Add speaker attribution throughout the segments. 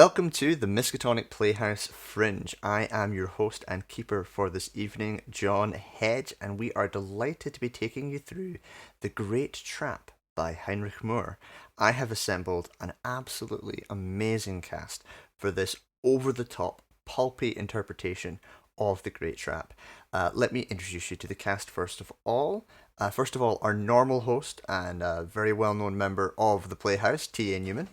Speaker 1: Welcome to the Miskatonic Playhouse Fringe. I am your host and keeper for this evening, John Hedge, and we are delighted to be taking you through The Great Trap by Heinrich. I have assembled an absolutely amazing cast for this over-the-top, pulpy interpretation of The Great Trap. Let me introduce you to the cast first of all. Our normal host and a very well-known member of the Playhouse, T.A. Newman.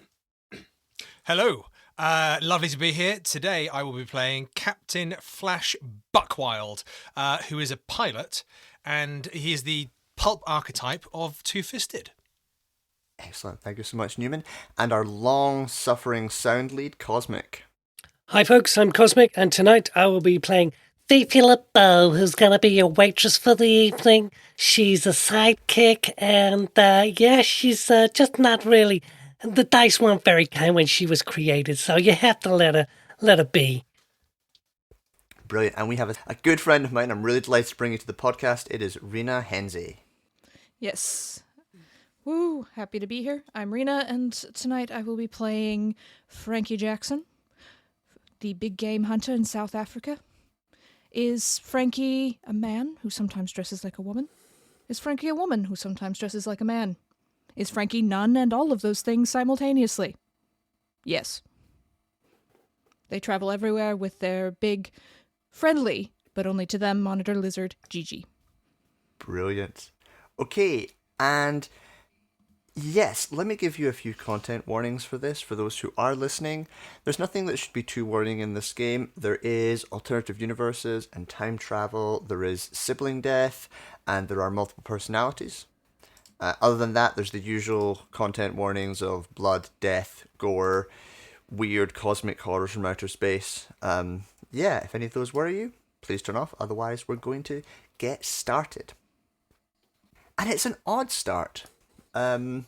Speaker 2: Hello. Lovely to be here. Today I will be playing Captain Flash Buckwild, who is a pilot, and he is the pulp archetype of Two-Fisted.
Speaker 1: Excellent. Thank you so much, Newman. And our long-suffering sound lead, Cosmic.
Speaker 3: Hi folks, I'm Cosmic, and tonight I will be playing Fifi LaBeau, who's going to be your waitress for the evening. She's a sidekick, and she's just not really... The dice weren't very kind when she was created, so you have to let her be.
Speaker 1: Brilliant. And we have a good friend of mine I'm really delighted to bring you to the podcast. It is Rina Haenze.
Speaker 4: Yes. Woo, happy to be here. I'm Rina, and tonight I will be playing Frankie Jackson, the big game hunter in South Africa. Is Frankie a man who sometimes dresses like a woman? Is Frankie a woman who sometimes dresses like a man? Is Frankie none and all of those things simultaneously? Yes. They travel everywhere with their big, friendly, but only to them, monitor lizard, Gigi.
Speaker 1: Brilliant. Okay, and yes, let me give you a few content warnings for this, for those who are listening. There's nothing that should be too worrying in this game. There is alternative universes and time travel, there is sibling death, and there are multiple personalities. Other than that, there's the usual content warnings of blood, death, gore, weird cosmic horrors from outer space. If any of those worry you, please turn off. Otherwise, we're going to get started. And it's an odd start. The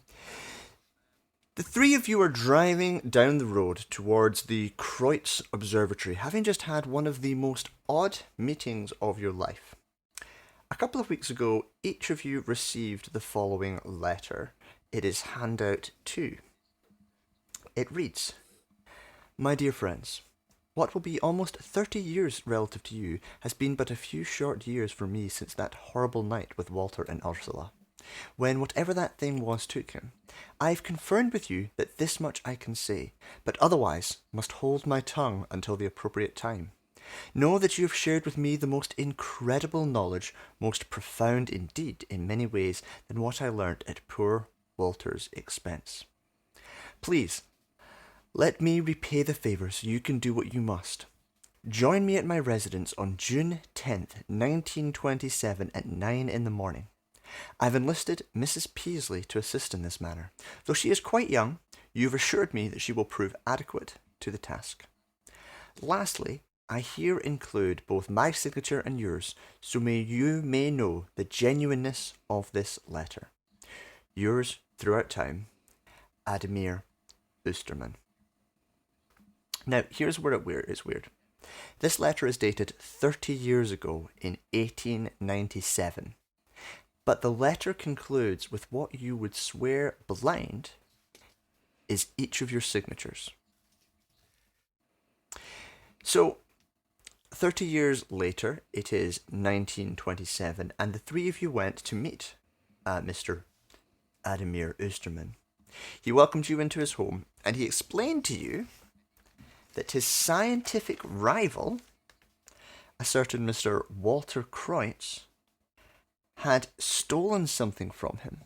Speaker 1: three of you are driving down the road towards the Kreutz Observatory, having just had one of the most odd meetings of your life. A couple of weeks ago, each of you received the following letter. It is handout 2. It reads, "My dear friends, what will be almost 30 years relative to you has been but a few short years for me since that horrible night with Walter and Ursula, when whatever that thing was took him. I have confirmed with you that this much I can say, but otherwise must hold my tongue until the appropriate time. Know that you have shared with me the most incredible knowledge, most profound indeed in many ways than what I learnt at poor Walter's expense. Please, let me repay the favour so you can do what you must. Join me at my residence on June 10th, 1927 at 9 in the morning. I've enlisted Mrs. Peasley to assist in this matter. Though she is quite young, you have assured me that she will prove adequate to the task. Lastly, I here include both my signature and yours, so you may know the genuineness of this letter. Yours throughout time, Ademir Oosterman." Now, here's where it's weird. This letter is dated 30 years ago in 1897, but the letter concludes with what you would swear blind is each of your signatures. So, 30 years later, it is 1927, and the three of you went to meet Mr. Ademir Oosterman. He welcomed you into his home, and he explained to you that his scientific rival, a certain Mr. Walter Kreutz, had stolen something from him.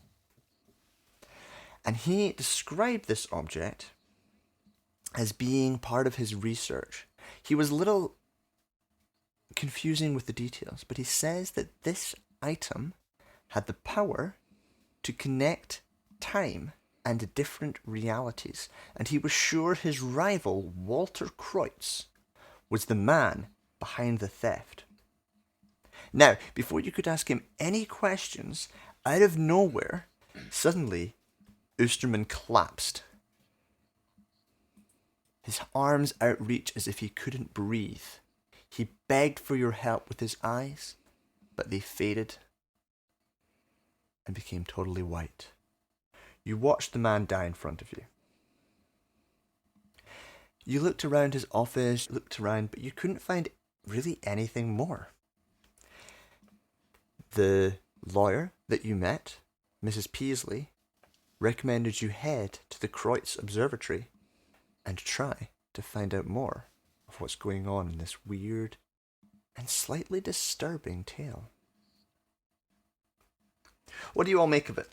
Speaker 1: And he described this object as being part of his research. He was a little confusing with the details, but he says that this item had the power to connect time and different realities, and he was sure his rival, Walter Kreutz, was the man behind the theft. Now, before you could ask him any questions, out of nowhere, suddenly, Oosterman collapsed. His arms outreach as if he couldn't breathe. He begged for your help with his eyes, but they faded and became totally white. You watched the man die in front of you. You looked around his office, looked around, but you couldn't find really anything more. The lawyer that you met, Mrs. Peasley, recommended you head to the Kreutz Observatory and try to find out more of what's going on in this weird and slightly disturbing tale. What do you all make of it?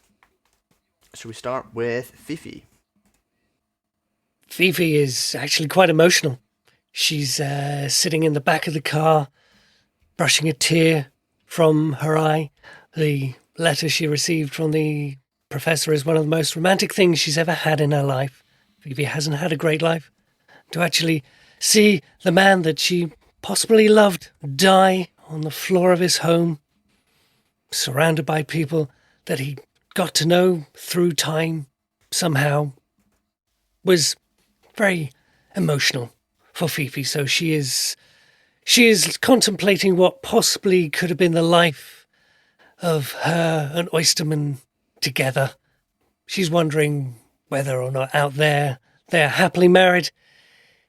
Speaker 1: Shall we start with Fifi?
Speaker 3: Fifi is actually quite emotional. She's sitting in the back of the car, brushing a tear from her eye. The letter she received from the professor is one of the most romantic things she's ever had in her life. Fifi hasn't had a great life. To actually see the man that she possibly loved die on the floor of his home, surrounded by people that he got to know through time somehow, was very emotional for Fifi. So she is contemplating what possibly could have been the life of her and Oysterman together. She's wondering whether or not out there they're happily married,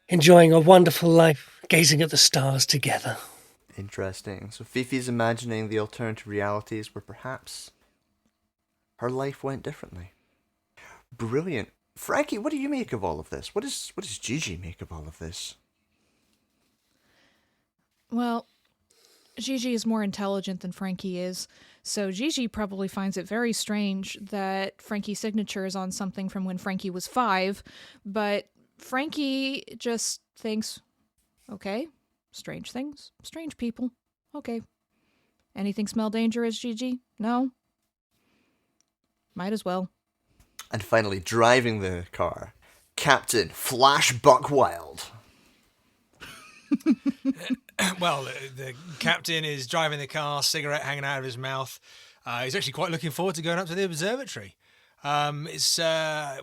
Speaker 3: enjoying a wonderful life, gazing at the stars together.
Speaker 1: Interesting. So Fifi's imagining the alternative realities where perhaps her life went differently. Brilliant. Frankie, what do you make of all of this? What does Gigi make of all of this?
Speaker 4: Well, Gigi is more intelligent than Frankie is, so Gigi probably finds it very strange that Frankie's signature is on something from when Frankie was 5, but Frankie just thinks, okay, strange things, strange people, okay. Anything smell dangerous, Gigi? No? Might as well.
Speaker 1: And finally, driving the car, Captain Flash Buckwild.
Speaker 2: Well, the captain is driving the car, cigarette hanging out of his mouth. He's actually quite looking forward to going up to the observatory. It's a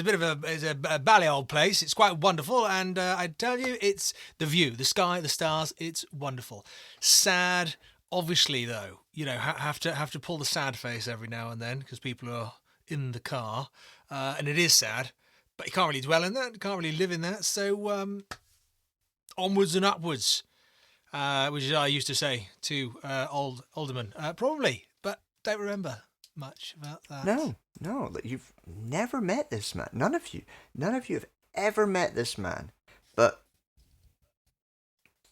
Speaker 2: bit of a bally old place. It's quite wonderful, and I tell you, it's the view, the sky, the stars. It's wonderful. Sad, obviously, though. You know, have to pull the sad face every now and then because people are in the car, and it is sad. But you can't really dwell in that. You can't really live in that. So onwards and upwards, which is I used to say to aldermen, probably, but don't remember much about that.
Speaker 1: No, you've never met this man. None of you have ever met this man. But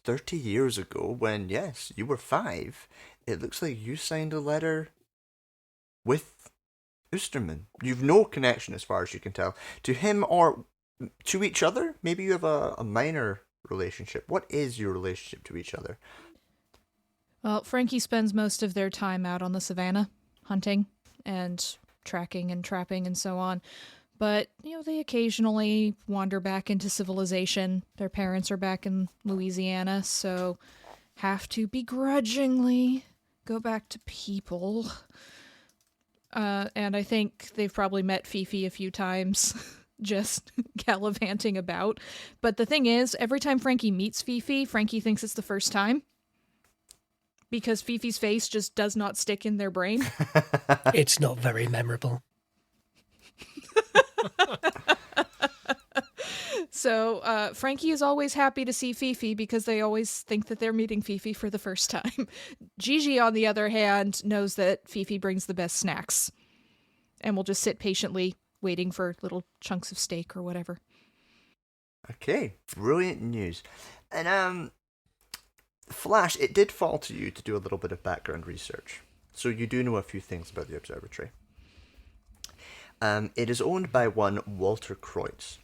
Speaker 1: 30 years ago, when, yes, you were 5, it looks like you signed a letter with Oosterman. You've no connection, as far as you can tell, to him or to each other. Maybe you have a minor relationship. What is your relationship to each other?
Speaker 4: Well, Frankie spends most of their time out on the savannah, hunting and tracking and trapping and so on. But, you know, they occasionally wander back into civilization. Their parents are back in Louisiana, so have to begrudgingly go back to people. And I think they've probably met Fifi a few times, just gallivanting about. But the thing is, every time Frankie meets Fifi, Frankie thinks it's the first time. Because Fifi's face just does not stick in their brain.
Speaker 3: It's not very memorable.
Speaker 4: So Frankie is always happy to see Fifi because they always think that they're meeting Fifi for the first time. Gigi, on the other hand, knows that Fifi brings the best snacks and will just sit patiently waiting for little chunks of steak or whatever.
Speaker 1: Okay, brilliant news. And Flash, it did fall to you to do a little bit of background research. So you do know a few things about the observatory. It is owned by one Walter Kreutz,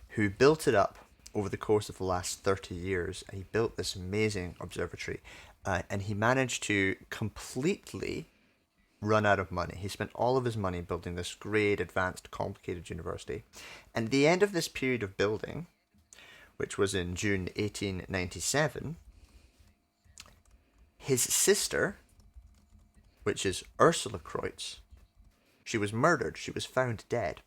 Speaker 1: who built it up over the course of the last 30 years. He built this amazing observatory, and he managed to completely run out of money. He spent all of his money building this great, advanced, complicated university. And at the end of this period of building, which was in June 1897, his sister, which is Ursula Kreutz, she was murdered. She was found dead.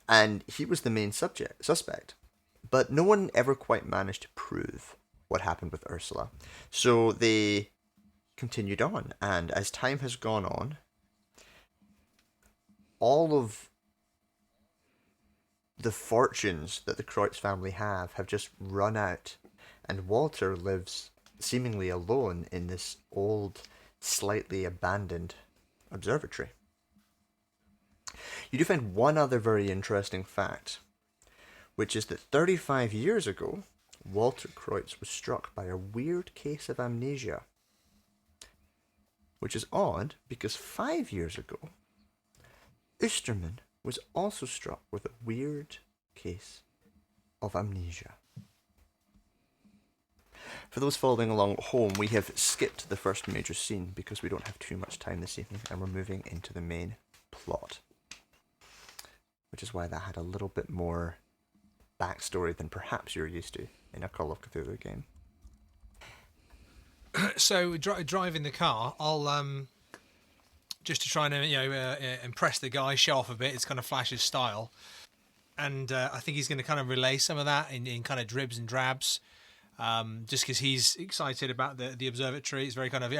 Speaker 1: And he was the main suspect. But no one ever quite managed to prove what happened with Ursula. So they continued on. And as time has gone on, all of the fortunes that the Kreutz family have just run out, and Walter lives seemingly alone in this old, slightly abandoned observatory. You do find one other very interesting fact, which is that 35 years ago, Walter Kreutz was struck by a weird case of amnesia. Which is odd, because 5 years ago, Osterman was also struck with a weird case of amnesia. For those following along at home, we have skipped the first major scene because we don't have too much time this evening, and we're moving into the main plot. Which is why that had a little bit more backstory than perhaps you're used to in a Call of Cthulhu game.
Speaker 2: So driving the car, I'll just to try and impress the guy, show off a bit. It's kind of Flash's style, and I think he's going to kind of relay some of that in kind of dribs and drabs, just because he's excited about the observatory. It's very kind of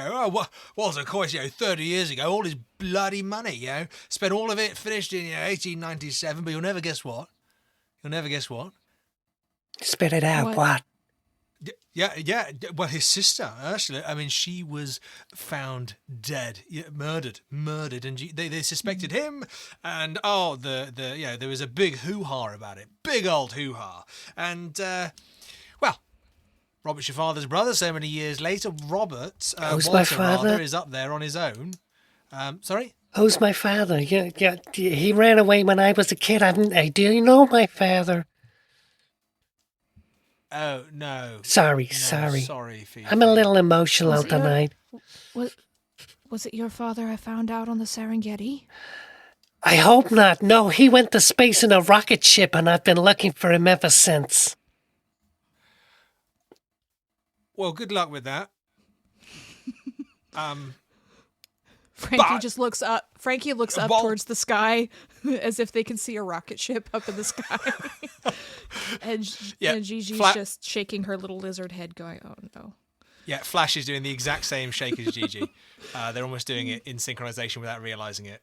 Speaker 2: Walter, of course, 30 years ago, all his bloody money, spent all of it, finished in 1897, but you'll never guess what.
Speaker 3: Spit it out, what?
Speaker 2: Yeah. Well, his sister Ursula. I mean, she was found dead, murdered, and they suspected him. And there was a big hoo-ha about it, big old hoo-ha. And Robert's your father's brother. So many years later, Robert,
Speaker 3: Who's
Speaker 2: Walter,
Speaker 3: my father?
Speaker 2: rather, is up there on his own. Sorry.
Speaker 3: Who's my father? Yeah, he ran away when I was a kid. Do you know my father?
Speaker 2: Oh no.
Speaker 3: Sorry.
Speaker 2: Sorry, Fifi.
Speaker 3: I'm a little emotional tonight.
Speaker 4: Was it your father I found out on the Serengeti?
Speaker 3: I hope not. No, he went to space in a rocket ship, and I've been looking for him ever since.
Speaker 2: Well, good luck with that.
Speaker 4: Frankie looks up. Frankie looks up towards the sky, as if they can see a rocket ship up in the sky. and Gigi's just shaking her little lizard head, going, "Oh no."
Speaker 2: Yeah, Flash is doing the exact same shake as Gigi. They're almost doing it in synchronization without realizing it.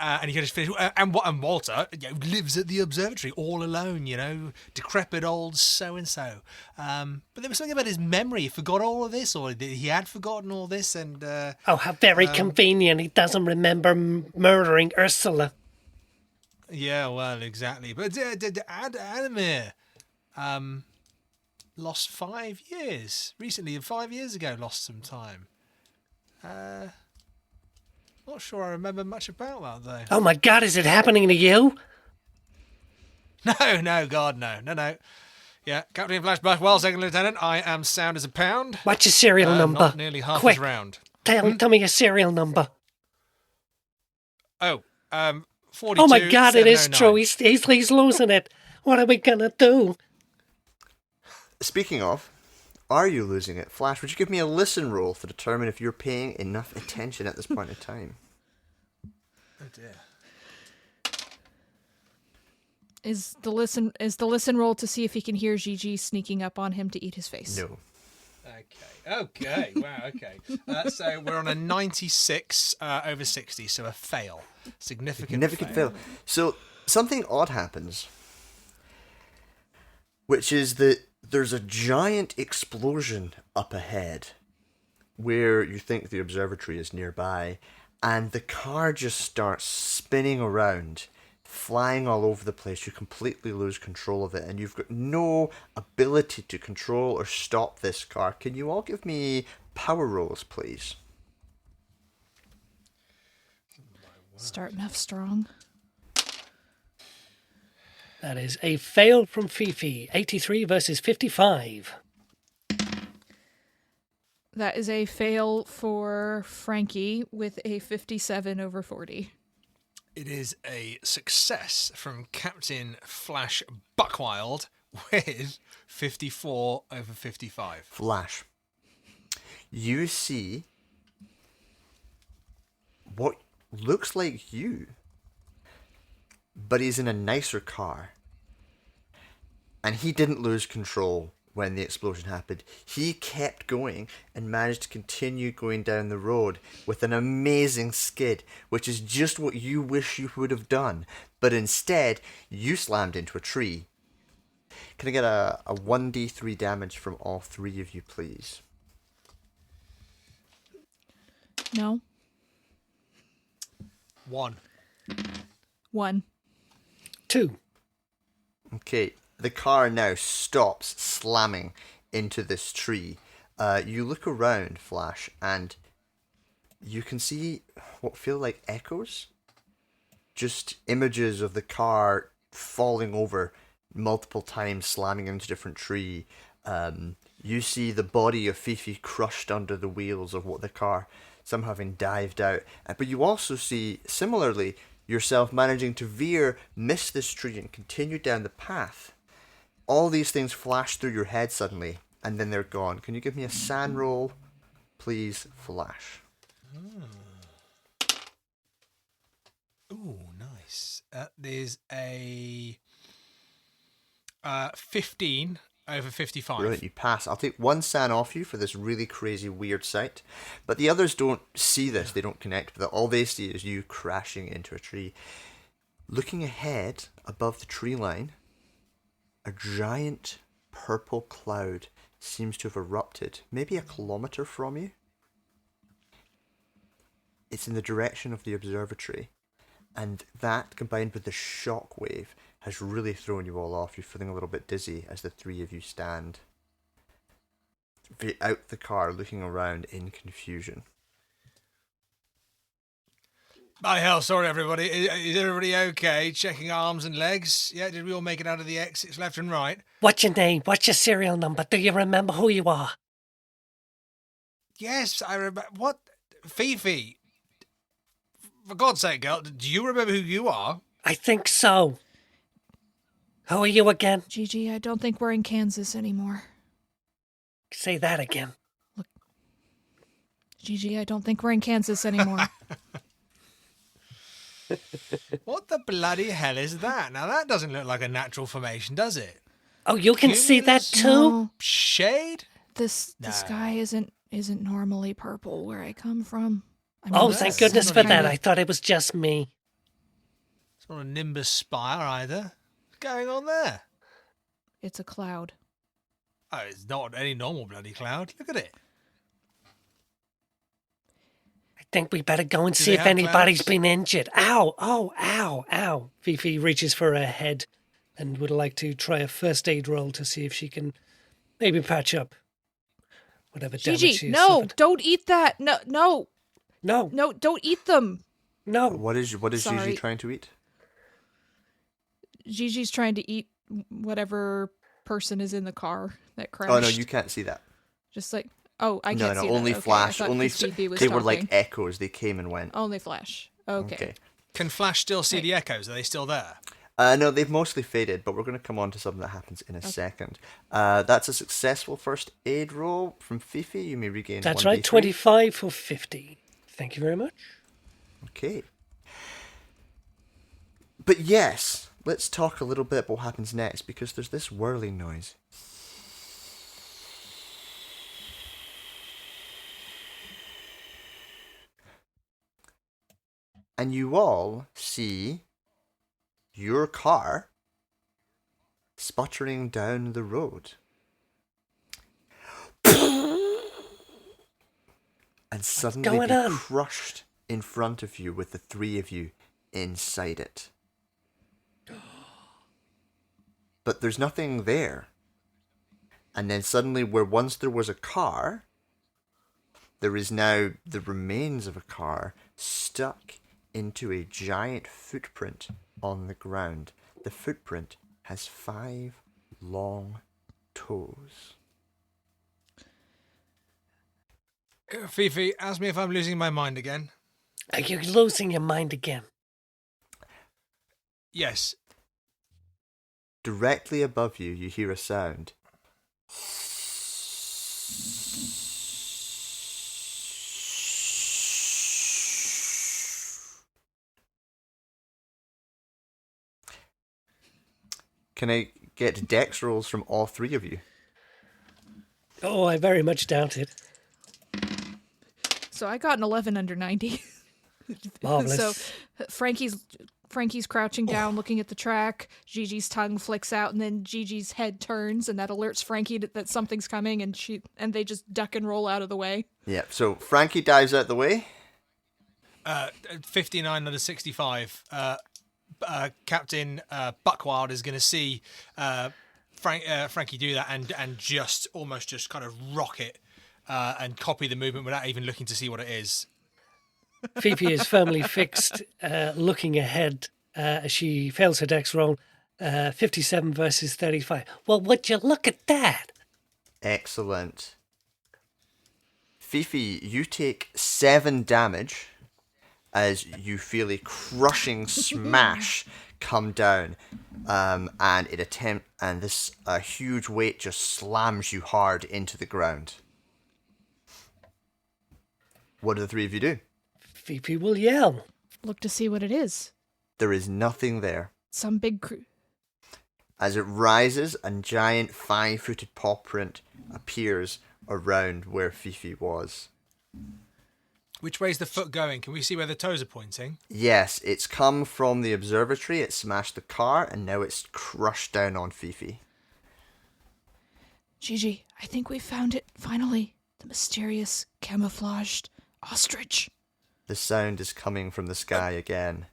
Speaker 2: And he can just finish. And Walter lives at the observatory all alone, decrepit old so-and-so. But there was something about his memory. He forgot all of this, or he had forgotten all this. And
Speaker 3: how very convenient. He doesn't remember murdering Ursula.
Speaker 2: Yeah, well, exactly. But Adamir lost 5 years. Recently, 5 years ago, lost some time. Not sure I remember much about that, though.
Speaker 3: Oh my God, is it happening to you?
Speaker 2: No, God, no. Yeah, Captain Flash Buckwild, Second Lieutenant. I am sound as a pound.
Speaker 3: What's your serial number?
Speaker 2: Not nearly half
Speaker 3: Quick,
Speaker 2: as round.
Speaker 3: Tell me your serial number.
Speaker 2: 42.
Speaker 3: Oh my God, it is true. He's losing it. What are we gonna do?
Speaker 1: Speaking of, are you losing it? Flash, would you give me a listen roll to determine if you're paying enough attention at this point in time?
Speaker 2: Oh dear.
Speaker 4: Is the listen roll to see if he can hear Gigi sneaking up on him to eat his face?
Speaker 1: No.
Speaker 2: Okay. Wow, okay. So we're on a 96 over 60, so a fail. Significant fail.
Speaker 1: So something odd happens, which is that there's a giant explosion up ahead where you think the observatory is nearby, and the car just starts spinning around, flying all over the place. You completely lose control of it, and you've got no ability to control or stop this car. Can you all give me power rolls, please?
Speaker 4: Starting off strong.
Speaker 3: That is a fail from Fifi. 83 versus 55.
Speaker 4: That is a fail for Frankie with a 57 over 40.
Speaker 2: It is a success from Captain Flash Buckwild with 54 over 55.
Speaker 1: Flash, you see what looks like you, but he's in a nicer car. And he didn't lose control when the explosion happened. He kept going and managed to continue going down the road with an amazing skid, which is just what you wish you would have done. But instead, you slammed into a tree. Can I get a 1d3 damage from all three of you, please?
Speaker 4: No.
Speaker 2: 1.
Speaker 4: 1.
Speaker 3: 2.
Speaker 1: Okay, the car now stops slamming into this tree. You look around, Flash, and you can see what feel like echoes. Just images of the car falling over multiple times, slamming into a different tree. You see the body of Fifi crushed under the wheels of what the car, some having dived out. But you also see, similarly, yourself managing to veer, miss this tree, and continue down the path. All these things flash through your head suddenly, and then they're gone. Can you give me a sand roll, please, Flash?
Speaker 2: Ooh, nice. There's a 15 over 55.
Speaker 1: Brilliant, you pass. I'll take one sand off you for this really crazy, weird sight. But the others don't see this. They don't connect with it. All they see is you crashing into a tree. Looking ahead, above the tree line, a giant purple cloud seems to have erupted, maybe a kilometre from you. It's in the direction of the observatory. And that, combined with the shock wave, has really thrown you all off. You're feeling a little bit dizzy as the three of you stand out the car, looking around in confusion.
Speaker 2: By hell, sorry everybody. Is everybody okay? Checking arms and legs? Yeah, did we all make it out of the exits left and right?
Speaker 3: What's your name? What's your serial number? Do you remember who you are?
Speaker 2: Yes, I remember. What? Fifi. For God's sake, girl, do you remember who you are?
Speaker 3: I think so. Who are you again?
Speaker 4: Gigi, I don't think we're in Kansas anymore.
Speaker 3: Say that again.
Speaker 4: Gigi, I don't think we're in Kansas anymore.
Speaker 2: What the bloody hell is that? Now that doesn't look like a natural formation, does it?
Speaker 3: Oh, you can see that
Speaker 2: Cumulus?
Speaker 3: too?
Speaker 4: No,
Speaker 2: Shade?
Speaker 4: the
Speaker 2: No.
Speaker 4: sky isn't normally purple where I come from. I
Speaker 3: Oh,
Speaker 2: that's
Speaker 3: thank goodness
Speaker 2: not
Speaker 3: for
Speaker 2: even-
Speaker 3: that. I thought it was just me.
Speaker 2: It's not a nimbus spire either. What's going on there?
Speaker 4: It's a cloud.
Speaker 2: Oh, it's not any normal bloody cloud. Look at it.
Speaker 3: I think we better go and
Speaker 2: Do
Speaker 3: see
Speaker 2: they
Speaker 3: if
Speaker 2: have
Speaker 3: anybody's
Speaker 2: clouds?
Speaker 3: been injured. Ow, oh, ow, ow. Fifi reaches for her head and would like to try a first aid roll to see if she can maybe patch up whatever damage she
Speaker 4: Gigi,
Speaker 3: has
Speaker 4: no,
Speaker 3: suffered.
Speaker 4: don't eat that. No,
Speaker 3: No,
Speaker 4: don't eat them.
Speaker 3: no.
Speaker 1: What is Gigi
Speaker 4: Sorry.
Speaker 1: trying to eat?
Speaker 4: Gigi's trying to eat whatever person is in the car that crashed.
Speaker 1: Oh no, you can't see that.
Speaker 4: Just like, oh, I
Speaker 1: No,
Speaker 4: can't
Speaker 1: no,
Speaker 4: see
Speaker 1: only
Speaker 4: that. Okay,
Speaker 1: Flash.
Speaker 4: I thought
Speaker 1: Only
Speaker 4: 'cause Fifi was
Speaker 1: they were like
Speaker 4: talking.
Speaker 1: echoes. They came and went.
Speaker 4: Only Flash. Okay.
Speaker 2: Can Flash still see
Speaker 4: Right.
Speaker 2: the echoes? Are they still there?
Speaker 1: No, they've mostly faded, but we're going to come on to something that happens in a second. That's a successful first aid roll from Fifi. You may regain.
Speaker 3: That's
Speaker 1: 1d3.
Speaker 3: right, 25 for 50. Thank you very much.
Speaker 1: Okay. But yes, let's talk a little bit about what happens next, because there's this whirling noise. And you all see your car sputtering down the road. And suddenly
Speaker 3: going
Speaker 1: be
Speaker 3: on?
Speaker 1: crushed in front of you with the three of you inside it. But there's nothing there. And then suddenly, where once there was a car, there is now the remains of a car stuck into a giant footprint on the ground. The footprint has 5 long toes.
Speaker 2: Fifi, ask me if I'm losing my mind again.
Speaker 3: Are you losing your mind again?
Speaker 2: Yes.
Speaker 1: Directly above you, you hear a sound. Can I get dex rolls from all three of you?
Speaker 3: Oh, I very much doubt it.
Speaker 4: So I got an 11 under 90.
Speaker 3: Marvelous.
Speaker 4: So Frankie's crouching down, looking at the track. Gigi's tongue flicks out, and then Gigi's head turns, and that alerts Frankie that something's coming, and they just duck and roll out of the way.
Speaker 1: Yeah, so Frankie dives out the way.
Speaker 2: 59 under 65. Captain Buckwild is going to see Frankie do that and just almost just kind of rock it and copy the movement without even looking to see what it is.
Speaker 3: Fifi is firmly fixed, looking ahead as she fails her dex roll. 57 versus 35. Well, would you look at that?
Speaker 1: Excellent. Fifi, you take 7 damage as you feel a crushing smash come down, and this huge weight just slams you hard into the ground. What do the three of you do?
Speaker 3: Fifi will yell.
Speaker 4: Look to see what it is.
Speaker 1: There is nothing there.
Speaker 4: Some big
Speaker 1: As it rises, a giant 5-footed paw print appears around where Fifi was.
Speaker 2: Which way's the foot going? Can we see where the toes are pointing?
Speaker 1: Yes, it's come from the observatory, it smashed the car, and now it's crushed down on Fifi.
Speaker 4: Gigi, I think we found it, finally. The mysterious, camouflaged ostrich.
Speaker 1: The sound is coming from the sky again.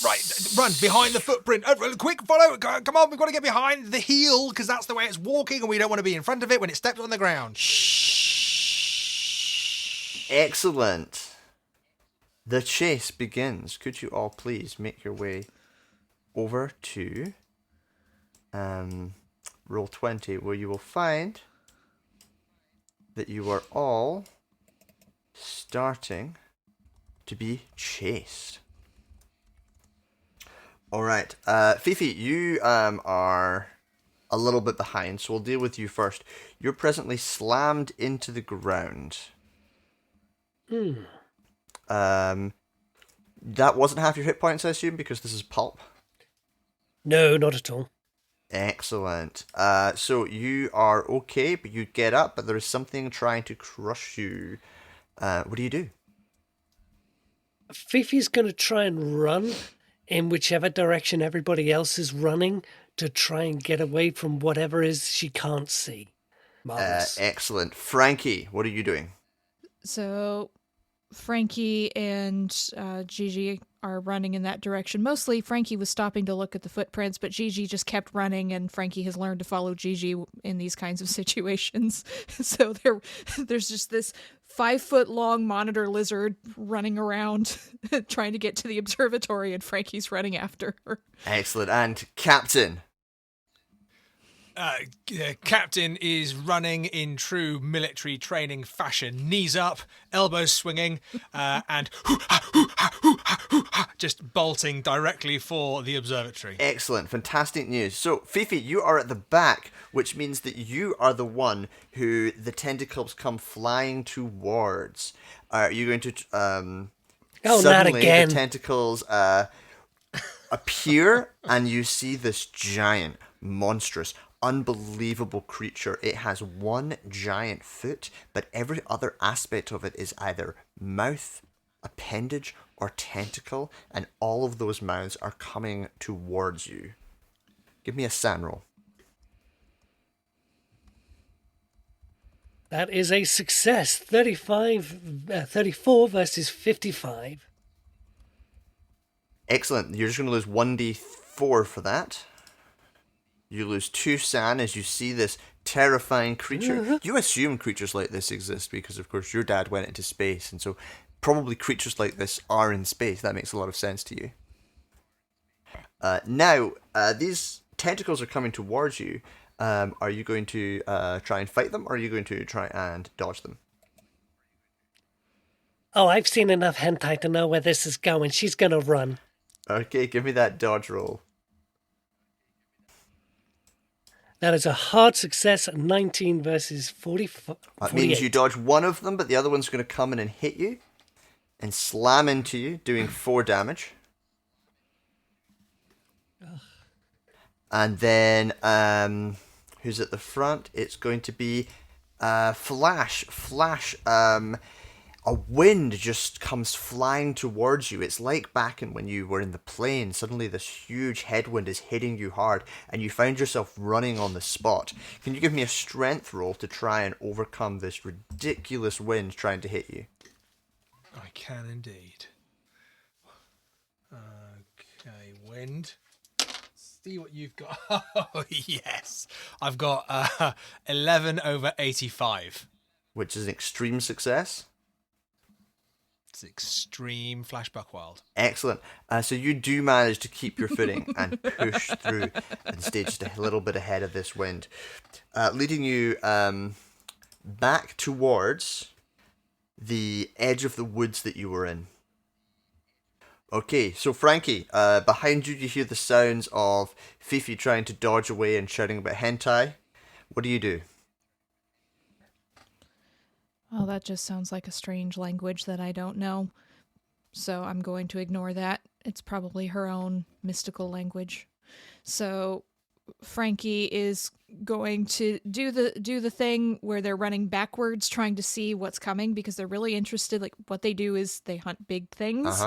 Speaker 2: Right, run behind the footprint. Quick, follow. Come on, we've got to get behind the heel because that's the way it's walking and we don't want to be in front of it when it steps on the ground.
Speaker 1: Excellent. The chase begins. Could you all please make your way over to roll 20, where you will find that you are all starting to be chased. All right, Fifi, you are a little bit behind, so we'll deal with you first. You're presently slammed into the ground. That wasn't half your hit points, I assume, because this is pulp.
Speaker 3: No, not at all.
Speaker 1: Excellent. So you are okay, but you get up, but there is something trying to crush you. What do you do?
Speaker 3: Fifi's going to try and run in whichever direction everybody else is running to try and get away from whatever is she can't see. Marvelous.
Speaker 1: Excellent. Frankie, what are you doing?
Speaker 4: So Frankie and Gigi are running in that direction. Mostly Frankie was stopping to look at the footprints, but Gigi just kept running, and Frankie has learned to follow Gigi in these kinds of situations. So there's just this 5-foot-long monitor lizard running around trying to get to the observatory, and Frankie's running after her.
Speaker 1: Excellent. And Captain?
Speaker 2: Captain is running in true military training fashion, knees up, elbows swinging, and just bolting directly for the observatory.
Speaker 1: Excellent. Fantastic news. So, Fifi, you are at the back, which means that you are the one who the tentacles come flying towards. Are you going to...
Speaker 3: not
Speaker 1: suddenly
Speaker 3: again.
Speaker 1: The tentacles appear, and you see this giant, monstrous, unbelievable creature. It has one giant foot, but every other aspect of it is either mouth, appendage, or tentacle, and all of those mouths are coming towards you. Give me a SAN roll.
Speaker 3: That is a success. 34 versus 55.
Speaker 1: Excellent. You're just going to lose 1d4 for that. You lose 2 SAN as you see this terrifying creature. You assume creatures like this exist because, of course, your dad went into space, and so probably creatures like this are in space. That makes a lot of sense to you. Now, these tentacles are coming towards you. Are you going to try and fight them, or are you going to try and dodge them?
Speaker 3: Oh, I've seen enough hentai to know where this is going. She's going to run.
Speaker 1: Okay, give me that dodge roll.
Speaker 3: That is a hard success, 19 versus 45.
Speaker 1: That means you dodge one of them, but the other one's going to come in and hit you and slam into you, doing 4 damage. And then, who's at the front. It's going to be Flash. Flash, a wind just comes flying towards you. It's like back in when you were in the plane. Suddenly this huge headwind is hitting you hard, and you find yourself running on the spot. Can you give me a strength roll to try and overcome this ridiculous wind trying to hit you?
Speaker 2: I can indeed. Okay, wind. See what you've got. Oh, yes. I've got 11 over 85.
Speaker 1: Which is an extreme success.
Speaker 2: It's extreme Flash Buckwild.
Speaker 1: Excellent. So you do manage to keep your footing and push through and stay just a little bit ahead of this wind, leading you back towards the edge of the woods that you were in. Okay, so Frankie, behind you hear the sounds of Fifi trying to dodge away and shouting about hentai. What do you do?
Speaker 4: Well, that just sounds like a strange language that I don't know. So I'm going to ignore that. It's probably her own mystical language. So Frankie is going to do the thing where they're running backwards trying to see what's coming because they're really interested. Like what they do is they hunt big things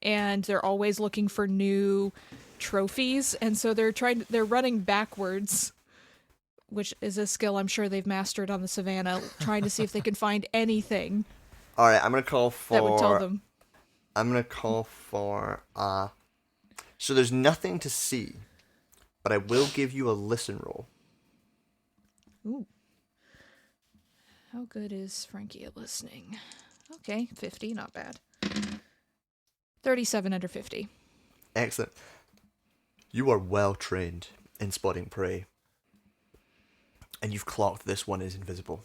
Speaker 4: and they're always looking for new trophies, and so they're running backwards, which is a skill I'm sure they've mastered on the savannah, trying to see if they can find anything.
Speaker 1: All right, I'm going to call for...
Speaker 4: that would tell them.
Speaker 1: I'm going to call for... So there's nothing to see, but I will give you a listen roll.
Speaker 4: Ooh. How good is Frankie at listening? Okay, 50, not bad. 37 under 50.
Speaker 1: Excellent. You are well trained in spotting prey. And you've clocked this one is invisible.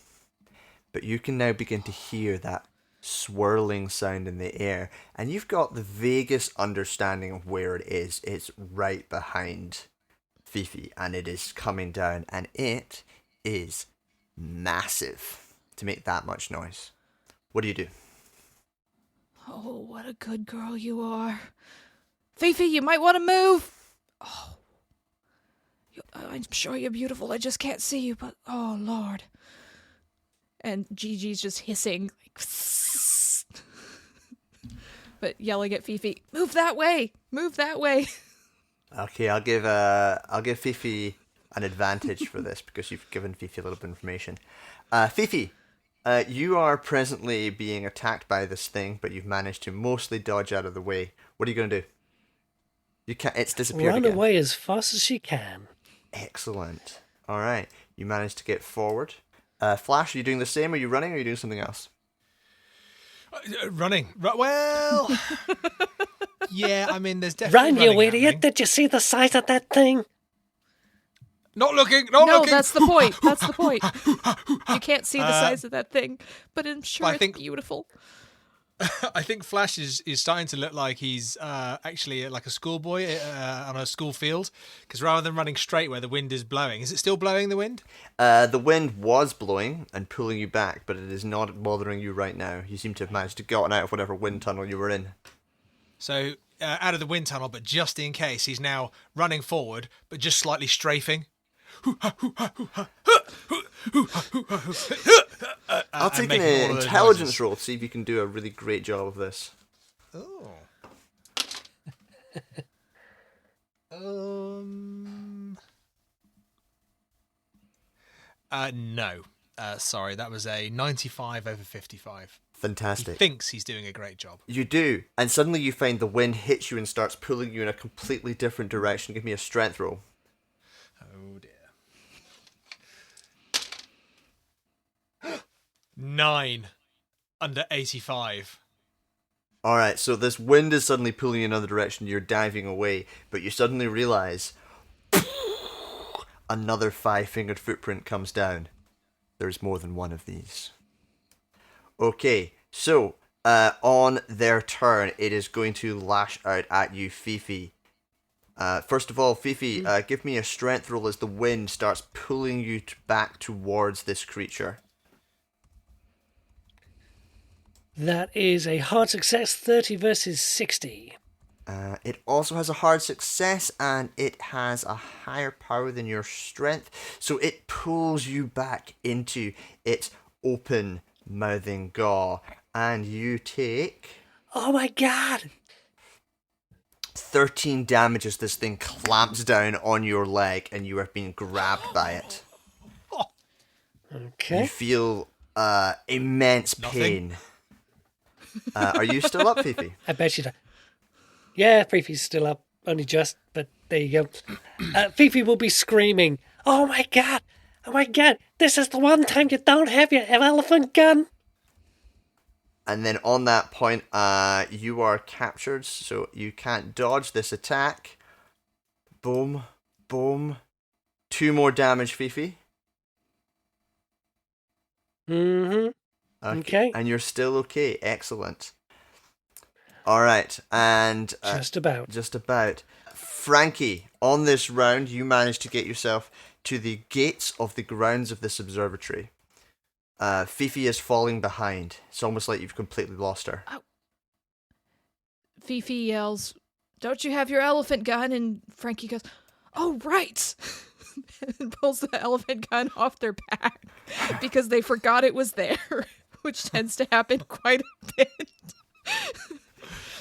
Speaker 1: But you can now begin to hear that swirling sound in the air. And you've got the vaguest understanding of where it is. It's right behind Fifi. And it is coming down. And it is massive to make that much noise. What do you do?
Speaker 4: Oh, what a good girl you are. Fifi, you might want to move. Oh, I'm sure you're beautiful. I just can't see you, but oh, Lord. And Gigi's just hissing, like, but yelling at Fifi, move that way, move that way.
Speaker 1: Okay, I'll give Fifi an advantage for this because you've given Fifi a little bit of information. Fifi, you are presently being attacked by this thing, but you've managed to mostly dodge out of the way. What are you going to do? You can't. It's disappeared
Speaker 3: Run
Speaker 1: again.
Speaker 3: away as fast as she can.
Speaker 1: Excellent. All right, you managed to get forward. Flash, are you doing the same? Are you running, or are you doing something else?
Speaker 2: Running. Well, yeah. I mean, there's definitely
Speaker 3: Run,
Speaker 2: running
Speaker 3: you idiot!
Speaker 2: happening.
Speaker 3: Did you see the size of that thing?
Speaker 2: Not looking. Not
Speaker 4: No,
Speaker 2: looking.
Speaker 4: that's the point. That's the point. You can't see the size of that thing, but I'm sure
Speaker 2: I
Speaker 4: it's
Speaker 2: think-
Speaker 4: beautiful.
Speaker 2: I think Flash is starting to look like he's actually like a schoolboy on a school field, because rather than running straight where the wind is blowing, is it still blowing the wind?
Speaker 1: The wind was blowing and pulling you back, but it is not bothering you right now. You seem to have managed to get out of whatever wind tunnel you were in.
Speaker 2: So out of the wind tunnel, but just in case, he's now running forward, but just slightly strafing.
Speaker 1: I'll take
Speaker 2: making
Speaker 1: an
Speaker 2: all of those
Speaker 1: intelligence
Speaker 2: noises.
Speaker 1: roll to see if you can do a really great job of this.
Speaker 2: Oh. No. Sorry, that was a 95 over 55.
Speaker 1: Fantastic.
Speaker 2: He thinks he's doing a great job.
Speaker 1: You do, and suddenly you find the wind hits you and starts pulling you in a completely different direction. Give me a strength roll.
Speaker 2: Oh dear. 9 under 85.
Speaker 1: Alright, so this wind is suddenly pulling you in another direction. You're diving away, but you suddenly realize another 5-fingered footprint comes down. There's more than one of these. Okay, so on their turn, it is going to lash out at you, Fifi. First of all, Fifi, give me a strength roll as the wind starts pulling you back towards this creature.
Speaker 3: That is a hard success, 30 versus 60.
Speaker 1: It also has a hard success, and it has a higher power than your strength, so it pulls you back into its open mouthing gaw, and you take
Speaker 3: Oh my god!
Speaker 1: 13 damage as this thing clamps down on your leg, and you are being grabbed by it.
Speaker 3: Okay.
Speaker 1: You feel immense
Speaker 2: Nothing.
Speaker 1: pain. Are you still up, Fifi?
Speaker 3: I bet you don't. Yeah, Fifi's still up, only just, but there you go. Fifi will be screaming, "Oh my god! Oh my god! This is the one time you don't have your elephant gun!"
Speaker 1: And then on that point, you are captured, so you can't dodge this attack. Boom, boom. 2 more damage, Fifi.
Speaker 3: Mm-hmm. Okay.
Speaker 1: And you're still okay. Excellent. All right, and
Speaker 3: Just about.
Speaker 1: just about. Frankie, on this round, you managed to get yourself to the gates of the grounds of this observatory. Fifi is falling behind. It's almost like you've completely lost her.
Speaker 4: Fifi yells, "Don't you have your elephant gun?" And Frankie goes, "Oh, right!" and pulls the elephant gun off their back because they forgot it was there, which tends to happen quite a bit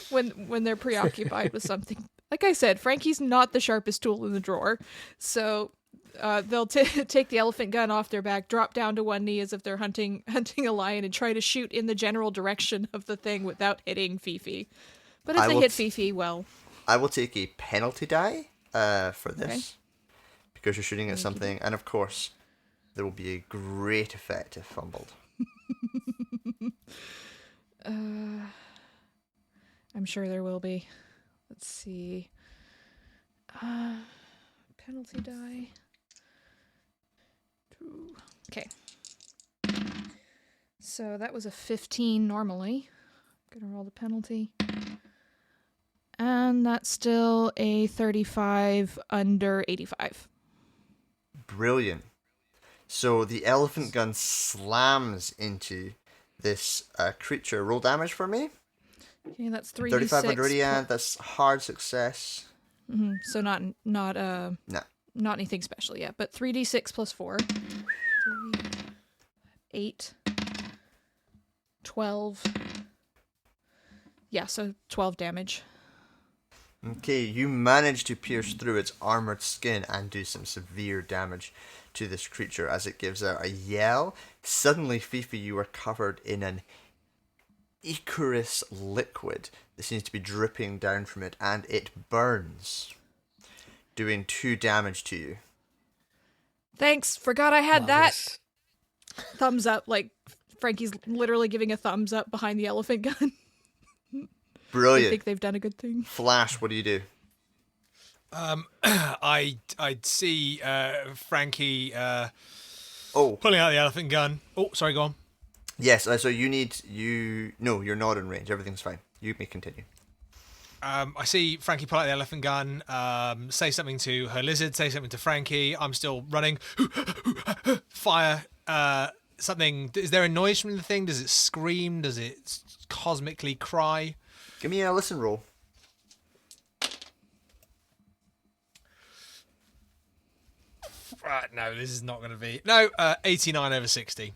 Speaker 4: when they're preoccupied with something. Like I said, Frankie's not the sharpest tool in the drawer, so they'll take the elephant gun off their back, drop down to one knee as if they're hunting a lion, and try to shoot in the general direction of the thing without hitting Fifi. But if they hit Fifi, well,
Speaker 1: I will take a penalty die for this.
Speaker 4: Okay.
Speaker 1: Because you're shooting at something, and of course, there will be a great effect if fumbled.
Speaker 4: I'm sure there will be. Let's see. Penalty die. Okay. So that was a 15 normally. Gonna roll the penalty. And that's still a 35 under 85.
Speaker 1: Brilliant. So the elephant gun slams into this creature. Roll damage for me.
Speaker 4: Okay, that's 3d6.
Speaker 1: 35 under 80, that's hard success.
Speaker 4: Mm-hmm. So not
Speaker 1: No.
Speaker 4: not anything special yet, but 3d6 plus 4. 8. 12. Yeah, so 12 damage.
Speaker 1: Okay, you manage to pierce through its armored skin and do some severe damage to this creature as it gives out a yell. Suddenly, Fifi, you are covered in an Icarus liquid that seems to be dripping down from it, and it burns, doing 2 damage to you.
Speaker 4: Thanks, forgot I had that.
Speaker 3: Marvelous.
Speaker 4: Thumbs up, like Frankie's literally giving a thumbs up behind the elephant gun. I
Speaker 1: Brilliant.
Speaker 4: think they've done a good thing.
Speaker 1: Flash, what do you do?
Speaker 2: I'd see Frankie
Speaker 1: Oh,
Speaker 2: pulling out the elephant gun. Oh, sorry, go on.
Speaker 1: yes, so no, you're not in range. Everything's fine. You may continue.
Speaker 2: I see Frankie pull out the elephant gun, say something to her lizard, say something to Frankie. I'm still running. Fire something. Is there a noise from the thing? Does it scream? Does it cosmically cry?
Speaker 1: Give me a listen roll.
Speaker 2: No, this is not going to be. No, 89 over 60.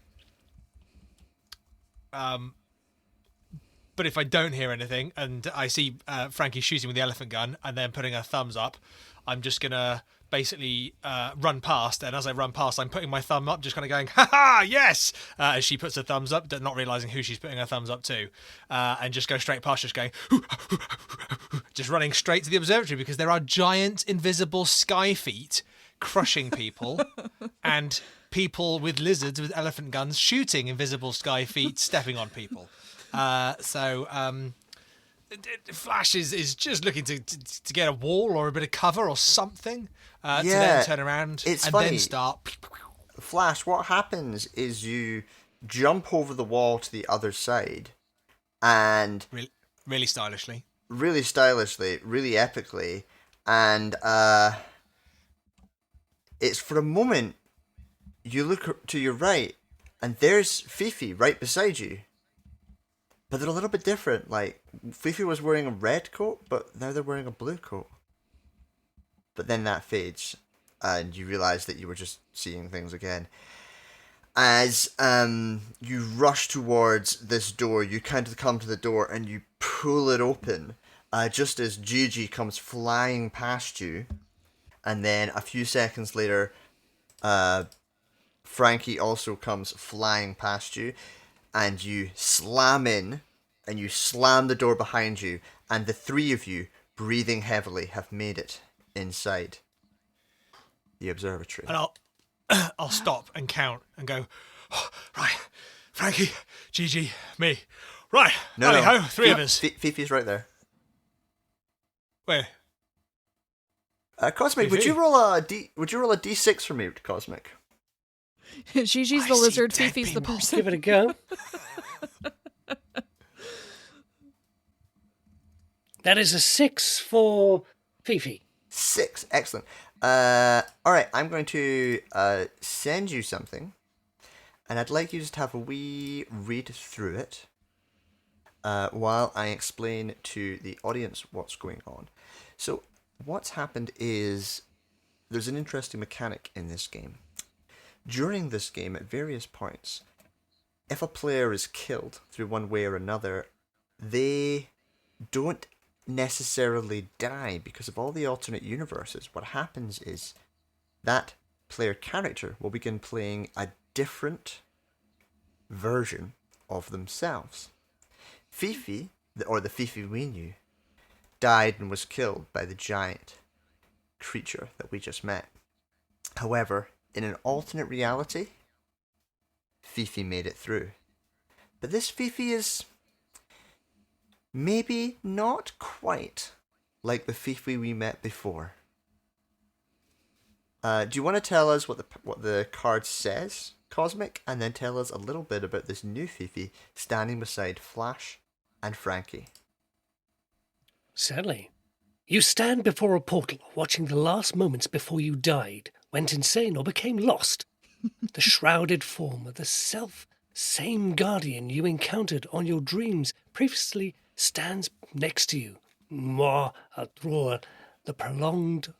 Speaker 2: But if I don't hear anything and I see Frankie shooting with the elephant gun and then putting a thumbs up, I'm just going to basically run past. And as I run past, I'm putting my thumb up, just kind of going, ha ha, yes! As she puts a thumbs up, not realizing who she's putting her thumbs up to. And just go straight past, just going, just running straight to the observatory because there are giant invisible sky feet crushing people and people with lizards with elephant guns shooting invisible sky feet stepping on people. Flash is just looking to get a wall or a bit of cover or something to then turn around and
Speaker 1: funny.
Speaker 2: then start.
Speaker 1: Flash, what happens is you jump over the wall to the other side and
Speaker 2: Really stylishly.
Speaker 1: really stylishly, really epically, and it's for a moment you look to your right and there's Fifi right beside you. but they're a little bit different. Like, Fifi was wearing a red coat, but now they're wearing a blue coat. But then that fades, and you realize that you were just seeing things again. As you rush towards this door, you kind of come to the door and you pull it open, just as Gigi comes flying past you. And then a few seconds later, Frankie also comes flying past you, and you slam in, and you slam the door behind you, and the three of you, breathing heavily, have made it inside the observatory.
Speaker 2: And I'll stop and count and go, oh, right, Frankie, Gigi, me. Right, ho, three of us.
Speaker 1: Fifi's right there.
Speaker 2: Where?
Speaker 1: Cosmic,
Speaker 2: Fifi?
Speaker 1: would you roll a d6 for me, Cosmic?
Speaker 4: Gigi's the
Speaker 2: I see
Speaker 4: lizard,
Speaker 2: dead
Speaker 4: Fifi's the
Speaker 2: people.
Speaker 4: person.
Speaker 3: Give it a go. That is a 6 for Fifi.
Speaker 1: 6, excellent. Alright, I'm going to send you something, and I'd like you just to have a wee read through it while I explain to the audience what's going on. So, what's happened is there's an interesting mechanic in this game. During this game, at various points, if a player is killed through one way or another, they don't necessarily die because of all the alternate universes. What happens is that player character will begin playing a different version of themselves. Fifi, or the Fifi we knew, died and was killed by the giant creature that we just met. However, in an alternate reality, Fifi made it through. But this Fifi is maybe not quite like the Fifi we met before. Do you want to tell us what the card says, Cosmic, and then tell us a little bit about this new Fifi standing beside Flash and Frankie?
Speaker 3: Sadly. You stand before a portal, watching the last moments before you died, went insane, or became lost. The shrouded form of the same guardian you encountered on your dreams previously stands next to you. Moi, Atror, the prolonged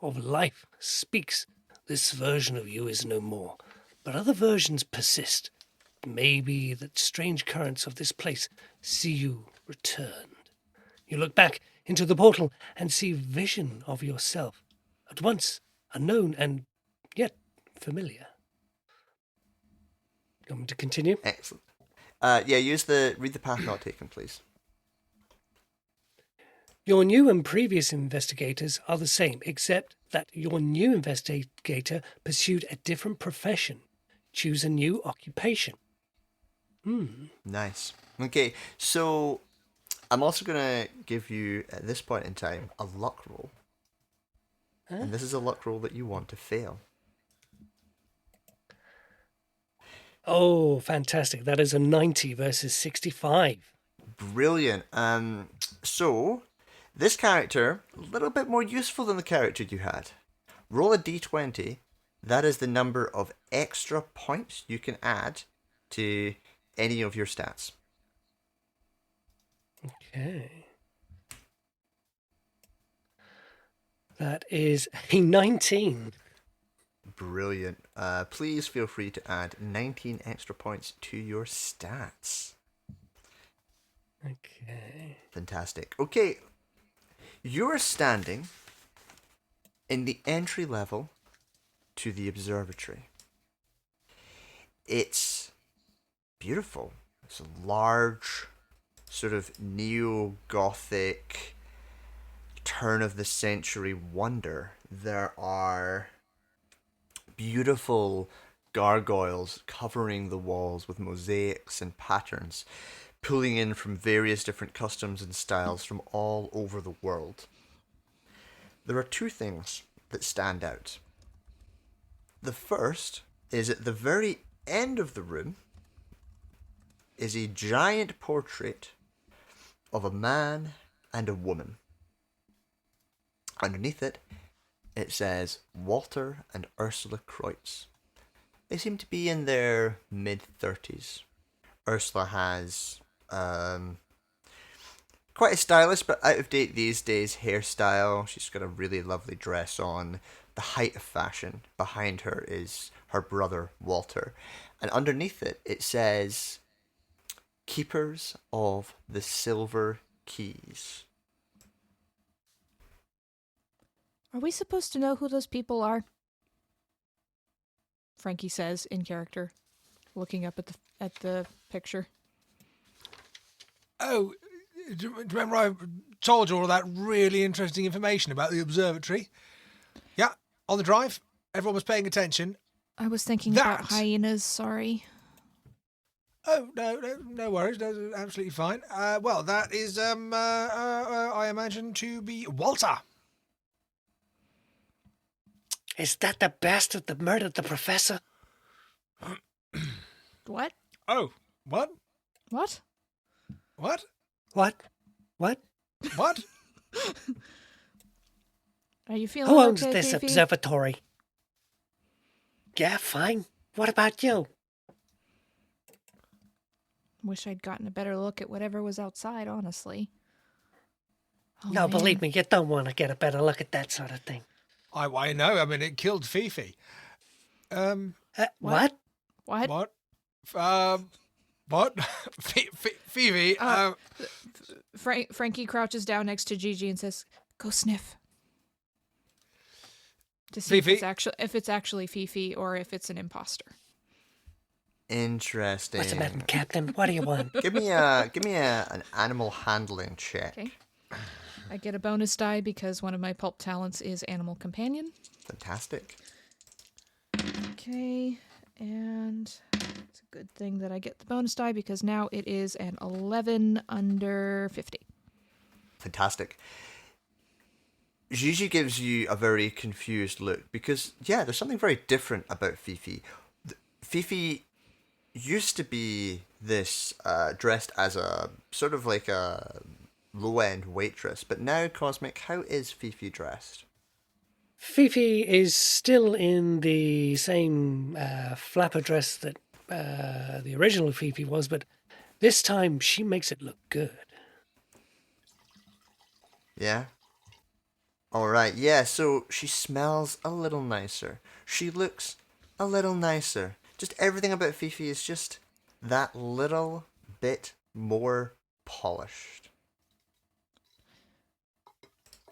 Speaker 3: of life speaks. This version of you is no more, but other versions persist. Maybe that strange currents of this place see you returned. You look back into the portal and see vision of yourself, at once unknown and yet familiar. You want me to continue?
Speaker 1: Excellent. Read the path not taken, please.
Speaker 3: Your new and previous investigators are the same, except that your new investigator pursued a different profession. Choose a new occupation.
Speaker 1: Nice. Okay, so I'm also going to give you, at this point in time, a luck roll.
Speaker 3: Huh?
Speaker 1: And this is a luck roll that you want to fail.
Speaker 3: Oh, fantastic. That is a 90 versus 65.
Speaker 1: Brilliant. So, this character, a little bit more useful than the character you had. Roll a d20. That is the number of extra points you can add to any of your stats.
Speaker 3: Okay. That is a 19.
Speaker 1: Brilliant. Please feel free to add 19 extra points to your stats.
Speaker 3: Okay.
Speaker 1: Fantastic. Okay. You're standing in the entry level to the observatory. It's beautiful. It's a large, sort of neo-Gothic, turn-of-the-century wonder. There are beautiful gargoyles covering the walls with mosaics and patterns, pulling in from various different customs and styles from all over the world. There are two things that stand out. The first is at the very end of the room is a giant portrait of a man and a woman. Underneath it, it says Walter and Ursula Kreutz. They seem to be in their mid-30s. Ursula has Quite a stylish but out of date these days hairstyle. She's got a really lovely dress on. The height of fashion. Behind her is her brother Walter. And underneath it, it says, Keepers of the Silver Keys.
Speaker 4: Are we supposed to know who those people are? Frankie says in character, looking up at the picture.
Speaker 2: Oh, do you remember I told you all that really interesting information about the observatory? Yeah, on the drive. Everyone was paying attention.
Speaker 4: I was thinking about hyenas, sorry.
Speaker 2: Oh, no worries. That's absolutely fine. Well, that is, I imagine to be Walter.
Speaker 3: Is that the bastard that murdered the professor?
Speaker 4: What?
Speaker 2: Oh, what?
Speaker 4: What?
Speaker 2: What?
Speaker 3: What? What?
Speaker 2: What?
Speaker 4: Are you feeling
Speaker 3: Who owns
Speaker 4: okay,
Speaker 3: this
Speaker 4: Fifi?
Speaker 3: observatory? Yeah, fine. What about you?
Speaker 4: Wish I'd gotten a better look at whatever was outside, honestly. Oh,
Speaker 3: No,
Speaker 4: man.
Speaker 3: believe me, you don't want to get a better look at that sort of thing.
Speaker 2: I know. I mean, it killed Fifi.
Speaker 3: What?
Speaker 4: What?
Speaker 2: What? What? Fifi.
Speaker 4: Frankie crouches down next to Gigi and says, "Go sniff." To see
Speaker 2: Fifi?
Speaker 4: if it's actually Fifi or if it's an imposter.
Speaker 1: Interesting.
Speaker 3: What's the matter, Captain? What do you want?
Speaker 1: Give me an animal handling check.
Speaker 4: Okay. I get a bonus die because one of my pulp talents is animal companion.
Speaker 1: Fantastic.
Speaker 4: Okay, and it's a good thing that I get the bonus die because now it is an 11 under 50.
Speaker 1: Fantastic. Gigi gives you a very confused look because, yeah, there's something very different about Fifi. Fifi used to be this dressed as a sort of like a low-end waitress, but now, Cosmic, how is Fifi dressed?
Speaker 3: Fifi is still in the same flapper dress that the original Fifi was, but this time she makes it look good.
Speaker 1: Yeah? Alright, yeah, so she smells a little nicer. She looks a little nicer. Just everything about Fifi is just that little bit more polished.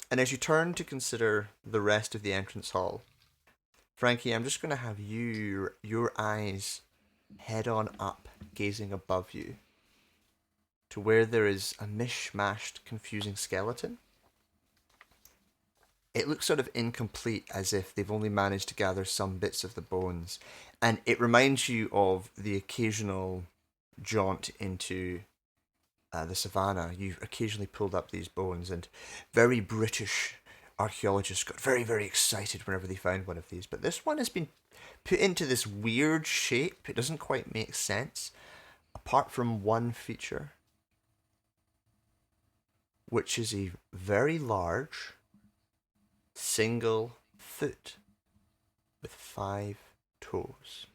Speaker 1: And as you turn to consider the rest of the entrance hall, Frankie, I'm just going to have your eyes head on up, gazing above you, to where there is a mishmashed, confusing skeleton. It looks sort of incomplete, as if they've only managed to gather some bits of the bones. And it reminds you of the occasional jaunt into the savannah. You've occasionally pulled up these bones, and very British archaeologists got very, very excited whenever they found one of these. But this one has been put into this weird shape. It doesn't quite make sense, apart from one feature, which is a very large single foot with 5 toes.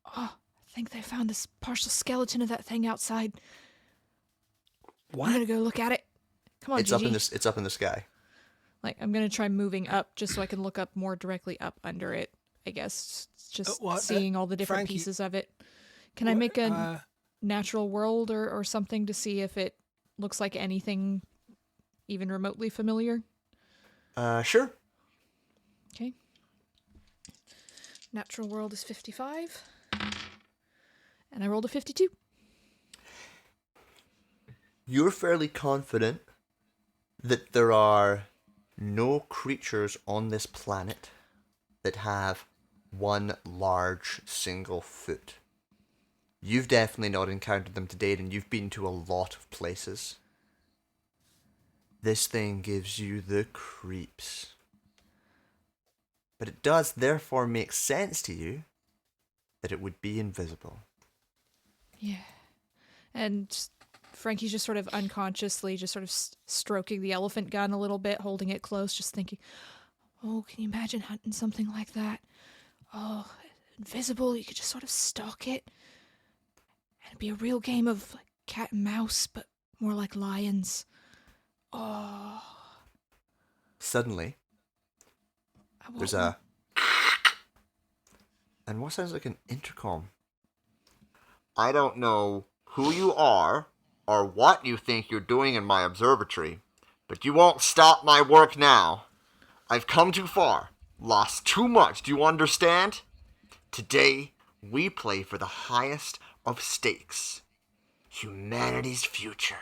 Speaker 4: Oh, I think they found this partial skeleton of that thing outside.
Speaker 3: What?
Speaker 4: I'm gonna go look at it. Come on,
Speaker 1: It's
Speaker 4: Gigi.
Speaker 1: It's up in the sky.
Speaker 4: Like, I'm gonna try moving up just so I can look up more directly up under it. I guess just
Speaker 2: What?
Speaker 4: seeing all the different
Speaker 2: Frankie,
Speaker 4: pieces of it. Can I make a natural world or something to see if it looks like anything even remotely familiar?
Speaker 1: Sure.
Speaker 4: Okay. Natural world is 55. And I rolled a 52.
Speaker 1: You're fairly confident that there are no creatures on this planet that have one large single foot. You've definitely not encountered them to date, and you've been to a lot of places. This thing gives you the creeps. But it does therefore make sense to you that it would be invisible.
Speaker 4: Yeah. And Frankie's just sort of unconsciously just sort of stroking the elephant gun a little bit, holding it close, just thinking, oh, can you imagine hunting something like that? Oh, invisible, you could just sort of stalk it. It'd be a real game of like, cat and mouse, but more like lions. Oh.
Speaker 1: Suddenly,
Speaker 4: I want
Speaker 1: there's
Speaker 4: one.
Speaker 1: a... And what sounds like an intercom? I don't know who you are or what you think you're doing in my observatory, but you won't stop my work now. I've come too far, lost too much, do you understand? Today, we play for the highest of stakes. Humanity's future.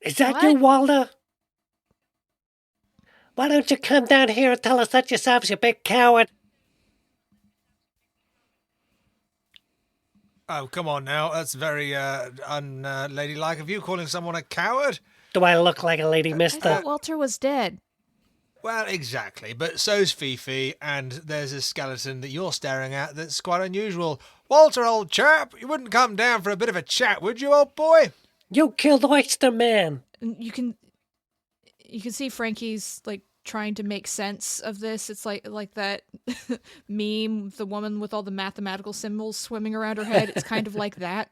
Speaker 3: Is that
Speaker 4: What?
Speaker 3: you, Walter? Why don't you come down here and tell us that yourself, you big coward?
Speaker 2: Oh, come on now. That's very unladylike of you, calling someone a coward.
Speaker 3: Do I look like a lady,
Speaker 4: I
Speaker 3: mister?
Speaker 4: thought Walter was dead.
Speaker 2: Well, exactly. But so's Fifi, and there's a skeleton that you're staring at that's quite unusual. Walter, old chap, you wouldn't come down for a bit of a chat, would you, old boy?
Speaker 3: You killed Oyster Man.
Speaker 4: And you can see Frankie's like trying to make sense of this. It's like that meme, the woman with all the mathematical symbols swimming around her head. It's kind of like that.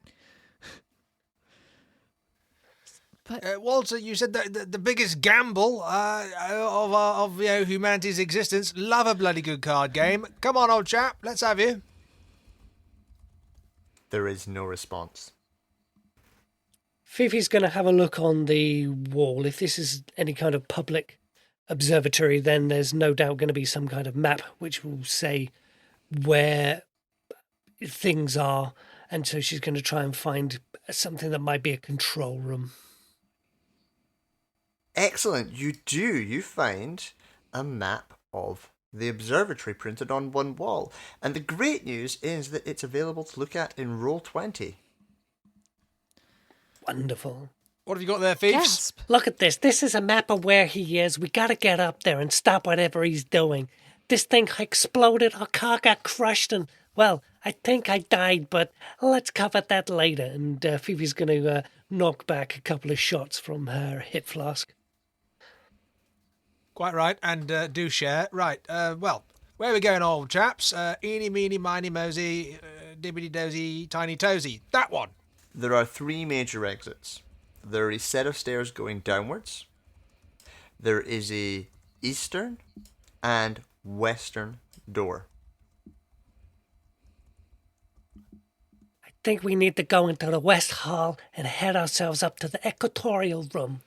Speaker 4: But
Speaker 2: Walter, you said that the biggest gamble of humanity's existence. Love a bloody good card game. Come on, old chap, let's have you.
Speaker 1: There is no response.
Speaker 3: Fifi's going to have a look on the wall. If this is any kind of public observatory, then there's no doubt going to be some kind of map which will say where things are. And so she's going to try and find something that might be a control room.
Speaker 1: Excellent, you do. You find a map of the observatory printed on one wall. And the great news is that it's available to look at in Roll20.
Speaker 3: Wonderful.
Speaker 2: What have you got there, Fiefs?
Speaker 4: gasp.
Speaker 3: Look at this. This is a map of where he is. We got to get up there and stop whatever he's doing. This thing exploded. Our car got crushed and, well, I think I died, but let's cover that later. And Fifi's going to knock back a couple of shots from her hip flask.
Speaker 2: Quite right, and do share. Right, well, where are we going, old chaps? Eeny, meeny, miny, mosey, dibbity dozy, tiny toesy. That one.
Speaker 1: There are 3 major exits. There are a set of stairs going downwards. There is a eastern and western door.
Speaker 3: I think we need to go into the West Hall and head ourselves up to the equatorial room.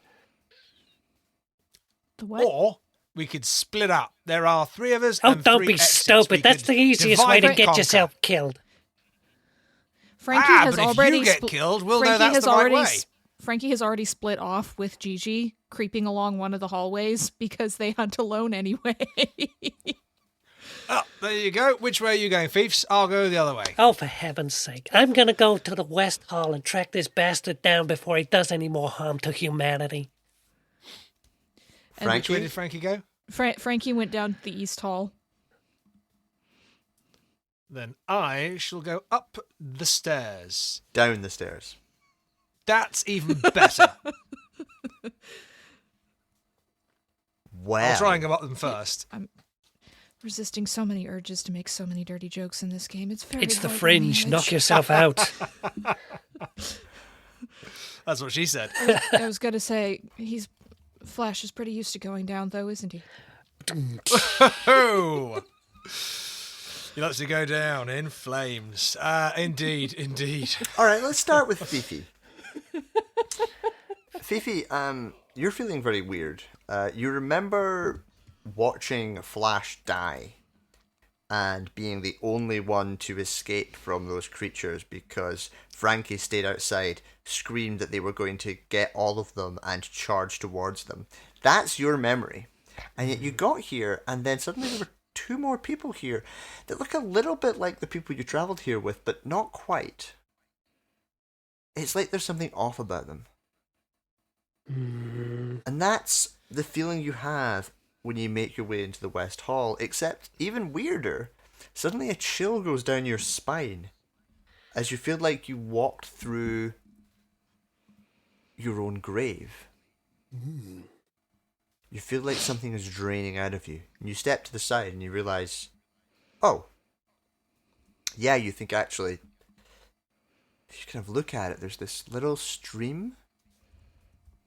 Speaker 4: The what?
Speaker 2: Or we could split up. There are 3 of us.
Speaker 3: Oh,
Speaker 2: and
Speaker 3: don't
Speaker 2: 3
Speaker 3: be
Speaker 2: exits.
Speaker 3: stupid.
Speaker 2: We
Speaker 3: That's
Speaker 2: could
Speaker 3: the easiest way
Speaker 2: divide
Speaker 3: to
Speaker 2: and
Speaker 3: get
Speaker 2: conquer.
Speaker 3: yourself killed.
Speaker 4: Frankie has
Speaker 2: but if
Speaker 4: already
Speaker 2: you get killed, we'll know that's the right way.
Speaker 4: Frankie has already split off with Gigi, creeping along one of the hallways because they hunt alone anyway.
Speaker 2: Oh, there you go. Which way are you going, Fiefs? I'll go the other way.
Speaker 3: Oh, for heaven's sake. I'm going to go to the West Hall and track this bastard down before he does any more harm to humanity.
Speaker 4: And
Speaker 2: Which way
Speaker 1: Frankie?
Speaker 2: did Frankie go?
Speaker 4: Frankie went down the East Hall.
Speaker 2: Then I shall go up the stairs.
Speaker 1: Down the stairs.
Speaker 2: That's even better.
Speaker 1: Well.
Speaker 2: I'll try and go up them first.
Speaker 4: I'm resisting so many urges to make so many dirty jokes in this game. It's very
Speaker 3: It's the
Speaker 4: hard to
Speaker 3: fringe.
Speaker 4: manage.
Speaker 3: Knock yourself out.
Speaker 2: That's what she said.
Speaker 4: I was gonna say Flash is pretty used to going down, though, isn't he?
Speaker 2: Oh! He likes to go down in flames. Indeed, indeed.
Speaker 1: All right, let's start with Fifi. Fifi, you're feeling very weird. You remember watching Flash die and being the only one to escape from those creatures because Frankie stayed outside, screamed that they were going to get all of them and charge towards them. That's your memory. And yet you got here and then suddenly there were 2 more people here that look a little bit like the people you travelled here with, but not quite. It's like there's something off about them. And that's the feeling you have when you make your way into the West Hall, except even weirder, suddenly a chill goes down your spine as you feel like you walked through your own grave. You feel like something is draining out of you. And you step to the side and you realise, oh, yeah, you think actually you kind of look at it, there's this little stream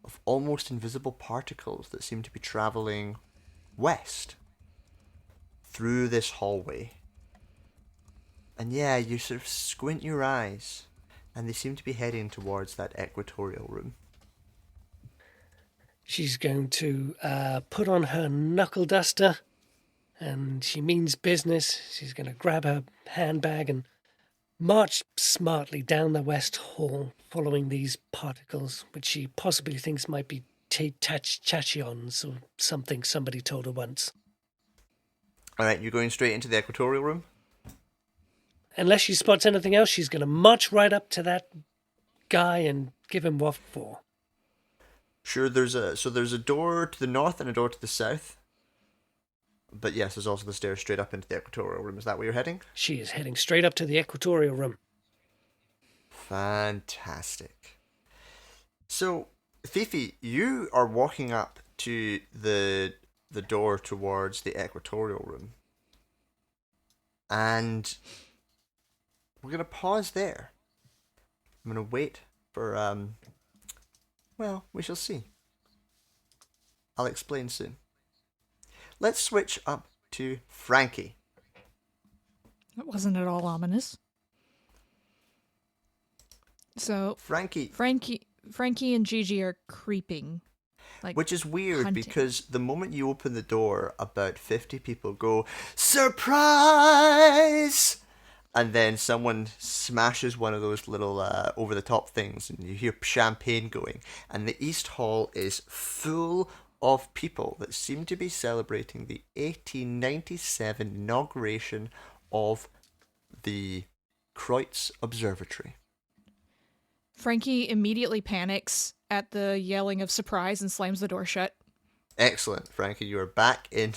Speaker 1: of almost invisible particles that seem to be traveling west through this hallway. And yeah, you sort of squint your eyes, and they seem to be heading towards that equatorial room.
Speaker 3: She's going to put on her knuckle duster, and she means business. She's going to grab her handbag and march smartly down the west hall, following these particles, which she possibly thinks might be tachyons or something somebody told her once.
Speaker 1: Alright, you're going straight into the equatorial room?
Speaker 3: Unless she spots anything else, she's going to march right up to that guy and give him what for.
Speaker 1: Sure, there's a door to the north and a door to the south. But yes, there's also the stairs straight up into the equatorial room. Is that where you're heading?
Speaker 3: She is heading straight up to the equatorial room.
Speaker 1: Fantastic. So, Fifi, you are walking up to the door towards the equatorial room. And we're going to pause there. I'm going to wait for, well, we shall see. I'll explain soon. Let's switch up to Frankie.
Speaker 4: That wasn't at all ominous. So
Speaker 1: Frankie,
Speaker 4: and Gigi are creeping.
Speaker 1: which is weird
Speaker 4: hunting.
Speaker 1: because the moment you open the door, about 50 people go, "Surprise!" And then someone smashes one of those little over-the-top things, and you hear champagne going. And the East Hall is full of people that seem to be celebrating the 1897 inauguration of the Kreutz Observatory.
Speaker 4: Frankie immediately panics at the yelling of surprise and slams the door shut.
Speaker 1: Excellent, Frankie. You are back in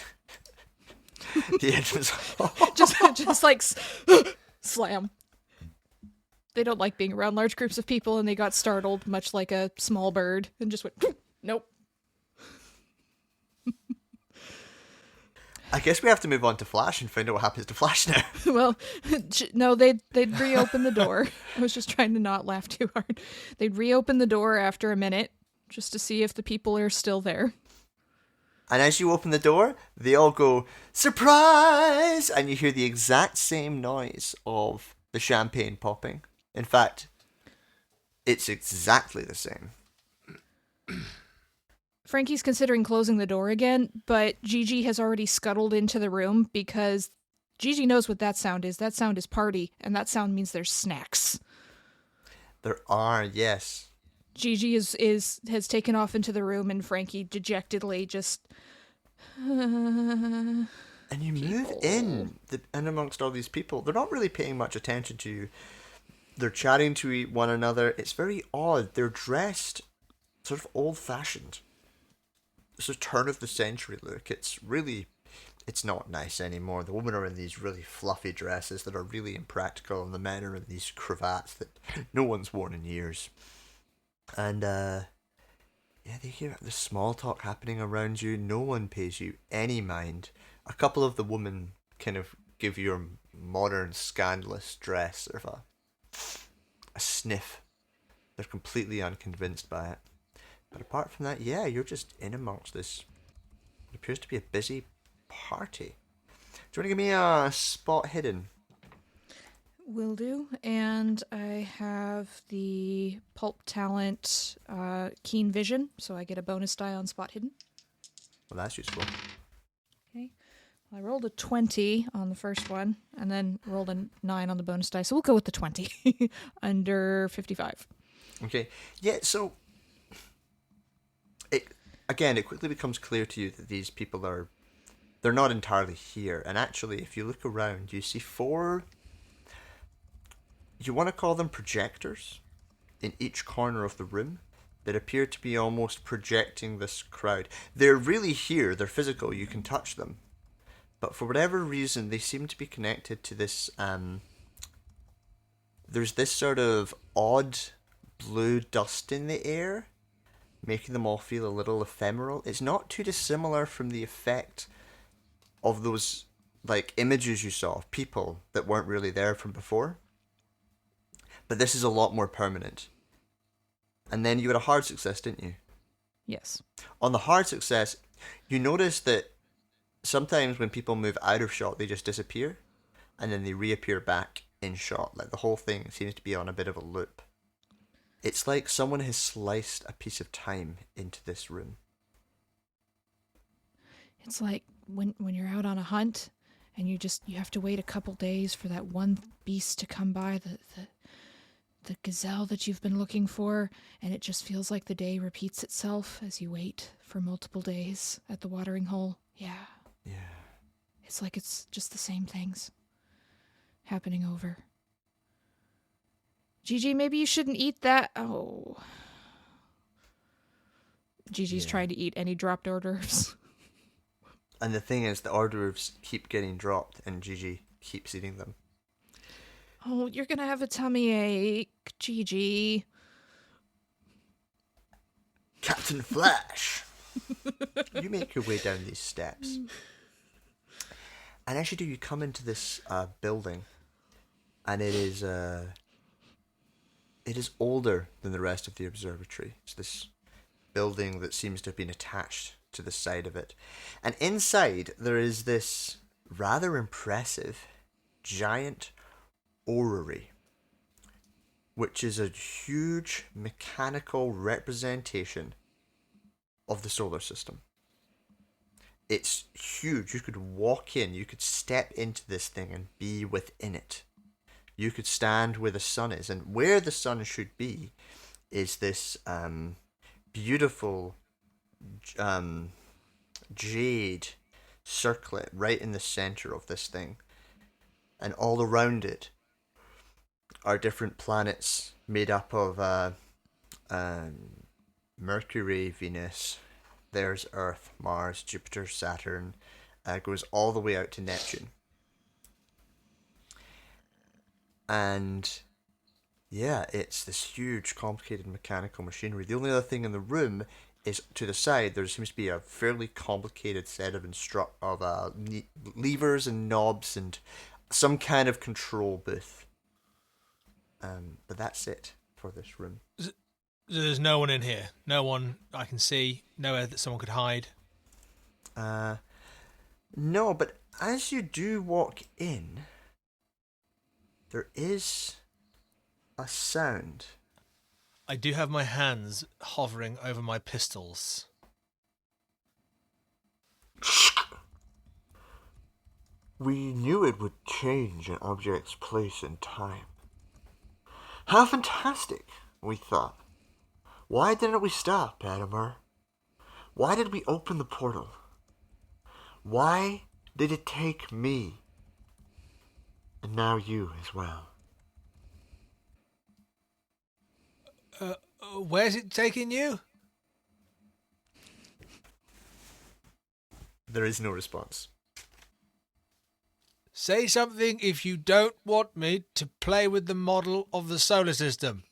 Speaker 1: the entrance hall.
Speaker 4: just like slam. They don't like being around large groups of people, and they got startled, much like a small bird, and just went, nope.
Speaker 1: I guess we have to move on to Flash and find out what happens to Flash now.
Speaker 4: Well, no, they'd reopen the door. I was just trying to not laugh too hard. They'd reopen the door after a minute, just to see if the people are still there.
Speaker 1: And as you open the door, they all go, "Surprise!" And you hear the exact same noise of the champagne popping. In fact, it's exactly the same.
Speaker 4: Frankie's considering closing the door again, but Gigi has already scuttled into the room because Gigi knows what that sound is. That sound is party, and that sound means there's snacks.
Speaker 1: There are, yes.
Speaker 4: Gigi has taken off into the room, and Frankie dejectedly just...
Speaker 1: And you move in amongst all these people. They're not really paying much attention to you. They're chatting to one another. It's very odd. They're dressed sort of old-fashioned. It's a turn-of-the-century look. It's not nice anymore. The women are in these really fluffy dresses that are really impractical, and the men are in these cravats that no one's worn in years. And, yeah, they hear the small talk happening around you. No one pays you any mind. A couple of the women kind of give your modern, scandalous dress sort of a sniff. They're completely unconvinced by it. But apart from that, yeah, you're just in amongst this. It appears to be a busy party. Do you want to give me a spot hidden?
Speaker 4: Will do. And I have the pulp talent keen vision, so I get a bonus die on spot hidden.
Speaker 1: Well, that's useful.
Speaker 4: Okay. I rolled a 20 on the first one, and then rolled a 9 on the bonus die, so we'll go with the 20. Under 55.
Speaker 1: Okay. Yeah, so it quickly becomes clear to you that these people they're not entirely here. And actually, if you look around, you see 4, you want to call them projectors, in each corner of the room that appear to be almost projecting this crowd. They're really here, they're physical, you can touch them. But for whatever reason, they seem to be connected to this, there's this sort of odd blue dust in the air, making them all feel a little ephemeral. It's not too dissimilar from the effect of those, like, images you saw of people that weren't really there from before. But this is a lot more permanent. And then you had a hard success, didn't you?
Speaker 4: Yes.
Speaker 1: On the hard success, you notice that sometimes when people move out of shot, they just disappear, and then they reappear back in shot. Like the whole thing seems to be on a bit of a loop. It's like someone has sliced a piece of time into this room.
Speaker 4: It's like when you're out on a hunt and you have to wait a couple days for that one beast to come by, the gazelle that you've been looking for, and it just feels like the day repeats itself as you wait for multiple days at the watering hole. Yeah.
Speaker 1: Yeah.
Speaker 4: It's like it's just the same things happening over. Gigi, maybe you shouldn't eat that. Oh. Gigi's trying to eat any dropped hors d'oeuvres.
Speaker 1: And the thing is, the hors d'oeuvres keep getting dropped, and Gigi keeps eating them.
Speaker 4: Oh, you're gonna have a tummy ache, Gigi.
Speaker 1: Captain Flash! You make your way down these steps. And as you do, you come into this building, and it is older than the rest of the observatory. It's this building that seems to have been attached to the side of it. And inside, there is this rather impressive giant orrery, which is a huge mechanical representation of the solar system. It's huge. You could walk in, you could step into this thing and be within it. You could stand where the sun is, and where the sun should be is this beautiful jade circlet right in the center of this thing. And all around it are different planets made up of Mercury, Venus, there's Earth, Mars, Jupiter, Saturn, goes all the way out to Neptune. And yeah, it's this huge, complicated mechanical machinery. The only other thing in the room is to the side, there seems to be a fairly complicated set of levers and knobs and some kind of control booth. But that's it for this room.
Speaker 2: There's no one in here. No one I can see. Nowhere that someone could hide.
Speaker 1: No, but as you do walk in, there is a sound.
Speaker 2: I do have my hands hovering over my pistols.
Speaker 1: We knew it would change an object's place and time. How fantastic, we thought. Why didn't we stop, Adamar? Why did we open the portal? Why did it take me? And now you as well.
Speaker 2: Where's it taking you?
Speaker 1: There is no response.
Speaker 2: Say something if you don't want me to play with the model of the solar system.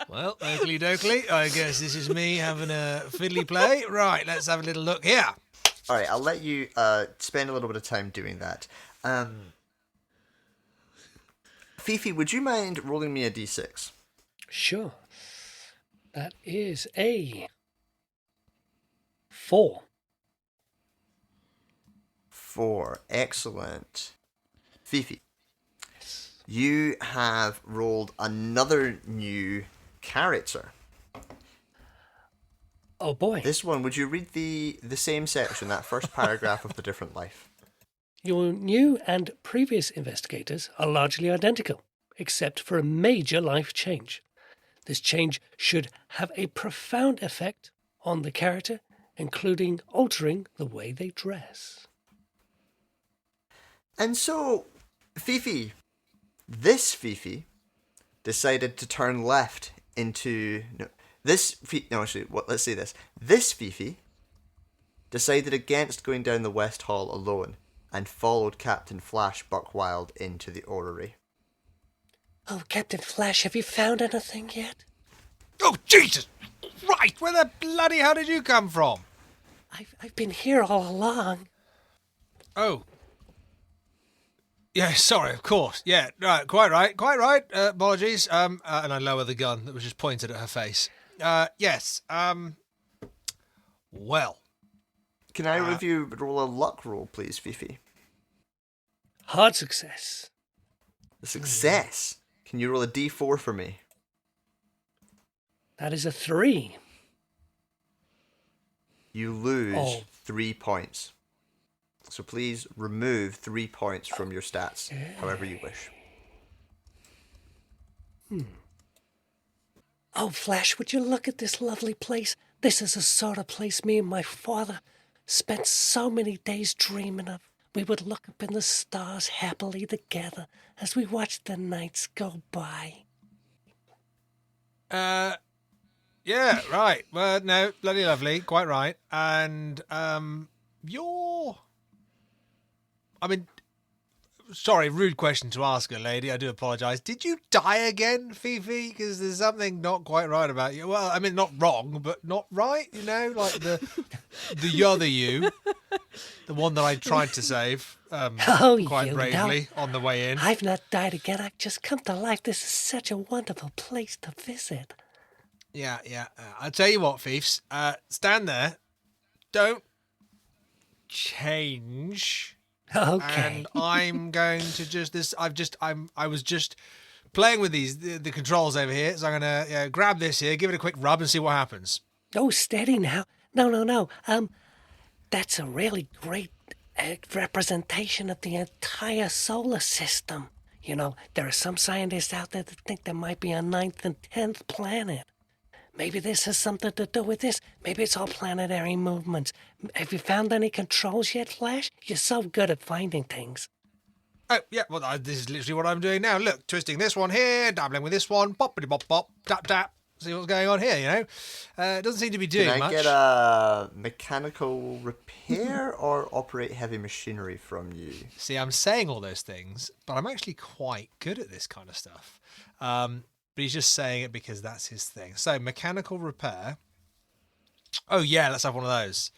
Speaker 2: Well, oakley dokley, I guess this is me having a fiddly play. Right, let's have a little look here.
Speaker 1: All right, I'll let you spend a little bit of time doing that. Fifi, would you mind rolling me a d6?
Speaker 3: Sure. That is a 4.
Speaker 1: 4. Excellent. Fifi, you have rolled another new character.
Speaker 3: Oh boy.
Speaker 1: This one, would you read the same section, that first paragraph of the different life?
Speaker 3: Your new and previous investigators are largely identical, except for a major life change. This change should have a profound effect on the character, including altering the way they dress.
Speaker 1: And so, Fifi, this Fifi, decided to turn left into... This Fifi decided against going down the West Hall alone and followed Captain Flash Buckwild into the orrery.
Speaker 3: Oh, Captain Flash, have you found anything yet?
Speaker 2: Oh, Jesus! Right, where the bloody hell did you come from?
Speaker 3: I've been here all along.
Speaker 2: Oh. Yeah, sorry, of course. Yeah, right, quite right, quite right. Apologies. And I lower the gun that was just pointed at her face. Yes. Well,
Speaker 1: Can I review roll a luck roll, please, Fifi?
Speaker 3: Hard success.
Speaker 1: A success. Can you roll a d4 for me?
Speaker 3: That is a 3.
Speaker 1: You lose
Speaker 3: Oh.
Speaker 1: 3 points. So please remove 3 points from your stats, however you wish.
Speaker 3: Oh, Flash, would you look at this lovely place? This is the sort of place me and my father spent so many days dreaming of. We would look up in the stars happily together as we watched the nights go by.
Speaker 2: yeah, right. Well, no, bloody lovely, quite right. And I mean, sorry, rude question to ask a lady. I do apologise. Did you die again, Fifi? Because there's something not quite right about you. Well, I mean, not wrong, but not right. You know, like the other you, the one that I tried to save quite bravely on the way in.
Speaker 3: I've not died again. I've just come to life. This is such a wonderful place to visit.
Speaker 2: Yeah. I'll tell you what, Fiefs. Stand there. Don't change.
Speaker 3: Okay.
Speaker 2: And I'm going to I was just playing with the controls over here, so I'm gonna grab this here, give it a quick rub, and see what happens.
Speaker 3: Oh, steady now. No. That's a really great representation of the entire solar system. You know, there are some scientists out there that think there might be a 9th and 10th planet. Maybe this has something to do with this. Maybe it's all planetary movements. Have you found any controls yet, Flash? You're so good at finding things.
Speaker 2: Oh, yeah, well, this is literally what I'm doing now. Look, twisting this one here, dabbling with this one, poppity-pop-pop, tap-tap. See what's going on here, you know? It doesn't seem to be doing much.
Speaker 1: Can I get a mechanical repair or operate heavy machinery from you?
Speaker 2: See, I'm saying all those things, but I'm actually quite good at this kind of stuff. But he's just saying it because that's his thing. So, mechanical repair. Oh, yeah, let's have one of those.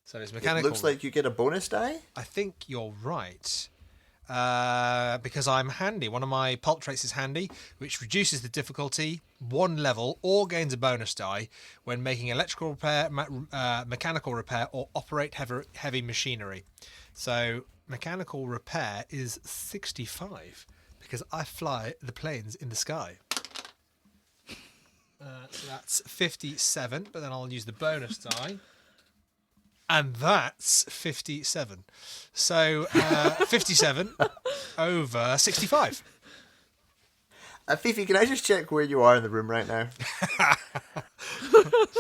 Speaker 2: So, it's mechanical.
Speaker 1: It looks like you get a bonus die?
Speaker 2: I think you're right. Because I'm handy. One of my pulp traits is handy, which reduces the difficulty 1 level or gains a bonus die when making electrical repair, mechanical repair, or operate heavy machinery. So, mechanical repair is 65. Because I fly the planes in the sky. So that's 57, but then I'll use the bonus die. And that's 57. So 57 over 65.
Speaker 1: Fifi, can I just check where you are in the room right now?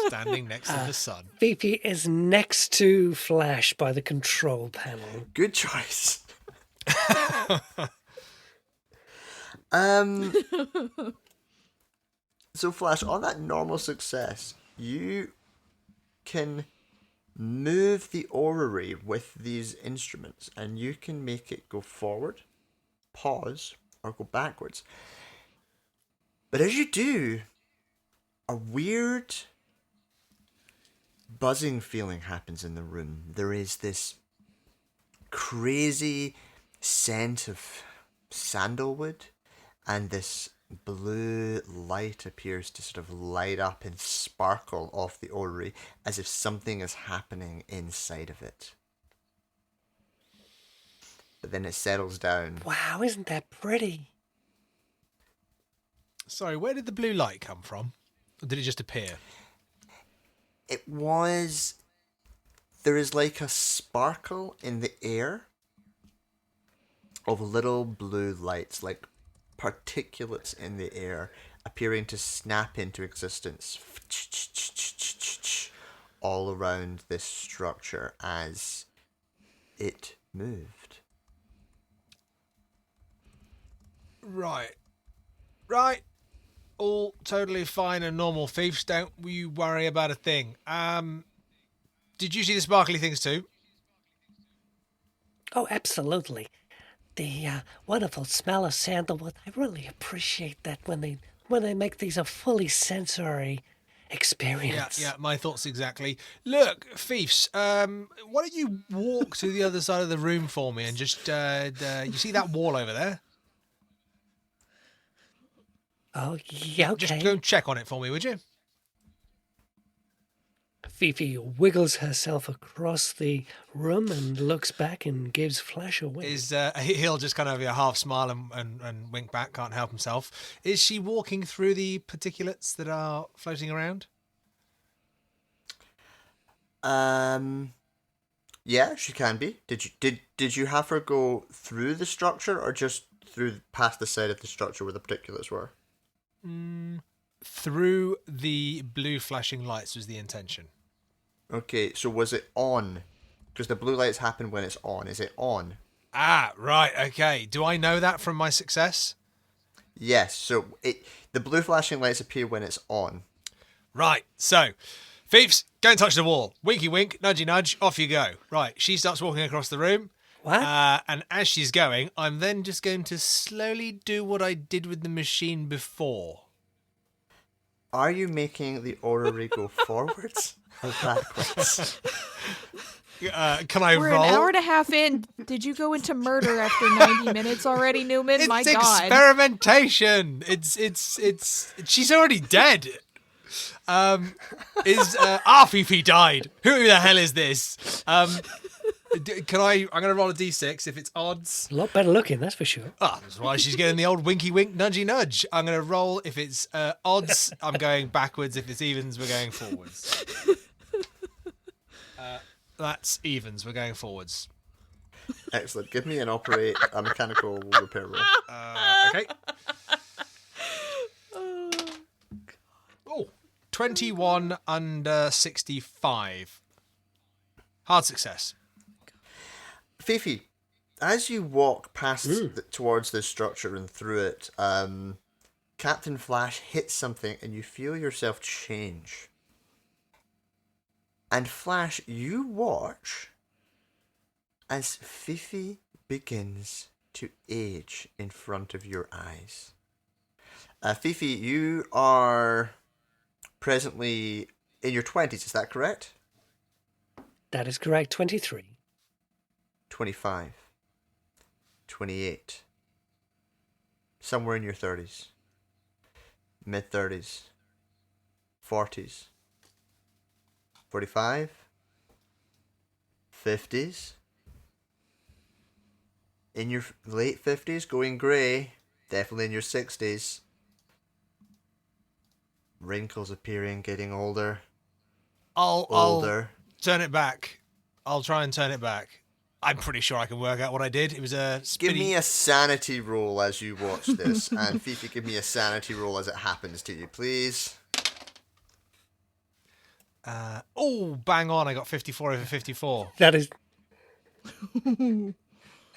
Speaker 2: Standing next to the sun.
Speaker 3: Fifi is next to Flash by the control panel.
Speaker 1: Good choice. So Flash, on that normal success, you can move the orrery with these instruments and you can make it go forward, pause, or go backwards. But as you do, a weird buzzing feeling happens in the room. There is this crazy scent of sandalwood, and this blue light appears to sort of light up and sparkle off the orrery as if something is happening inside of it. But then it settles down.
Speaker 3: Wow, isn't that pretty?
Speaker 2: Sorry, where did the blue light come from? Or did it just appear?
Speaker 1: There is like a sparkle in the air of little blue lights, like particulates in the air, appearing to snap into existence all around this structure as it moved.
Speaker 2: Right. All totally fine and normal, thieves. Don't you worry about a thing. Did you see the sparkly things too?
Speaker 3: Oh, absolutely. The wonderful smell of sandalwood. I really appreciate that when they make these a fully sensory experience.
Speaker 2: Yeah, my thoughts exactly. Look, Fiefs, why don't you walk to the other side of the room for me and just, you see that wall over there?
Speaker 3: Oh, yeah, okay.
Speaker 2: Just go and check on it for me, would you?
Speaker 3: Fifi wiggles herself across the room and looks back and gives Flash a wink.
Speaker 2: He'll just kind of half smile and wink back, can't help himself. Is she walking through the particulates that are floating around?
Speaker 1: Yeah, she can be. Did you have her go through the structure or just through past the side of the structure where the particulates were?
Speaker 2: Through the blue flashing lights was the intention.
Speaker 1: Okay, so was it on? Because the blue lights happen when it's on. Is it on?
Speaker 2: Ah, right, okay. Do I know that from my success?
Speaker 1: Yes, so the blue flashing lights appear when it's on.
Speaker 2: Right, so, Fiefs, go and touch the wall. Winky wink, nudgy nudge, off you go. Right, she starts walking across the room.
Speaker 3: What?
Speaker 2: And as she's going, I'm then just going to slowly do what I did with the machine before.
Speaker 1: Are you making the orrery go forwards or backwards?
Speaker 2: Can I
Speaker 4: We're
Speaker 2: roll?
Speaker 4: an hour and a half in. Did you go into murder after 90 minutes already, Newman?
Speaker 2: It's
Speaker 4: My God.
Speaker 2: experimentation. It's she's already dead. Fifi died. Who the hell is this? Can I'm going to roll a d6 if it's odds.
Speaker 3: A lot better looking, that's for sure.
Speaker 2: That's why she's getting the old winky wink, nudgy nudge. I'm going to roll if it's odds. I'm going backwards. If it's evens, we're going forwards. That's evens. We're going forwards.
Speaker 1: Excellent. Give me a mechanical repair roll.
Speaker 2: Okay. Oh, 21 under 65. Hard success.
Speaker 1: Fifi, as you walk past towards this structure and through it, Captain Flash hits something and you feel yourself change. And Flash, you watch as Fifi begins to age in front of your eyes. Fifi, you are presently in your 20s, is that correct?
Speaker 3: That is correct, 23.
Speaker 1: 25, 28, somewhere in your 30s, mid 30s, 40s, 45, 50s, in your late 50s, going grey, definitely in your 60s, wrinkles appearing, getting older,
Speaker 2: I'll turn it back. I'll try and turn it back. I'm pretty sure I can work out what I did. It was a spinny...
Speaker 1: Give me a sanity roll as you watch this, and Fifi, give me a sanity roll as it happens to you, please.
Speaker 2: Bang on. I got 54 over 54.
Speaker 3: That is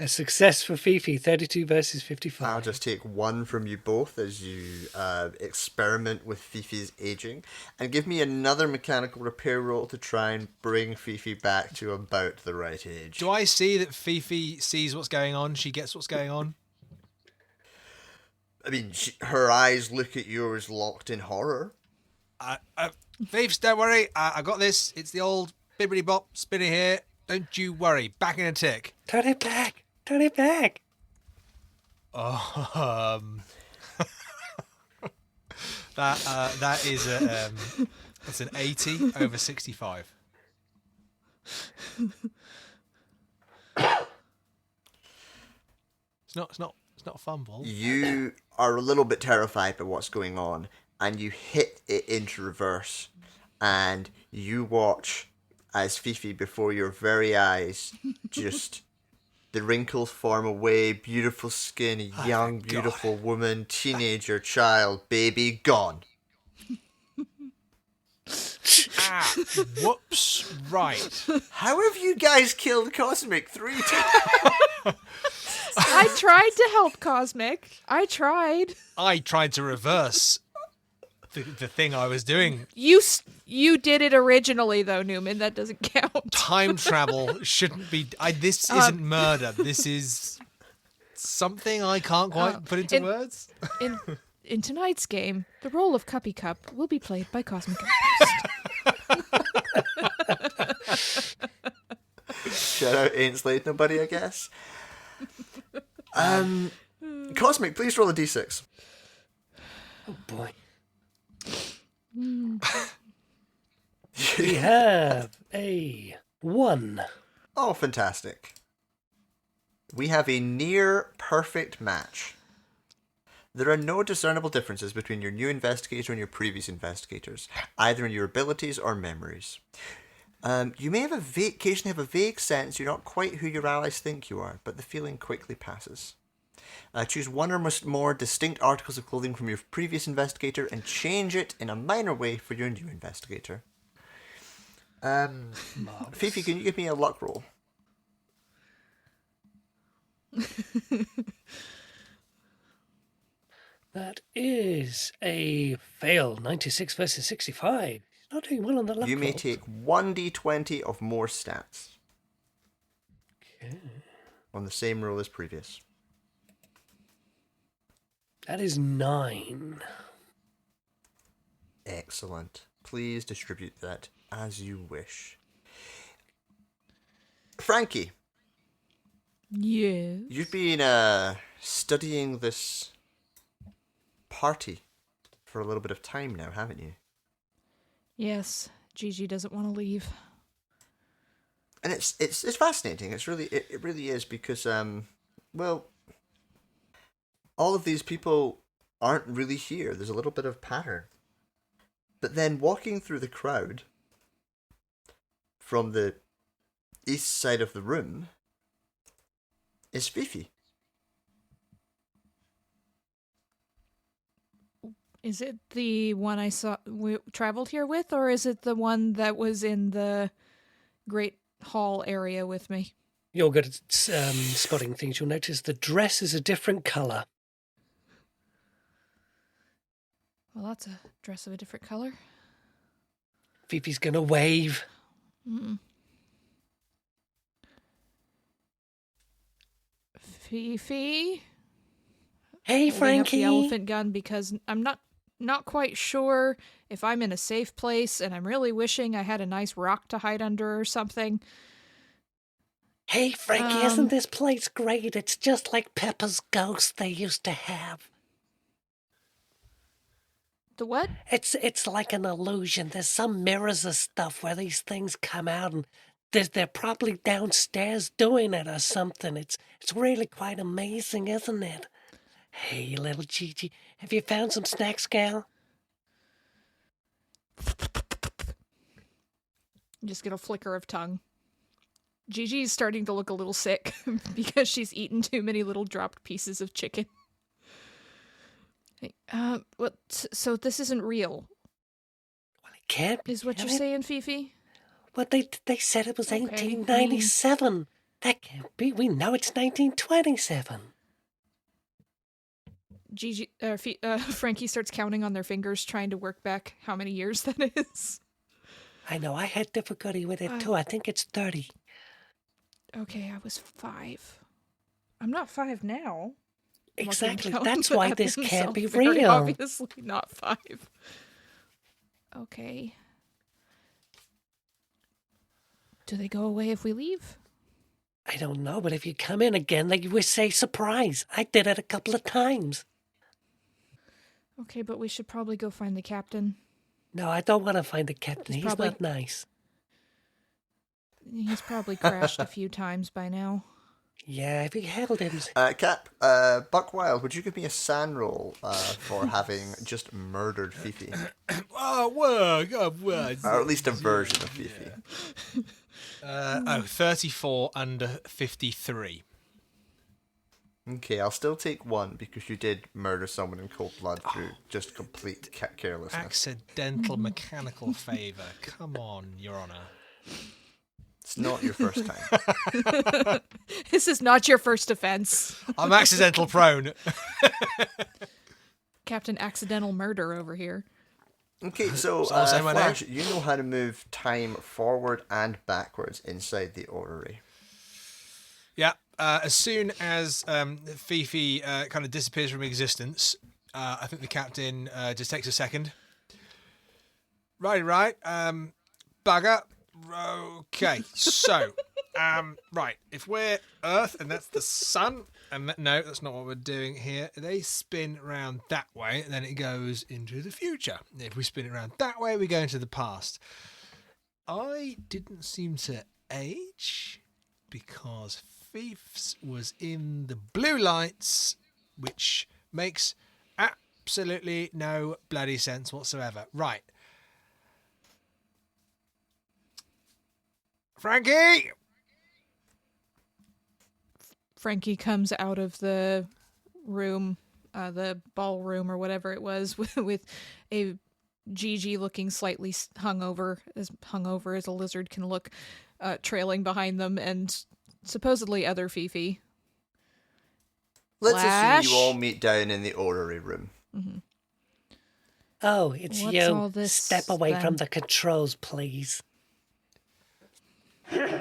Speaker 3: a success for Fifi, 32 versus 55.
Speaker 1: I'll just take one from you both as you experiment with Fifi's aging. And give me another mechanical repair roll to try and bring Fifi back to about the right age.
Speaker 2: Do I see that Fifi sees what's going on? She gets what's going on?
Speaker 1: I mean, her eyes look at yours locked in horror.
Speaker 2: Fiefs, don't worry. I got this. It's the old bibbity bop spinny here. Don't you worry. Back in a tick.
Speaker 3: Turn it back. Turn it back.
Speaker 2: That is that's an 80 over 65. It's not a fumble.
Speaker 1: You are a little bit terrified by what's going on, and you hit it into reverse, and you watch as Fifi, before your very eyes, just the wrinkles form away, beautiful skin, young, beautiful woman, teenager, child, baby, gone.
Speaker 2: Whoops, right.
Speaker 1: How have you guys killed Cosmic 3 times?
Speaker 4: I tried to help Cosmic. I tried.
Speaker 2: I tried to reverse the thing I was doing.
Speaker 4: You did it originally, though, Newman. That doesn't count.
Speaker 2: Time travel shouldn't be... this isn't murder. This is something I can't quite put into words.
Speaker 4: in tonight's game, the role of Cuppy Cup will be played by CosmicOutpost.
Speaker 1: Shout out Ain't Slayed Nobody, I guess. Cosmic, please roll a d6.
Speaker 3: Oh boy. We have a 1.
Speaker 1: Oh, fantastic. We have a near perfect match. There are no discernible differences between your new investigator and your previous investigators, either in your abilities or memories. You may have occasionally have a vague sense you're not quite who your allies think you are, but the feeling quickly passes. Choose one or more distinct articles of clothing from your previous investigator and change it in a minor way for your new investigator. Fifi, can you give me a luck roll?
Speaker 3: That is a fail. 96 versus 65. He's not doing well on the luck
Speaker 1: You may
Speaker 3: roll.
Speaker 1: take 1d20 of more stats.
Speaker 3: Okay.
Speaker 1: On the same roll as previous.
Speaker 3: That is 9.
Speaker 1: Excellent. Please distribute that as you wish. Frankie,
Speaker 4: Yes.
Speaker 1: you've been studying this party for a little bit of time now, haven't you?
Speaker 4: Yes. Gigi doesn't want to leave.
Speaker 1: And it's fascinating. It really is because well, all of these people aren't really here. There's a little bit of pattern. But then walking through the crowd from the east side of the room is Fifi.
Speaker 4: Is it the one we traveled here with, or is it the one that was in the Great Hall area with me?
Speaker 3: You're good at spotting things. You'll notice the dress is a different colour.
Speaker 4: Well, that's a dress of a different color.
Speaker 3: Fifi's going to wave.
Speaker 4: Mm-mm. Fifi?
Speaker 3: Hey,
Speaker 4: Holding up
Speaker 3: Frankie.
Speaker 4: the elephant gun because I'm not quite sure if I'm in a safe place, and I'm really wishing I had a nice rock to hide under or something.
Speaker 3: Hey, Frankie, isn't this place great? It's just like Peppa's ghost they used to have.
Speaker 4: The what?
Speaker 3: It's like an illusion. There's some mirrors of stuff where these things come out, and they're probably downstairs doing it or something. It's really quite amazing, isn't it? Hey, little Gigi, have you found some snacks, gal?
Speaker 4: You just get a flicker of tongue. Gigi's starting to look a little sick because she's eaten too many little dropped pieces of chicken. Hey, what? So this isn't real,
Speaker 3: Well, it can't be.
Speaker 4: is what
Speaker 3: can
Speaker 4: you're
Speaker 3: it?
Speaker 4: saying, Fifi?
Speaker 3: Well, they said it was
Speaker 4: Okay,
Speaker 3: 1897. That can't be. We know it's 1927.
Speaker 4: Frankie starts counting on their fingers, trying to work back how many years that is.
Speaker 3: I know, I had difficulty with it too. I think it's 30.
Speaker 4: Okay, I was 5. I'm not 5 now. I'm looking
Speaker 3: Exactly.
Speaker 4: down
Speaker 3: That's
Speaker 4: at
Speaker 3: why this can't
Speaker 4: himself,
Speaker 3: be
Speaker 4: very
Speaker 3: real.
Speaker 4: Obviously not 5. Okay. Do they go away if we leave?
Speaker 3: I don't know, but if you come in again, like you would say surprise. I did it a couple of times.
Speaker 4: Okay, but we should probably go find the captain.
Speaker 3: No, I don't want to find the captain.
Speaker 4: He's
Speaker 3: He's
Speaker 4: probably-
Speaker 3: not nice.
Speaker 4: He's probably crashed a few times by now.
Speaker 3: Yeah, if he held him.
Speaker 1: Cap, Buckwild, would you give me a sand roll for having just murdered Fifi? Or at least a version of Fifi.
Speaker 2: 34 under 53.
Speaker 1: Okay, I'll still take 1 because you did murder someone in cold blood through just complete carelessness.
Speaker 2: Accidental mechanical favour. Come on, Your Honour.
Speaker 1: It's not your first time.
Speaker 4: This is not your first offense.
Speaker 2: I'm accidental prone.
Speaker 4: Captain Accidental Murder over here.
Speaker 1: Okay, so
Speaker 2: I'll say my name.
Speaker 1: Flash, you know how to move time forward and backwards inside the orrery.
Speaker 2: Yeah. As soon as Fifi kind of disappears from existence, I think the captain just takes a second. Right. Bugger. Okay, so, right, if we're Earth and that's the sun, and no, that's not what we're doing here. They spin around that way, and then it goes into the future. If we spin it around that way, we go into the past. I didn't seem to age because Fif's was in the blue lights, which makes absolutely no bloody sense whatsoever. Right. Frankie!
Speaker 4: Frankie comes out of the room, the ballroom or whatever it was, with a Gigi looking slightly hungover as a lizard can look, trailing behind them, and supposedly other Fifi.
Speaker 1: Let's
Speaker 4: Flash?
Speaker 1: assume you all meet down in the orrery room.
Speaker 4: Mm-hmm.
Speaker 3: Oh, it's
Speaker 4: What's
Speaker 3: you.
Speaker 4: all this,
Speaker 3: Step away
Speaker 4: then?
Speaker 3: from the controls, please.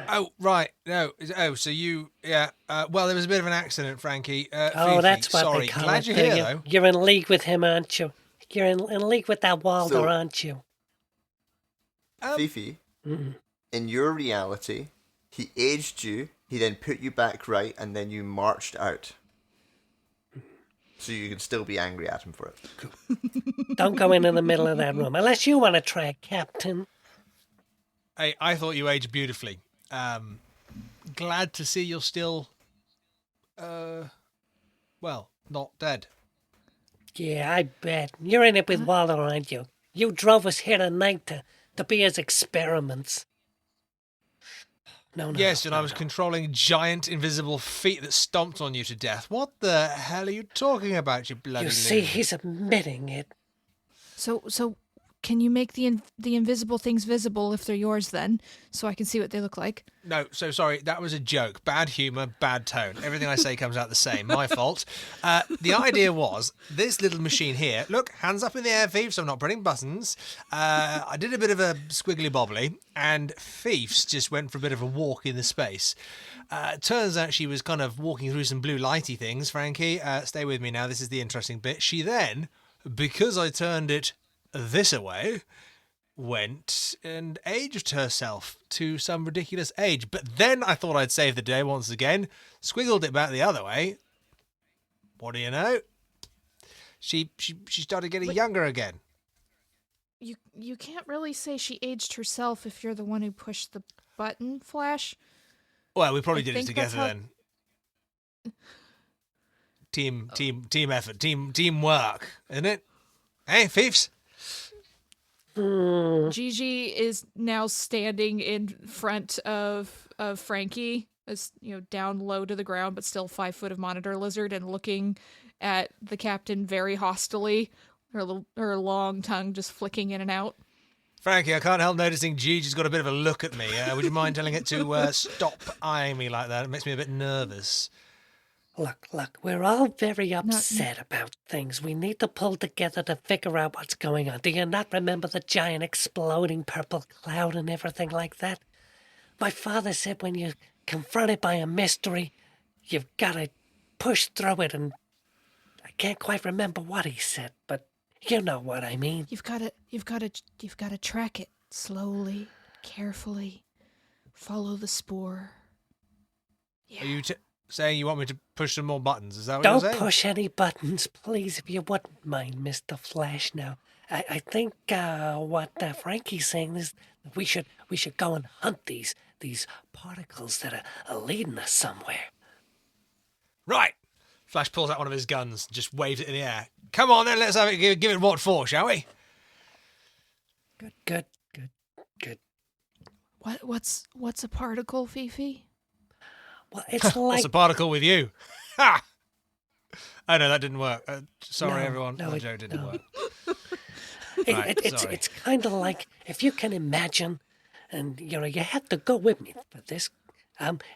Speaker 2: Oh, right. No. So you... Yeah. Well, there was a bit of an accident, Frankie.
Speaker 3: Oh,
Speaker 2: Fifi,
Speaker 3: that's what
Speaker 2: sorry.
Speaker 3: they call
Speaker 2: Glad
Speaker 3: it.
Speaker 2: you're
Speaker 3: do
Speaker 2: here,
Speaker 3: you?
Speaker 2: though.
Speaker 3: You're in league with him, aren't you? You're in league with that Walder,
Speaker 1: So-
Speaker 3: aren't you?
Speaker 1: Fifi,
Speaker 3: Mm.
Speaker 1: in your reality, he aged you, he then put you back right, and then you marched out. So you can still be angry at him for it.
Speaker 3: Don't go in the middle of that room, unless you want to try, Captain.
Speaker 2: Hey, I thought you aged beautifully. Glad to see you're still... well, not dead.
Speaker 3: Yeah, I bet. You're in it with Walder, aren't you? You drove us here tonight to be his experiments. No,
Speaker 2: Yes, and
Speaker 3: no,
Speaker 2: I was
Speaker 3: no.
Speaker 2: controlling giant invisible feet that stomped on you to death. What the hell are you talking about, you bloody
Speaker 3: You see,
Speaker 2: loon?
Speaker 3: he's admitting it.
Speaker 4: So can you make the invisible things visible if they're yours then, so I can see what they look like?
Speaker 2: No, so sorry, that was a joke. Bad humour, bad tone. Everything I say comes out the same. My fault. The idea was, this little machine here, look, hands up in the air, Fiefs, I'm not putting buttons. I did a bit of a squiggly bobbly, and Fiefs just went for a bit of a walk in the space. Turns out she was kind of walking through some blue lighty things, Frankie. Stay with me now, this is the interesting bit. She then, because I turned it this away, went and aged herself to some ridiculous age. But then I thought I'd save the day once again, squiggled it back the other way. What do you know? She started getting younger again.
Speaker 4: You can't really say she aged herself if you're the one who pushed the button, Flash.
Speaker 2: Well, we probably
Speaker 4: I
Speaker 2: did it
Speaker 4: think that's
Speaker 2: together
Speaker 4: how-
Speaker 2: then. Team effort, teamwork, isn't it? Hey, Fiefs.
Speaker 4: Gigi is now standing in front of Frankie, as down low to the ground, but still 5 foot of monitor lizard, and looking at the captain very hostilely. Her long tongue just flicking in and out.
Speaker 2: Frankie, I can't help noticing Gigi's got a bit of a look at me. Would you mind telling it to stop eyeing me like that? It makes me a bit nervous.
Speaker 3: Look, we're all very upset about things. We need to pull together to figure out what's going on. Do you not remember the giant exploding purple cloud and everything like that? My father said when you're confronted by a mystery, you've got to push through it, and I can't quite remember what he said, but you know what I mean.
Speaker 4: You've got to track it slowly, carefully. Follow the spoor. Yeah.
Speaker 2: Are you saying you want me to push some more buttons? Is that what you're
Speaker 3: Don't
Speaker 2: saying?
Speaker 3: push any buttons, please, if you wouldn't mind, Mr. Flash. Now, I think what Frankie's saying is that we should go and hunt these particles that are leading us somewhere.
Speaker 2: Right. Flash pulls out one of his guns and just waves it in the air. Come on then, let's have it. Give it what for, shall we?
Speaker 3: Good.
Speaker 4: What's a particle, Fifi?
Speaker 3: Well, it's
Speaker 2: What's
Speaker 3: like
Speaker 2: a particle with you? Ha! Oh no, that didn't work. Sorry,
Speaker 3: No,
Speaker 2: everyone.
Speaker 3: no,
Speaker 2: My
Speaker 3: it-
Speaker 2: joke didn't
Speaker 3: no.
Speaker 2: work.
Speaker 3: It-
Speaker 2: Right, sorry.
Speaker 3: it's kind of like, if you can imagine, and you have to go with me for this.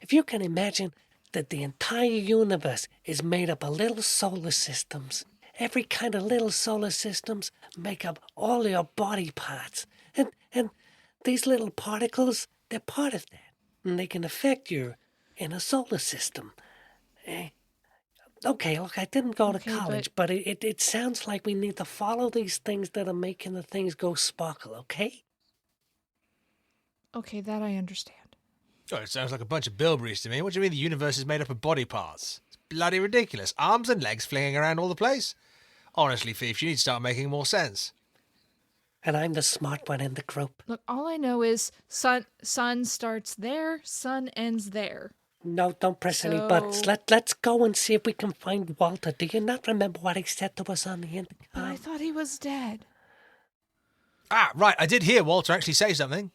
Speaker 3: If you can imagine that the entire universe is made up of little solar systems. Every kind of little solar systems make up all your body parts, and these little particles, they're part of that, and they can affect your inner solar system. Okay, look, I didn't go to
Speaker 4: Okay,
Speaker 3: college, but it sounds like we need to follow these things that are making the things go sparkle, okay?
Speaker 4: Okay, that I understand.
Speaker 2: Oh, it sounds like a bunch of bilberries to me. What do you mean the universe is made up of body parts? It's bloody ridiculous. Arms and legs flinging around all the place. Honestly, Fifi, you need to start making more sense.
Speaker 3: And I'm the smart one in the group.
Speaker 4: Look, all I know is sun starts there, sun ends there.
Speaker 3: No, don't press any buttons.
Speaker 4: So-
Speaker 3: Let's go and see if we can find Walter. Do you not remember what he said to us on the intercom?
Speaker 4: But I thought he was dead.
Speaker 2: Ah, right. I did hear Walter actually say something.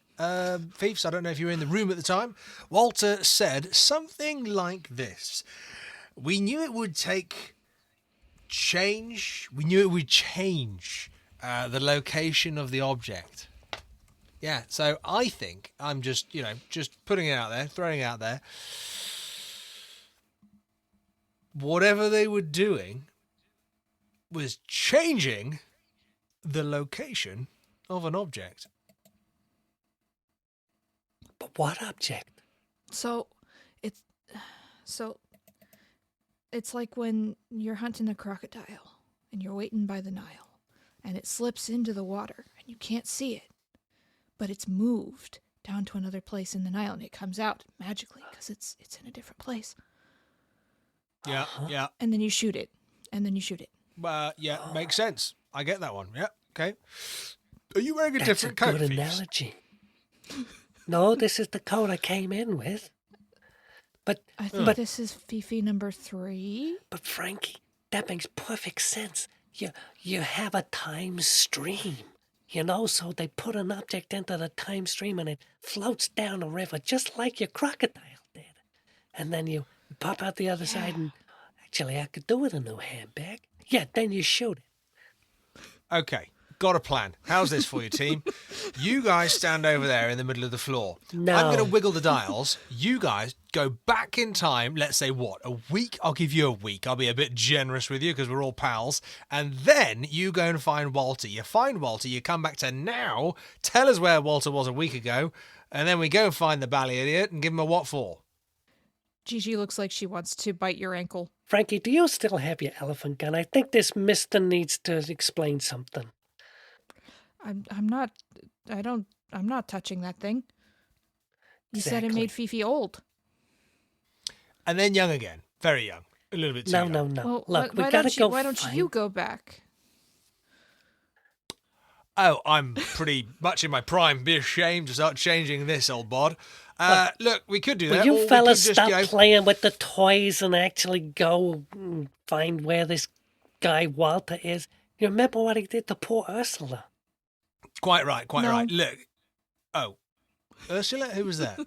Speaker 2: Fiefs, I don't know if you were in the room at the time. Walter said something like this. We knew it would take change. We knew it would change the location of the object. Yeah, so I think I'm just putting it out there, throwing it out there. Whatever they were doing was changing the location of an object.
Speaker 3: But what object?
Speaker 4: So it's like when you're hunting a crocodile and you're waiting by the Nile and it slips into the water and you can't see it, but it's moved down to another place in the Nile and it comes out magically because it's in a different place.
Speaker 2: Yeah, yeah.
Speaker 4: And then you shoot it.
Speaker 2: Yeah, makes sense. I get that one. Yeah, okay. Are you wearing a
Speaker 3: That's a
Speaker 2: different coat,
Speaker 3: good
Speaker 2: Fiefs?
Speaker 3: analogy. No, this is the coat I came in with. But
Speaker 4: I think this is Fifi number 3.
Speaker 3: But Frankie, that makes perfect sense. You have a time stream, so they put an object into the time stream and it floats down a river just like your crocodile did. And then you pop out the other side and actually I could do with a new handbag. Yeah, then you shoot it.
Speaker 2: Okay, got a plan. How's this for you, team? You guys stand over there in the middle of the floor.
Speaker 3: No.
Speaker 2: I'm going to wiggle the dials. You guys go back in time, let's say what, a week? I'll give you a week. I'll be a bit generous with you because we're all pals. And then you go and find Walter. You find Walter, you come back to now, tell us where Walter was a week ago, and then we go and find the bally idiot and give him a what for.
Speaker 4: Gigi looks like she wants to bite your ankle.
Speaker 3: Frankie, do you still have your elephant gun? I think this mister needs to explain something.
Speaker 4: I'm not touching that thing. You said it
Speaker 3: Exactly.
Speaker 4: made Fifi old.
Speaker 2: And then young again. Very young. A little bit too young.
Speaker 3: No.
Speaker 4: Well,
Speaker 3: Look, we
Speaker 4: why
Speaker 3: gotta
Speaker 4: don't you,
Speaker 3: go.
Speaker 4: why don't you go back?
Speaker 2: Oh, I'm pretty much in my prime. Be ashamed to start changing this, old bod. Look, we could do
Speaker 3: Will
Speaker 2: that. or
Speaker 3: you
Speaker 2: we
Speaker 3: fellas
Speaker 2: could just
Speaker 3: stop playing with the toys and actually go find where this guy Walter is? You remember what he did to poor Ursula?
Speaker 2: Quite right, quite
Speaker 4: No.
Speaker 2: right. Look. Oh. Ursula? Who was that?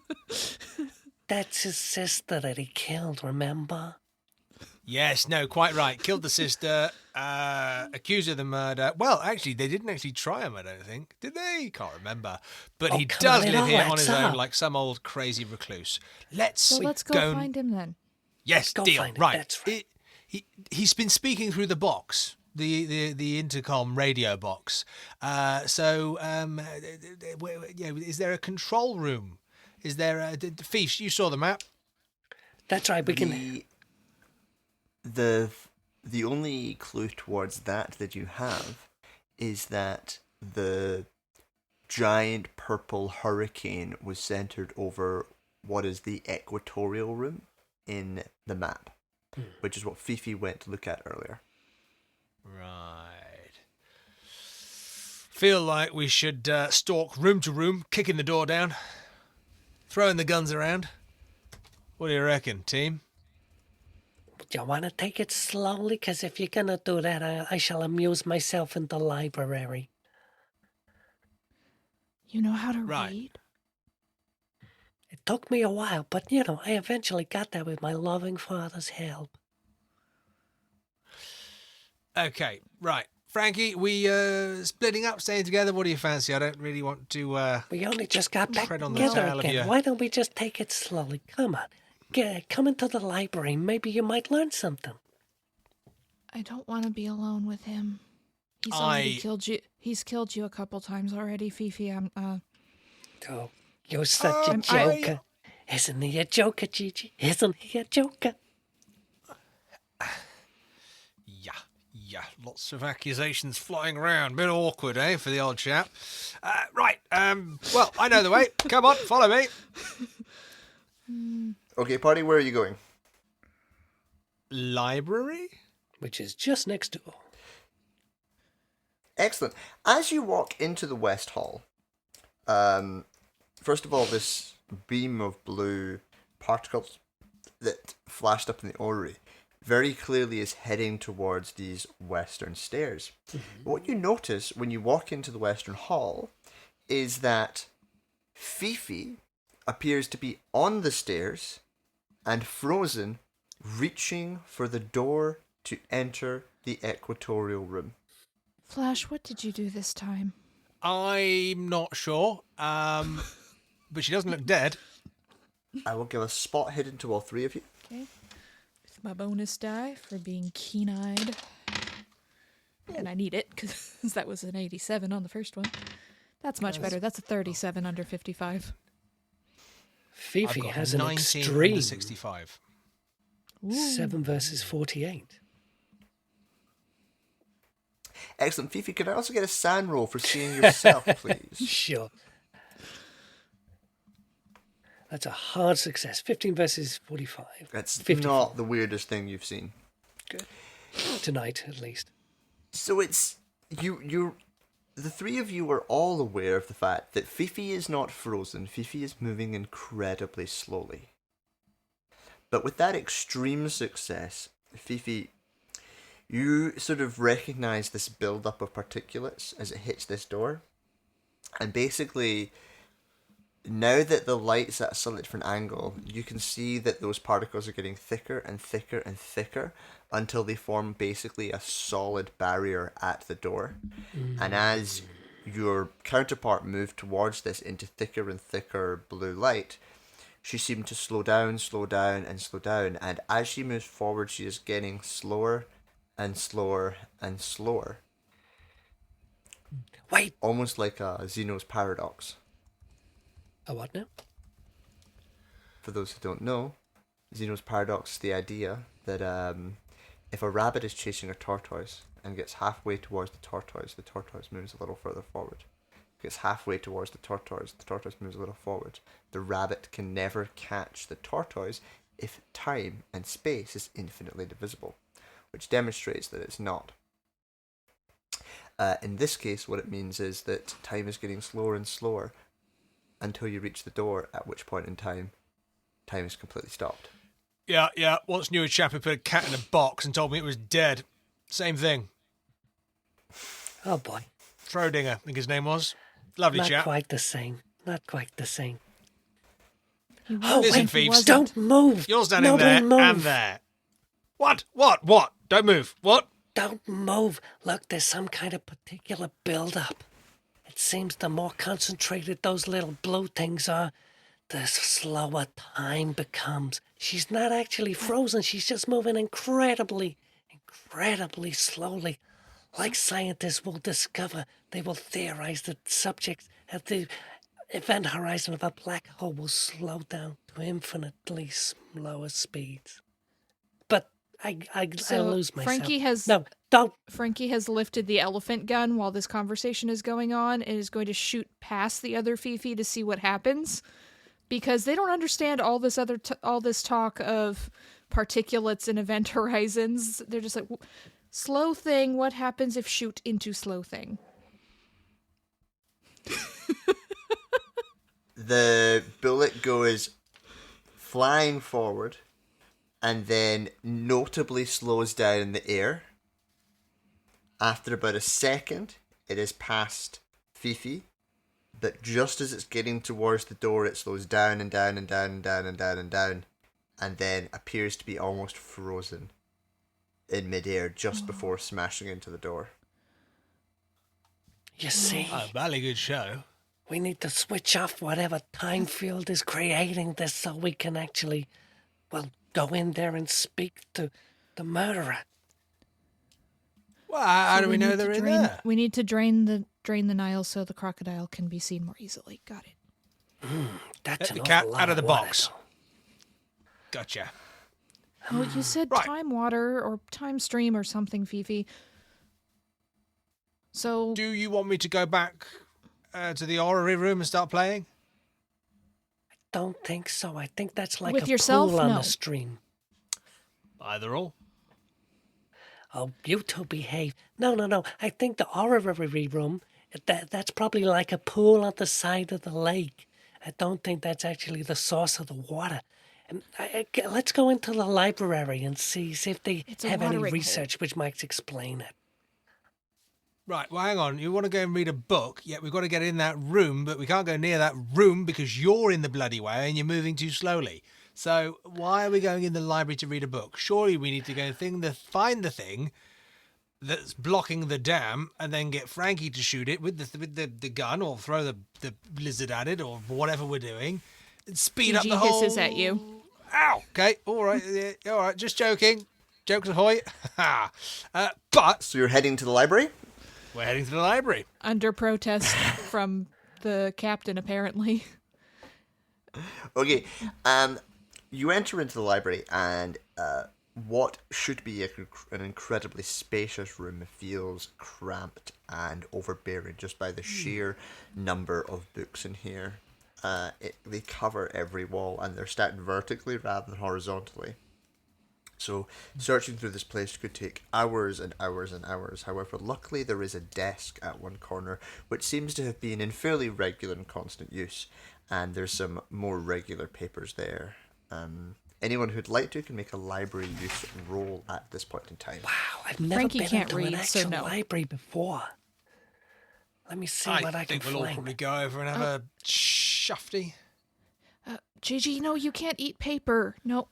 Speaker 3: That's his sister that he killed, remember?
Speaker 2: Yes, no, quite right. Killed the sister, accused of the murder. Well, actually, they didn't actually try him, I don't think. Did they? Can't remember. But
Speaker 3: Oh,
Speaker 2: he
Speaker 3: come
Speaker 2: does
Speaker 3: on, it
Speaker 2: live
Speaker 3: all
Speaker 2: here on
Speaker 3: adds
Speaker 2: his own
Speaker 3: up.
Speaker 2: like some old crazy recluse. Let's
Speaker 4: So let's go
Speaker 2: and-
Speaker 4: find him then.
Speaker 2: Yes,
Speaker 3: Go
Speaker 2: deal.
Speaker 3: find him,
Speaker 2: Right.
Speaker 3: that's right.
Speaker 2: He's been speaking through the box, the intercom radio box. Is there a control room? Is there a Fiefs? You saw the map.
Speaker 3: That's right, we can...
Speaker 1: The only clue towards that you have is that the giant purple hurricane was centered over what is the equatorial room in the map, which is what Fifi went to look at earlier.
Speaker 2: Right. Feel like we should stalk room to room, kicking the door down, throwing the guns around. What do you reckon, team?
Speaker 3: You want to take it slowly? Because if you're going to do that, I shall amuse myself in the library.
Speaker 4: You know how to
Speaker 2: Right.
Speaker 4: read?
Speaker 3: It took me a while, but, I eventually got there with my loving father's help.
Speaker 2: Okay, right. Frankie, we splitting up, staying together. What do you fancy? I don't really want to...
Speaker 3: We only just got back
Speaker 2: Tread on the
Speaker 3: together
Speaker 2: tail of
Speaker 3: again.
Speaker 2: your-
Speaker 3: Why don't we just take it slowly? Come on. Come into the library. Maybe you might learn something.
Speaker 4: I don't want to be alone with him. He's
Speaker 2: I-
Speaker 4: already killed you. He's killed you a couple times already, Fifi.
Speaker 3: Oh, you're such a
Speaker 2: I'm-
Speaker 3: joker. Isn't he a joker, Gigi? Isn't he a joker?
Speaker 2: Yeah, lots of accusations flying around. Bit awkward, eh, for the old chap. Right, well, I know the way. Come on, follow me.
Speaker 1: Okay, party, where are you going?
Speaker 2: Library?
Speaker 3: Which is just next door.
Speaker 1: Excellent. As you walk into the West Hall, first of all, this beam of blue particles that flashed up in the orrery very clearly is heading towards these western stairs. What you notice when you walk into the Western Hall is that Fifi appears to be on the stairs and frozen, reaching for the door to enter the equatorial room.
Speaker 4: Flash, what did you do this time?
Speaker 2: I'm not sure, but she doesn't look dead.
Speaker 1: I will give a spot hidden to all three of you.
Speaker 4: Okay. With my bonus die for being keen-eyed. And I need it, because that was an 87 on the first one. That's much better. That's a 37 under 55.
Speaker 3: Fifi
Speaker 2: I've got
Speaker 3: has an
Speaker 2: 19
Speaker 3: extreme
Speaker 2: under 65.
Speaker 3: 7 versus 48.
Speaker 1: Excellent. Fifi, can I also get a sand roll for seeing yourself, please?
Speaker 3: Sure. That's a hard success. 15 versus 45.
Speaker 1: That's
Speaker 3: 54.
Speaker 1: not the weirdest thing you've seen.
Speaker 3: Good. Tonight, at least.
Speaker 1: So it's you the three of you are all aware of the fact that Fifi is not frozen. Fifi is moving incredibly slowly. But with that extreme success, Fifi, you sort of recognize this build-up of particulates as it hits this door. And basically, now that the light's at a slightly different angle, you can see that those particles are getting thicker and thicker and thicker until they form basically a solid barrier at the door. And as your counterpart moved towards this into thicker and thicker blue light, she seemed to slow down, slow down, and slow down. And as she moves forward, she is getting slower and slower and slower.
Speaker 3: Wait.
Speaker 1: Almost like a Zeno's paradox.
Speaker 3: A what now?
Speaker 1: For those who don't know, Zeno's paradox is the idea that if a rabbit is chasing a tortoise and gets halfway towards the tortoise moves a little further forward. Gets halfway towards the tortoise moves a little forward. The rabbit can never catch the tortoise if time and space is infinitely divisible, which demonstrates that it's not. In this case, what it means is that time is getting slower and slower until you reach the door, at which point in time is completely stopped.
Speaker 2: Yeah. Once knew a chap who put a cat in a box and told me it was dead. Same thing.
Speaker 3: Oh boy.
Speaker 2: Schrodinger, I think his name was. Lovely
Speaker 3: Not
Speaker 2: chap.
Speaker 3: quite the same. Not quite the same.
Speaker 4: He
Speaker 3: Oh,
Speaker 2: Listen,
Speaker 3: wait,
Speaker 2: Phoebes.
Speaker 3: don't move.
Speaker 2: You're standing
Speaker 3: Nobody
Speaker 2: there
Speaker 3: move.
Speaker 2: and there. What? Don't move. What?
Speaker 3: Don't move. Look, there's some kind of particular build-up. It seems the more concentrated those little blue things are, the slower time becomes. She's not actually frozen. She's just moving incredibly slowly. Like scientists will discover, they will theorize that subjects at the event horizon of a black hole will slow down to infinitely slower speeds. But I lose myself.
Speaker 4: Frankie has lifted the elephant gun while this conversation is going on and is going to shoot past the other Fifi to see what happens, because they don't understand all this all this talk of particulates and event horizons. They're just like, slow thing, what happens if shoot into slow thing?
Speaker 1: The bullet goes flying forward and then notably slows down in the air. After about a second, it is past Fifi, but just as it's getting towards the door, it slows down and down and down and down and down and down, and then appears to be almost frozen in midair just before smashing into the door.
Speaker 3: You see,
Speaker 2: A very good show.
Speaker 3: we need to switch off whatever time field is creating this so we can actually, go in there and speak to the murderer.
Speaker 2: Well, how
Speaker 4: So
Speaker 2: do we know
Speaker 4: need to
Speaker 2: they're in
Speaker 4: drain-
Speaker 2: there?
Speaker 4: We need to drain the Nile so the crocodile can be seen more easily. Got it.
Speaker 3: That's
Speaker 2: Let the
Speaker 3: an
Speaker 2: cat
Speaker 3: awful lot
Speaker 2: out of the
Speaker 3: water,
Speaker 2: box.
Speaker 3: though.
Speaker 2: Gotcha.
Speaker 4: Well, you said
Speaker 2: Right.
Speaker 4: time water or time stream or something, Fifi. So
Speaker 2: Do you want me to go back to the orrery room and start playing?
Speaker 3: Don't think so. I think that's like
Speaker 4: With
Speaker 3: a
Speaker 4: yourself?
Speaker 3: pool on
Speaker 4: No.
Speaker 3: the stream.
Speaker 2: Either or.
Speaker 3: Oh, you two behave. No. I think the orrery room, that's probably like a pool on the side of the lake. I don't think that's actually the source of the water. And let's go into the library and see if they
Speaker 4: It's a
Speaker 3: have any
Speaker 4: watering hole.
Speaker 3: research which might explain it.
Speaker 2: Right, well, hang on. You want to go and read a book, yet we've got to get in that room, but we can't go near that room because you're in the bloody way and you're moving too slowly. So why are we going in the library to read a book? Surely we need to go find the thing that's blocking the dam and then get Frankie to shoot it with the gun or throw the lizard at it or whatever we're doing. And speed up
Speaker 4: GG
Speaker 2: the whole...
Speaker 4: hisses at you.
Speaker 2: Ow! Okay, all right, yeah, all right, just joking. Jokes ahoy. But
Speaker 1: So you're heading to the library?
Speaker 2: we're heading to the library.
Speaker 4: Under protest from the captain, apparently.
Speaker 1: Okay, you enter into the library, and what should be an incredibly spacious room feels cramped and overbearing just by the sheer number of books in here. They cover every wall, and they're stacked vertically rather than horizontally. So searching through this place could take hours and hours and hours. However, luckily there is a desk at one corner which seems to have been in fairly regular and constant use, and there's some more regular papers there. Anyone who'd like to can make a library use roll at this point in time.
Speaker 3: Wow, I've never
Speaker 4: Frankie
Speaker 3: been
Speaker 4: can't
Speaker 3: into an
Speaker 4: read, so
Speaker 3: actual
Speaker 4: no.
Speaker 3: library before. Let me see what I can
Speaker 2: think we'll all
Speaker 3: find.
Speaker 2: probably go over and have a shufty.
Speaker 4: GG, no, you can't eat paper. No.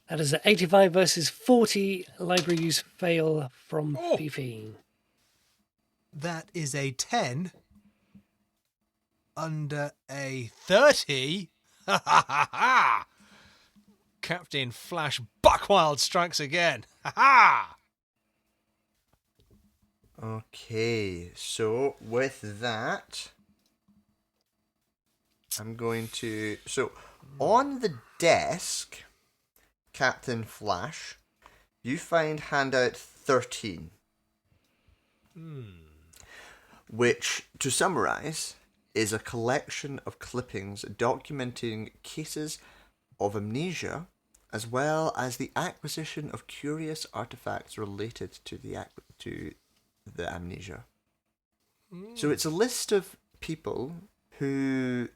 Speaker 3: That is an 85 versus 40 library use fail from
Speaker 2: Oh.
Speaker 3: Fifi.
Speaker 2: That is a 10 under a 30. Ha ha ha ha! Captain Flash Buckwild strikes again. Ha ha!
Speaker 1: Okay, so with that, I'm going to... So, on the desk, Captain Flash, you find handout 13. Which, to summarise, is a collection of clippings documenting cases of amnesia, as well as the acquisition of curious artifacts related to the amnesia. So it's a list of people who,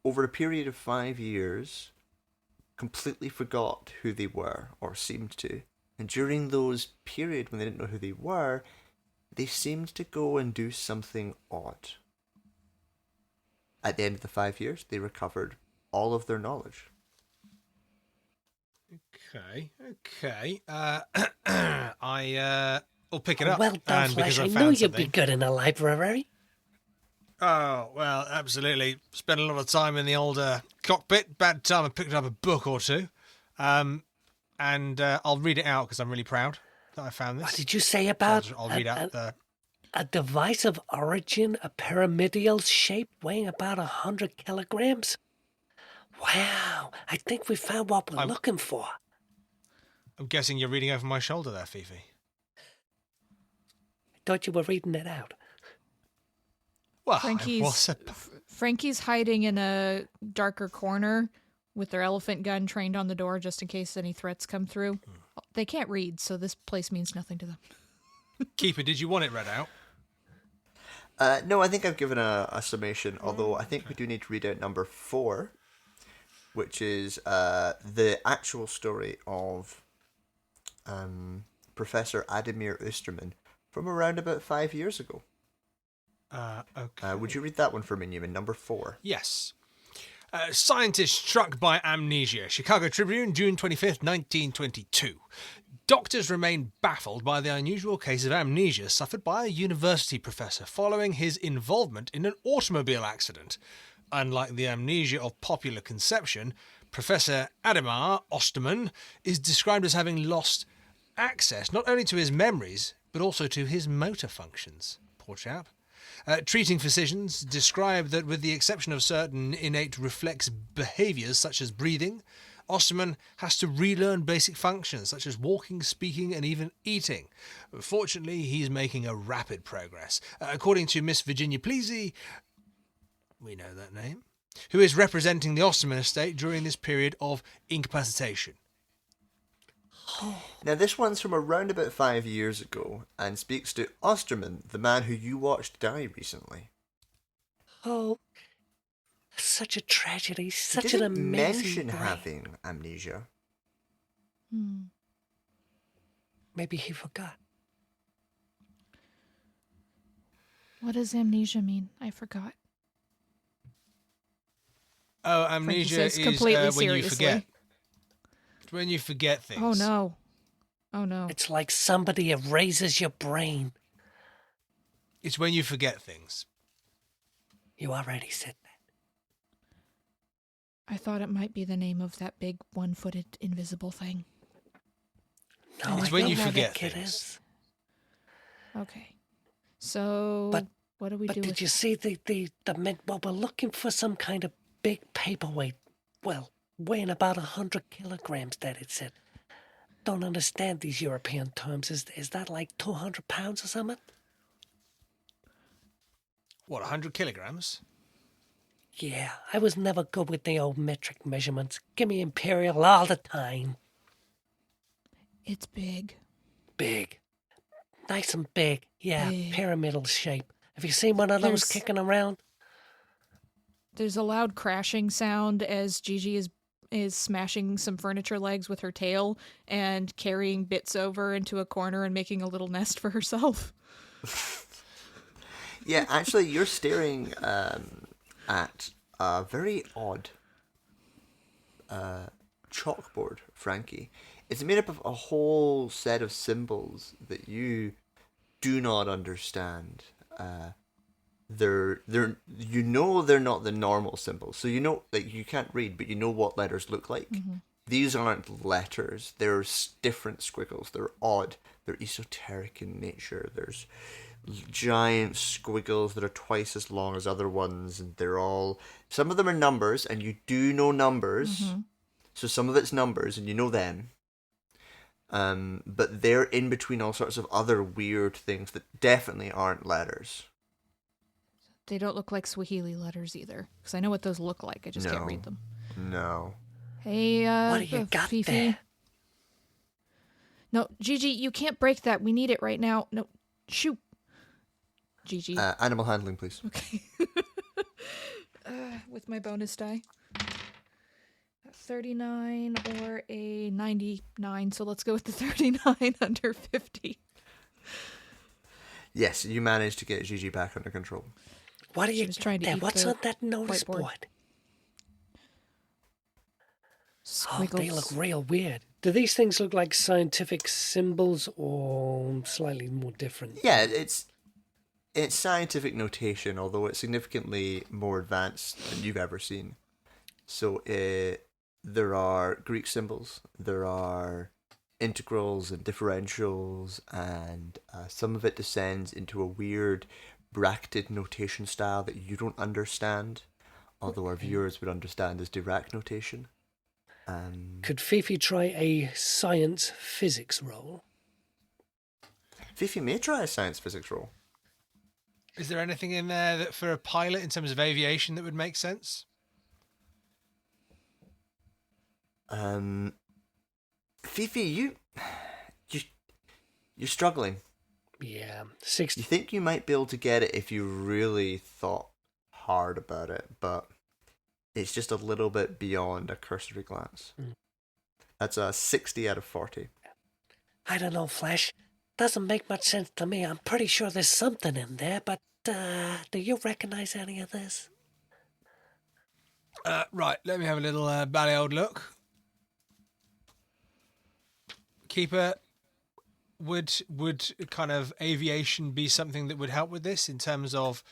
Speaker 1: over a period of 5 years, completely forgot who they were, or seemed to. And during those periods when they didn't know who they were, they seemed to go and do something odd. At the end of the 5 years, they recovered all of their knowledge.
Speaker 2: Okay. I'll pick it
Speaker 3: Oh,
Speaker 2: up.
Speaker 3: well done,
Speaker 2: and because
Speaker 3: Flash. I
Speaker 2: I
Speaker 3: knew
Speaker 2: found
Speaker 3: you'd be
Speaker 2: something.
Speaker 3: good in a library.
Speaker 2: Oh, well, absolutely. Spent a lot of time in the old cockpit. Bad time I picked up a book or two. And I'll read it out because I'm really proud that I found this.
Speaker 3: What did you say about
Speaker 2: I'll read out the...
Speaker 3: a device of origin, a pyramidal shape weighing about 100 kilograms? Wow, I think we found what we're looking for.
Speaker 2: I'm guessing you're reading over my shoulder there, Fifi.
Speaker 3: I thought you were reading it out.
Speaker 2: Well, I was
Speaker 4: Frankie's hiding in a darker corner with their elephant gun trained on the door just in case any threats come through. They can't read, so this place means nothing to them.
Speaker 2: Keeper, did you want it read out?
Speaker 1: No, I think I've given a summation, although I think we do need to read out number 4, which is the actual story of Professor Ademir Osterman from around about 5 years ago.
Speaker 2: Okay.
Speaker 1: Would you read that one for me, Newman? Number 4.
Speaker 2: Yes. Scientist struck by amnesia. Chicago Tribune, June 25th, 1922. Doctors remain baffled by the unusual case of amnesia suffered by a university professor following his involvement in an automobile accident. Unlike the amnesia of popular conception, Professor Ademir Osterman is described as having lost access not only to his memories, but also to his motor functions. Poor chap. Treating physicians describe that with the exception of certain innate reflex behaviours such as breathing, Osterman has to relearn basic functions such as walking, speaking, and even eating. Fortunately, he's making a rapid progress. According to Miss Virginia Pleasy, we know that name, who is representing the Osterman estate during this period of incapacitation.
Speaker 1: Now, this one's from around about 5 years ago and speaks to Osterman, the man who you watched die recently.
Speaker 3: Oh, such a tragedy,
Speaker 1: He
Speaker 3: such an
Speaker 1: didn't
Speaker 3: amazing
Speaker 1: mention
Speaker 3: brain.
Speaker 1: having amnesia.
Speaker 3: Maybe he forgot.
Speaker 4: What does amnesia mean? I forgot.
Speaker 2: Oh,
Speaker 4: Frankie
Speaker 2: amnesia
Speaker 4: says
Speaker 2: is
Speaker 4: completely
Speaker 2: when
Speaker 4: seriously.
Speaker 2: you forget. It's when you forget things.
Speaker 4: Oh no. Oh no.
Speaker 3: It's like somebody erases your brain.
Speaker 2: It's when you forget things.
Speaker 3: You already said that.
Speaker 4: I thought it might be the name of that big one-footed invisible thing.
Speaker 3: No,
Speaker 2: It's
Speaker 3: I
Speaker 2: when
Speaker 3: don't
Speaker 2: you
Speaker 3: know
Speaker 2: forget
Speaker 3: that kid
Speaker 2: things.
Speaker 3: is.
Speaker 4: Okay. So
Speaker 3: But-
Speaker 4: what do we
Speaker 3: But
Speaker 4: do
Speaker 3: did
Speaker 4: with
Speaker 3: you see the well, we're looking for some kind of big paperweight. Well, weighing about 100 kilograms, that it said. Don't understand these European terms. Is that like 200 pounds or something?
Speaker 2: What, 100 kilograms?
Speaker 3: Yeah, I was never good with the old metric measurements. Give me imperial all the time.
Speaker 4: It's big.
Speaker 3: Big. Nice and big. Yeah,
Speaker 4: Big.
Speaker 3: pyramidal shape. Have you seen one of those
Speaker 4: There's-
Speaker 3: kicking around?
Speaker 4: There's a loud crashing sound as Gigi is smashing some furniture legs with her tail and carrying bits over into a corner and making a little nest for herself.
Speaker 1: Yeah, actually, you're staring at a very odd chalkboard, Frankie. It's made up of a whole set of symbols that you do not understand. They're you know they're not the normal symbols. So you know, like, you can't read, but you know what letters look like. These aren't letters. They're different squiggles. They're odd. They're esoteric in nature. There's giant squiggles that are twice as long as other ones, and they're all, some of them are numbers, and you do know numbers. So some of it's numbers, and you know them. But they're in between all sorts of other weird things that definitely aren't letters.
Speaker 4: They don't look like Swahili letters either, because I know what those look like. I just can't
Speaker 1: No.
Speaker 4: read them.
Speaker 1: No.
Speaker 4: Hey,
Speaker 3: What do you got
Speaker 4: Fifi.
Speaker 3: there?
Speaker 4: No, Gigi, you can't break that. We need it right now. No, shoot. Gigi.
Speaker 1: Animal handling, please.
Speaker 4: Okay. With my bonus die. 39 or a 99, so let's go with the 39 under 50.
Speaker 1: Yes, you managed to get Gigi back under control.
Speaker 3: What are
Speaker 4: She
Speaker 3: you
Speaker 4: was trying to
Speaker 3: there?
Speaker 4: eat
Speaker 3: What's
Speaker 4: the
Speaker 3: on that notice
Speaker 4: whiteboard.
Speaker 3: board? Oh,
Speaker 4: Squiggles.
Speaker 3: they look real weird. Do these things look like scientific symbols or slightly more different?
Speaker 1: Yeah, it's scientific notation, although it's significantly more advanced than you've ever seen. So there are Greek symbols, there are integrals and differentials, and some of it descends into a weird bracketed notation style that you don't understand, although our viewers would understand as Dirac notation.
Speaker 3: Could Fifi try a science physics roll?
Speaker 1: Fifi may try a science physics roll.
Speaker 2: Is there anything in there that for a pilot in terms of aviation that would make sense?
Speaker 1: Fifi, you're struggling.
Speaker 3: Yeah,
Speaker 1: You
Speaker 3: 60.
Speaker 1: think you might be able to get it if you really thought hard about it, but it's just a little bit beyond a cursory glance. That's a 60 out of 40.
Speaker 3: I don't know, Flash. Doesn't make much sense to me. I'm pretty sure there's something in there, but do you recognize any of this?
Speaker 2: Right, let me have a little bally old look. Keeper, would kind of aviation be something that would help with this in terms of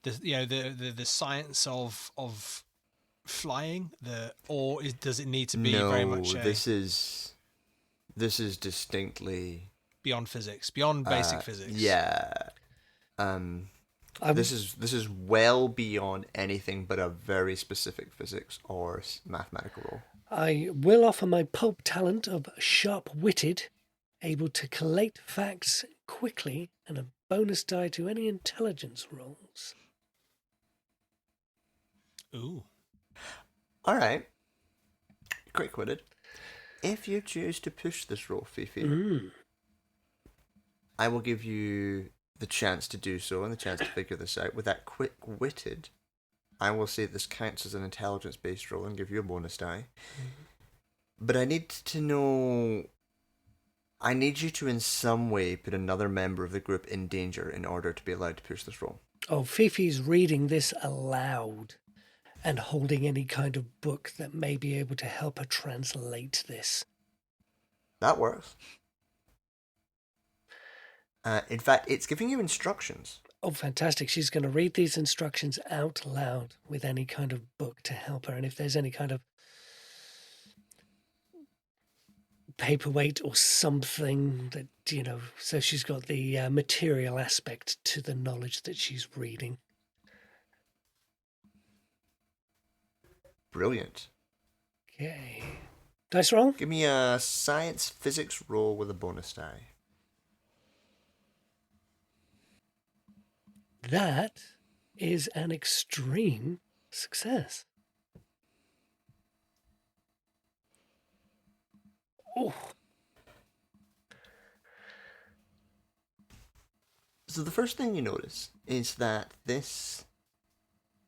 Speaker 2: the science of flying, does it need to be very much
Speaker 1: this is distinctly
Speaker 2: beyond physics, beyond basic physics?
Speaker 1: Yeah. This is well beyond anything but a very specific physics or mathematical role.
Speaker 3: I will offer my pulp talent of sharp-witted, able to collate facts quickly, and a bonus die to any intelligence rolls.
Speaker 2: Ooh.
Speaker 1: All right. Quick-witted. If you choose to push this roll, Fifi, I will give you the chance to do so and the chance to figure this out. With that quick-witted, I will say this counts as an intelligence-based roll and give you a bonus die. But I need to know... I need you to in some way put another member of the group in danger in order to be allowed to push this roll.
Speaker 3: Oh, Fifi's reading this aloud and holding any kind of book that may be able to help her translate this.
Speaker 1: That works. In fact, it's giving you instructions.
Speaker 3: Oh, fantastic. She's going to read these instructions out loud with any kind of book to help her. And if there's any kind of paperweight or something that, so she's got the material aspect to the knowledge that she's reading.
Speaker 1: Brilliant.
Speaker 3: Okay. Dice roll?
Speaker 1: Give me a science physics roll with a bonus die.
Speaker 3: That is an extreme success. Oh.
Speaker 1: So the first thing you notice is that this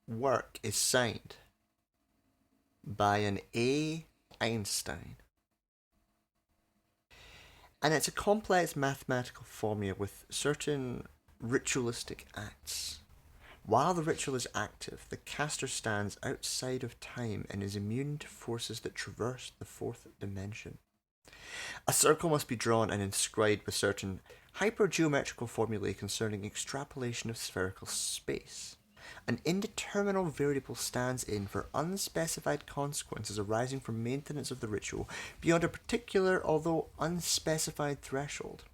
Speaker 1: work is signed by an A. Einstein. And it's a complex mathematical formula with certain ritualistic acts. While the ritual is active, the caster stands outside of time and is immune to forces that traverse the fourth dimension. A circle must be drawn and inscribed with certain hypergeometrical formulae concerning extrapolation of spherical space. An indeterminate variable stands in for unspecified consequences arising from maintenance of the ritual beyond a particular, although unspecified, threshold.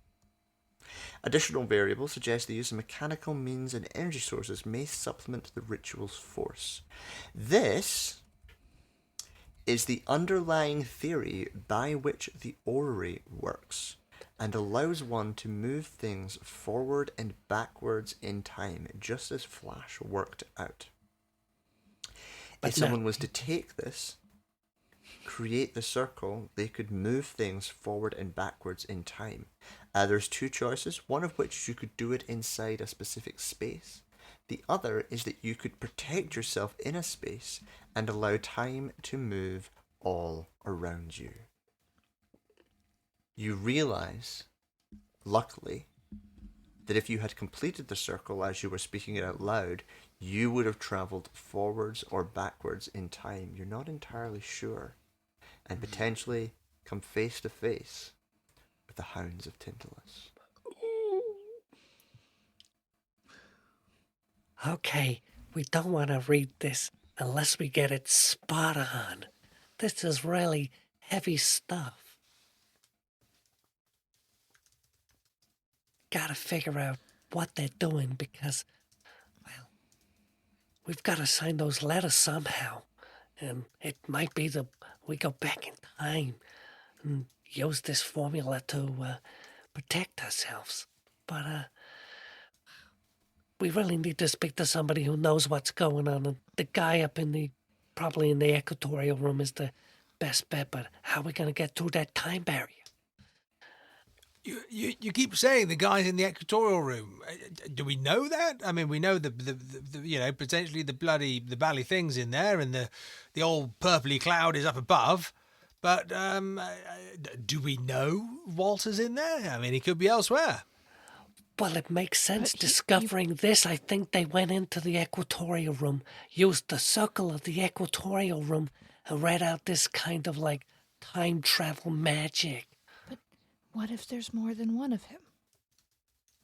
Speaker 1: Additional variables suggest the use of mechanical means and energy sources may supplement the ritual's force. This is the underlying theory by which the orrery works and allows one to move things forward and backwards in time, just as Flash worked out. If someone was to take this, create the circle, they could move things forward and backwards in time. There's two choices, one of which you could do it inside a specific space. The other is that you could protect yourself in a space and allow time to move all around you. You realize, luckily, that if you had completed the circle as you were speaking it out loud, you would have travelled forwards or backwards in time. You're not entirely sure. And potentially come face to face with the Hounds of Tintalus.
Speaker 3: Okay, we don't want to read this unless we get it spot on. This is really heavy stuff. Gotta figure out what they're doing because, well, we've got to sign those letters somehow. And it might be we go back in time and use this formula to protect ourselves. But we really need to speak to somebody who knows what's going on. And the guy up probably in the equatorial room is the best bet. But how are we going to get through that time barrier?
Speaker 2: You keep saying the guy's in the equatorial room. Do we know that? I mean, we know the potentially the bally things in there, and the old purpley cloud is up above. But do we know Walter's in there? I mean, he could be elsewhere.
Speaker 3: Well, it makes sense. Discovering this, I think they went into the equatorial room, used the circle of the equatorial room, and read out this kind of like time travel magic.
Speaker 4: What if there's more than one of him?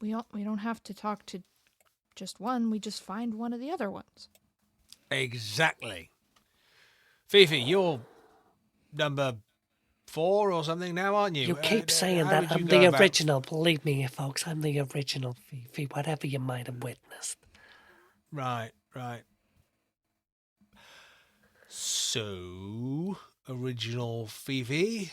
Speaker 4: We don't have to talk to just one. We just find one of the other ones.
Speaker 2: Exactly. Fifi, you're number 4 or something now, aren't you?
Speaker 3: You keep saying that. I'm the original. Believe me, folks. I'm the original Fifi, whatever you might have witnessed.
Speaker 2: Right. So, original Fifi.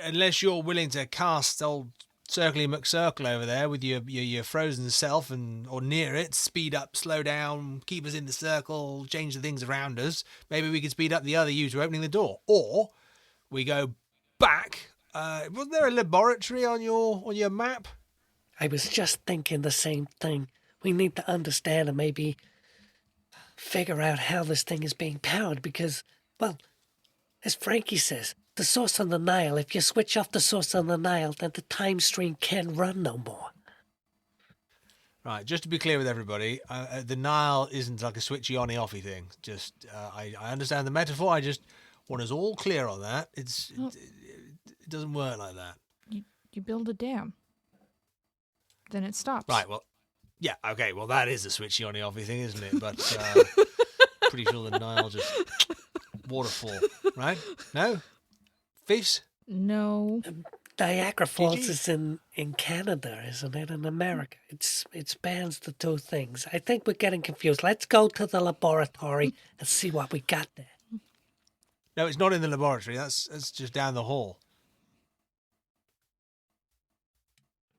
Speaker 2: Unless you're willing to cast old Circly McCircle over there with your frozen self or near it, speed up, slow down, keep us in the circle, change the things around us. Maybe we could speed up the other you to opening the door, or we go back. Was there a laboratory on your map?
Speaker 3: I was just thinking the same thing. We need to understand and maybe figure out how this thing is being powered because, well, as Frankie says, the source on the Nile, if you switch off the source on the Nile, then the time stream can't run no more.
Speaker 2: Right, just to be clear with everybody, the Nile isn't like a switchy on-offy thing. Just, I understand the metaphor, I just want us all clear on that. It doesn't work like that.
Speaker 4: You build a dam. Then it stops.
Speaker 2: Right, well, yeah, okay, well, that is a switchy on-offy thing, isn't it? But pretty sure the Nile just waterfall, right? No? Fish?
Speaker 4: No.
Speaker 3: Niagara Falls is in Canada, isn't it? In America. It spans the two things. I think we're getting confused. Let's go to the laboratory and see what we got there.
Speaker 2: No, it's not in the laboratory. That's just down the hall.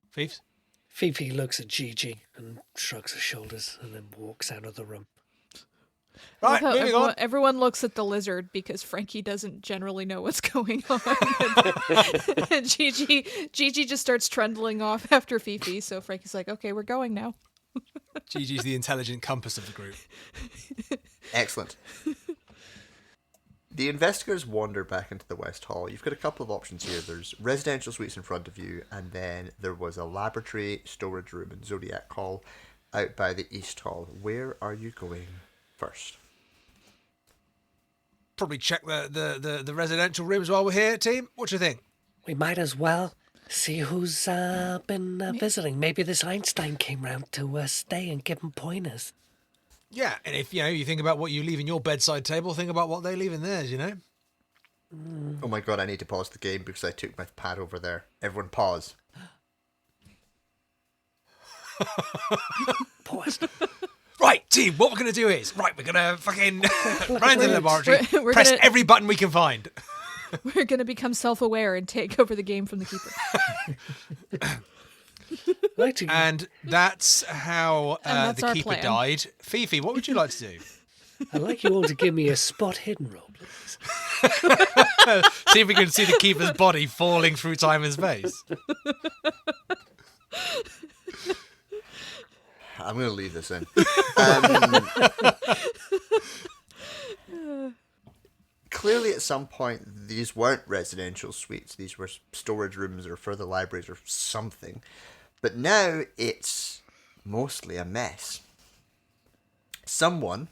Speaker 2: Fiefs?
Speaker 3: Fifi looks at Gigi and shrugs her shoulders and then walks out of the room.
Speaker 2: Right, moving on.
Speaker 4: Everyone looks at the lizard because Frankie doesn't generally know what's going on. And Gigi just starts trundling off after Fifi, so Frankie's like, okay, we're going now.
Speaker 2: Gigi's the intelligent compass of the group.
Speaker 1: Excellent. The investigators wander back into the West Hall. You've got a couple of options here. There's residential suites in front of you, and then there was a laboratory, storage room, and Zodiac Hall out by the East Hall. Where are you going first?
Speaker 2: Probably check the residential rooms while we're here, team. What do you think?
Speaker 3: We might as well see who's been visiting. Maybe this Einstein came round to stay and give them pointers.
Speaker 2: Yeah, and if you think about what you leave in your bedside table, think about what they leave in theirs,
Speaker 1: Oh my god, I need to pause the game because I took my pad over there. Everyone pause.
Speaker 3: Pause.
Speaker 2: Right, team, what we're going to do is, we're going to fucking run into the laboratory,
Speaker 4: we're
Speaker 2: press
Speaker 4: gonna-
Speaker 2: every button we can find.
Speaker 4: We're going to become self-aware and take over the game from the keeper.
Speaker 2: And that's how
Speaker 4: And that's
Speaker 2: the
Speaker 4: our
Speaker 2: keeper
Speaker 4: plan.
Speaker 2: died. Fifi, what would you like to do?
Speaker 3: I'd like you all to give me a spot hidden roll, please.
Speaker 2: See if we can see the keeper's body falling through time and space.
Speaker 1: I'm going to leave this in. Clearly, at some point, these weren't residential suites. These were storage rooms or further libraries or something. But now it's mostly a mess. Someone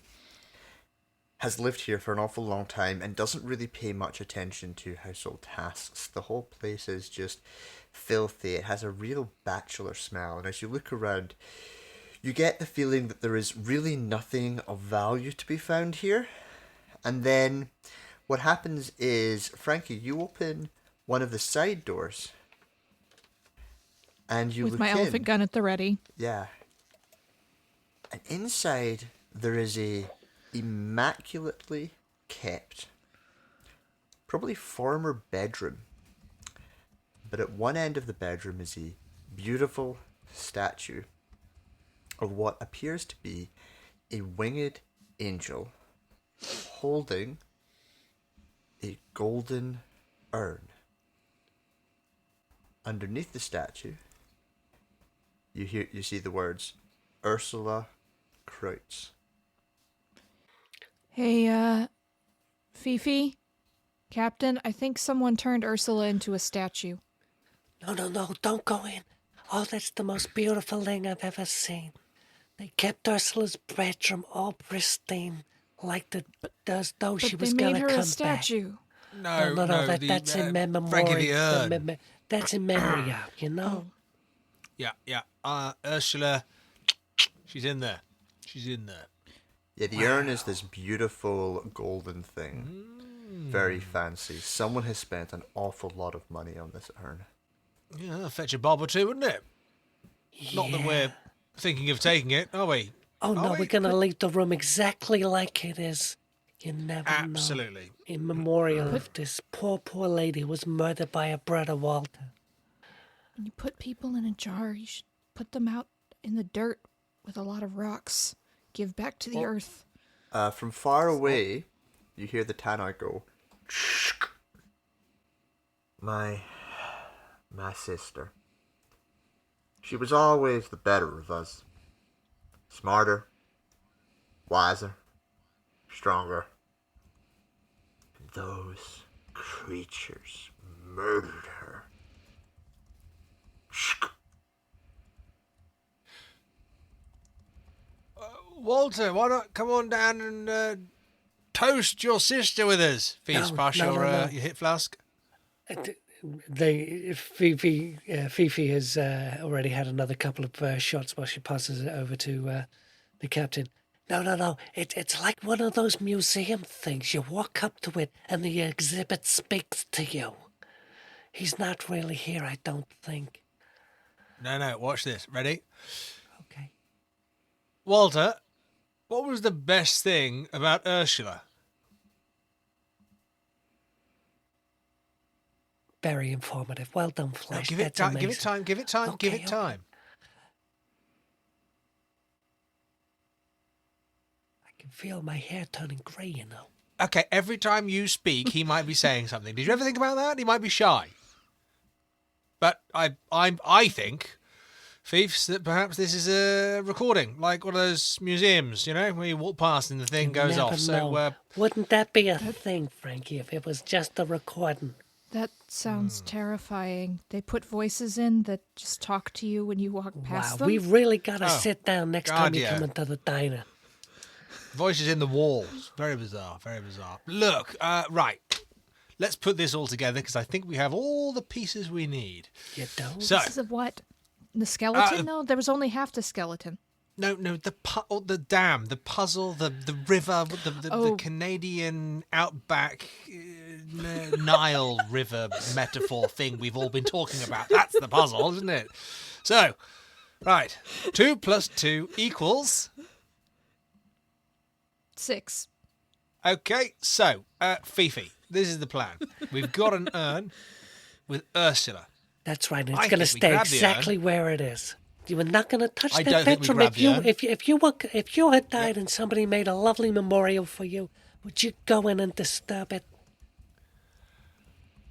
Speaker 1: has lived here for an awful long time and doesn't really pay much attention to household tasks. The whole place is just filthy. It has a real bachelor smell. And as you look around, you get the feeling that there is really nothing of value to be found here. And then what happens is, Frankie, you open one of the side doors. And you
Speaker 4: With
Speaker 1: look
Speaker 4: my
Speaker 1: in.
Speaker 4: elephant gun at the ready.
Speaker 1: Yeah. And inside there is a immaculately kept, probably former bedroom. But at one end of the bedroom is a beautiful statue of what appears to be a winged angel holding a golden urn. Underneath the statue, you see the words Ursula Kreutz.
Speaker 4: Hey, Fifi? Captain, I think someone turned Ursula into a statue.
Speaker 3: No, don't go in. Oh, that's the most beautiful thing I've ever seen. They kept Ursula's bedroom all pristine, like though she
Speaker 4: But
Speaker 3: was
Speaker 4: they
Speaker 3: going
Speaker 4: made
Speaker 3: to
Speaker 4: her
Speaker 3: come
Speaker 4: a statue.
Speaker 3: back. No, that's in memory.
Speaker 2: Frankie the urn.
Speaker 3: That's in memory of, you know?
Speaker 2: Yeah. Ursula, she's in there.
Speaker 1: Yeah, the urn is this beautiful golden thing. Very fancy. Someone has spent an awful lot of money on this urn.
Speaker 2: Yeah, that'll fetch a bob or two, wouldn't it? Not that we're thinking of taking it, are we?
Speaker 3: Oh, no, we're going to leave the room exactly like it is. You never
Speaker 2: Absolutely.
Speaker 3: know. In memorial of this poor lady who was murdered by her brother Walter.
Speaker 4: When you put people in a jar, you should put them out in the dirt with a lot of rocks. Give back to the earth.
Speaker 1: From far away, you hear the tannoy go. My sister. She was always the better of us. Smarter, wiser, stronger. And those creatures murdered her.
Speaker 2: Walter, why not come on down and toast your sister with us? Feast,
Speaker 3: No,
Speaker 2: pass
Speaker 3: no,
Speaker 2: your,
Speaker 3: no, no.
Speaker 2: your hit flask.
Speaker 3: Fifi has already had another couple of shots while she passes it over to the captain. No. It's like one of those museum things. You walk up to it and the exhibit speaks to you. He's not really here, I don't think.
Speaker 2: No, watch this. Ready?
Speaker 3: Okay.
Speaker 2: Walter, what was the best thing about Ursula?
Speaker 3: Very informative. Well done,
Speaker 2: No,
Speaker 3: Flash.
Speaker 2: give it
Speaker 3: That's
Speaker 2: time.
Speaker 3: amazing.
Speaker 2: Give it time. Give
Speaker 3: Okay,
Speaker 2: it time.
Speaker 3: I can feel my hair turning grey, you know.
Speaker 2: Okay, every time you speak, he might be saying something. Did you ever think about that? He might be shy. But I think, Fiefs, that perhaps this is a recording, like one of those museums, you know, where you walk past and the thing goes
Speaker 3: Never
Speaker 2: off.
Speaker 3: know.
Speaker 2: So,
Speaker 3: Wouldn't that be a thing, Frankie, if it was just a recording?
Speaker 4: That sounds terrifying. They put voices in that just talk to you when you walk past
Speaker 3: Wow,
Speaker 4: them.
Speaker 3: we really got to
Speaker 2: Oh,
Speaker 3: sit down next
Speaker 2: God,
Speaker 3: time you
Speaker 2: yeah.
Speaker 3: come into the diner.
Speaker 2: voices in the walls. Very bizarre. Very bizarre. Look, right. Let's put this all together because I think we have all the pieces we need.
Speaker 3: You don't?
Speaker 2: So,
Speaker 4: This is of what? The skeleton? No, there was only half the skeleton.
Speaker 2: no, the dam, the puzzle, the river, the Canadian outback Nile River metaphor thing we've all been talking about. That's the puzzle, isn't it? So, right, 2 + 2 equals.
Speaker 4: 6.
Speaker 2: Okay, so Fifi, this is the plan. We've got an urn with Ursula.
Speaker 3: That's right, and
Speaker 2: I
Speaker 3: it's going to
Speaker 2: think we
Speaker 3: stay
Speaker 2: grab the
Speaker 3: exactly where it is. You were not going to touch
Speaker 2: I
Speaker 3: that
Speaker 2: don't think we
Speaker 3: bedroom.
Speaker 2: grab the urn.
Speaker 3: If you had died and somebody made a lovely memorial for you, would you go in and disturb it?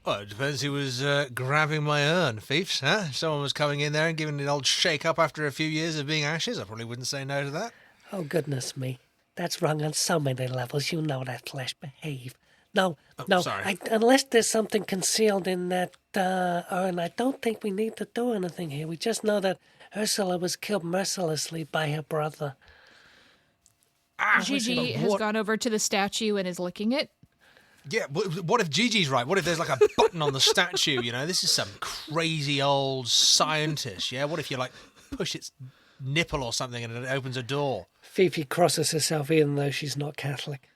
Speaker 2: Well, it depends who was grabbing my urn, Fiefs, huh? If someone was coming in there and giving it an old shake-up after a few years of being ashes, I probably wouldn't say no to that.
Speaker 3: Oh, goodness me. That's wrong on so many levels. You know that, Flesh. Behave. No,
Speaker 2: sorry.
Speaker 3: Unless there's something concealed in that urn, I don't think we need to do anything here. We just know that Ursula was killed mercilessly by her brother.
Speaker 4: Gigi has gone over to the statue and is licking it.
Speaker 2: Yeah, what if Gigi's right? What if there's like a button on the statue, you know? This is some crazy old scientist, yeah? What if you, like, push its nipple or something and it opens a door?
Speaker 3: Fifi crosses herself even though she's not Catholic.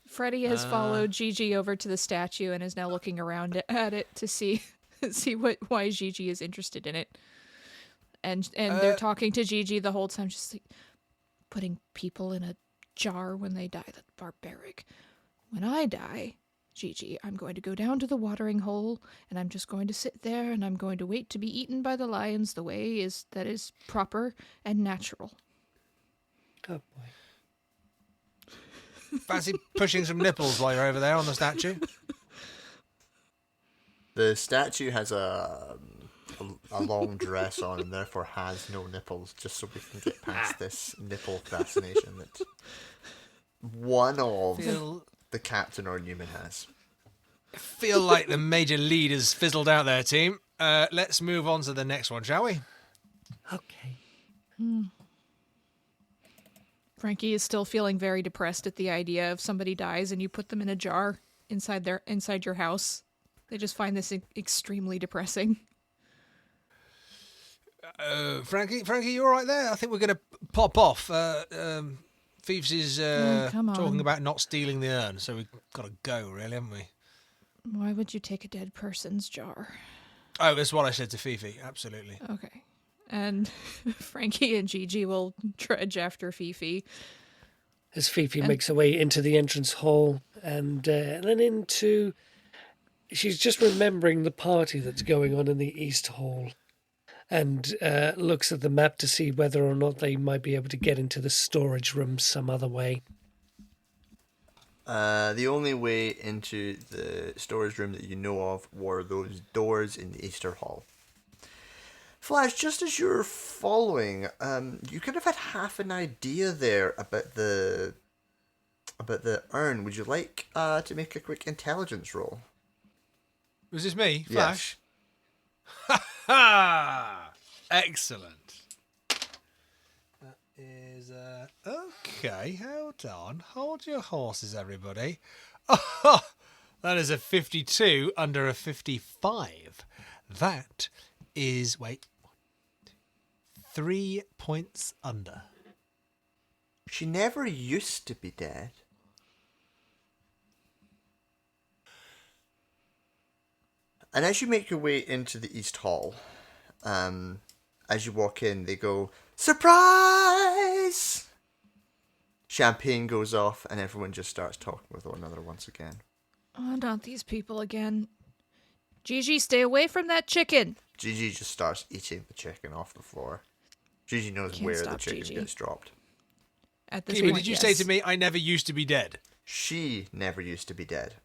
Speaker 4: Freddie has followed Gigi over to the statue and is now looking around at it to see why Gigi is interested in it. And they're talking to Gigi the whole time, just like putting people in a jar when they die. That's barbaric. When I die, Gigi, I'm going to go down to the watering hole and I'm just going to sit there and I'm going to wait to be eaten by the lions the way that is proper and natural.
Speaker 3: Good boy.
Speaker 2: Fancy pushing some nipples while you're over there on the statue?
Speaker 1: The statue has a long dress on and therefore has no nipples, just so we can get past this nipple fascination that one of the captain or Newman has.
Speaker 2: Feel like the major lead has fizzled out there, team. Let's move on to the next one, shall we?
Speaker 3: Okay.
Speaker 4: Frankie is still feeling very depressed at the idea of somebody dies and you put them in a jar inside your house. They just find this extremely depressing.
Speaker 2: Frankie, you all right there? I think we're going to pop off. Thieves is
Speaker 4: come on.
Speaker 2: talking about not stealing the urn, so we've got to go, really, haven't we?
Speaker 4: Why would you take a dead person's jar?
Speaker 2: Oh, that's what I said to Fifi. Absolutely.
Speaker 4: Okay. And Frankie and Gigi will trudge after Fifi.
Speaker 3: As Fifi makes her way into the entrance hall and then into... She's just remembering the party that's going on in the East Hall and looks at the map to see whether or not they might be able to get into the storage room some other way.
Speaker 1: The only way into the storage room that you know of were those doors in the Easter Hall. Flash, just as you're following, you could have had half an idea there about the urn. Would you like to make a quick intelligence roll?
Speaker 2: Was this me,
Speaker 1: Yes.
Speaker 2: Flash? Ha ha! Excellent. That is okay. Hold on. Hold your horses, everybody. Oh, that is a 52 under a 55. That is 3 points under.
Speaker 1: She never used to be dead. And as you make your way into the East Hall, as you walk in, they go, "Surprise!" Champagne goes off, and everyone just starts talking with one another once again.
Speaker 4: Oh, not these people again. Gigi, stay away from that chicken.
Speaker 1: Gigi just starts eating the chicken off the floor. Gigi knows
Speaker 4: Can't
Speaker 1: where the
Speaker 4: stop
Speaker 1: chicken
Speaker 4: Gigi.
Speaker 1: gets dropped.
Speaker 4: At this
Speaker 2: Kiwi,
Speaker 4: point,
Speaker 2: did you
Speaker 4: yes.
Speaker 2: say to me I never used to be dead?
Speaker 1: She never used to be dead.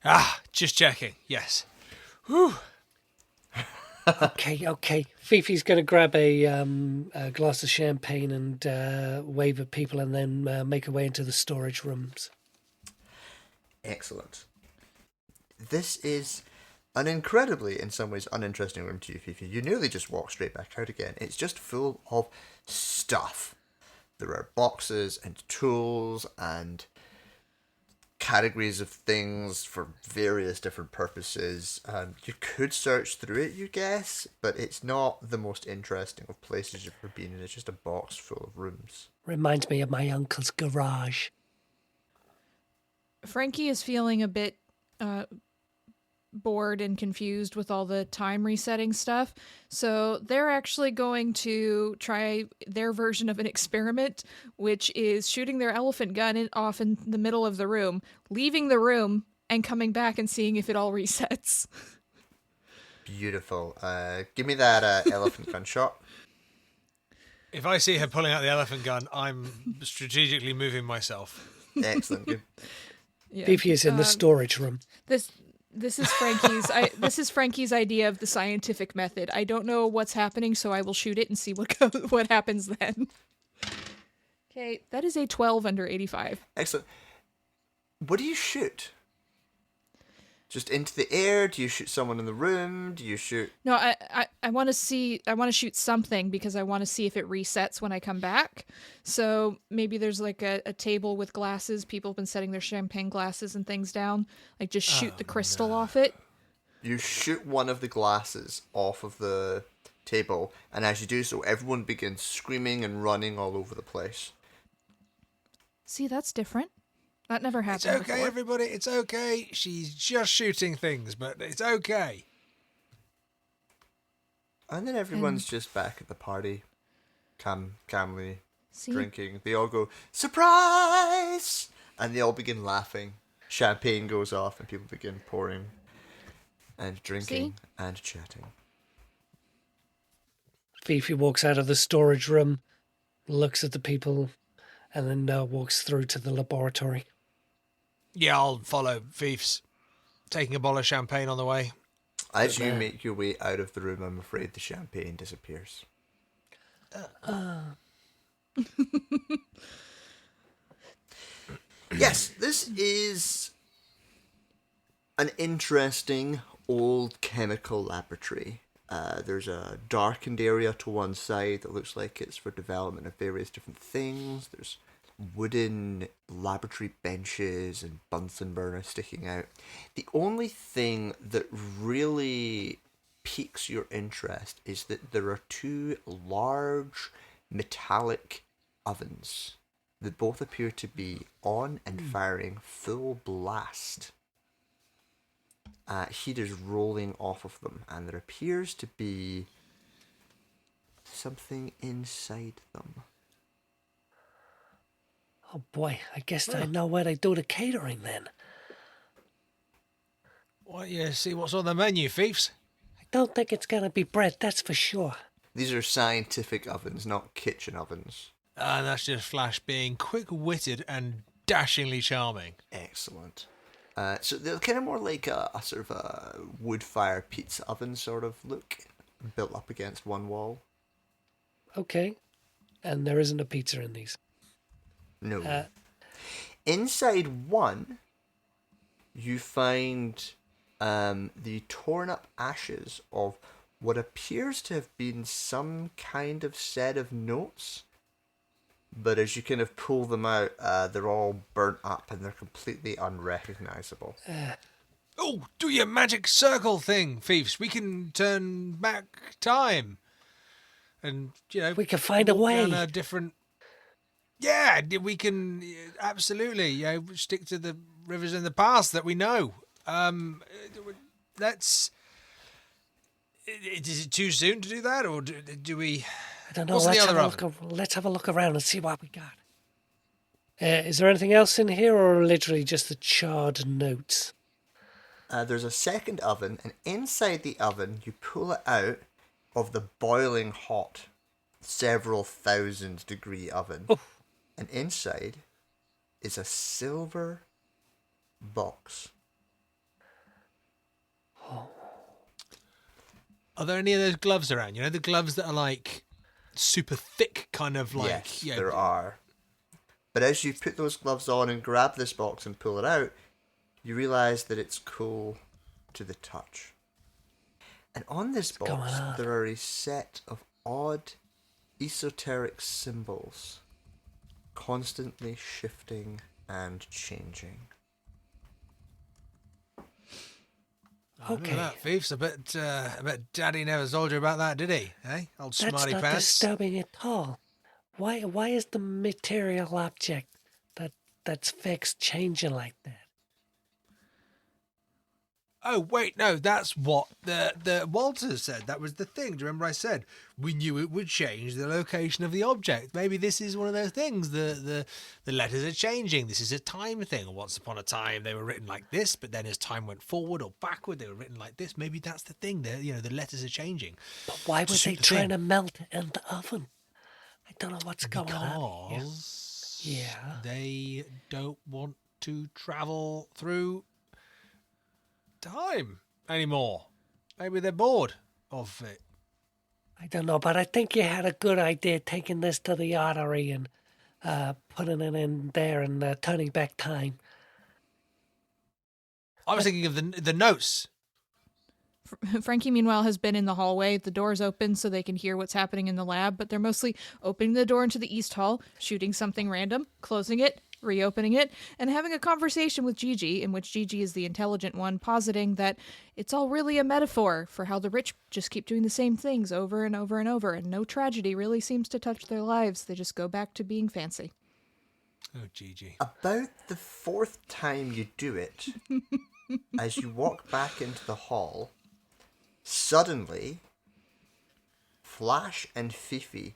Speaker 2: Ah, just checking. Yes.
Speaker 3: Okay. Fifi's going to grab a glass of champagne and wave at people and then make her way into the storage rooms.
Speaker 1: Excellent. This is an incredibly, in some ways, uninteresting room to you, Fifi. You nearly just walk straight back out again. It's just full of stuff. There are boxes and tools and categories of things for various different purposes. You could search through it, you guess, but it's not the most interesting of places you've ever been in. It's just a box full of rooms.
Speaker 3: Reminds me of my uncle's garage.
Speaker 4: Frankie is feeling a bit bored and confused with all the time resetting stuff. So they're actually going to try their version of an experiment, which is shooting their elephant gun off in the middle of the room, leaving the room, and coming back and seeing if it all resets.
Speaker 1: Beautiful. Give me that elephant gun shot.
Speaker 2: If I see her pulling out the elephant gun, I'm strategically moving myself.
Speaker 1: Excellent. Good.
Speaker 4: Yeah.
Speaker 3: Fifi is in the storage room.
Speaker 4: This is Frankie's. This is Frankie's idea of the scientific method. I don't know what's happening, so I will shoot it and see what happens then. Okay, that is a 12 under 85.
Speaker 1: Excellent. What do you shoot? Just into the air? Do you shoot someone in the room? Do you shoot...
Speaker 4: No, I want to see. I want to shoot something because I want to see if it resets when I come back. So maybe there's like a table with glasses. People have been setting their champagne glasses and things down. Like just shoot the crystal off it.
Speaker 1: You shoot one of the glasses off of the table, and as you do so, everyone begins screaming and running all over the place.
Speaker 4: See, that's different. That never
Speaker 2: It's
Speaker 4: happened
Speaker 2: okay,
Speaker 4: before.
Speaker 2: everybody. It's okay. She's just shooting things, but it's okay.
Speaker 1: And then everyone's just back at the party, calmly
Speaker 4: See,
Speaker 1: drinking. They all go, "Surprise!" And they all begin laughing. Champagne goes off, and people begin pouring and drinking and chatting.
Speaker 3: Fifi walks out of the storage room, looks at the people, and then walks through to the laboratory.
Speaker 2: Yeah, I'll follow Fief's. Taking a bottle of champagne on the way.
Speaker 1: As you make your way out of the room, I'm afraid the champagne disappears. Yes, this is an interesting old chemical laboratory. There's a darkened area to one side that looks like it's for development of various different things. There's wooden laboratory benches and Bunsen burners sticking out. The only thing that really piques your interest is that there are two large metallic ovens that both appear to be on and firing full blast. Heat is rolling off of them, and there appears to be something inside them.
Speaker 3: Oh boy, I guess I know where they do the catering then.
Speaker 2: Why don't you see what's on the menu, Fiefs?
Speaker 3: I don't think it's gonna be bread, that's for sure.
Speaker 1: These are scientific ovens, not kitchen ovens.
Speaker 2: And that's just Flash being quick-witted and dashingly charming.
Speaker 1: Excellent. So they're kind of more like a sort of a wood-fire pizza oven sort of look, built up against one wall.
Speaker 3: Okay. And there isn't a pizza in these.
Speaker 1: No. Inside one, you find the torn up ashes of what appears to have been some kind of set of notes. But as you kind of pull them out, they're all burnt up and they're completely unrecognizable.
Speaker 2: Oh, do your magic circle thing, Fiefs. We can turn back time. And,
Speaker 3: we can find a way.
Speaker 2: Down a different... Yeah, we can absolutely stick to the rivers in the past that we know. Let's... Is it too soon to do that, or do we...
Speaker 3: I don't know.
Speaker 2: What's the other oven?
Speaker 3: Let's have a look around and see what we got. Is there anything else in here, or literally just the charred notes?
Speaker 1: There's a second oven, and inside the oven, you pull it out of the boiling hot, several 1,000-degree oven.
Speaker 3: Oh.
Speaker 1: And inside is a silver box.
Speaker 3: Oh.
Speaker 2: Are there any of those gloves around? The gloves that are like super thick, kind of like...
Speaker 1: Yes, there are. But as you put those gloves on and grab this box and pull it out, you realise that it's cool to the touch. And on this box, there are a set of odd, esoteric symbols, constantly shifting and changing.
Speaker 3: Okay.
Speaker 2: That, Fiefs. I bet Daddy never told you about that, did he? Eh? Old smarty
Speaker 3: That's not
Speaker 2: pants.
Speaker 3: disturbing at all. Why is the material object that's fixed changing like that?
Speaker 2: Oh wait, no, that's what the Walter said. That was the thing. Do you remember I said we knew it would change the location of the object? Maybe this is one of those things. The letters are changing. This is a time thing. Once upon a time they were written like this, but then as time went forward or backward, they were written like this. Maybe that's the thing. The letters are changing.
Speaker 3: But why were they trying to melt it in the oven? I don't know what's going on here.
Speaker 2: Yeah, they don't want to travel through time anymore. Maybe they're bored of it.
Speaker 3: I don't know, but I think you had a good idea taking this to the artery and putting it in there and turning back time.
Speaker 2: I was thinking of the notes.
Speaker 4: Frankie, meanwhile, has been in the hallway. The door's open so they can hear what's happening in the lab, but they're mostly opening the door into the East Hall, shooting something random, closing it, reopening it, and having a conversation with Gigi, in which Gigi is the intelligent one, positing that it's all really a metaphor for how the rich just keep doing the same things over and over and over, and no tragedy really seems to touch their lives. They just go back to being fancy.
Speaker 2: Oh, Gigi.
Speaker 1: About the fourth time you do it, as you walk back into the hall, suddenly, Flash and Fifi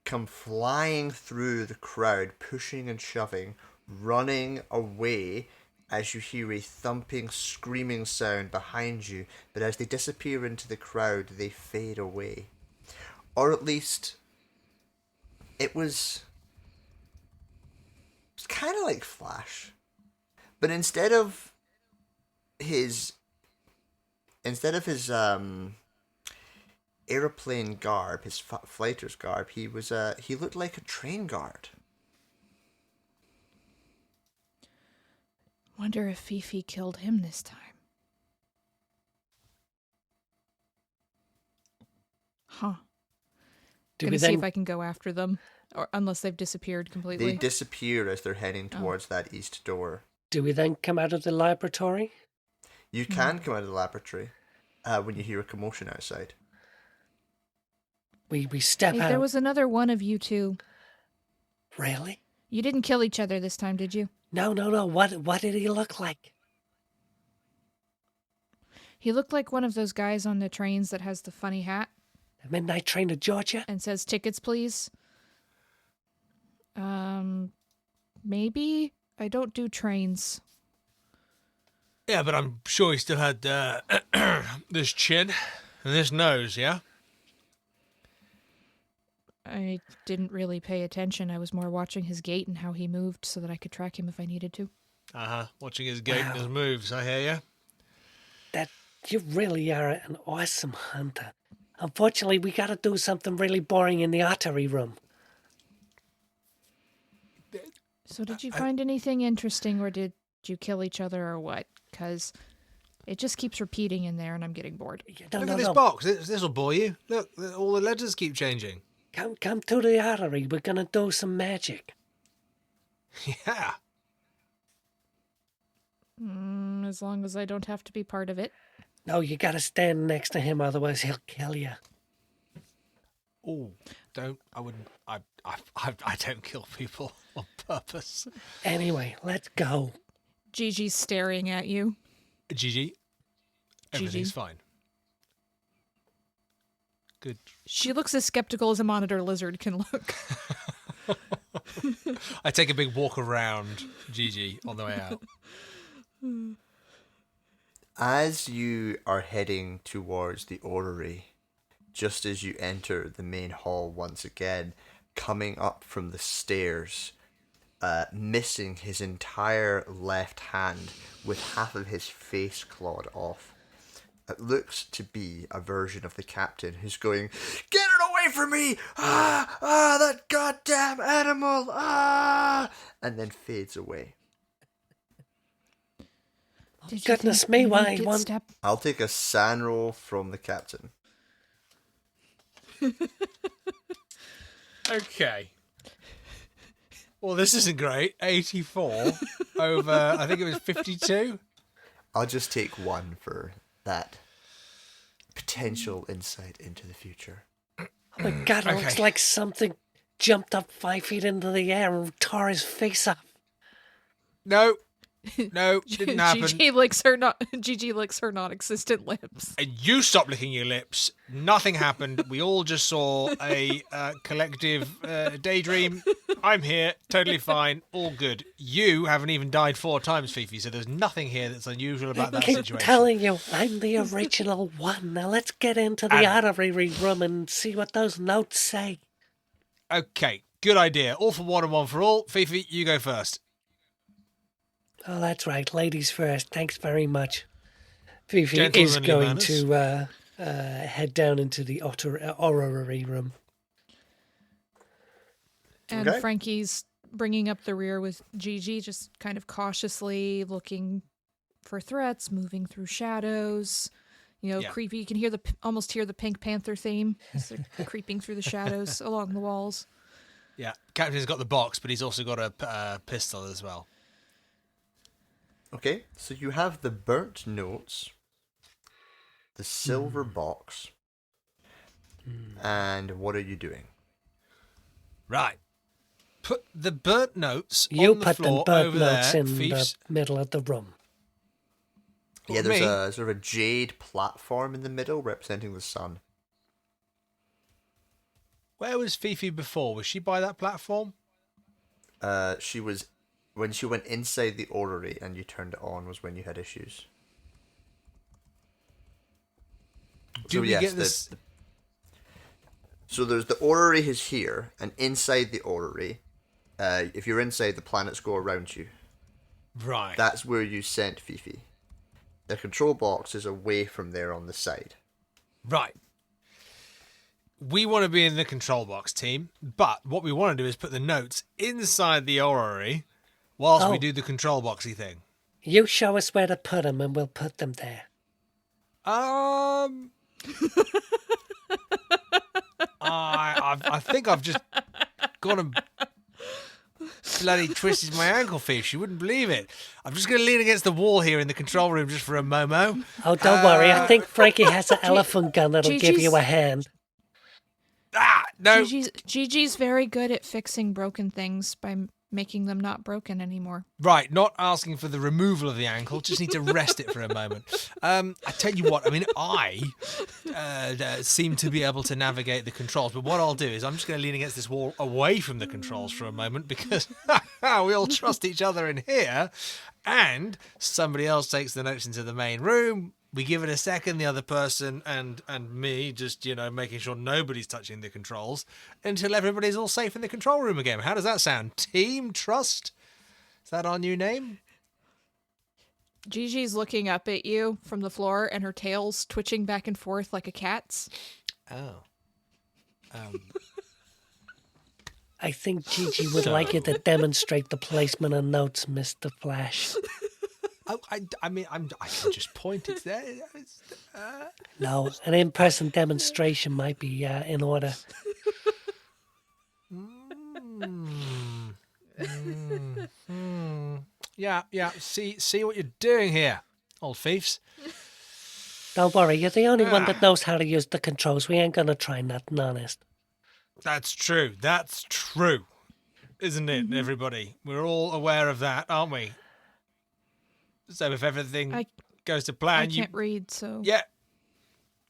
Speaker 1: come flying through the crowd, pushing and shoving, running away as you hear a thumping, screaming sound behind you, but as they disappear into the crowd, they fade away. Or at least, it was kind of like Flash. But instead of his airplane garb, his fighter's garb, he looked like a train guard.
Speaker 4: Wonder if Fifi killed him this time. Huh. Gonna see if I can go after them, or unless they've disappeared completely.
Speaker 1: They disappear as they're heading towards that east door.
Speaker 3: Do we then come out of the laboratory?
Speaker 1: You can come out of the laboratory when you hear a commotion outside.
Speaker 3: We step out.
Speaker 4: There was another one of you two.
Speaker 3: Really?
Speaker 4: You didn't kill each other this time, did you?
Speaker 3: No. What did he look like?
Speaker 4: He looked like one of those guys on the trains that has the funny hat.
Speaker 3: midnight train to Georgia?
Speaker 4: and says, "Tickets, please." Maybe. I don't do trains.
Speaker 2: Yeah, but I'm sure he still had this chin and this nose, yeah?
Speaker 4: I didn't really pay attention. I was more watching his gait and how he moved so that I could track him if I needed to.
Speaker 2: Watching his gait and his moves, I hear you.
Speaker 3: That you really are an awesome hunter. Unfortunately, we gotta do something really boring in the artery room.
Speaker 4: So did you find anything interesting, or did you kill each other, or what? Because it just keeps repeating in there and I'm getting bored.
Speaker 2: Look at this box. This will bore you. Look, all the letters keep changing.
Speaker 3: Come to the artery. We're gonna do some magic.
Speaker 2: Yeah.
Speaker 4: As long as I don't have to be part of it.
Speaker 3: No, you gotta stand next to him, otherwise he'll kill you.
Speaker 2: Oh, don't. I wouldn't. I don't kill people on purpose.
Speaker 3: Anyway, let's go.
Speaker 4: Gigi's staring at you.
Speaker 2: Gigi, everything's fine. Good.
Speaker 4: She looks as skeptical as a monitor lizard can look.
Speaker 2: I take a big walk around Gigi on the way out.
Speaker 1: As you are heading towards the orrery, just as you enter the main hall once again, coming up from the stairs, missing his entire left hand with half of his face clawed off. It looks to be a version of the captain who's going, "Get it away from me! That goddamn animal! And then fades away.
Speaker 4: Did
Speaker 3: Goodness me, why
Speaker 4: get
Speaker 3: one?
Speaker 4: step?
Speaker 1: I'll take a SAN roll from the captain.
Speaker 2: Okay. Well, this isn't great. 84 over, I think it was 52.
Speaker 1: I'll just take one for that potential insight into the future.
Speaker 3: Oh my God, it looks like something jumped up 5 feet into the air and tore his face off.
Speaker 2: No, didn't happen.
Speaker 4: Gigi licks her non-existent lips.
Speaker 2: And you stop licking your lips. Nothing happened. We all just saw a collective daydream. I'm here, totally fine, all good. You haven't even died 4 times, Fifi, so there's nothing here that's unusual about
Speaker 3: I
Speaker 2: that
Speaker 3: keep
Speaker 2: situation.
Speaker 3: telling you, I'm the original one. Now let's get into the artery room and see what those notes say.
Speaker 2: Okay, good idea. All for one and one for all. Fifi, you go first.
Speaker 3: Oh, that's right. Ladies first. Thanks very much. Fifi is
Speaker 2: Gentlemanly
Speaker 3: going
Speaker 2: manners.
Speaker 3: to head down into the orrery room.
Speaker 4: And
Speaker 1: Okay.
Speaker 4: Frankie's bringing up the rear with Gigi, just kind of cautiously looking for threats, moving through shadows. You know,
Speaker 2: Yeah.
Speaker 4: creepy. You can hear almost hear the Pink Panther theme as they're creeping through the shadows along the walls.
Speaker 2: Yeah, Captain's got the box, but he's also got a pistol as well.
Speaker 1: Okay, so you have the burnt notes, the silver box, and what are you doing?
Speaker 2: Right. Put the burnt notes
Speaker 3: You
Speaker 2: on the
Speaker 3: put the
Speaker 2: floor
Speaker 3: burnt
Speaker 2: over
Speaker 3: notes
Speaker 2: there,
Speaker 3: in
Speaker 2: Fiefs.
Speaker 3: the middle of the room.
Speaker 1: Yeah, there's
Speaker 2: Me?
Speaker 1: a sort of a jade platform in the middle representing the sun.
Speaker 2: Where was Fifi before? Was she by that platform?
Speaker 1: She was, when she went inside the orrery and you turned it on was when you had issues.
Speaker 2: Do we get this?
Speaker 1: So there's the orrery is here, and inside the orrery, if you're inside, the planets go around you.
Speaker 2: Right.
Speaker 1: That's where you sent Fifi. The control box is away from there on the side.
Speaker 2: Right. We want to be in the control box, team, but what we want to do is put the notes inside the orrery whilst we
Speaker 3: Oh.
Speaker 2: do the control boxy thing.
Speaker 3: You show us where to put them and we'll put them there.
Speaker 2: I think I've just gone and bloody twisted my ankle, Fish. You wouldn't believe it. I'm just going to lean against the wall here in the control room just for a momo.
Speaker 3: Oh, don't worry. I think Frankie has an elephant gun that'll give you a hand.
Speaker 2: No.
Speaker 4: Gigi's very good at fixing broken things by making them not broken anymore.
Speaker 2: Right, not asking for the removal of the ankle, just need to rest it for a moment. I tell you what, I mean, I seem to be able to navigate the controls, but what I'll do is I'm just going to lean against this wall away from the controls for a moment because we all trust each other in here, and somebody else takes the notes into the main room. We give it a second, the other person and me just, making sure nobody's touching the controls until everybody's all safe in the control room again. How does that sound? Team Trust? Is that our new name?
Speaker 4: Gigi's looking up at you from the floor and her tail's twitching back and forth like a cat's.
Speaker 2: Oh.
Speaker 3: I think Gigi would like you to demonstrate the placement of notes, Mr. Flash.
Speaker 2: I mean, I can just point it there.
Speaker 3: No, an in-person demonstration might be in order.
Speaker 2: Yeah. See what you're doing here, old fiefs.
Speaker 3: Don't worry, you're the only one that knows how to use the controls. We ain't gonna try nothing, honest.
Speaker 2: That's true, isn't it, everybody? We're all aware of that, aren't we? So if everything goes to plan,
Speaker 4: I can't read, so...
Speaker 2: Yeah.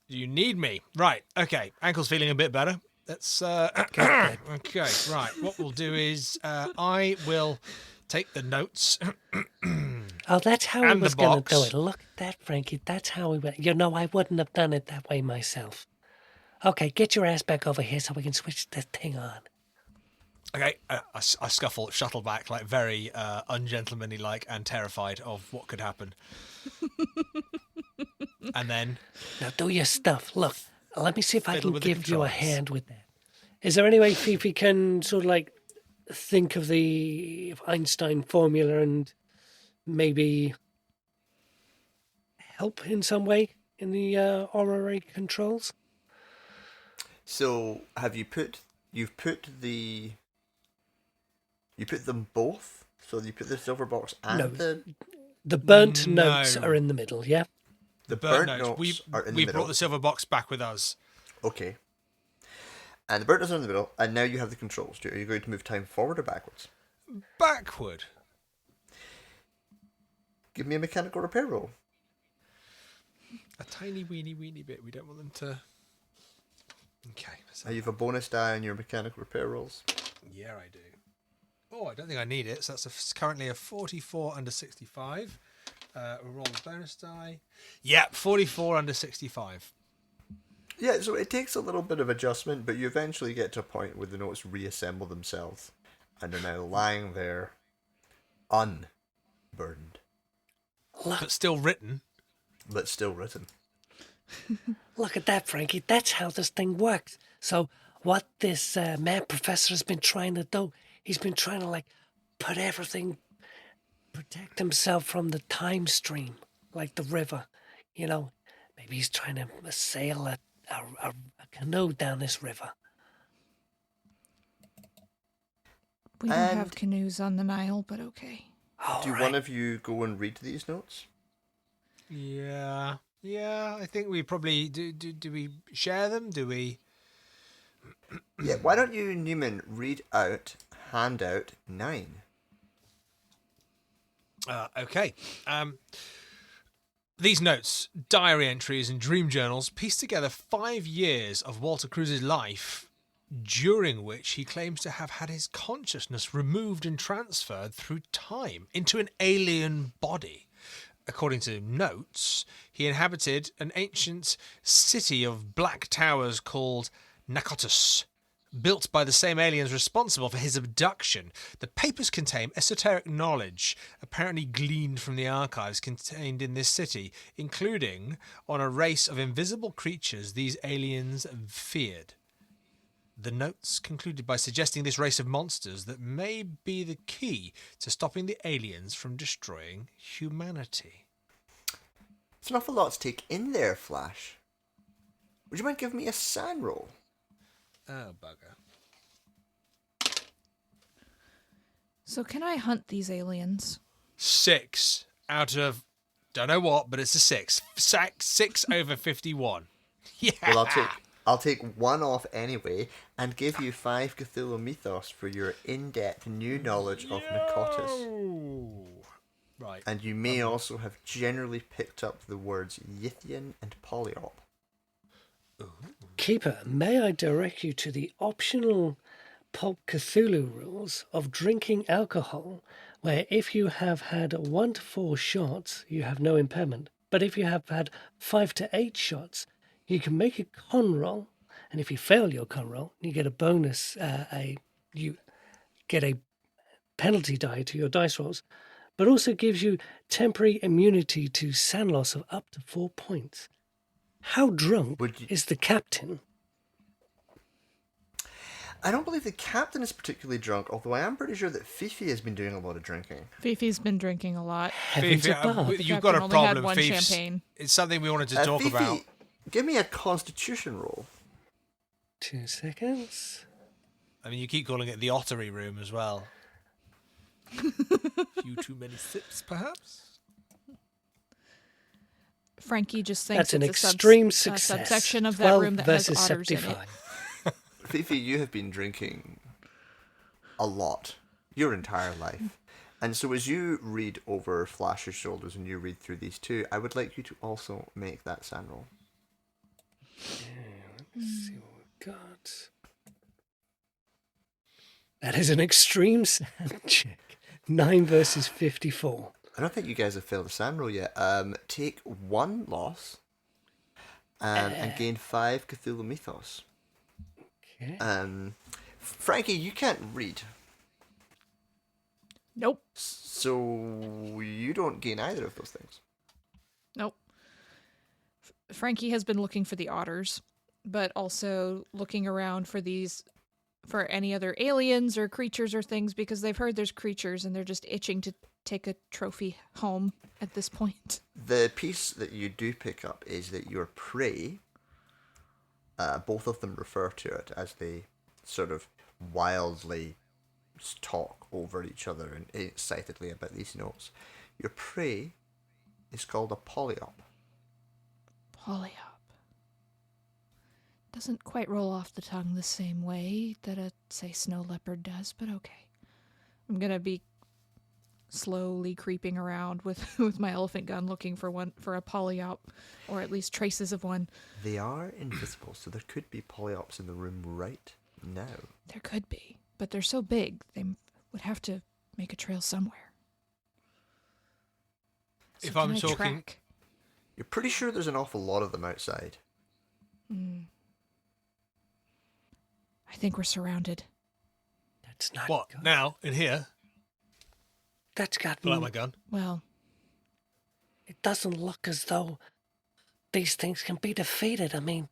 Speaker 2: You need me. Right, okay. Ankle's feeling a bit better. Let's... Okay, right. What we'll do is I will take the notes.
Speaker 3: Oh, that's how he was going to do
Speaker 2: box.
Speaker 3: it. Look at that, Frankie. That's how we went. I wouldn't have done it that way myself. Okay, get your ass back over here so we can switch this thing on.
Speaker 2: Okay, I shuttle back, like very ungentlemanly-like and terrified of what could happen. And then...
Speaker 3: Now do your stuff. Look, let me see if I
Speaker 2: Fiddle
Speaker 3: can
Speaker 2: with the
Speaker 3: give you a
Speaker 2: controls.
Speaker 3: hand with that. Is there any way Fifi can sort of like think of the Einstein formula and maybe help in some way in the orrery controls?
Speaker 1: So you've put them both? So you put the silver box and
Speaker 3: No. The burnt
Speaker 2: No.
Speaker 3: notes are in the middle, yeah?
Speaker 1: the
Speaker 2: Burnt
Speaker 1: burnt
Speaker 2: notes.
Speaker 1: notes are in the
Speaker 2: We
Speaker 1: middle.
Speaker 2: brought the silver box back with us.
Speaker 1: Okay. And the burnt notes are in the middle, and now you have the controls. Are you going to move time forward or backwards?
Speaker 2: Backward.
Speaker 1: Give me a mechanical repair roll.
Speaker 2: A tiny weeny bit. We don't want them to... Okay. So,
Speaker 1: You have a bonus die on your mechanical repair rolls.
Speaker 2: yeah, I do. Oh, I don't think I need it. So that's currently a 44 under 65. We'll roll the bonus die. Yeah, 44 under 65.
Speaker 1: Yeah, so it takes a little bit of adjustment, but you eventually get to a point where the notes reassemble themselves and are now lying there unburned,
Speaker 2: But still written.
Speaker 1: but still written.
Speaker 3: Look at that, Frankie. That's how this thing works. So what this mad professor has been trying to do, he's been trying to, like, put everything, protect himself from the time stream, like the river. Maybe he's trying to sail a canoe down this river.
Speaker 4: We don't
Speaker 1: And-
Speaker 4: have canoes on the Nile, but okay.
Speaker 3: All
Speaker 1: Do
Speaker 3: right.
Speaker 1: one of you go and read these notes?
Speaker 2: Yeah, I think we probably... Do we share them? Do we...
Speaker 1: Yeah, why don't you, Newman, read out handout 9?
Speaker 2: Okay. These notes, diary entries and dream journals piece together 5 years of Walter Cruise's life, during which he claims to have had his consciousness removed and transferred through time into an alien body. According to notes, he inhabited an ancient city of black towers called Nakotus, built by the same aliens responsible for his abduction. The papers contain esoteric knowledge, apparently gleaned from the archives contained in this city, including on a race of invisible creatures these aliens feared. The notes concluded by suggesting this race of monsters that may be the key to stopping the aliens from destroying humanity.
Speaker 1: It's an awful lot to take in there, Flash. Would you mind giving me a SAN roll?
Speaker 2: Oh, bugger.
Speaker 4: So can I hunt these aliens?
Speaker 2: 6 out of, don't know what, but it's a 6. 6 over 51. Yeah.
Speaker 1: Well, I'll take one off anyway and give you 5 Cthulhu Mythos for your in-depth new knowledge of Nikotis.
Speaker 2: Right.
Speaker 1: And you may also have generally picked up the words Yithian and Polyop.
Speaker 3: Keeper, may I direct you to the optional Pulp Cthulhu rules of drinking alcohol, where if you have had 1 to 4 shots, you have no impairment. But if you have had 5 to 8 shots, you can make a con roll, and if you fail your con roll, you get a bonus, you get a penalty die to your dice rolls, but also gives you temporary immunity to sand loss of up to 4 points. How drunk is the captain?
Speaker 1: I don't believe the captain is particularly drunk, although I am pretty sure that Fifi has been doing a lot of drinking.
Speaker 4: Fifi's been drinking a lot.
Speaker 3: Heavens above.
Speaker 2: You've got a
Speaker 4: only had
Speaker 2: problem,
Speaker 4: one
Speaker 2: Fifi.
Speaker 4: champagne.
Speaker 2: It's something we wanted to talk
Speaker 1: Fifi,
Speaker 2: about.
Speaker 1: give me a constitution roll.
Speaker 3: 2 seconds.
Speaker 2: I mean, you keep calling it the Ottery Room as well. Few too many sips, perhaps?
Speaker 4: Frankie just thinks
Speaker 3: That's an
Speaker 4: it's
Speaker 3: extreme
Speaker 4: a
Speaker 3: success.
Speaker 4: subsection of that
Speaker 3: 12
Speaker 4: room that has
Speaker 3: versus
Speaker 4: otters in it.
Speaker 3: 75.
Speaker 1: Fifi, you have been drinking a lot your entire life. And so as you read over Flash's shoulders and you read through these two, I would like you to also make that sand roll.
Speaker 3: Let's see what we've got. That is an extreme sand check. 9 versus 54.
Speaker 1: I don't think you guys have failed the sand roll yet. Take 1 loss and gain 5 Cthulhu Mythos.
Speaker 3: Okay.
Speaker 1: Frankie, you can't read.
Speaker 4: Nope.
Speaker 1: So you don't gain either of those things.
Speaker 4: Nope. Frankie has been looking for the otters, but also looking around for any other aliens or creatures or things, because they've heard there's creatures and they're just itching to take a trophy home at this point.
Speaker 1: The piece that you do pick up is that your prey, both of them refer to it as they sort of wildly talk over each other and excitedly about these notes. Your prey is called a polyop.
Speaker 4: Polyop. Doesn't quite roll off the tongue the same way that a, say, snow leopard does, but okay. I'm gonna be slowly creeping around with my elephant gun looking for a polyop, or at least traces of one.
Speaker 1: They are invisible, so there could be polyops in the room right now.
Speaker 4: There could be, but they're so big, they would have to make a trail somewhere. So
Speaker 2: If I'm
Speaker 4: can I
Speaker 2: talking-
Speaker 4: track?
Speaker 1: You're pretty sure there's an awful lot of them outside.
Speaker 4: I think we're surrounded.
Speaker 3: That's not
Speaker 2: What?
Speaker 3: good.
Speaker 2: Now? In here?
Speaker 3: That's got
Speaker 2: Pull out my gun.
Speaker 4: Well,
Speaker 3: It doesn't look as though these things can be defeated. I mean,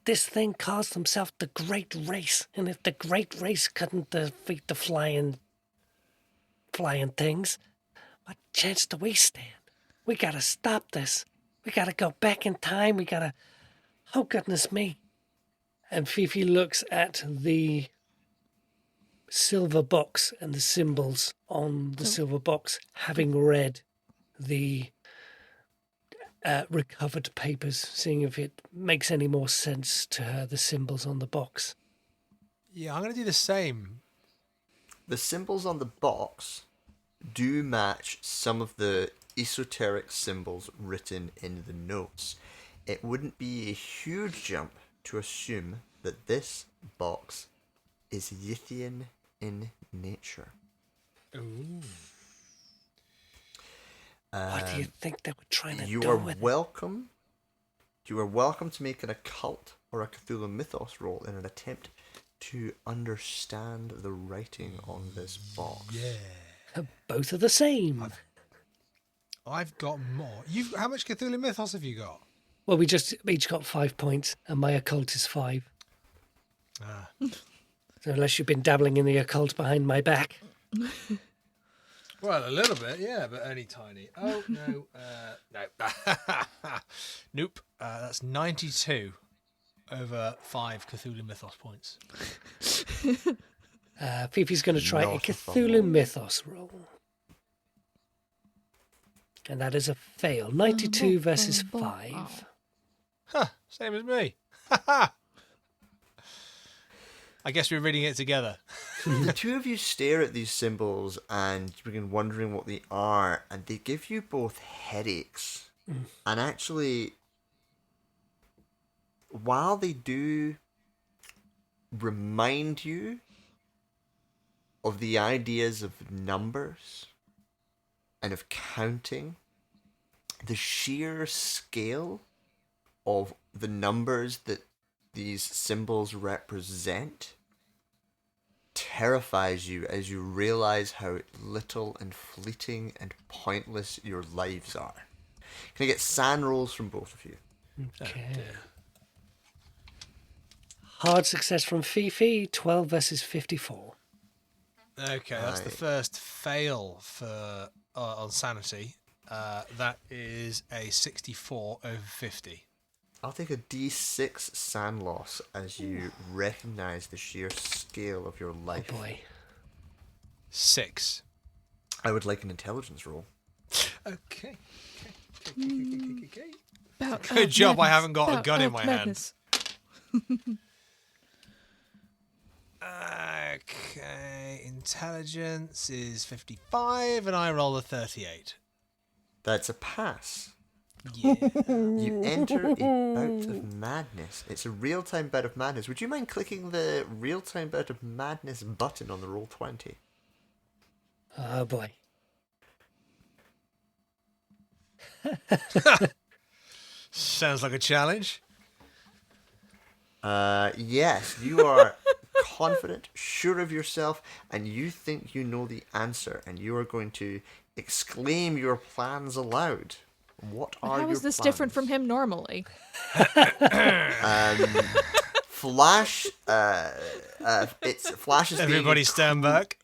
Speaker 3: this thing calls themselves the Great Race, and if the Great Race couldn't defeat the flying things, what chance do we stand? We gotta stop this. We gotta go back in time. Oh goodness me. And Fifi looks at the silver box and the symbols on the silver box, having read the recovered papers, seeing if it makes any more sense to her, the symbols on the box.
Speaker 2: Yeah, I'm going to do the same.
Speaker 1: The symbols on the box do match some of the esoteric symbols written in the notes. It wouldn't be a huge jump to assume that this box is Yithian in nature.
Speaker 2: Ooh.
Speaker 3: What do you think they were trying to
Speaker 1: You
Speaker 3: do
Speaker 1: are
Speaker 3: with it?
Speaker 1: welcome. You are welcome to make an occult or a Cthulhu Mythos roll in an attempt to understand the writing on this box.
Speaker 2: Yeah.
Speaker 3: Both are the same.
Speaker 2: I've got more. How much Cthulhu Mythos have you got?
Speaker 3: Well, we just each got 5 points, and my occult is 5.
Speaker 2: Ah.
Speaker 3: So unless you've been dabbling in the occult behind my back.
Speaker 2: Well, a little bit, yeah, but only tiny. Oh, no. No. Nope. That's 92 over 5 Cthulhu Mythos points.
Speaker 3: Fifi's going to try a
Speaker 1: Not a
Speaker 3: Cthulhu
Speaker 1: fumble.
Speaker 3: Mythos roll. And that is a fail. 92 versus 5.
Speaker 2: Huh, same as me. I guess we're reading it together.
Speaker 1: The two of you stare at these symbols and you begin wondering what they are, and they give you both headaches. And actually, while they do remind you of the ideas of numbers and of counting, the sheer scale of the numbers that these symbols represent terrifies you as you realize how little and fleeting and pointless your lives are. Can I get sand rolls from both of you?
Speaker 3: Okay. Hard success from Fifi, 12 versus 54.
Speaker 2: Okay, that's the first fail for on sanity. That is a 64 over 50.
Speaker 1: I'll take a d6 sand loss as you recognize the sheer scale of your life.
Speaker 3: Oh boy.
Speaker 2: 6.
Speaker 1: I would like an intelligence roll.
Speaker 2: Okay.
Speaker 4: Bout
Speaker 2: Good
Speaker 4: of
Speaker 2: job I
Speaker 4: madness.
Speaker 2: haven't got a
Speaker 4: Bout
Speaker 2: gun in
Speaker 4: of
Speaker 2: my
Speaker 4: madness.
Speaker 2: hand. Okay, intelligence is 55 and I roll a 38.
Speaker 1: That's a pass.
Speaker 2: Yeah.
Speaker 1: You enter a bout of madness. It's a real-time bout of madness. Would you mind clicking the real-time bout of madness button on the roll 20?
Speaker 3: Oh boy.
Speaker 2: Sounds like a challenge.
Speaker 1: Yes, you are confident, sure of yourself, and you think you know the answer, and you are going to exclaim your plans aloud. What are
Speaker 4: How
Speaker 1: your
Speaker 4: is this
Speaker 1: plans?
Speaker 4: different from him normally?
Speaker 1: Flash, Flash is
Speaker 2: Everybody
Speaker 1: being
Speaker 2: stand back.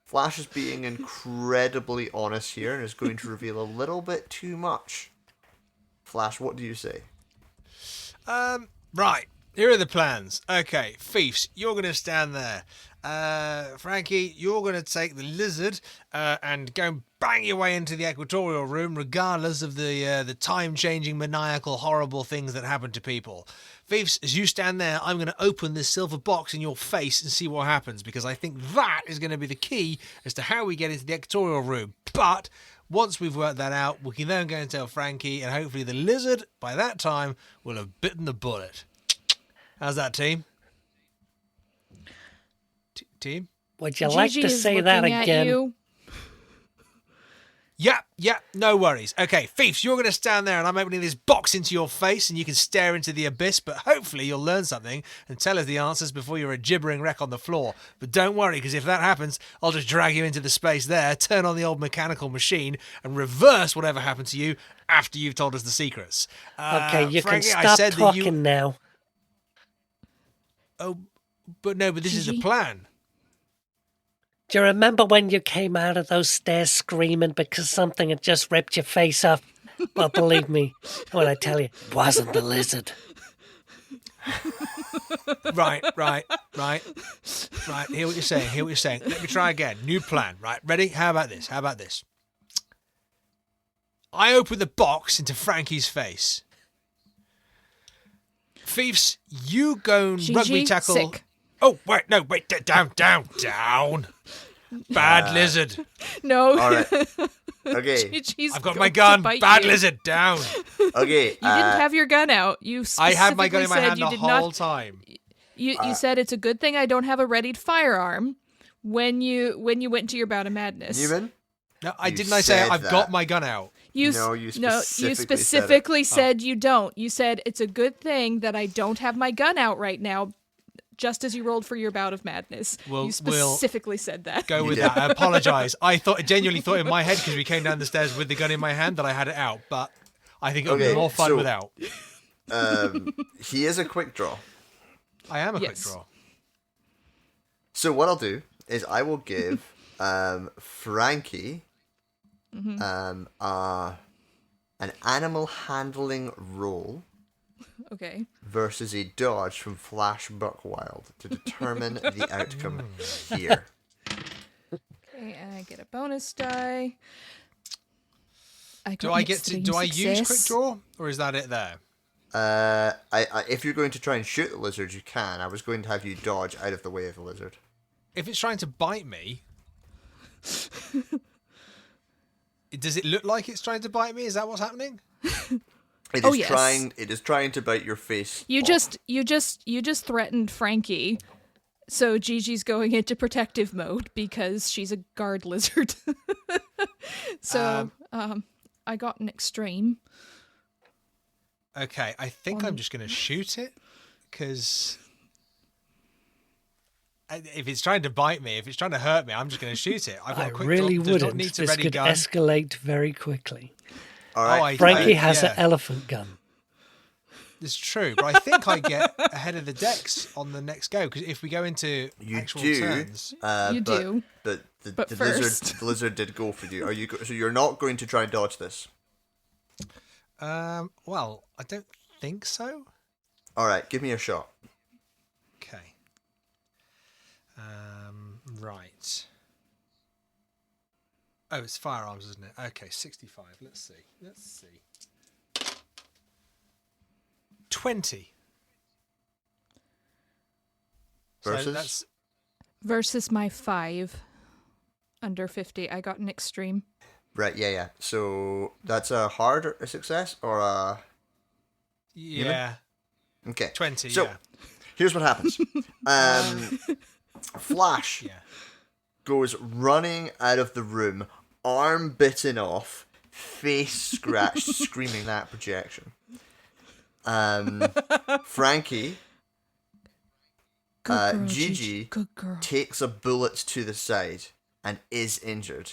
Speaker 1: Flash is being incredibly honest here and is going to reveal a little bit too much. Flash, what do you say?
Speaker 2: Right. Here are the plans. Okay, Fiefs, you're going to stand there. Frankie, you're going to take the lizard and go and bang your way into the equatorial room, regardless of the time-changing, maniacal, horrible things that happen to people. Fiefs, as you stand there, I'm going to open this silver box in your face and see what happens, because I think that is going to be the key as to how we get into the equatorial room. But once we've worked that out, we can then go and tell Frankie, and hopefully the lizard, by that time, will have bitten the bullet. How's that, team? Team?
Speaker 3: Would you like
Speaker 4: Gigi
Speaker 3: to
Speaker 4: is
Speaker 3: say that
Speaker 4: looking at
Speaker 3: again?
Speaker 4: you.
Speaker 2: Yeah, no worries. Okay, Fiefs, you're going to stand there and I'm opening this box into your face and you can stare into the abyss, but hopefully you'll learn something and tell us the answers before you're a gibbering wreck on the floor. But don't worry, because if that happens, I'll just drag you into the space there, turn on the old mechanical machine and reverse whatever happened to you after you've told us the secrets.
Speaker 3: Okay, you
Speaker 2: Frankie,
Speaker 3: can
Speaker 2: I
Speaker 3: stop
Speaker 2: said
Speaker 3: talking
Speaker 2: that you...
Speaker 3: now.
Speaker 2: Oh, but this is the
Speaker 4: Gigi?
Speaker 2: plan.
Speaker 3: Do you remember when you came out of those stairs screaming because something had just ripped your face off? Well, believe me when I tell you, it wasn't the lizard.
Speaker 2: Right. Hear what you're saying. Let me try again. New plan. Right, ready? How about this? I open the box into Frankie's face. Fiefs, you go and
Speaker 4: Gigi,
Speaker 2: rugby tackle.
Speaker 4: sick.
Speaker 2: Oh, wait, down. Bad lizard.
Speaker 4: No.
Speaker 1: All right. Okay.
Speaker 4: Gigi's
Speaker 2: I've got
Speaker 4: going
Speaker 2: my
Speaker 4: to
Speaker 2: gun.
Speaker 4: bite
Speaker 2: Bad
Speaker 4: you.
Speaker 2: lizard, down.
Speaker 1: Okay.
Speaker 4: You didn't have your gun out. You
Speaker 2: I had my gun in my
Speaker 4: specifically
Speaker 2: hand
Speaker 4: said
Speaker 2: the
Speaker 4: you did
Speaker 2: whole
Speaker 4: not.
Speaker 2: time.
Speaker 4: You said it's a good thing I don't have a readied firearm when you went into your bout of madness.
Speaker 1: Newman?
Speaker 2: No,
Speaker 1: You
Speaker 2: didn't I say
Speaker 1: said
Speaker 2: I've
Speaker 1: that.
Speaker 2: got my gun out?
Speaker 4: You
Speaker 1: You specifically
Speaker 4: specifically
Speaker 1: said
Speaker 4: said you don't. You said it's a good thing that I don't have my gun out right now, just as you rolled for your bout of madness.
Speaker 2: We'll
Speaker 4: You specifically said that.
Speaker 2: Go with
Speaker 1: did.
Speaker 2: that. I apologise. I genuinely thought in my head, because we came down the stairs with the gun in my hand, that I had it out. But I think it would be
Speaker 1: Okay,
Speaker 2: more fun
Speaker 1: so-
Speaker 2: without.
Speaker 1: He is a quick draw.
Speaker 2: I am a quick
Speaker 4: Yes.
Speaker 2: draw.
Speaker 1: So what I'll do is I will give Frankie an animal handling roll
Speaker 4: Okay.
Speaker 1: versus a dodge from Flash Buckwild to determine the outcome here.
Speaker 4: Okay, I get a bonus die.
Speaker 2: Do I use quick draw, or is that it there?
Speaker 1: If you're going to try and shoot the lizard, you can. I was going to have you dodge out of the way of the lizard.
Speaker 2: If it's trying to bite me, does it look like it's trying to bite me? Is that what's happening?
Speaker 1: It is
Speaker 4: Oh, yes.
Speaker 1: trying. It is trying to bite your face.
Speaker 4: You
Speaker 1: off.
Speaker 4: just threatened Frankie, so Gigi's going into protective mode because she's a guard lizard. So I got an extreme.
Speaker 2: Okay, I think I'm just going to shoot it because if it's trying to bite me, if it's trying to hurt me, I'm just going to shoot it. I've got
Speaker 3: I
Speaker 2: a quick
Speaker 3: really
Speaker 2: draw, does not
Speaker 3: wouldn't.
Speaker 2: need to
Speaker 3: This
Speaker 2: ready
Speaker 3: could
Speaker 2: gun.
Speaker 3: escalate very quickly.
Speaker 1: All right.
Speaker 3: Frankie has
Speaker 2: yeah.
Speaker 3: an elephant gun.
Speaker 2: It's true, but I think I get ahead of the decks on the next go because if we go into
Speaker 1: You
Speaker 2: actual
Speaker 1: do.
Speaker 2: turns,
Speaker 4: You do.
Speaker 1: But
Speaker 4: But
Speaker 1: the
Speaker 4: first.
Speaker 1: lizard did go for you. So you're not going to try and dodge this.
Speaker 2: well, I don't think so.
Speaker 1: All right. Give me a shot.
Speaker 2: Okay. Right. Oh, it's firearms, isn't it? Okay, 65. Let's see. 20.
Speaker 1: Versus?
Speaker 2: So that's
Speaker 4: Versus my 5 under 50. I got an extreme.
Speaker 1: Right. Yeah. So that's a hard success or a.
Speaker 2: yeah,
Speaker 1: Okay.
Speaker 2: 20.
Speaker 1: So
Speaker 2: yeah.
Speaker 1: here's what happens. Flash
Speaker 2: Yeah.
Speaker 1: goes running out of the room, arm bitten off, face scratched, screaming that projection. Frankie,
Speaker 4: Good girl,
Speaker 1: Gigi
Speaker 4: Good girl.
Speaker 1: takes a bullet to the side and is injured,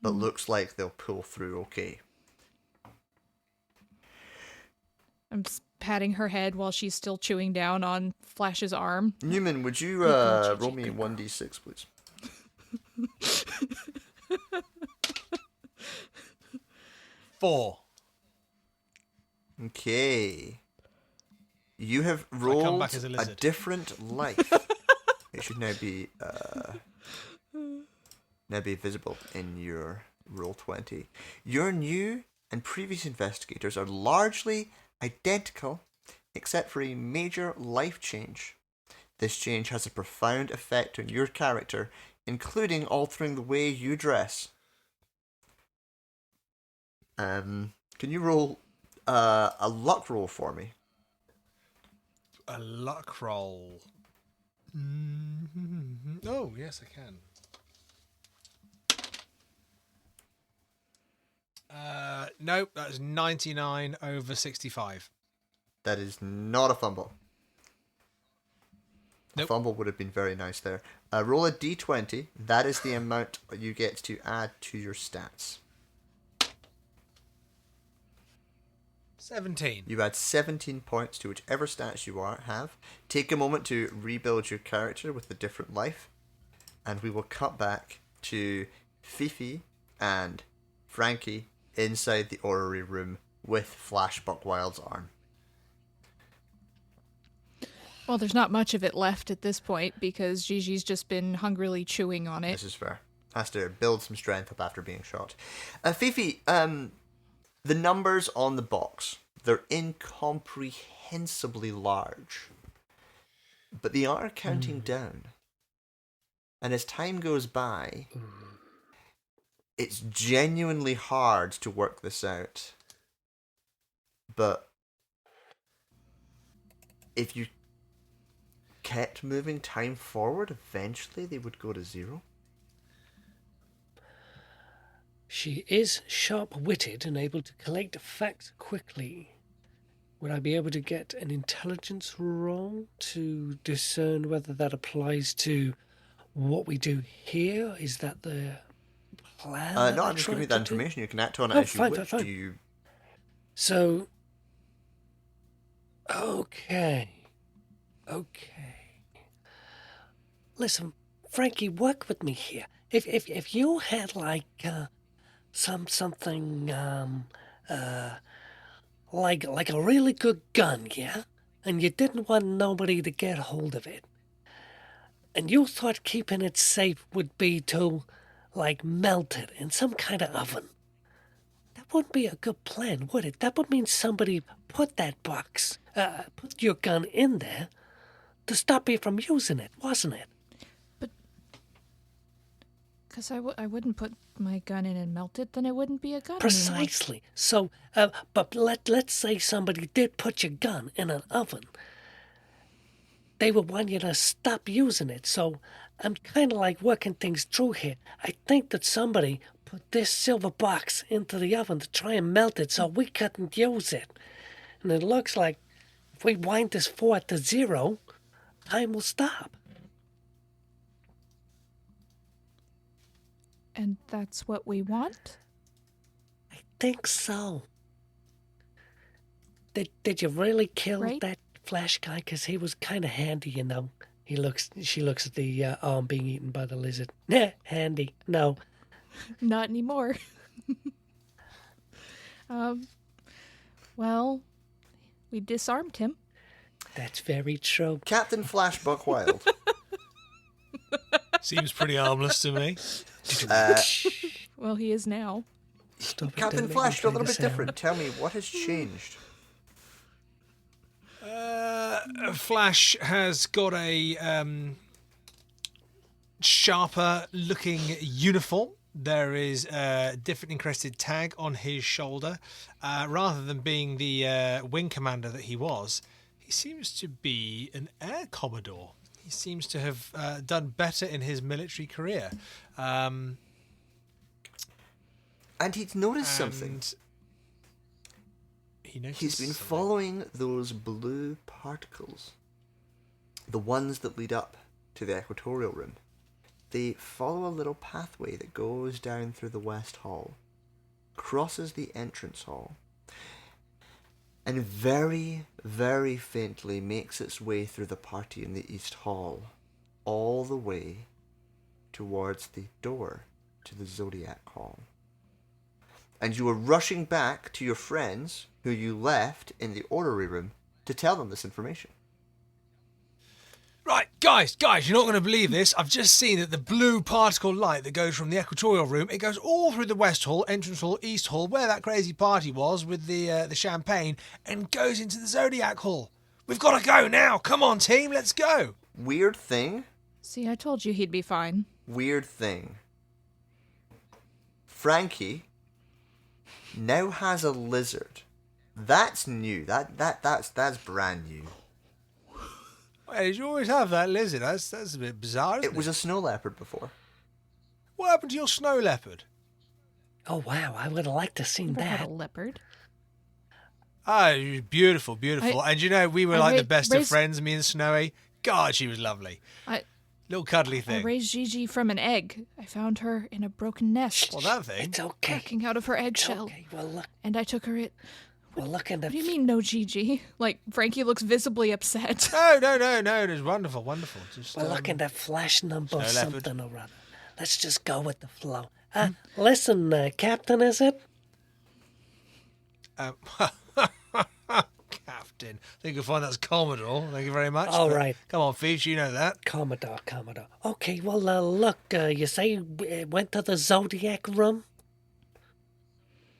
Speaker 1: but looks like they'll pull through okay.
Speaker 4: I'm just patting her head while she's still chewing down on Flash's arm.
Speaker 1: Newman, would you
Speaker 4: girl, Gigi,
Speaker 1: roll me
Speaker 4: good girl.
Speaker 1: 1d6, please?
Speaker 2: Four.
Speaker 1: Okay. You have
Speaker 2: come
Speaker 1: rolled
Speaker 2: back as a
Speaker 1: a
Speaker 2: lizard.
Speaker 1: different life. It should now be visible in your roll 20. Your new and previous investigators are largely identical, except for a major life change. This change has a profound effect on your character, including altering the way you dress. Can you roll a luck roll for me?
Speaker 2: A luck roll. Oh, yes, I can. Nope, that's 99 over 65.
Speaker 1: That is not a fumble. A
Speaker 2: Nope.
Speaker 1: fumble would have been very nice there. Roll a d20. That is the amount you get to add to your stats.
Speaker 2: 17.
Speaker 1: You add 17 points to whichever stats you have. Take a moment to rebuild your character with a different life. And we will cut back to Fifi and Frankie inside the orrery room with Flash Buckwild's arm.
Speaker 4: Well, there's not much of it left at this point because Gigi's just been hungrily chewing on it.
Speaker 1: This is fair. Has to build some strength up after being shot. Fifi, the numbers on the box, they're incomprehensibly large. But they are counting down. And as time goes by, it's genuinely hard to work this out. But if you kept moving time forward, eventually they would go to 0.
Speaker 3: She is sharp-witted and able to collect facts quickly. Would I be able to get an intelligence roll to discern whether that applies to what we do here? Is that the plan?
Speaker 1: No,
Speaker 3: that
Speaker 1: I'm
Speaker 3: they're
Speaker 1: just giving you
Speaker 3: trying
Speaker 1: that
Speaker 3: to do?
Speaker 1: information. You can act on it
Speaker 3: Oh,
Speaker 1: as you
Speaker 3: fine,
Speaker 1: wish.
Speaker 3: fine.
Speaker 1: Do you...
Speaker 3: So, okay. Listen, Frankie, work with me here. If you had like something like a really good gun, yeah, and you didn't want nobody to get hold of it, and you thought keeping it safe would be to like melt it in some kind of oven, that that wouldn't be a good plan, would it? That would mean somebody put that box, put your gun in there to stop you from using it, wasn't it?
Speaker 4: Because I wouldn't put my gun in and melt it, then it wouldn't be a gun anymore.
Speaker 3: Precisely. So, but let's say somebody did put your gun in an oven. They would want you to stop using it. So I'm kind of like working things through here. I think that somebody put this silver box into the oven to try and melt it so we couldn't use it. And it looks like if we wind this forward to 0, time will stop.
Speaker 4: And that's what we want?
Speaker 3: I think so. Did you really kill that Flash guy? Because he was kind of handy, you know. She looks at the arm being eaten by the lizard. Nah, handy. No.
Speaker 4: Not anymore. Well, we disarmed him.
Speaker 3: That's very true.
Speaker 1: Captain Flash Buckwild.
Speaker 2: Seems pretty harmless to me.
Speaker 4: Well, he is now.
Speaker 3: Stop it,
Speaker 1: Captain
Speaker 3: don't make
Speaker 1: Flash,
Speaker 3: me
Speaker 1: you're a
Speaker 3: play
Speaker 1: little
Speaker 3: the
Speaker 1: bit
Speaker 3: sound.
Speaker 1: different. Tell me, what has changed?
Speaker 2: Flash has got a sharper looking uniform. There is a different encrusted tag on his shoulder. Rather than being the wing commander that he was, he seems to be an air commodore. He seems to have done better in his military career.
Speaker 1: And he'd noticed something. He's been following those blue particles. The ones that lead up to the equatorial rim. They follow a little pathway that goes down through the West Hall, crosses the entrance hall, and very, very faintly makes its way through the party in the East Hall, all the way towards the door to the Zodiac Hall. And you were rushing back to your friends, who you left in the orrery room, to tell them this information.
Speaker 2: Right, guys, you're not going to believe this. I've just seen that the blue particle light that goes from the equatorial room, it goes all through the West Hall, Entrance Hall, East Hall, where that crazy party was with the champagne, and goes into the Zodiac Hall. We've got to go now. Come on, team, let's go.
Speaker 1: Weird thing.
Speaker 4: See, I told you he'd be fine.
Speaker 1: Weird thing. Frankie now has a lizard. That's new. That's brand new.
Speaker 2: Wait, did you always have that lizard? That's a bit bizarre, isn't it?
Speaker 1: It was a snow leopard before.
Speaker 2: What happened to your snow leopard?
Speaker 3: Oh, wow. I would have liked to have seen
Speaker 4: Never had a
Speaker 3: that.
Speaker 4: leopard.
Speaker 2: Oh, beautiful. And you know, we were
Speaker 4: I
Speaker 2: like the
Speaker 4: ra-
Speaker 2: best of
Speaker 4: raised-
Speaker 2: friends, me and Snowy. God, she was lovely. Little cuddly
Speaker 4: I
Speaker 2: thing.
Speaker 4: raised Gigi from an egg. I found her in a broken nest,
Speaker 2: Well, that thing.
Speaker 3: It's okay.
Speaker 4: cracking out of her
Speaker 3: It's
Speaker 4: eggshell.
Speaker 3: okay. We'll look.
Speaker 4: And I took her it.
Speaker 3: We'll look in the.
Speaker 4: What do you mean, no Gigi? Like, Frankie looks visibly upset.
Speaker 2: No. It was wonderful. Just,
Speaker 3: We'll look in that flash number or
Speaker 2: snow leopard.
Speaker 3: something or other. Let's just go with the flow. Listen, Captain, is it?
Speaker 2: Captain. I think you'll find that's Commodore. Thank you very much.
Speaker 3: All
Speaker 2: But
Speaker 3: right.
Speaker 2: Come on, Fifi, you know that.
Speaker 3: Commodore. Okay, well, look, you say you went to the Zodiac room?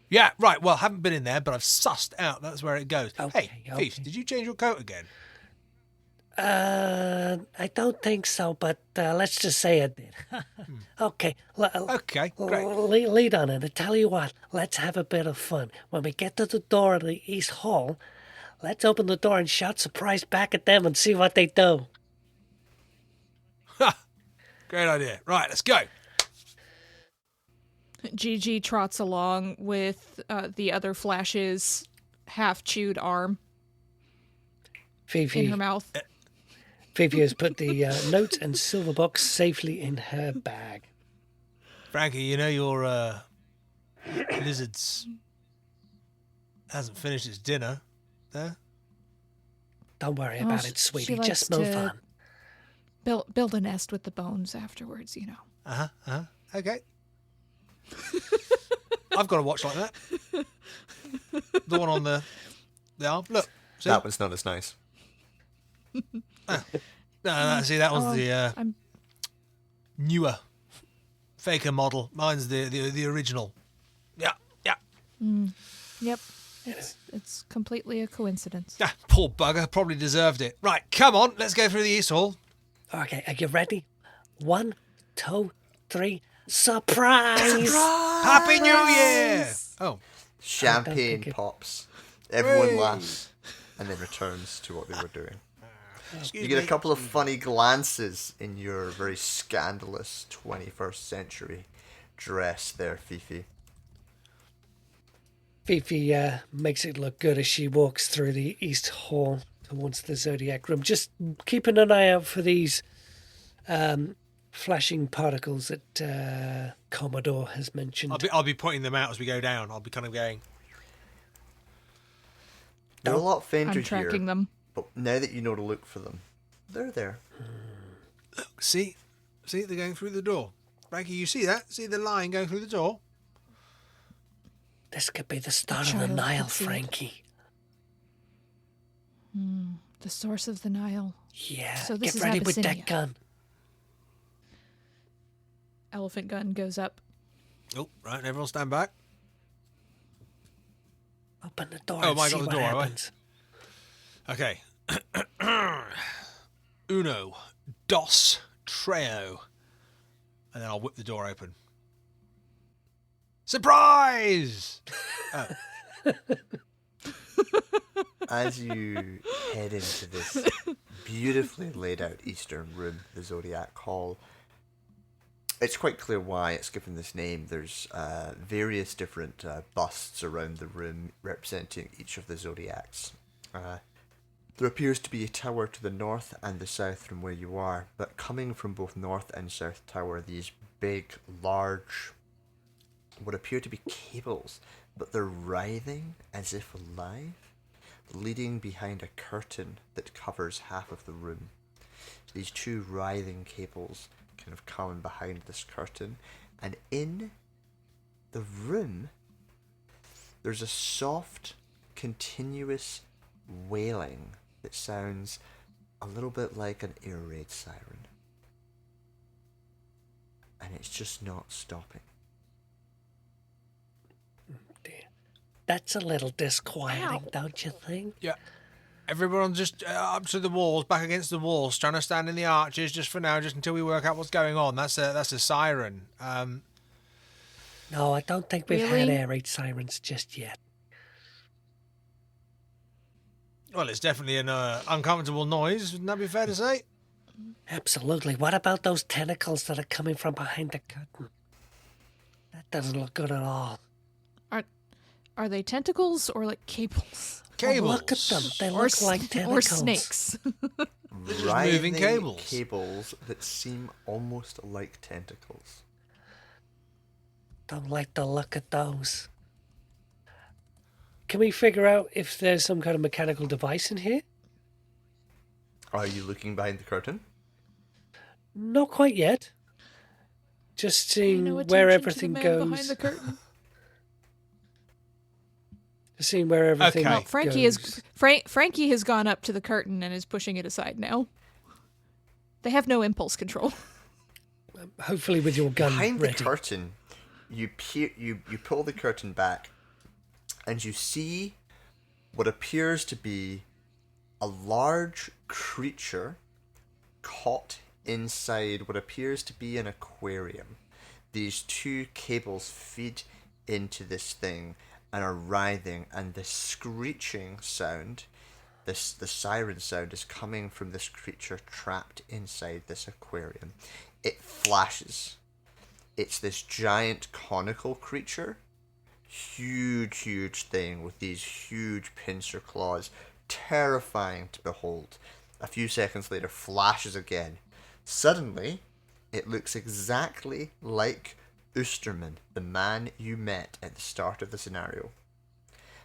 Speaker 2: Yeah, right. Well, haven't been in there, but I've sussed out that's where it goes.
Speaker 3: Okay,
Speaker 2: Hey,
Speaker 3: okay.
Speaker 2: Fifi, did you change your coat again?
Speaker 3: I don't think so, but let's just say I did. Okay.
Speaker 2: Okay, great.
Speaker 3: Lead on it. I tell you what, let's have a bit of fun. When we get to the door of the East Hall, let's open the door and shout surprise back at them and see what they do.
Speaker 2: Great idea. Right, let's go.
Speaker 4: Gigi trots along with the other Flash's half-chewed arm in
Speaker 3: Fifi
Speaker 4: her mouth.
Speaker 3: has put the notes and silver box safely in her bag.
Speaker 2: Frankie, you know your lizard's hasn't finished its dinner, there?
Speaker 3: Don't worry
Speaker 4: Oh,
Speaker 3: about it,
Speaker 4: she
Speaker 3: sweetie.
Speaker 4: likes
Speaker 3: Just move
Speaker 4: to-
Speaker 3: on.
Speaker 4: Build a nest with the bones afterwards, you know.
Speaker 2: Okay. I've got a watch like that. The one on the arm. Look. See?
Speaker 1: That one's not as nice.
Speaker 2: No, see, that one's the
Speaker 4: I'm
Speaker 2: newer, faker model. Mine's the original. Yeah.
Speaker 4: Yep. It's completely a coincidence.
Speaker 2: Ah, poor bugger, probably deserved it. Right, come on, let's go through the East Hall.
Speaker 3: Okay, are you ready? 1, 2, 3. Surprise!
Speaker 2: Happy New Year! Oh,
Speaker 1: Champagne pops. Everyone laughs and then returns to what they were doing.
Speaker 2: excuse
Speaker 1: You get
Speaker 2: me.
Speaker 1: a couple of funny glances in your very scandalous 21st century dress there, Fifi.
Speaker 3: Fifi makes it look good as she walks through the East Hall towards the Zodiac Room. Just keeping an eye out for these flashing particles that Commodore has mentioned.
Speaker 2: I'll be pointing them out as we go down. I'll be kind of going.
Speaker 1: They're a lot fainter
Speaker 4: I'm tracking
Speaker 1: here,
Speaker 4: them.
Speaker 1: but now that you know to look for them, they're there.
Speaker 2: Look, see, they're going through the door. Frankie, you see that? See the line going through the door?
Speaker 3: This could be the start of the
Speaker 4: child
Speaker 3: Nile,
Speaker 4: could see it.
Speaker 3: Frankie.
Speaker 4: The source of the Nile.
Speaker 3: Yeah,
Speaker 4: So this
Speaker 3: get
Speaker 4: is
Speaker 3: ready with
Speaker 4: Abyssinia.
Speaker 3: that gun.
Speaker 4: Elephant gun goes up.
Speaker 2: Oh, right, everyone stand back.
Speaker 3: Open the door
Speaker 2: Oh,
Speaker 3: and
Speaker 2: my
Speaker 3: see
Speaker 2: God, the
Speaker 3: what
Speaker 2: door, have I?
Speaker 3: happens.
Speaker 2: Okay. Uno, dos, treo. And then I'll whip the door open. Surprise! Oh,
Speaker 1: As you head into this beautifully laid out eastern room, the Zodiac Hall, it's quite clear why it's given this name. There's various different busts around the room representing each of the Zodiacs. There appears to be a tower to the north and the south from where you are, but coming from both north and south tower, these big, large, what appear to be cables, but they're writhing as if alive, leading behind a curtain that covers half of the room. So these two writhing cables kind of come behind this curtain, and in the room there's a soft, continuous wailing that sounds a little bit like an air raid siren, and it's just not stopping.
Speaker 3: Dear. That's a little disquieting,
Speaker 4: Ow.
Speaker 3: don't you think?
Speaker 2: yeah. Everyone just up to the walls, back against the walls, trying to stand in the arches just for now, just until we work out what's going on. That's a siren.
Speaker 3: No, I don't think we've had
Speaker 4: Really?
Speaker 3: air raid sirens just yet.
Speaker 2: Well, it's definitely an uncomfortable noise. Wouldn't that be fair to say?
Speaker 3: Absolutely. What about those tentacles that are coming from behind the curtain? That doesn't look good at all.
Speaker 4: Are they tentacles or like cables?
Speaker 2: Cables.
Speaker 3: Oh, look at them. They
Speaker 4: Or
Speaker 3: look like tentacles.
Speaker 4: or snakes?
Speaker 2: just
Speaker 1: Writhing
Speaker 2: moving cables.
Speaker 1: cables that seem almost like tentacles.
Speaker 3: Don't like the look at those. Can we figure out if there's some kind of mechanical device in here?
Speaker 1: Are you looking behind the curtain?
Speaker 3: Not quite yet. Just seeing
Speaker 4: No
Speaker 3: where
Speaker 4: attention to the
Speaker 3: everything
Speaker 4: man
Speaker 3: goes.
Speaker 4: behind the curtain.
Speaker 3: Just seeing where everything
Speaker 2: Okay.
Speaker 4: Well,
Speaker 3: goes.
Speaker 4: Frankie has gone up to the curtain and is pushing it aside now. They have no impulse control.
Speaker 3: Hopefully with your gun
Speaker 1: Behind
Speaker 3: ready.
Speaker 1: the curtain, you pull the curtain back, and you see what appears to be a large creature caught inside what appears to be an aquarium. These two cables feed into this thing and are writhing, and the screeching sound, the siren sound, is coming from this creature trapped inside this aquarium. It flashes. It's this giant conical creature, huge thing with these huge pincer claws, terrifying to behold. A few seconds later, flashes again. Suddenly, it looks exactly like Oosterman, the man you met at the start of the scenario.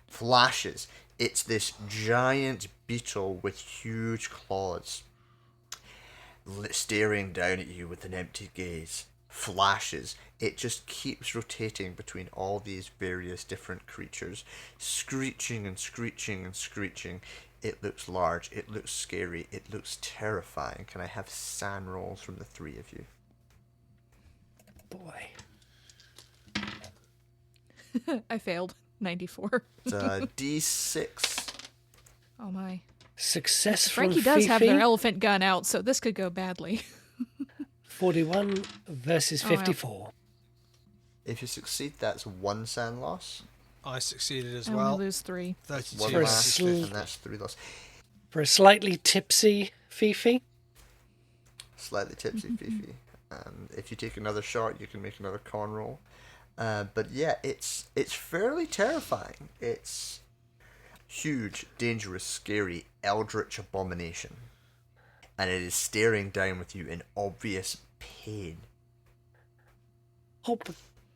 Speaker 1: Flashes. It's this giant beetle with huge claws, staring down at you with an empty gaze. Flashes. It just keeps rotating between all these various different creatures, screeching and screeching and screeching. It looks large, it looks scary, it looks terrifying. Can I have SAN rolls from the three of you?
Speaker 3: Boy.
Speaker 4: I failed. 94.
Speaker 1: It's a D6.
Speaker 4: Oh my.
Speaker 3: Success from
Speaker 4: Frankie does have their
Speaker 3: Fifi.
Speaker 4: elephant gun out, so this could go badly.
Speaker 3: 41 versus
Speaker 4: Oh, wow.
Speaker 3: 54.
Speaker 1: If you succeed, that's 1 sand loss.
Speaker 2: I succeeded as
Speaker 4: I
Speaker 2: well.
Speaker 4: only lose 3.
Speaker 2: 32
Speaker 1: 1
Speaker 3: For a
Speaker 2: versus
Speaker 3: sl-
Speaker 2: 50.
Speaker 1: and that's 3 loss.
Speaker 3: For a slightly tipsy Fifi.
Speaker 1: Slightly tipsy Fifi. And if you take another shot, you can make another con roll. But yeah, it's fairly terrifying. It's huge, dangerous, scary, eldritch abomination. And it is staring down with you in obvious pain.
Speaker 3: Oh, my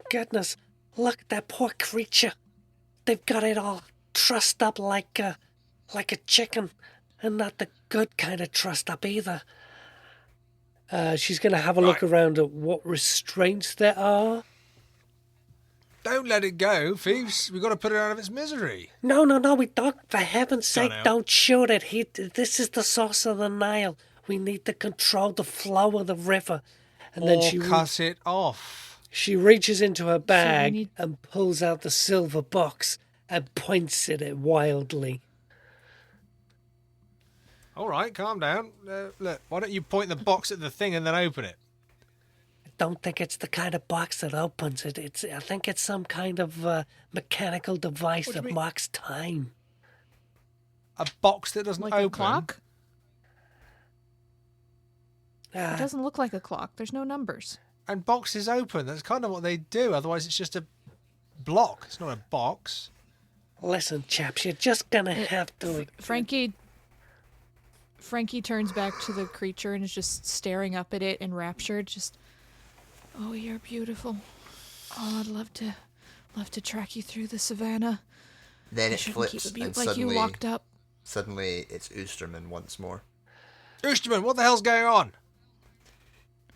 Speaker 3: goodness. Look at that poor creature. They've got it all trussed up like a chicken. And not the good kind of trussed up either. She's going to have a look
Speaker 2: Right.
Speaker 3: around at what restraints there are.
Speaker 2: Don't let it go, thieves. We've got to put it out of its misery.
Speaker 3: No, we don't. For heaven's sake,
Speaker 2: out.
Speaker 3: don't shoot it. This is the source of the Nile. We need to control the flow of the river. And then
Speaker 2: Or cut it off.
Speaker 3: she reaches into her bag
Speaker 4: need-
Speaker 3: and pulls out the silver box and points at it wildly.
Speaker 2: All right, calm down. Look, why don't you point the box at the thing and then open it?
Speaker 3: I don't think it's the kind of box that opens it. I think it's some kind of mechanical device
Speaker 2: What do you
Speaker 3: that
Speaker 2: mean?
Speaker 3: marks time.
Speaker 2: A box that doesn't
Speaker 4: Like
Speaker 2: open.
Speaker 4: a clock?
Speaker 3: Ah,
Speaker 4: It doesn't look like a clock. There's no numbers.
Speaker 2: And boxes open. That's kind of what they do. Otherwise, it's just a block. It's not a box.
Speaker 3: listen, chaps, you're just gonna have to.
Speaker 4: Frankie turns back to the creature and is just staring up at it, enraptured. Just, oh, you're beautiful. Oh, I'd love to track you through the savannah.
Speaker 1: Then
Speaker 4: I
Speaker 1: it
Speaker 4: shouldn't keep
Speaker 1: flips,
Speaker 4: a beaut
Speaker 1: and
Speaker 4: like you locked up.
Speaker 1: suddenly it's Oosterman once more.
Speaker 2: Oosterman, what the hell's going on?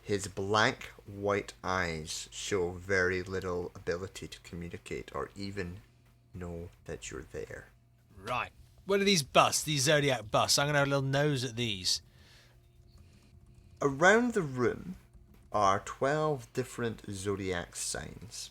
Speaker 1: His blank white eyes show very little ability to communicate or even know that you're there.
Speaker 2: Right. What are these busts? These zodiac busts? I'm going to have a little nose at these.
Speaker 1: Around the room are 12 different zodiac signs,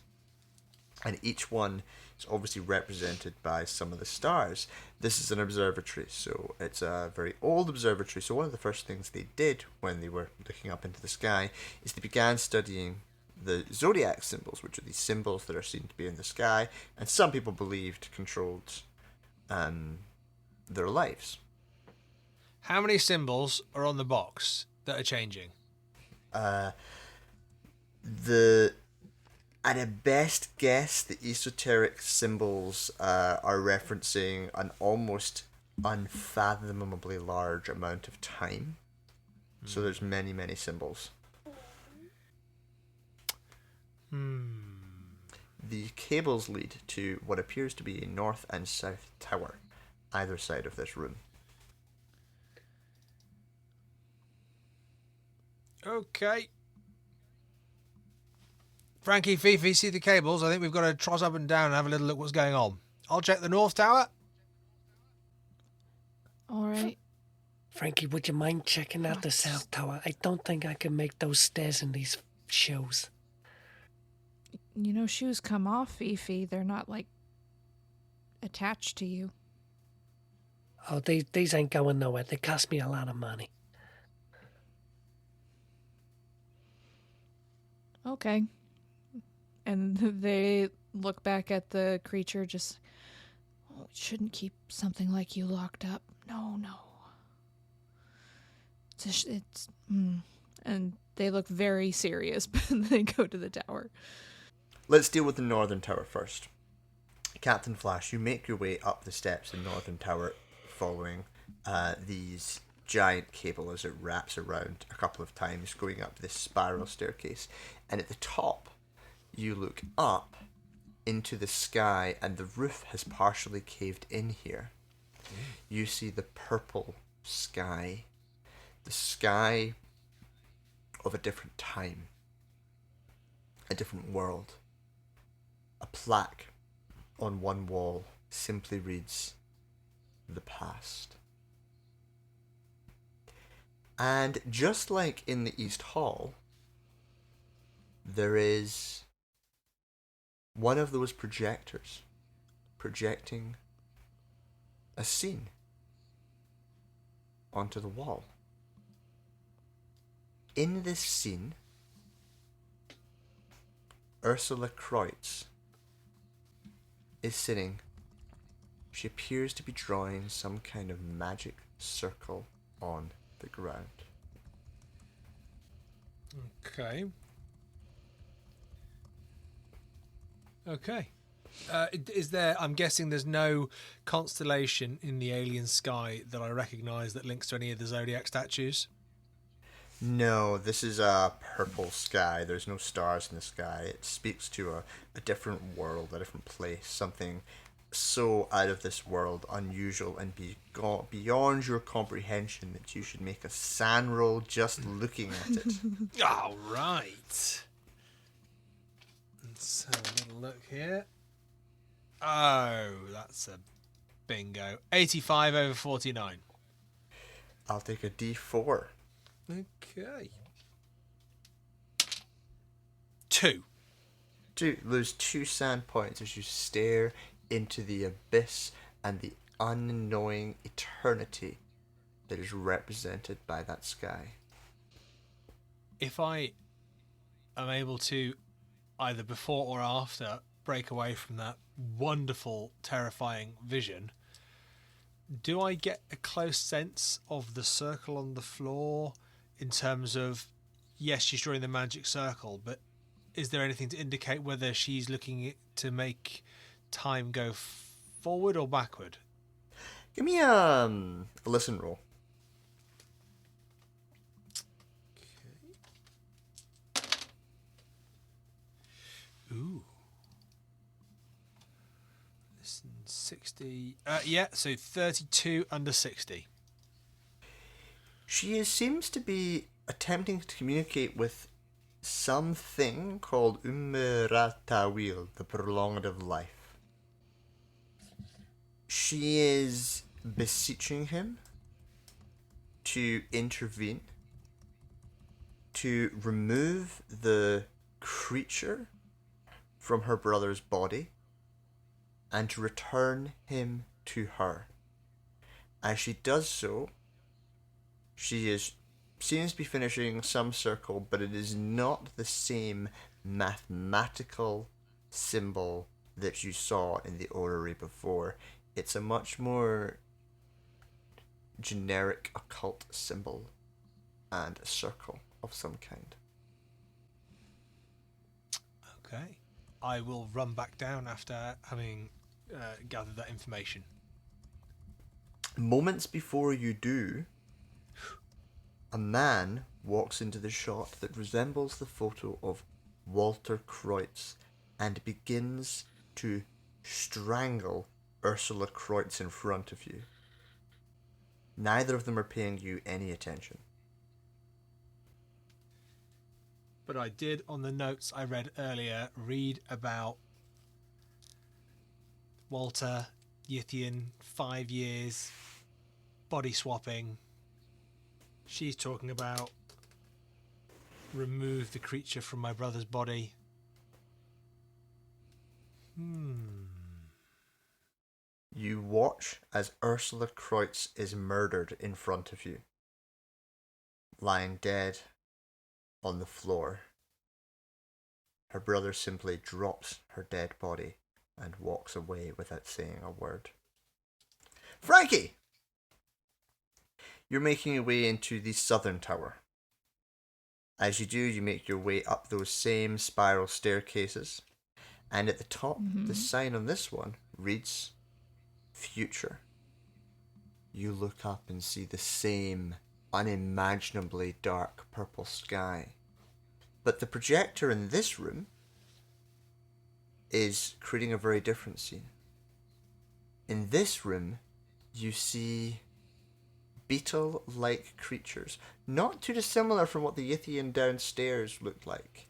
Speaker 1: and each one is obviously represented by some of the stars. This is an observatory, so it's a very old observatory. So one of the first things they did when they were looking up into the sky is they began studying the zodiac symbols, which are these symbols that are seen to be in the sky, and some people believed controlled their lives.
Speaker 2: How many symbols are on the box that are changing?
Speaker 1: At a best guess, the esoteric symbols are referencing an almost unfathomably large amount of time. So there's many, many symbols. The cables lead to what appears to be a north and south tower, either side of this room.
Speaker 2: Okay. Frankie, Fifi, see the cables? I think we've got to trot up and down and have a little look what's going on. I'll check the north tower.
Speaker 4: All right.
Speaker 3: Frankie, would you mind checking out the South Tower? I don't think I can make those stairs in these shoes.
Speaker 4: You know, shoes come off, Fifi. They're not, like, attached to you.
Speaker 3: Oh, these ain't going nowhere. They cost me a lot of money.
Speaker 4: Okay. And they look back at the creature, just, oh, shouldn't keep something like you locked up. No. And they look very serious, but they go to the tower.
Speaker 1: Let's deal with the northern tower first. Captain Flash, you make your way up the steps in northern tower following these giant cable as it wraps around a couple of times, going up this spiral staircase. And at the top, you look up into the sky, and the roof has partially caved in here. You see the purple sky, the sky of a different time, a different world. A plaque on one wall simply reads, "The past." And just like in the East Hall, there is one of those projectors projecting a scene onto the wall. In this scene, Ursula Kreutz is sitting. She appears to be drawing some kind of magic circle on the ground.
Speaker 2: Okay. Okay. Is there... I'm guessing there's no constellation in the alien sky that I recognise that links to any of the Zodiac statues?
Speaker 1: No, this is a purple sky. There's no stars in the sky. It speaks to a different world, a different place, something so out of this world, unusual, and beyond your comprehension that you should make a sand roll just looking at it.
Speaker 2: All right. Let's have a little look here. Oh, that's a bingo. 85 over 49.
Speaker 1: I'll take a D4.
Speaker 2: Okay. 2.
Speaker 1: Lose 2 sand points as you stare into the abyss and the unknowing eternity that is represented by that sky.
Speaker 2: If I am able to, either before or after, break away from that wonderful, terrifying vision, do I get a close sense of the circle on the floor in terms of, yes, she's drawing the magic circle, but is there anything to indicate whether she's looking to make time go forward or backward?
Speaker 1: Give me a listen roll.
Speaker 2: Ooh. Listen, 60. Yeah, so 32 under 60.
Speaker 1: Seems to be attempting to communicate with something called Umratawil, the prolonged of life. She is beseeching him to intervene, to remove the creature from her brother's body, and to return him to her. As she does so, seems to be finishing some circle, but it is not the same mathematical symbol that you saw in the orrery before. It's a much more generic occult symbol and a circle of some kind.
Speaker 2: Okay. I will run back down after having gathered that information.
Speaker 1: Moments before you do, a man walks into the shot that resembles the photo of Walter Kreutz and begins to strangle Ursula Kreutz in front of you. Neither of them are paying you any attention.
Speaker 2: But I did, on the notes I read earlier, read about Walter, Yithian, 5 years, body swapping. She's talking about remove the creature from my brother's body.
Speaker 1: You watch as Ursula Kreutz is murdered in front of you, lying dead on the floor. Her brother simply drops her dead body and walks away without saying a word. Frankie! You're making your way into the southern tower. As you do, you make your way up those same spiral staircases, and at the top, the sign on this one reads Future. You look up and see the same unimaginably dark purple sky. But the projector in this room is creating a very different scene. In this room, you see beetle-like creatures, not too dissimilar from what the Yithian downstairs looked like,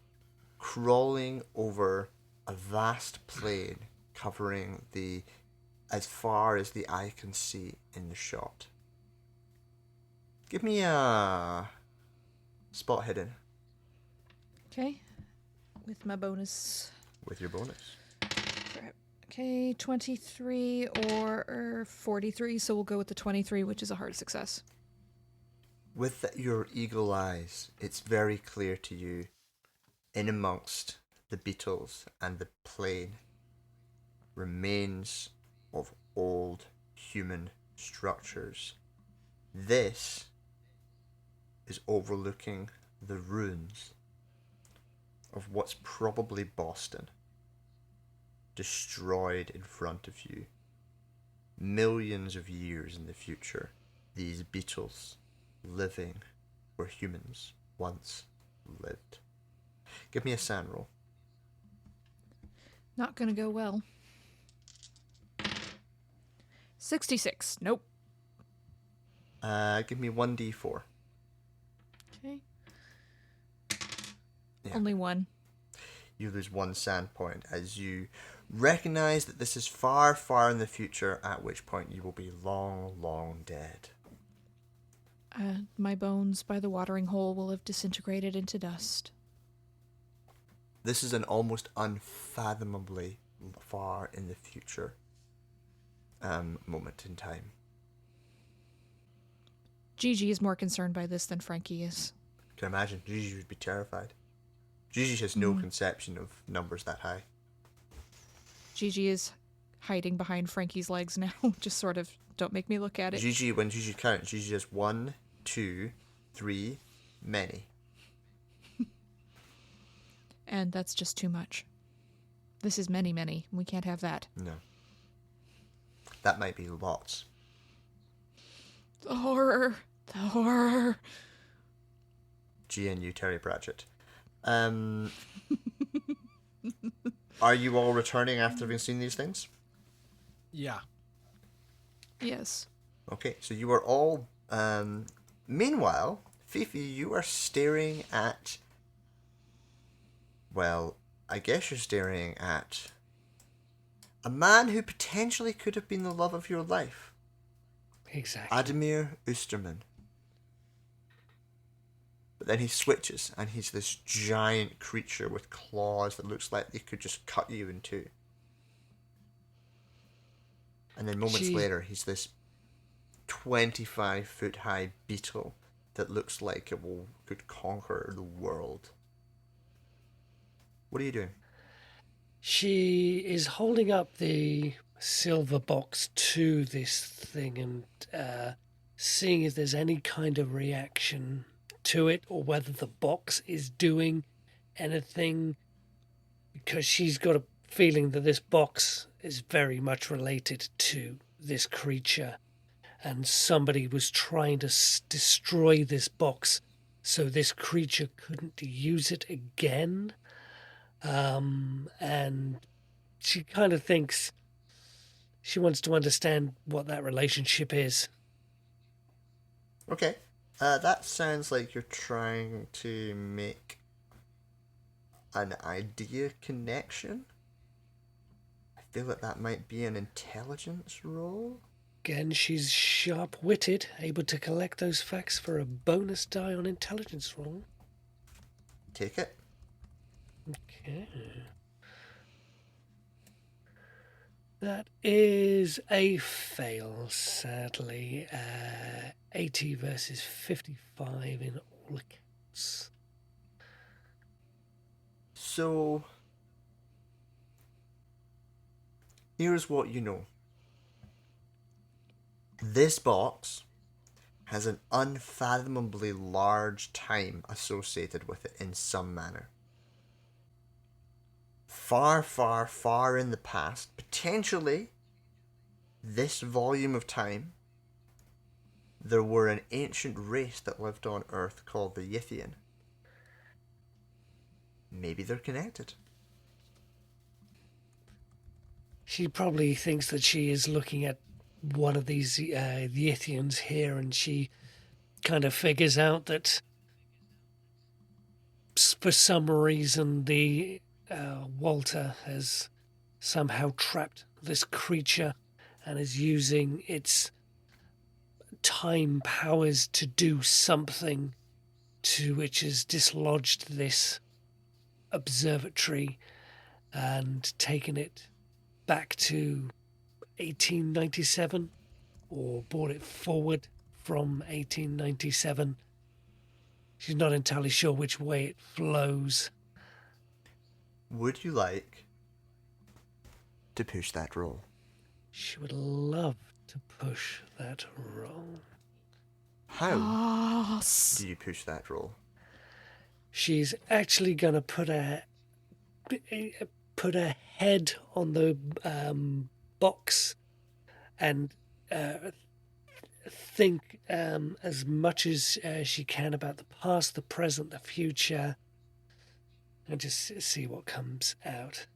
Speaker 1: crawling over a vast plain covering the as far as the eye can see in the shot. Give me a spot hidden.
Speaker 4: Okay. With my bonus.
Speaker 1: With your bonus.
Speaker 4: Okay, 23 or 43, so we'll go with the 23, which is a hard success.
Speaker 1: With your eagle eyes, it's very clear to you, in amongst the beetles and the plain, remains of old human structures. This is overlooking the ruins of what's probably Boston, destroyed in front of you. Millions of years in the future, these beetles living where humans once lived. Give me a sand roll.
Speaker 4: Not gonna go well. 66. Nope.
Speaker 1: Give me 1d4.
Speaker 4: Okay.
Speaker 1: Yeah.
Speaker 4: Only one.
Speaker 1: You lose 1 sand point as you recognize that this is far, far in the future, at which point you will be long, long dead.
Speaker 4: My bones by the watering hole will have disintegrated into dust.
Speaker 1: This is an almost unfathomably far in the future moment in time.
Speaker 4: Gigi is more concerned by this than Frankie is.
Speaker 1: Can imagine. Gigi would be terrified. Gigi has no conception of numbers that high.
Speaker 4: Gigi is hiding behind Frankie's legs now. Just sort of, don't make me look at it.
Speaker 1: Gigi, when Gigi counts, Gigi does 1, 2, 3, many.
Speaker 4: And that's just too much. This is many, many. We can't have that.
Speaker 1: No. That might be lots.
Speaker 4: The horror. The horror.
Speaker 1: GNU Terry Pratchett. Are you all returning after having seen these things?
Speaker 2: Yeah.
Speaker 4: Yes.
Speaker 1: Okay, so you are all... meanwhile, Fifi, you are staring at... Well, I guess you're staring at a man who potentially could have been the love of your life.
Speaker 3: Exactly.
Speaker 1: Ademir Oosterman. But then he switches, and he's this giant creature with claws that looks like they could just cut you in two. And then moments later, he's this 25-foot high beetle that looks like could conquer the world. What are you doing?
Speaker 3: She is holding up the silver box to this thing and seeing if there's any kind of reaction to it or whether the box is doing anything, because she's got a feeling that this box is very much related to this creature and somebody was trying to destroy this box so this creature couldn't use it again. And she kind of thinks she wants to understand what that relationship is.
Speaker 1: Okay. That sounds like you're trying to make an idea connection. I feel like that might be an intelligence roll.
Speaker 3: Again, she's sharp-witted, able to collect those facts for a bonus die on intelligence roll.
Speaker 1: Take it.
Speaker 3: Okay. That is a fail, sadly. 80 versus 55 in all accounts.
Speaker 1: So, here's what you know. This box has an unfathomably large time associated with it in some manner. Far, far, far in the past, potentially this volume of time, there were an ancient race that lived on Earth called the Yithian. Maybe they're connected.
Speaker 3: She probably thinks that she is looking at one of these Yithians here, and she kind of figures out that for some reason the Walter has somehow trapped this creature and is using its time powers to do something to which has dislodged this observatory and taken it back to 1897 or brought it forward from 1897. She's not entirely sure which way it flows.
Speaker 1: Would you like to push that roll?
Speaker 3: She would love to push that roll.
Speaker 1: How do you push that roll?
Speaker 3: She's actually going to put a head on the box and think as much as she can about the past, the present, the future, and just see what comes out.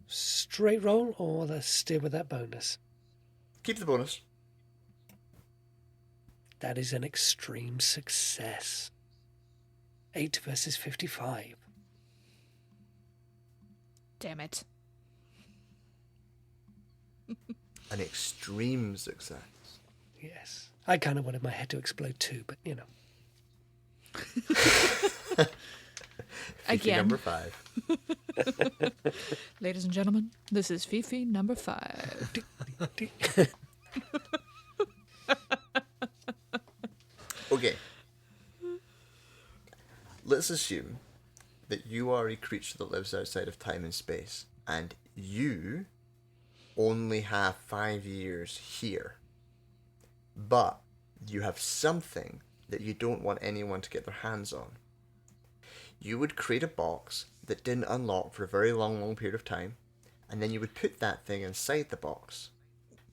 Speaker 3: Straight roll or the steer with that bonus?
Speaker 1: Keep the bonus.
Speaker 3: That is an extreme success. 8 versus 55.
Speaker 4: Damn it.
Speaker 1: An extreme success.
Speaker 3: Yes. I kind of wanted my head to explode too, but you know.
Speaker 1: Fifi
Speaker 4: Again.
Speaker 1: number 5.
Speaker 4: Ladies and gentlemen, this is Fifi number 5.
Speaker 1: Okay. Let's assume that you are a creature that lives outside of time and space, and you only have 5 years here. But you have something that you don't want anyone to get their hands on. You would create a box that didn't unlock for a very long period of time, and then you would put that thing inside the box.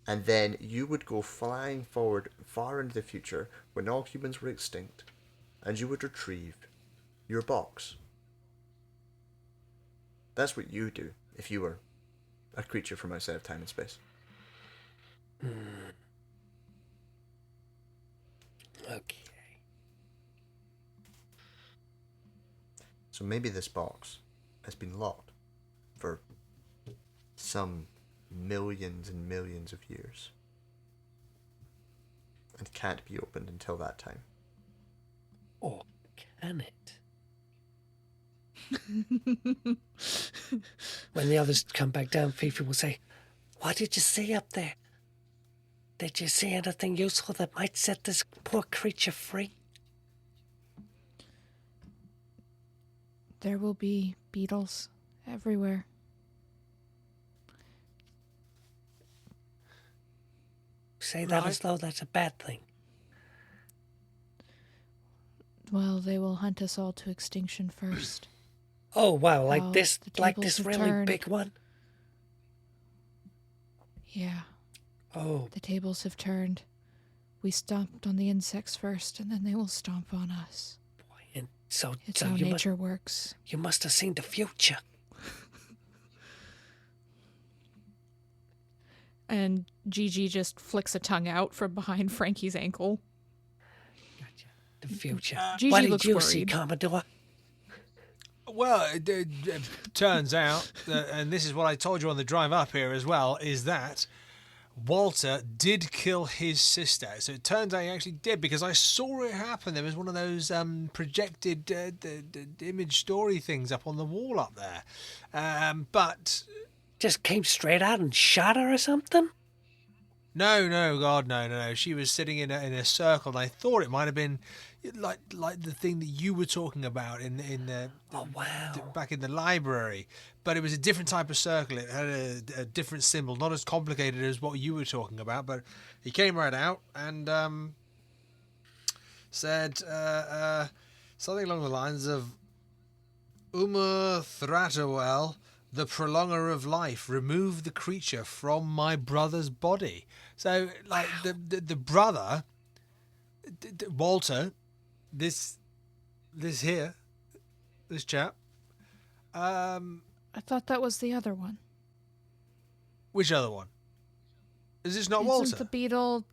Speaker 1: And then you would go flying forward far into the future when all humans were extinct, and you would retrieve your box. That's what you do if you were a creature from outside of time and space.
Speaker 3: Okay.
Speaker 1: So maybe this box has been locked for some millions and millions of years and can't be opened until that time.
Speaker 3: Or can it? When the others come back down, Fifi will say, "What did you see up there? Did you see anything useful that might set this poor creature free?"
Speaker 4: There will be beetles everywhere.
Speaker 3: Say that
Speaker 2: Right.
Speaker 3: as though that's a bad thing.
Speaker 4: Well, they will hunt us all to extinction first.
Speaker 3: Oh wow, like
Speaker 4: How
Speaker 3: this,
Speaker 4: the
Speaker 3: like
Speaker 4: tables
Speaker 3: this
Speaker 4: have
Speaker 3: really
Speaker 4: turned.
Speaker 3: big one.
Speaker 4: Yeah,
Speaker 3: Oh,
Speaker 4: the tables have turned. We stomped on the insects first, and then they will stomp on us.
Speaker 3: boy, and so
Speaker 4: It's
Speaker 3: so
Speaker 4: how
Speaker 3: you
Speaker 4: nature works.
Speaker 3: must have seen the future.
Speaker 4: And Gigi just flicks a tongue out from behind Frankie's ankle.
Speaker 3: The future.
Speaker 4: Gigi
Speaker 3: What did
Speaker 4: looks
Speaker 3: you see,
Speaker 4: worried.
Speaker 3: Commodore?
Speaker 2: Well, it turns out, that, and this is what I told you on the drive up here as well, is that Walter did kill his sister. So it turns out he actually did, because I saw it happen. There was one of those projected the image story things up on the wall up there. But
Speaker 3: Just came straight out and shot her or something?
Speaker 2: no, God, no. She was sitting in a circle, and I thought it might have been like the thing that you were talking about in the
Speaker 3: Oh wow.
Speaker 2: back in the library, but it was a different type of circle. It had a different symbol, not as complicated as what you were talking about. But he came right out and said something along the lines of "Uma Thratawell, the prolonger of life, remove the creature from my brother's body." So, like the brother, Walter, this chap.
Speaker 4: I thought that was the other one.
Speaker 2: Which other one? Is this not
Speaker 4: Isn't
Speaker 2: Walter?
Speaker 4: the beetle?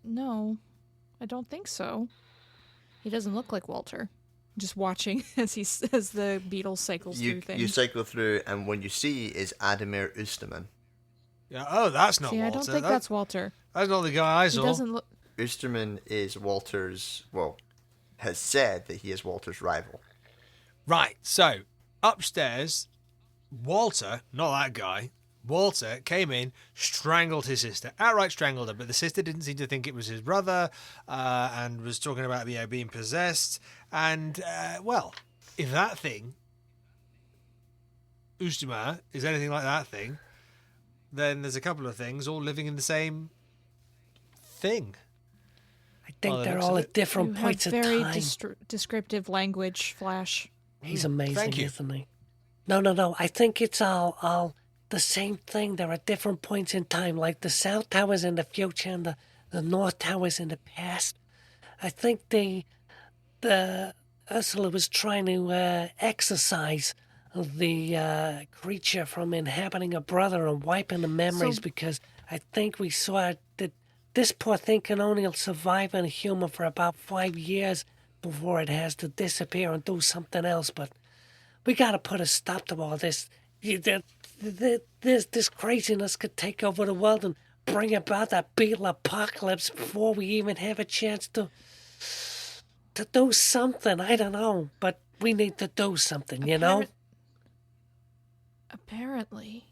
Speaker 4: No, I don't think so. He doesn't look like Walter. Just watching as the beetle cycles through
Speaker 1: You
Speaker 4: things.
Speaker 1: cycle through, and when you see is Adamir Usterman.
Speaker 2: Yeah. Oh, that's not
Speaker 4: See,
Speaker 2: Walter.
Speaker 4: I don't think that's Walter.
Speaker 2: That's not the guy I
Speaker 4: He
Speaker 2: saw.
Speaker 4: doesn't look.
Speaker 1: Usterman is Walter's, well, has said that he is Walter's rival.
Speaker 2: Right. So upstairs, Walter, not that guy, Walter came in, strangled his sister, outright strangled her, but the sister didn't seem to think it was his brother, and was talking about being possessed. And, well, if that thing, Ustuma, is anything like that thing, then there's a couple of things all living in the same thing.
Speaker 3: I think they're all at different
Speaker 4: You have
Speaker 3: points of
Speaker 4: very
Speaker 3: time.
Speaker 4: descriptive language, Flash.
Speaker 3: He's amazing,
Speaker 2: Thank you.
Speaker 3: isn't he? No. I think it's all the same thing. They're at different points in time. Like the South Tower's in the future and the North Tower's in the past. I think the Ursula was trying to exorcise the creature from inhabiting her brother and wiping the memories
Speaker 4: So-
Speaker 3: because I think we saw that this poor thing can only survive in a human for about 5 years before it has to disappear and do something else. But we got to put a stop to all this. This craziness could take over the world and bring about that beetle apocalypse before we even have a chance to do something. I don't know, but we need to do something, you know?
Speaker 4: Apparently,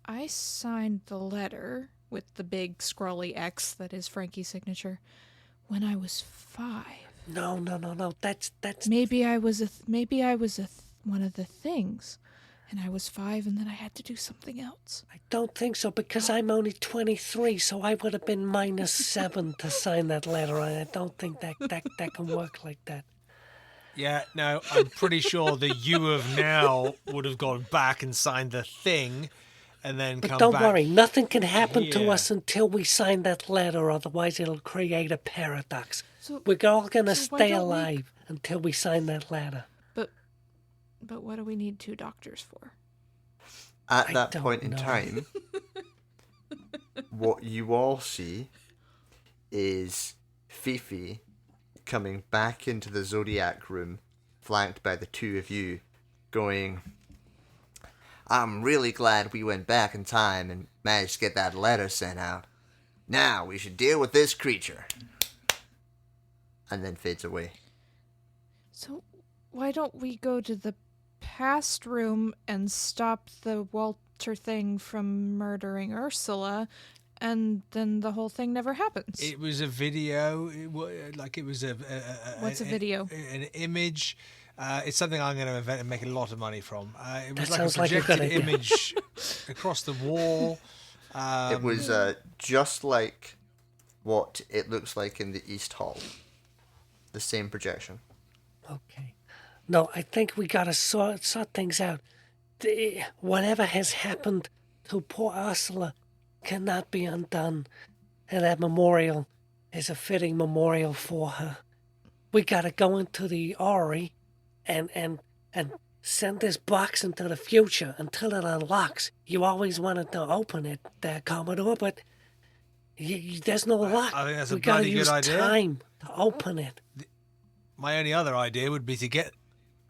Speaker 4: I signed the letter with the big scrawly X that is Frankie's signature when I was 5.
Speaker 3: No. That's
Speaker 4: Maybe I was one of the things, and I was 5, and then I had to do something else.
Speaker 3: I don't think so because I'm only 23, so I would have been -7 to sign that letter. I don't think that can work like that.
Speaker 2: Yeah, no, I'm pretty sure the you of now would have gone back and signed the thing, and then
Speaker 3: But
Speaker 2: come
Speaker 3: don't
Speaker 2: back.
Speaker 3: worry, nothing can happen to
Speaker 2: here.
Speaker 3: us until we sign that letter, otherwise it'll create a paradox.
Speaker 4: So,
Speaker 3: We're all gonna
Speaker 4: so why
Speaker 3: stay
Speaker 4: don't we-
Speaker 3: alive until we sign that letter.
Speaker 4: but what do we need 2 doctors for?
Speaker 1: At
Speaker 3: I
Speaker 1: that
Speaker 3: don't
Speaker 1: point in
Speaker 3: know.
Speaker 1: time, what you all see is Fifi coming back into the Zodiac room, flanked by the two of you, going, I'm really glad we went back in time and managed to get that letter sent out. Now we should deal with this creature. And then fades away.
Speaker 4: So, why don't we go to the past room and stop the Walter thing from murdering Ursula, and then the whole thing never happens?
Speaker 2: It was a video, it was a
Speaker 4: What's a video?
Speaker 2: An image. It's something I'm going to invent and make a lot of money from. It was
Speaker 3: That
Speaker 2: like a
Speaker 3: sounds like a good
Speaker 2: projected
Speaker 3: idea.
Speaker 2: image across the wall.
Speaker 1: It was just like what it looks like in the East Hall. The same projection.
Speaker 3: Okay. No, I think we gotta sort things out. Whatever has happened to poor Ursula cannot be undone, and that memorial is a fitting memorial for her. We gotta go into the orrery and send this box into the future until it unlocks. You always wanted to open it, Commodore, but there's no lock.
Speaker 2: I think that's a
Speaker 3: we gotta
Speaker 2: bloody good
Speaker 3: use
Speaker 2: idea.
Speaker 3: time to open it.
Speaker 2: My only other idea would be to get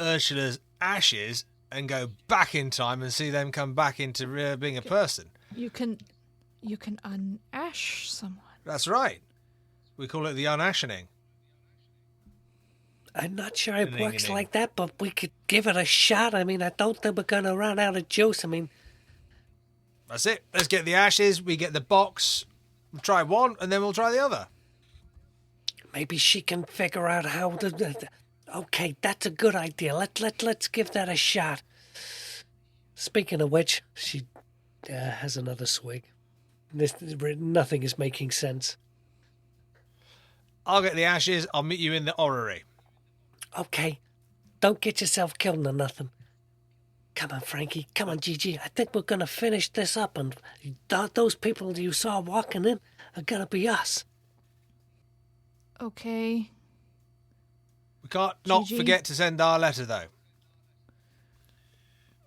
Speaker 2: Ursula's ashes and go back in time and see them come back into being a person.
Speaker 4: You can unash someone.
Speaker 2: That's right. We call it the unashening.
Speaker 3: I'm not sure it works
Speaker 2: Ding-a-ding.
Speaker 3: like that, but we could give it a shot. I mean, I don't think we're going to run out of juice. I mean,
Speaker 2: That's it. Let's get the ashes. We get the box. We'll try one, and then we'll try the other.
Speaker 3: maybe she can figure out how to... Okay, that's a good idea. Let's give that a shot. Speaking of which, she has another swig. Nothing is making sense.
Speaker 2: I'll get the ashes. I'll meet you in the orrery.
Speaker 3: Okay, don't get yourself killed or nothing. Come on, Frankie. Come on, Gigi. I think we're going to finish this up, and those people you saw walking in are going to be us.
Speaker 4: Okay.
Speaker 2: We can't not
Speaker 4: Gigi?
Speaker 2: forget to send our letter, though.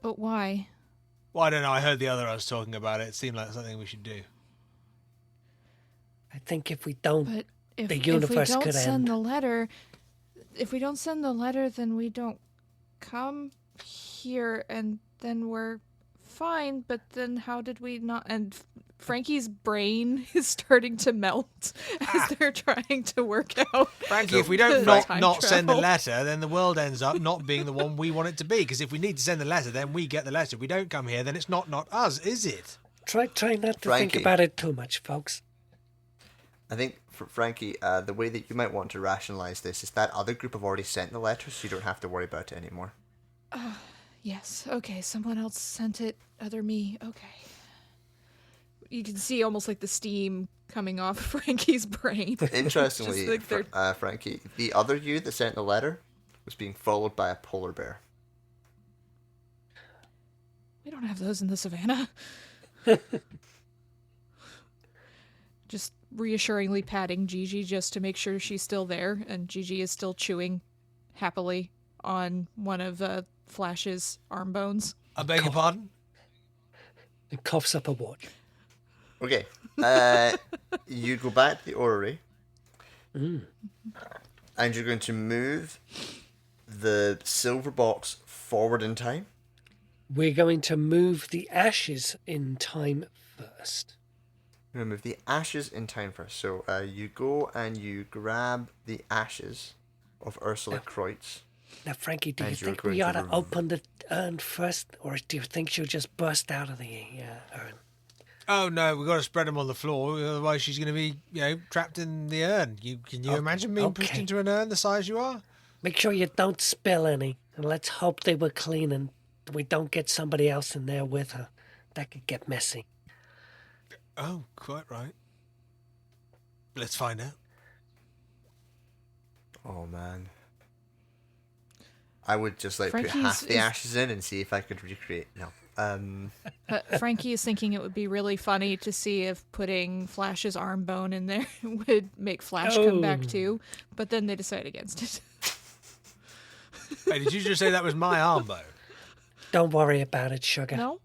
Speaker 4: But why?
Speaker 2: Well, I don't know. I heard the other us talking about it. It seemed like something we should do.
Speaker 3: I think if we don't,
Speaker 4: But if,
Speaker 3: the
Speaker 4: if we
Speaker 3: universe
Speaker 4: don't
Speaker 3: could
Speaker 4: send
Speaker 3: end.
Speaker 4: the letter, if we don't send the letter, then we don't come here, and then we're fine. But then how did we not? And Frankie's brain is starting to melt as they're trying to work out.
Speaker 2: Frankie, if we don't
Speaker 4: the
Speaker 2: not
Speaker 4: time
Speaker 2: send the
Speaker 4: travel.
Speaker 2: letter, then the world ends up not being the one we want it to be. Because if we need to send the letter, then we get the letter. If we don't come here, then it's not us, is it?
Speaker 3: Try not to think
Speaker 1: Frankie.
Speaker 3: about it too much, folks.
Speaker 1: I think, for Frankie, the way that you might want to rationalize this is that other group have already sent the letter, so you don't have to worry about it anymore.
Speaker 4: Yes, okay, someone else sent it, other me, okay. You can see almost like the steam coming off Frankie's brain.
Speaker 1: Interestingly,
Speaker 4: Just like they're-
Speaker 1: Frankie, the other you that sent the letter was being followed by a polar bear.
Speaker 4: We don't have those in the savannah. Just reassuringly patting Gigi just to make sure she's still there, and Gigi is still chewing happily on one of Flash's arm bones.
Speaker 2: I beg your pardon?
Speaker 3: And coughs up a watch.
Speaker 1: Okay, you go back to the orrery, and you're going to move the silver box forward in time.
Speaker 3: We're going to move the ashes in time first.
Speaker 1: You're going to move the ashes in time first. So you go and you grab the ashes of Ursula Kreutz.
Speaker 3: Now, Frankie, do you
Speaker 1: As you're
Speaker 3: think we
Speaker 1: going
Speaker 3: ought
Speaker 1: to
Speaker 3: to open the urn first, or do you think she'll just burst out of the urn?
Speaker 2: Oh, no, we've got to spread them on the floor. Otherwise, she's going to be, trapped in the urn. Can you imagine being pushed
Speaker 3: okay.
Speaker 2: into an urn the size you are?
Speaker 3: Make sure you don't spill any, and let's hope they were clean and we don't get somebody else in there with her. That could get messy.
Speaker 2: Oh, quite right. Let's find out.
Speaker 1: Oh, man. I would just put
Speaker 4: Frankie's
Speaker 1: half the
Speaker 4: is-
Speaker 1: ashes in and see if I could recreate. No.
Speaker 4: Frankie is thinking it would be really funny to see if putting Flash's arm bone in there would make Flash come back
Speaker 3: Oh.
Speaker 4: too, but then they decide against it.
Speaker 2: Hey, did you just say that was my arm bow?
Speaker 3: Don't worry about it, sugar.
Speaker 4: No?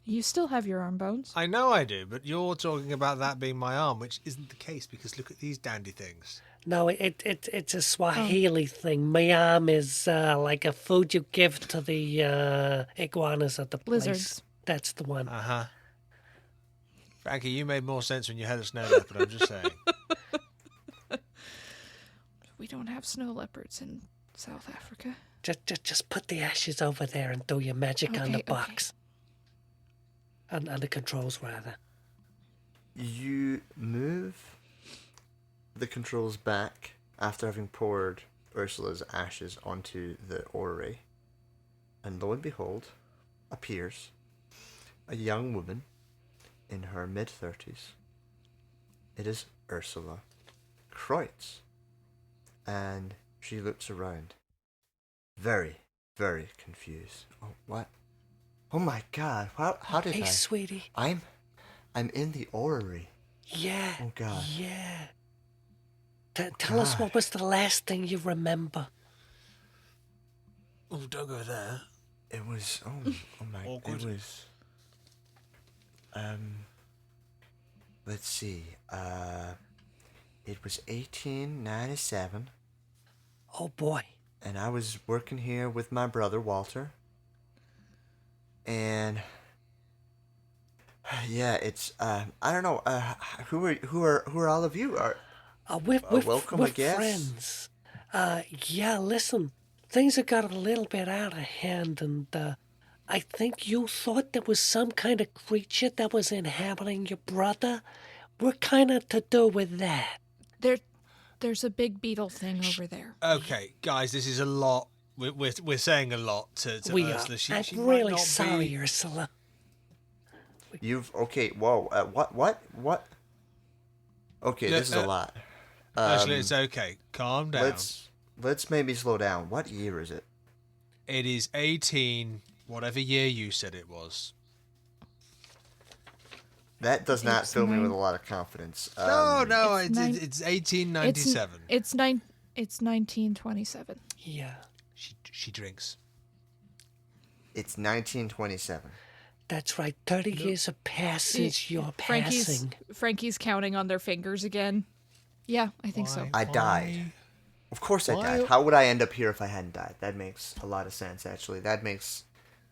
Speaker 4: You still have your arm bones.
Speaker 2: I know I do, but you're talking about that being my arm, which isn't the case because look at these dandy things.
Speaker 3: No, it's a Swahili thing. My arm is like a food you give to the iguanas at the place.
Speaker 4: Lizards.
Speaker 3: That's the one.
Speaker 2: Uh-huh. Frankie, you made more sense when you had a snow leopard, I'm just saying.
Speaker 4: We don't have snow leopards in South Africa.
Speaker 3: Just put the ashes over there and do your magic on the
Speaker 4: Okay,
Speaker 3: box. On the controls, rather.
Speaker 1: You move the controls back after having poured Ursula's ashes onto the orrery, and lo and behold, appears a young woman in her mid-30s. It is Ursula Kreutz, and she looks around, very, very confused. Oh, what? Oh my God! How did
Speaker 3: Hey,
Speaker 1: I?
Speaker 3: sweetie.
Speaker 1: I'm in the orrery.
Speaker 3: Yeah.
Speaker 1: Oh, God.
Speaker 3: Yeah. Tell us what was the last thing you remember.
Speaker 2: Oh, don't go there.
Speaker 1: It was oh my
Speaker 2: Awkward.
Speaker 1: it was let's see. It was 1897
Speaker 3: Oh boy.
Speaker 1: and I was working here with my brother Walter. And yeah, it's I don't know, who are all of you?
Speaker 3: We're
Speaker 1: welcome,
Speaker 3: we're
Speaker 1: I guess.
Speaker 3: friends. Yeah, listen. Things have got a little bit out of hand, and I think you thought there was some kind of creature that was inhabiting your brother. We're kind of to do with that.
Speaker 4: There's a big beetle thing over there.
Speaker 2: Okay, guys, this is a lot. We're saying a lot to
Speaker 3: We are.
Speaker 2: Ursula. She
Speaker 3: I'm
Speaker 2: might
Speaker 3: really
Speaker 2: not
Speaker 3: sorry,
Speaker 2: be...
Speaker 3: Ursula.
Speaker 1: You've okay, whoa, what? Okay, this is a lot.
Speaker 2: Ursula, it's okay. Calm down.
Speaker 1: Let's maybe slow down. What year is it?
Speaker 2: It is 18, whatever year you said it was.
Speaker 1: That does not
Speaker 4: It's
Speaker 1: fill me
Speaker 4: nine-
Speaker 1: with a lot of confidence.
Speaker 2: No,
Speaker 4: It's nine-
Speaker 2: it's 1897.
Speaker 4: It's 1927.
Speaker 3: Yeah,
Speaker 2: She drinks.
Speaker 1: It's 1927.
Speaker 3: that's right. 30 years of passage you're passing.
Speaker 4: Frankie's counting on their fingers again. Yeah, I think so.
Speaker 1: I died. Of course I
Speaker 2: Why-
Speaker 1: died. How would I end up here if I hadn't died? That makes a lot of sense, actually. That makes...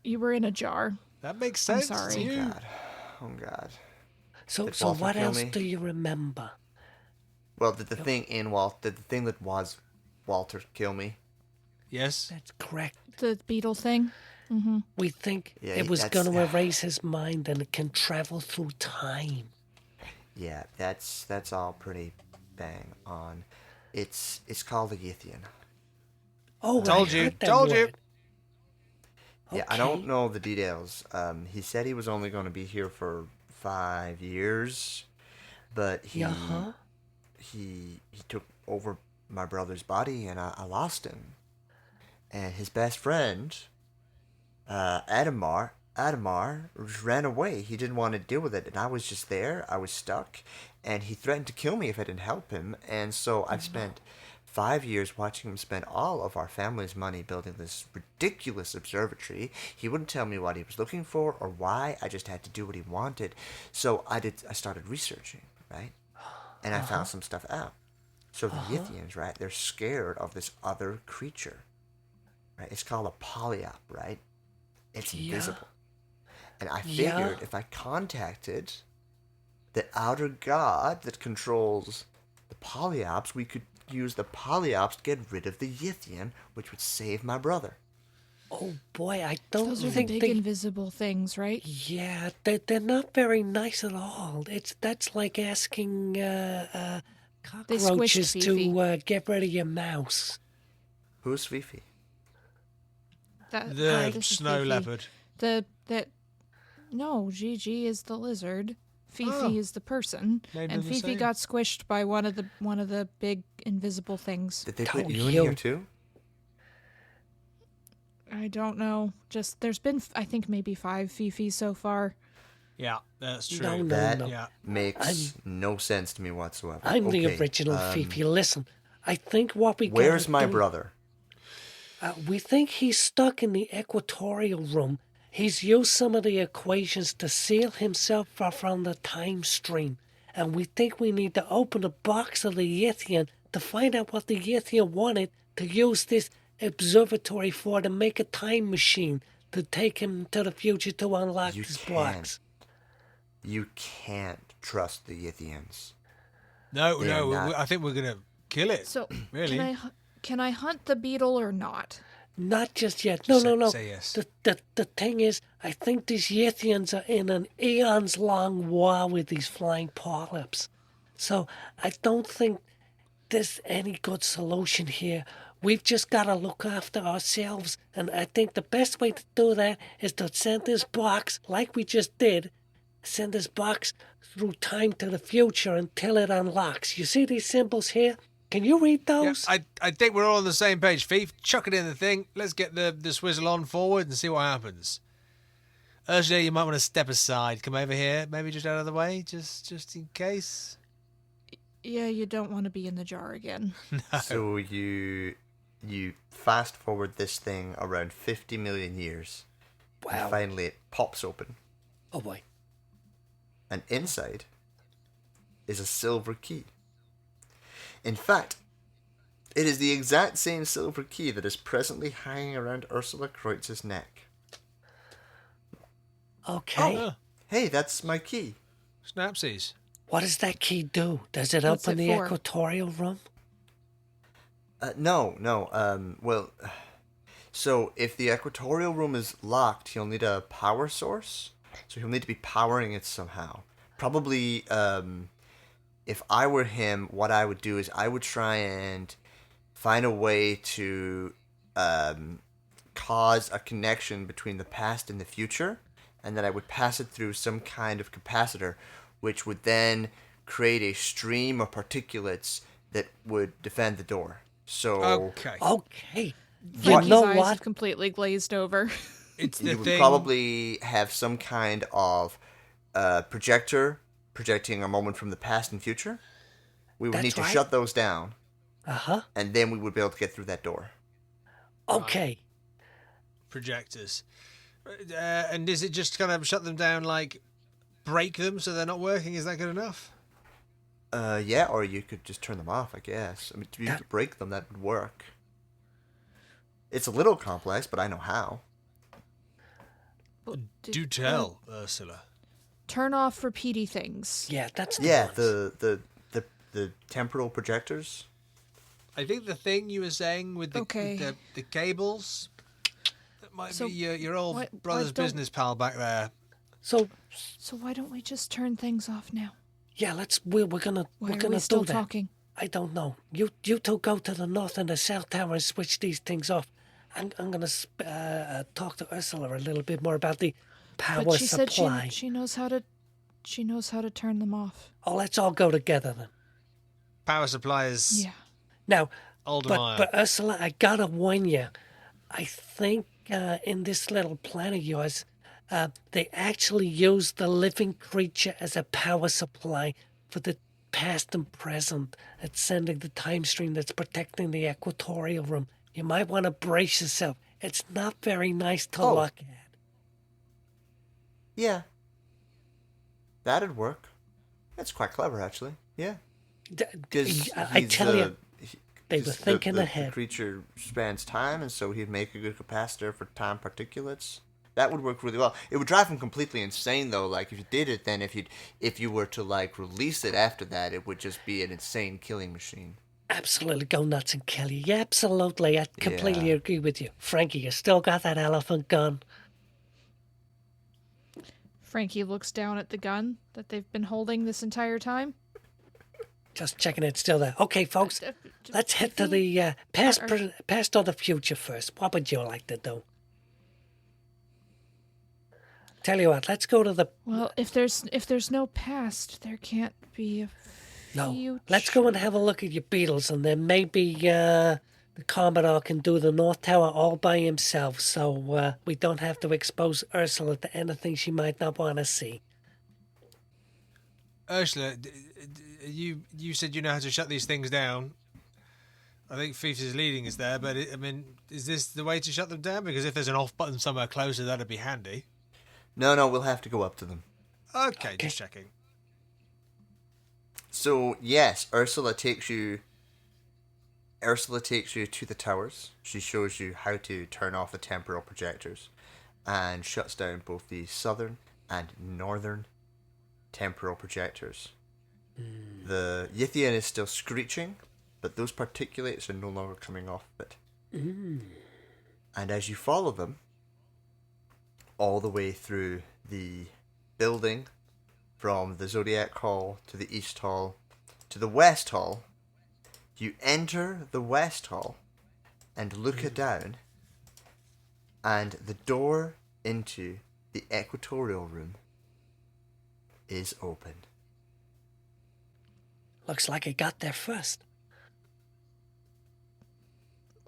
Speaker 4: You were in a jar.
Speaker 2: That makes
Speaker 4: I'm
Speaker 2: sense.
Speaker 4: sorry.
Speaker 2: to you.
Speaker 1: God. Oh, God.
Speaker 3: So
Speaker 1: Did
Speaker 3: so
Speaker 1: Walter
Speaker 3: what
Speaker 1: kill
Speaker 3: else
Speaker 1: me?
Speaker 3: do you remember?
Speaker 1: Well, did the thing that was Walter kill me?
Speaker 2: Yes.
Speaker 3: That's correct.
Speaker 4: The beetle thing.
Speaker 3: We think
Speaker 1: Yeah,
Speaker 3: it was
Speaker 1: that's-
Speaker 3: going to erase his mind and it can travel through time.
Speaker 1: Yeah, that's all pretty bang on. It's called a Yithian.
Speaker 3: Oh,
Speaker 2: Told
Speaker 3: I
Speaker 2: you,
Speaker 3: heard that
Speaker 2: told you.
Speaker 3: word.
Speaker 1: Yeah, I
Speaker 3: Okay.
Speaker 1: don't know the details. He said he was only going to be here for 5 years, but
Speaker 3: Uh-huh.
Speaker 1: he took over my brother's body, and I lost him. And his best friend, Adamar just ran away. He didn't want to deal with it, and I was just there. I was stuck, and he threatened to kill me if I didn't help him. And so I've spent 5 years watching him spend all of our family's money building this ridiculous observatory. He wouldn't tell me what he was looking for or why. I just had to do what he wanted. So I started researching, right? And I found some stuff out. So the Yithians, right? They're scared of this other creature, right? It's called a polyop, right? It's
Speaker 3: Yeah.
Speaker 1: invisible. And I
Speaker 3: Yeah.
Speaker 1: figured if I contacted the outer god that controls the polyops, we could use the polyops to get rid of the Yithian, which would save my brother.
Speaker 3: Oh boy, I don't
Speaker 4: Those are the
Speaker 3: think
Speaker 4: big
Speaker 3: they.
Speaker 4: invisible things, right?
Speaker 3: Yeah, they're not very nice at all. That's like asking
Speaker 4: They
Speaker 3: cockroaches
Speaker 4: squished Fifi.
Speaker 3: to get rid of your mouse.
Speaker 1: Who's Fifi?
Speaker 4: That,
Speaker 2: The
Speaker 4: this is
Speaker 2: snow
Speaker 4: Fifi.
Speaker 2: leopard.
Speaker 4: No, Gigi is the lizard. Fifi
Speaker 2: Oh.
Speaker 4: is the person,
Speaker 2: Maybe
Speaker 4: and
Speaker 2: the
Speaker 4: Fifi
Speaker 2: same.
Speaker 4: got squished by one of the big invisible things.
Speaker 1: Did they
Speaker 3: Oh,
Speaker 1: put you in
Speaker 3: you.
Speaker 1: here too?
Speaker 4: I don't know. Just there's been I think maybe 5 Fifi so far.
Speaker 2: Yeah, that's true.
Speaker 3: No, no,
Speaker 1: That
Speaker 3: no.
Speaker 2: Yeah.
Speaker 1: makes no sense to me whatsoever.
Speaker 3: I'm the
Speaker 1: Okay,
Speaker 3: original Fifi. Listen, I think what we
Speaker 1: Where's
Speaker 3: gotta
Speaker 1: my
Speaker 3: do-
Speaker 1: brother?
Speaker 3: We think he's stuck in the equatorial room. He's used some of the equations to seal himself off from the time stream. And we think we need to open the box of the Yithian to find out what the Yithian wanted to use this observatory for, to make a time machine to take him to the future to unlock
Speaker 1: You
Speaker 3: these
Speaker 1: can't.
Speaker 3: blocks.
Speaker 1: You can't trust the Yithians.
Speaker 2: No,
Speaker 1: They
Speaker 2: no,
Speaker 1: are not-
Speaker 2: I think we're gonna kill it.
Speaker 4: So
Speaker 2: really?
Speaker 4: can I hunt the beetle or not?
Speaker 3: Not just yet. No, no, no.
Speaker 2: Say yes.
Speaker 3: The thing is, I think these Yithians are in an eons-long war with these flying polyps. So I don't think there's any good solution here. We've just got to look after ourselves. And I think the best way to do that is to send this box, like we just did, send this box through time to the future until it unlocks. You see these symbols here? Can you read
Speaker 2: Yeah,
Speaker 3: those?
Speaker 2: I think we're all on the same page, Fief. Chuck it in the thing. Let's get the swizzle on forward and see what happens. Ursula, you might want to step aside. Come over here, maybe just out of the way, just in case.
Speaker 4: Yeah, you don't want to be in the jar again.
Speaker 1: So you fast forward this thing around 50 million years.
Speaker 3: Wow.
Speaker 1: And finally it pops open.
Speaker 3: Oh boy.
Speaker 1: And inside is a silver key. In fact, it is the exact same silver key that is presently hanging around Ursula Kreutz's neck.
Speaker 3: Okay.
Speaker 2: Oh,
Speaker 1: Hey, that's my key.
Speaker 2: snapsies.
Speaker 3: What does that key do? Does it
Speaker 4: What's
Speaker 3: open
Speaker 4: it
Speaker 3: the
Speaker 4: for?
Speaker 3: equatorial room?
Speaker 1: No. Well, so if the equatorial room is locked, he'll need a power source. So he'll need to be powering it somehow. Probably, if I were him, what I would do is I would try and find a way to cause a connection between the past and the future, and then I would pass it through some kind of capacitor, which would then create a stream of particulates that would defend the door. So
Speaker 2: Okay.
Speaker 3: Okay. You
Speaker 4: Frankie's
Speaker 3: know
Speaker 4: eyes
Speaker 3: what?
Speaker 4: have completely glazed over.
Speaker 2: It's the
Speaker 1: you would
Speaker 2: thing.
Speaker 1: probably have some kind of projector projecting a moment from the past and future. We would
Speaker 3: That's
Speaker 1: need to
Speaker 3: right.
Speaker 1: shut those down,
Speaker 3: Uh-huh.
Speaker 1: and then we would be able to get through that door.
Speaker 3: Okay.
Speaker 2: projectors. And is it just kind of shut them down, like break them so they're not working? Is that good enough?
Speaker 1: Yeah, or you could just turn them off, I guess. I mean, if you
Speaker 3: That-
Speaker 1: could break them, that would work. It's a little complex, but I know how.
Speaker 4: But
Speaker 2: Do tell, Ursula.
Speaker 4: turn off repeaty things.
Speaker 3: Yeah, that's
Speaker 1: Yeah,
Speaker 3: ones.
Speaker 1: the temporal projectors.
Speaker 2: I think the thing you were saying with the
Speaker 4: Okay.
Speaker 2: the cables, that might
Speaker 4: So
Speaker 2: be your old
Speaker 4: why
Speaker 2: brother's
Speaker 4: don't-
Speaker 2: business pal back there.
Speaker 3: So
Speaker 4: So why don't we just turn things off now?
Speaker 3: yeah, we're gonna
Speaker 4: Why are
Speaker 3: do
Speaker 4: we still
Speaker 3: that.
Speaker 4: talking?
Speaker 3: I don't know. You two go to the north and the south tower and switch these things off. I'm gonna talk to Ursula a little bit more about the power
Speaker 4: But she
Speaker 3: supply.
Speaker 4: said she knows how to turn them off.
Speaker 3: Oh, let's all go together then.
Speaker 2: Power supply is
Speaker 4: Yeah.
Speaker 3: Now,
Speaker 2: Aldermeyer.
Speaker 3: but Ursula, I gotta warn you. I think in this little plan of yours, they actually use the living creature as a power supply for the past and present. It's sending the time stream that's protecting the equatorial room. You might want to brace yourself. It's not very nice to
Speaker 1: Oh.
Speaker 3: look at.
Speaker 1: Yeah. That'd work. That's quite clever, actually. Yeah. Because
Speaker 3: I tell you, they were thinking
Speaker 1: the
Speaker 3: ahead.
Speaker 1: creature spends time, and so he'd make a good capacitor for time particulates. That would work really well. It would drive him completely insane, though. Like if you did it, then if you were to like release it after that, it would just be an insane killing machine.
Speaker 3: Absolutely go nuts and kill you. Yeah, absolutely. I completely
Speaker 1: Yeah.
Speaker 3: agree with you. Frankie, you still got that elephant gun?
Speaker 4: Frankie looks down at the gun that they've been holding this entire time.
Speaker 3: Just checking it's still there. Okay, folks, let's head to the past, past or the future first. What would you like to do? Tell you what, let's go to the...
Speaker 4: Well, if there's no past, there can't be a
Speaker 3: No,
Speaker 4: future.
Speaker 3: let's go and have a look at your beetles, and then maybe the Commodore can do the North Tower all by himself, so we don't have to expose Ursula to anything she might not want to see.
Speaker 2: Ursula, you said you know how to shut these things down. I think Fifi's leading us there, but I mean, is this the way to shut them down? Because if there's an off button somewhere closer, that'd be handy.
Speaker 1: No, we'll have to go up to them.
Speaker 2: Okay, just checking.
Speaker 1: So yes, Ursula takes you to the towers. She shows you how to turn off the temporal projectors and shuts down both the southern and northern temporal projectors. The Yithian is still screeching, but those particulates are no longer coming off of it. And as you follow them all the way through the building, from the Zodiac Hall to the East Hall to the West Hall, you enter the West Hall and look down, and the door into the Equatorial Room is open.
Speaker 3: Looks like I got there first.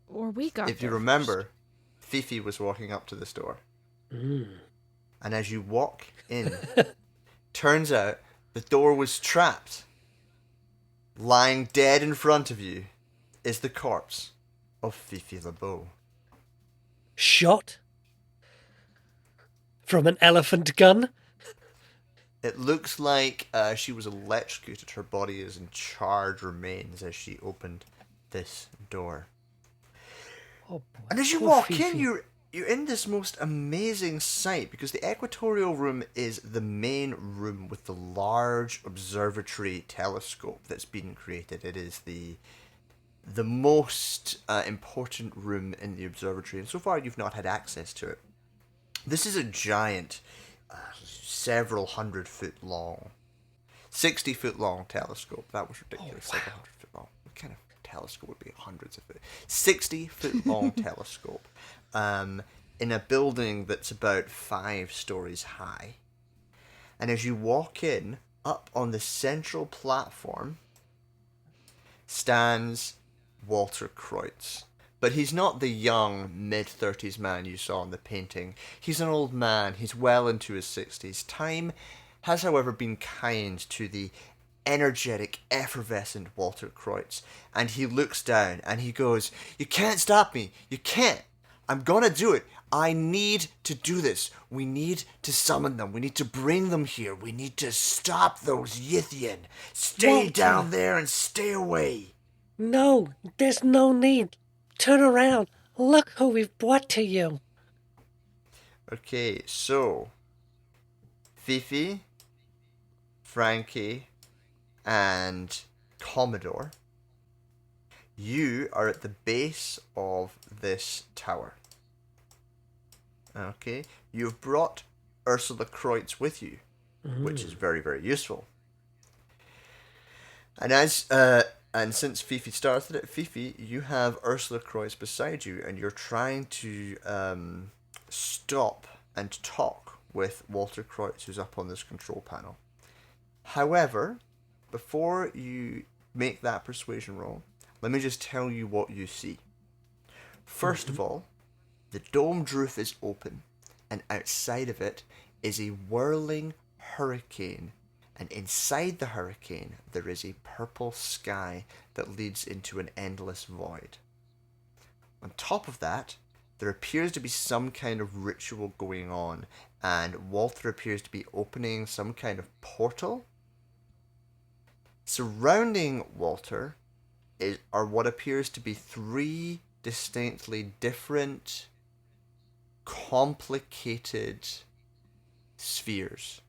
Speaker 4: Or we got
Speaker 1: If you
Speaker 4: there
Speaker 1: remember, Fifi was walking up to this door. And as you walk in, turns out the door was trapped. Lying dead in front of you is the corpse of Fifi LaBeau.
Speaker 3: Shot? From an elephant gun?
Speaker 1: It looks like she was electrocuted. Her body is in charred remains as she opened this door.
Speaker 3: Oh boy.
Speaker 1: And as you
Speaker 3: Poor
Speaker 1: walk
Speaker 3: Fifi.
Speaker 1: in, you're in this most amazing sight, because the Equatorial Room is the main room with the large observatory telescope that's been created. It is the most important room in the observatory, and so far you've not had access to it. This is a giant, several 100-foot long, 60-foot long telescope. That was ridiculous.
Speaker 3: Oh, wow.
Speaker 1: 700 foot long. What kind of telescope would be hundreds of foot? 60-foot long telescope. In a building that's about 5 stories high. And as you walk in, up on the central platform stands Walter Kreutz. But he's not the young, mid-30s man you saw in the painting. He's an old man. He's well into his 60s. Time has, however, been kind to the energetic, effervescent Walter Kreutz. And he looks down and he goes, "You can't stop me. You can't. I'm gonna do it. I need to do this. We need to summon them. We need to bring them here. We need to stop those Yithian. Stay
Speaker 3: Walter.
Speaker 1: down there and stay away."
Speaker 3: No, there's no need. Turn around. Look who we've brought to you.
Speaker 1: Okay, so Fifi, Frankie, and Commodore, you are at the base of this tower. Okay, you've brought Ursula Kreutz with you, which is very, very useful. And since Fifi started it, Fifi, you have Ursula Kreutz beside you, and you're trying to stop and talk with Walter Kreutz, who's up on this control panel. However, before you make that persuasion roll, let me just tell you what you see. First of all, the domed roof is open, and outside of it is a whirling hurricane. And inside the hurricane, there is a purple sky that leads into an endless void. On top of that, there appears to be some kind of ritual going on, and Walter appears to be opening some kind of portal. Surrounding Walter are what appears to be 3 distinctly different, complicated spheres.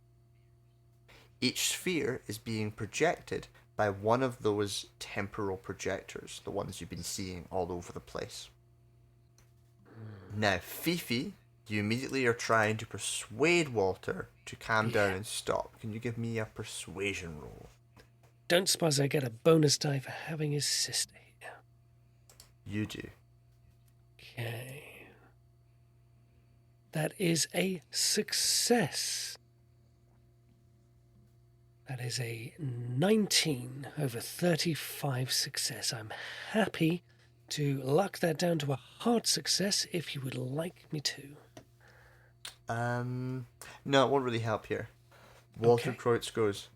Speaker 1: Each sphere is being projected by one of those temporal projectors, the ones you've been seeing all over the place. Now, Fifi, you immediately are trying to persuade Walter to calm down and stop. Can you give me a persuasion roll?
Speaker 3: Don't suppose I get a bonus die for having his sister here.
Speaker 1: You do.
Speaker 3: Okay. That is a success. That is a 19 over 35 success. I'm happy to lock that down to a hard success if you would like me to.
Speaker 1: No, it won't really help here. Walter Kreutz goes,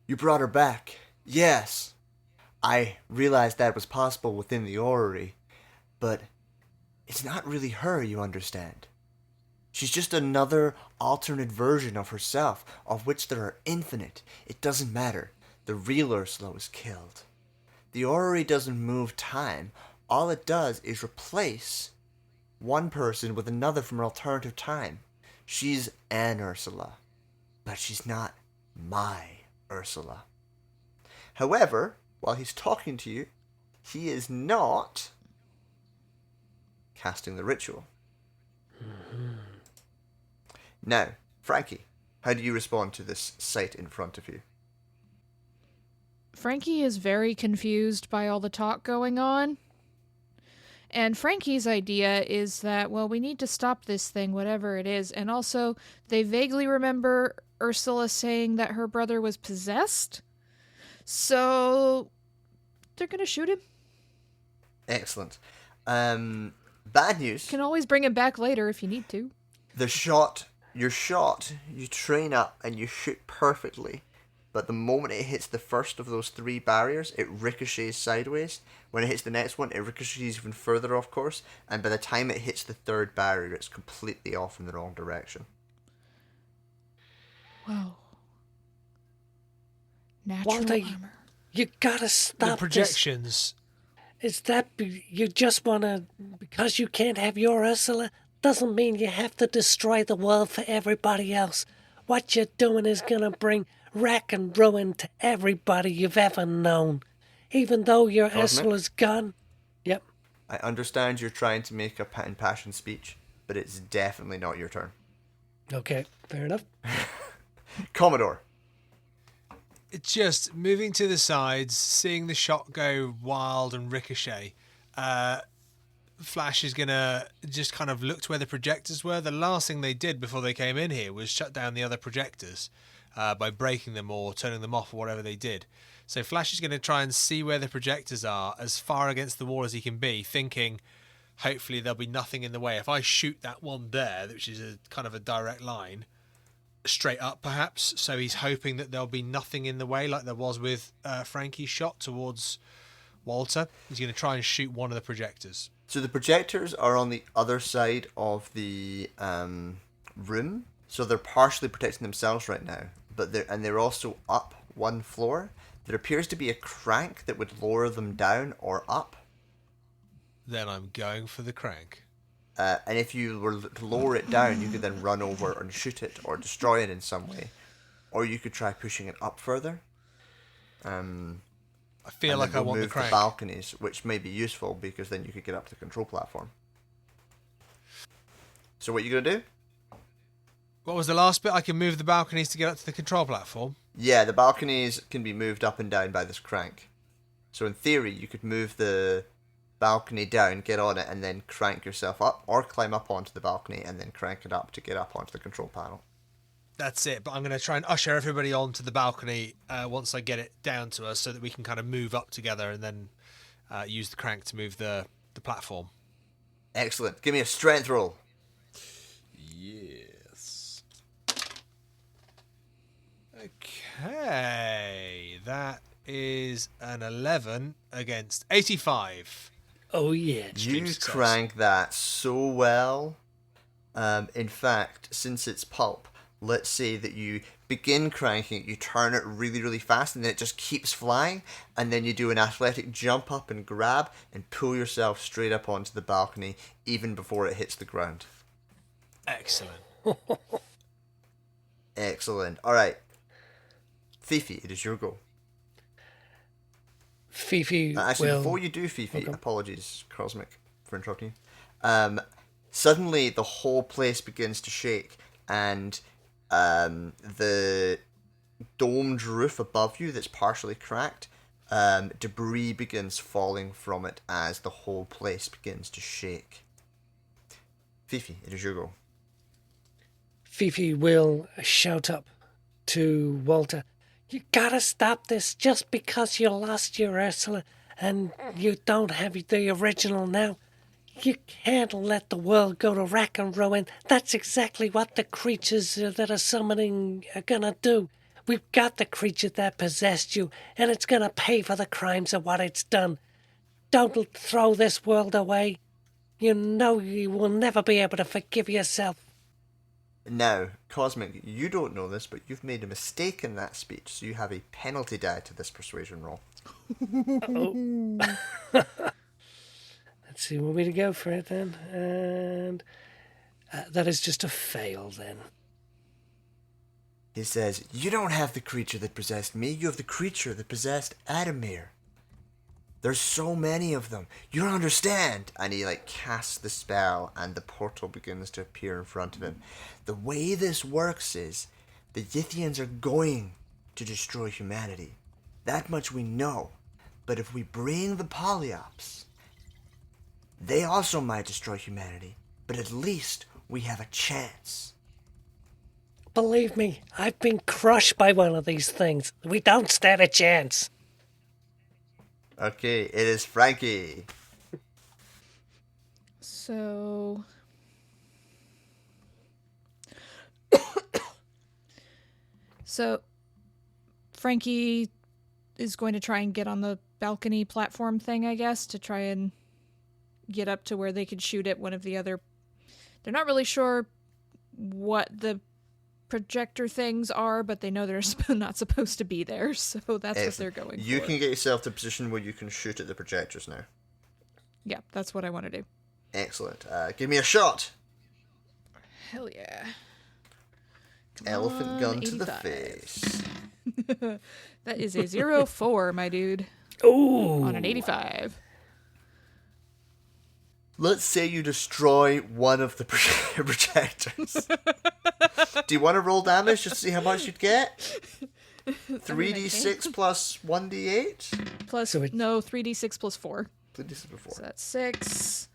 Speaker 1: "You brought her back. Yes. I realized that was possible within the orrery, but it's not really her, you understand. She's just another alternate version of herself, of which there are infinite. It doesn't matter. The real Ursula was killed. The orrery doesn't move time. All it does is replace one person with another from an alternative time. She's an Ursula, but she's not my Ursula. However, while he's talking to you, he is not casting the ritual. Now, Frankie, how do you respond to this sight in front of you?
Speaker 4: Frankie is very confused by all the talk going on. And Frankie's idea is that, well, we need to stop this thing, whatever it is. And also, they vaguely remember Ursula saying that her brother was possessed. So, they're going to shoot him.
Speaker 1: Excellent. Bad news.
Speaker 4: Can always bring him back later if you need to.
Speaker 1: You're shot, you train up and you shoot perfectly. But the moment it hits the first of those 3 barriers, it ricochets sideways. When it hits the next one, it ricochets even further off course. And by the time it hits the 3rd barrier, it's completely off in the wrong direction.
Speaker 4: Whoa. Natural
Speaker 3: Walter,
Speaker 4: armor.
Speaker 3: You gotta stop
Speaker 2: The projections.
Speaker 3: Is that you just wanna... Because you can't have your Ursula, doesn't mean you have to destroy the world for everybody else. What you're doing is gonna bring wreck and ruin to everybody you've ever known. Even though your Ursula's gone. Yep.
Speaker 1: I understand you're trying to make a impassioned speech, but it's definitely not your turn.
Speaker 3: Okay, fair enough.
Speaker 1: Commodore.
Speaker 2: It's just moving to the sides, seeing the shot go wild and ricochet. Flash is going to just kind of look to where the projectors were. The last thing they did before they came in here was shut down the other projectors by breaking them or turning them off or whatever they did. So Flash is going to try and see where the projectors are as far against the wall as he can be, thinking hopefully there'll be nothing in the way. If I shoot that one there, which is a kind of a direct line, straight up perhaps, so he's hoping that there'll be nothing in the way like there was with Frankie's shot towards Walter. He's going to try and shoot one of the projectors.
Speaker 1: So the projectors are on the other side of the room, so they're partially protecting themselves right now, but they're also up one floor. There appears to be a crank that would lower them down or up.
Speaker 2: Then I'm going for the crank.
Speaker 1: And if you were to lower it down, you could then run over and shoot it or destroy it in some way. or you could try pushing it up further.
Speaker 2: I feel like I want the crank.
Speaker 1: Balconies, which may be useful because then you could get up to the control platform. So what are you going to do?
Speaker 2: What was the last bit? I can move the balconies to get up to the control platform?
Speaker 1: Yeah, the balconies can be moved up and down by this crank. So in theory, you could move the balcony down, get on it, and then crank yourself up, or climb up onto the balcony and then crank it up to get up onto the control panel.
Speaker 2: That's it, but I'm going to try and usher everybody onto the balcony once I get it down to us so that we can kind of move up together and then use the crank to move the platform.
Speaker 1: Excellent. Give me a strength roll.
Speaker 2: Yes. Okay, that is an 11 against 85.
Speaker 3: Oh, yeah.
Speaker 1: You crank that so well. In fact, since it's pulp, let's say that you begin cranking it, you turn it really, really fast, and then it just keeps flying, and then you do an athletic jump up and grab and pull yourself straight up onto the balcony even before it hits the ground.
Speaker 2: Excellent.
Speaker 1: Excellent. All right. Fifi, it is your go.
Speaker 3: Fifi
Speaker 1: Actually,
Speaker 3: will...
Speaker 1: before you do Fifi,
Speaker 3: Okay.
Speaker 1: apologies, Cosmic, for interrupting you. Suddenly, the whole place begins to shake, and the domed roof above you that's partially cracked, debris begins falling from it as the whole place begins to shake. Fifi, it is your go.
Speaker 3: Fifi will shout up to Walter, "You gotta stop this just because you lost your Ursula and you don't have the original now. You can't let the world go to rack and ruin. That's exactly what the creatures that are summoning are gonna do. We've got the creature that possessed you, and it's gonna pay for the crimes of what it's done. Don't throw this world away. You know you will never be able to forgive yourself."
Speaker 1: Now, Cosmic, you don't know this, but you've made a mistake in that speech, so you have a penalty die to this persuasion roll.
Speaker 3: Let's see, want me to go for it then? And that is just a fail then.
Speaker 1: He says, "You don't have the creature that possessed me, you have the creature that possessed Adamir. There's so many of them. You don't understand." And he casts the spell and the portal begins to appear in front of him. The way this works is the Yithians are going to destroy humanity. That much we know. But if we bring the Polyops, they also might destroy humanity. But at least we have a chance.
Speaker 3: Believe me, I've been crushed by one of these things. We don't stand a chance.
Speaker 1: Okay, it is Frankie.
Speaker 4: So... So, Frankie is going to try and get on the balcony platform thing, I guess, to try and get up to where they could shoot at one of the other... They're not really sure what the projector things are, but they know they're not supposed to be there, so that's what they're going
Speaker 1: You
Speaker 4: for.
Speaker 1: can get yourself to a position where you can shoot at the projectors now.
Speaker 4: Yeah, that's what I want to do.
Speaker 1: Excellent. Give me a shot.
Speaker 4: Hell yeah. Come
Speaker 1: Elephant
Speaker 4: on,
Speaker 1: gun to the
Speaker 4: 85.
Speaker 1: face.
Speaker 4: That is a 0-4, my dude.
Speaker 3: Ooh.
Speaker 4: On an 85.
Speaker 1: Let's say you destroy one of the projectors. Do you want to roll damage just to see how much you'd get? 3d6 plus 1d8?
Speaker 4: Plus,
Speaker 3: So it-
Speaker 4: no, 3d6 plus 4.
Speaker 1: 3d6 plus 4.
Speaker 4: So that's 6.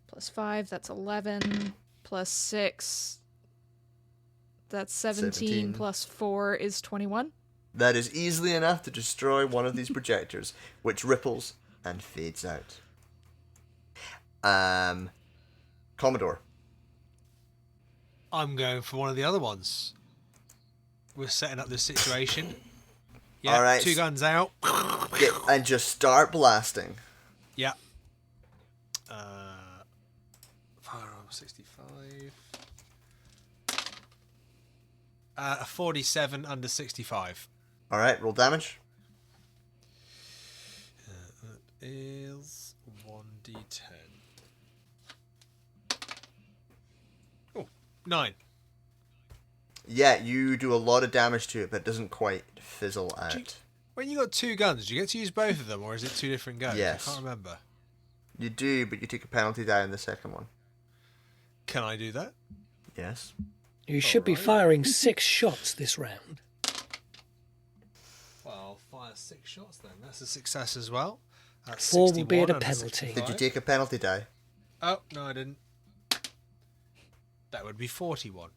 Speaker 4: Plus 5, that's 11. Plus 6, that's 17.
Speaker 1: 17.
Speaker 4: Plus 4 is 21.
Speaker 1: That is easily enough to destroy one of these projectors, which ripples and fades out. Commodore.
Speaker 2: I'm going for one of the other ones. We're setting up this situation. Yeah,
Speaker 1: All right.
Speaker 2: 2 guns out.
Speaker 1: And just start blasting.
Speaker 2: Yeah. Firearm 65. A 47 under 65.
Speaker 1: All right, roll damage.
Speaker 2: That is 1d10. Oh, 9.
Speaker 1: Yeah, you do a lot of damage to it, but it doesn't quite fizzle out.
Speaker 2: When you got 2 guns, do you get to use both of them, or is it 2 different goes?
Speaker 1: Yes.
Speaker 2: I can't remember.
Speaker 1: You do, but you take a penalty die in the second one.
Speaker 2: Can I do that?
Speaker 1: Yes.
Speaker 3: You should be firing 6 shots this round.
Speaker 2: Well, I'll fire 6 shots then. That's a success as well. That's
Speaker 3: 4 will be at a
Speaker 2: 61
Speaker 3: penalty.
Speaker 2: 65.
Speaker 1: Did you take a penalty die?
Speaker 2: Oh, no, I didn't. That would be 41.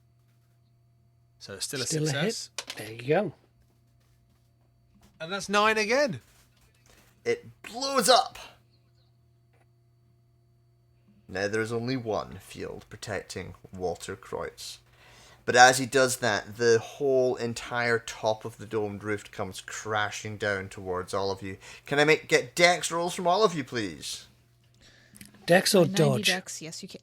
Speaker 2: So it's still a
Speaker 3: Still a
Speaker 2: success.
Speaker 3: hit. There you go.
Speaker 2: And that's 9 again.
Speaker 1: It blows up! Now there is only one field protecting Walter Kreutz. But as he does that, the whole entire top of the domed roof comes crashing down towards all of you. Can I get dex rolls from all of you, please?
Speaker 3: Dex or
Speaker 4: 90
Speaker 3: dodge?
Speaker 4: Dex, yes, you can.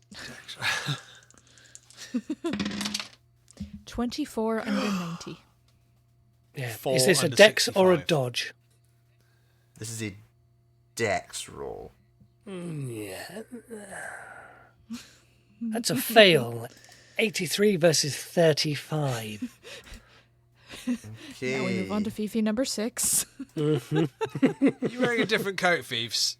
Speaker 4: 24 under 90.
Speaker 3: Yeah.
Speaker 2: 4
Speaker 3: Is this a
Speaker 2: under
Speaker 3: dex or a
Speaker 2: 65.
Speaker 3: dodge?
Speaker 1: This is a dex roll.
Speaker 3: Yeah. That's a fail. 83 versus 35.
Speaker 1: Okay.
Speaker 4: Now we move on to Fifi number 6.
Speaker 2: You're wearing a different coat, Thieves.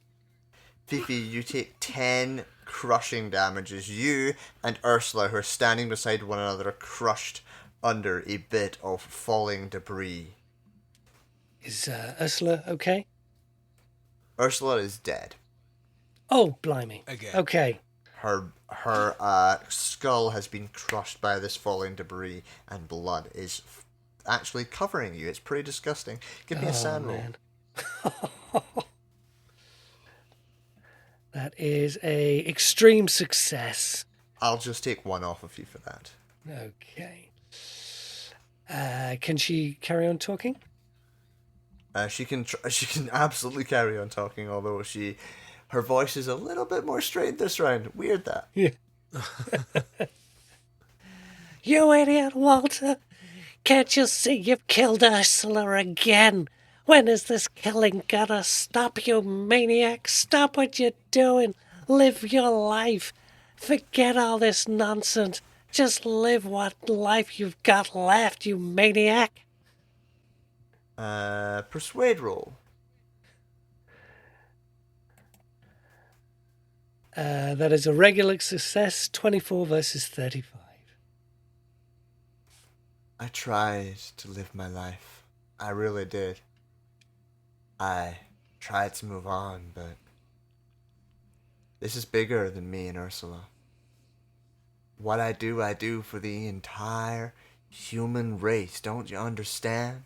Speaker 1: Fifi, you take 10 crushing damages. You and Ursula, who are standing beside one another, are crushed under a bit of falling debris.
Speaker 3: Is Ursula okay?
Speaker 1: Ursula is dead.
Speaker 3: Oh, blimey.
Speaker 2: Again.
Speaker 3: Okay.
Speaker 1: Her skull has been crushed by this falling debris, and blood is actually covering you. It's pretty disgusting. Give me a sand roll.
Speaker 3: Man. That is a extreme success.
Speaker 1: I'll just take 1 off of you for that.
Speaker 3: Okay. Can she carry on talking?
Speaker 1: She can absolutely carry on talking, although her voice is a little bit more strained this round. Weird that.
Speaker 3: Yeah. You idiot, Walter. Can't you see you've killed Ursula again? When is this killing gonna stop, you maniac? Stop what you're doing. Live your life. Forget all this nonsense. Just live what life you've got left, you maniac.
Speaker 1: Persuade roll.
Speaker 3: That is a regular success, 24 versus 35.
Speaker 1: I tried to live my life. I really did. I tried to move on, but this is bigger than me and Ursula. What I do for the entire human race. Don't you understand?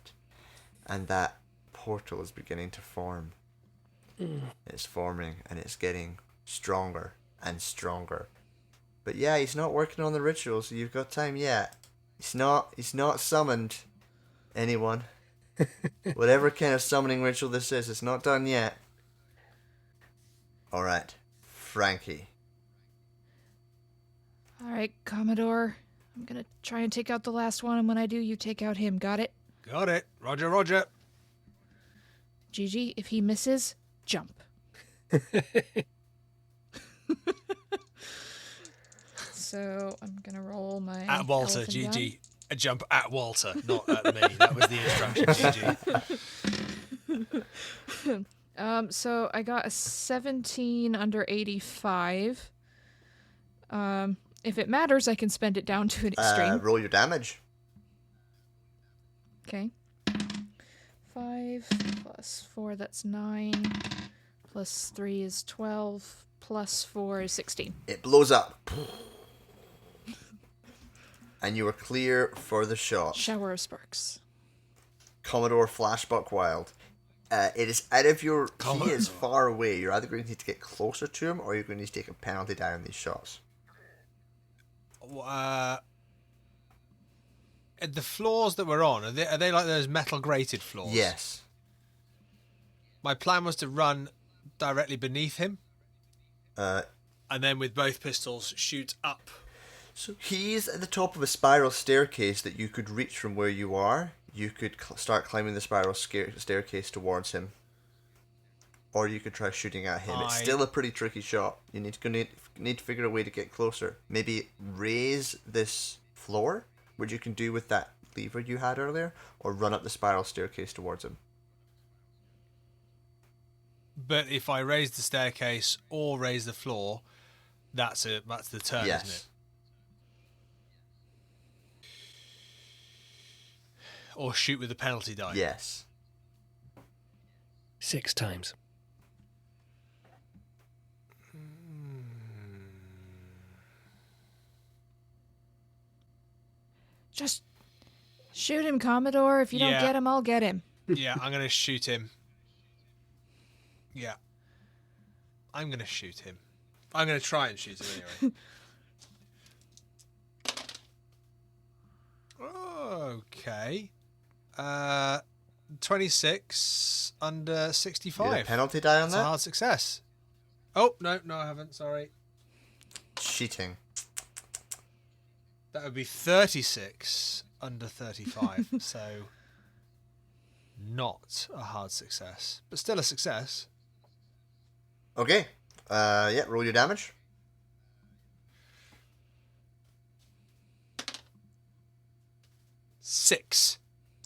Speaker 1: And that portal is beginning to form. It's forming, and it's getting stronger and stronger. But yeah, he's not working on the ritual, so you've got time yet. He's not summoned anyone. Whatever kind of summoning ritual this is, it's not done yet. Alright, Frankie.
Speaker 4: Alright, Commodore. I'm gonna try and take out the last one, and when I do, you take out him. Got it?
Speaker 2: Got it. Roger, roger.
Speaker 4: Gigi, if he misses, jump. So I'm gonna roll my
Speaker 2: At Walter,
Speaker 4: elephant
Speaker 2: GG. A jump at Walter, not at me. That was the instruction, GG.
Speaker 4: So I got a 17 under 85. If it matters, I can spend it down to an extreme.
Speaker 1: Roll your damage.
Speaker 4: Okay. 5 plus 4, that's 9. Plus 3 is 12. Plus 4 is 16.
Speaker 1: It blows up. And you are clear for the shot.
Speaker 4: Shower of sparks.
Speaker 1: Commodore Flash Buckwild. It is out of your...
Speaker 2: Commodore.
Speaker 1: He is far away. You're either going to need to get closer to him, or you're going to need to take a penalty down these shots.
Speaker 2: The floors that we're on, are they like those metal grated floors?
Speaker 1: Yes.
Speaker 2: My plan was to run directly beneath him, and then with both pistols shoot up.
Speaker 1: So he's at the top of a spiral staircase that you could reach from where you are. You could start climbing the spiral staircase towards him. Or you could try shooting at him. It's still a pretty tricky shot. You need to figure a way to get closer. Maybe raise this floor which you can do with that lever you had earlier, or run up the spiral staircase towards him.
Speaker 2: But if I raise the staircase or raise the floor, that's the turn,
Speaker 1: Yes.
Speaker 2: isn't it? Or shoot with the penalty die.
Speaker 1: Yes.
Speaker 3: 6 times.
Speaker 4: Just shoot him, Commodore. If you don't
Speaker 2: Yeah.
Speaker 4: get him, I'll get him.
Speaker 2: Yeah, I'm going to shoot him. Yeah. I'm going to shoot him. I'm going to try and shoot him anyway. Okay. 26 under 65.
Speaker 1: You get a penalty die on
Speaker 2: That's a
Speaker 1: that?
Speaker 2: hard success. Oh, no, I haven't. Sorry.
Speaker 1: Cheating.
Speaker 2: That would be 36 under 35. So, not a hard success. But still a success.
Speaker 1: Okay. Yeah, roll your damage.
Speaker 2: Six.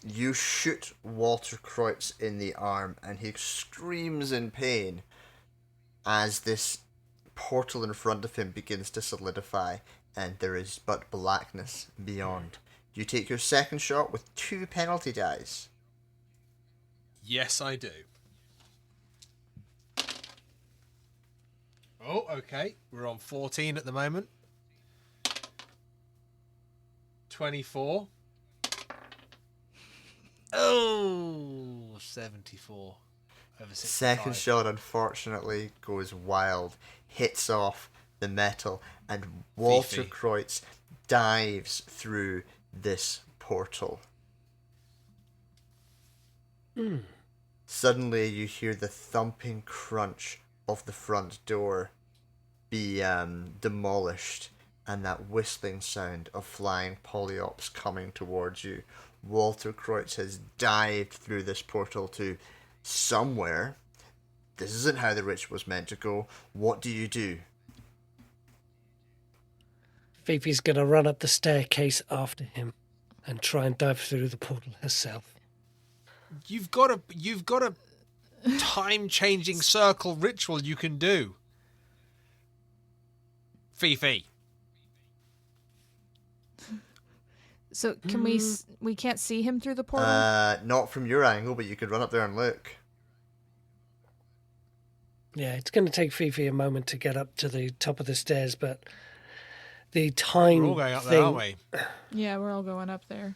Speaker 1: You shoot Walter Kreutz in the arm, and he screams in pain as this portal in front of him begins to solidify, and there is but blackness beyond. You take your second shot with 2 penalty dice.
Speaker 2: Yes, I do. Oh, okay. We're on 14 at the moment. 24. Oh, 74 over 65.
Speaker 1: Second shot, unfortunately, goes wild, hits off the metal, and Walter
Speaker 2: Fifi.
Speaker 1: Kreutz dives through this portal. Suddenly, you hear the thumping crunch of the front door be demolished, and that whistling sound of flying polyops coming towards you. Walter Kreutz has dived through this portal to somewhere. This isn't how the ritual was meant to go. What do you do?
Speaker 3: Fifi's going to run up the staircase after him and try and dive through the portal herself.
Speaker 2: You've got a time-changing circle ritual you can do. Fifi.
Speaker 4: So can we can't see him through the portal?
Speaker 1: Not from your angle, but you could run up there and look.
Speaker 3: Yeah, it's going to take Fifi a moment to get up to the top of the stairs, but the time
Speaker 2: We're all going up
Speaker 3: thing...
Speaker 2: there, aren't we?
Speaker 4: Yeah, we're all going up there.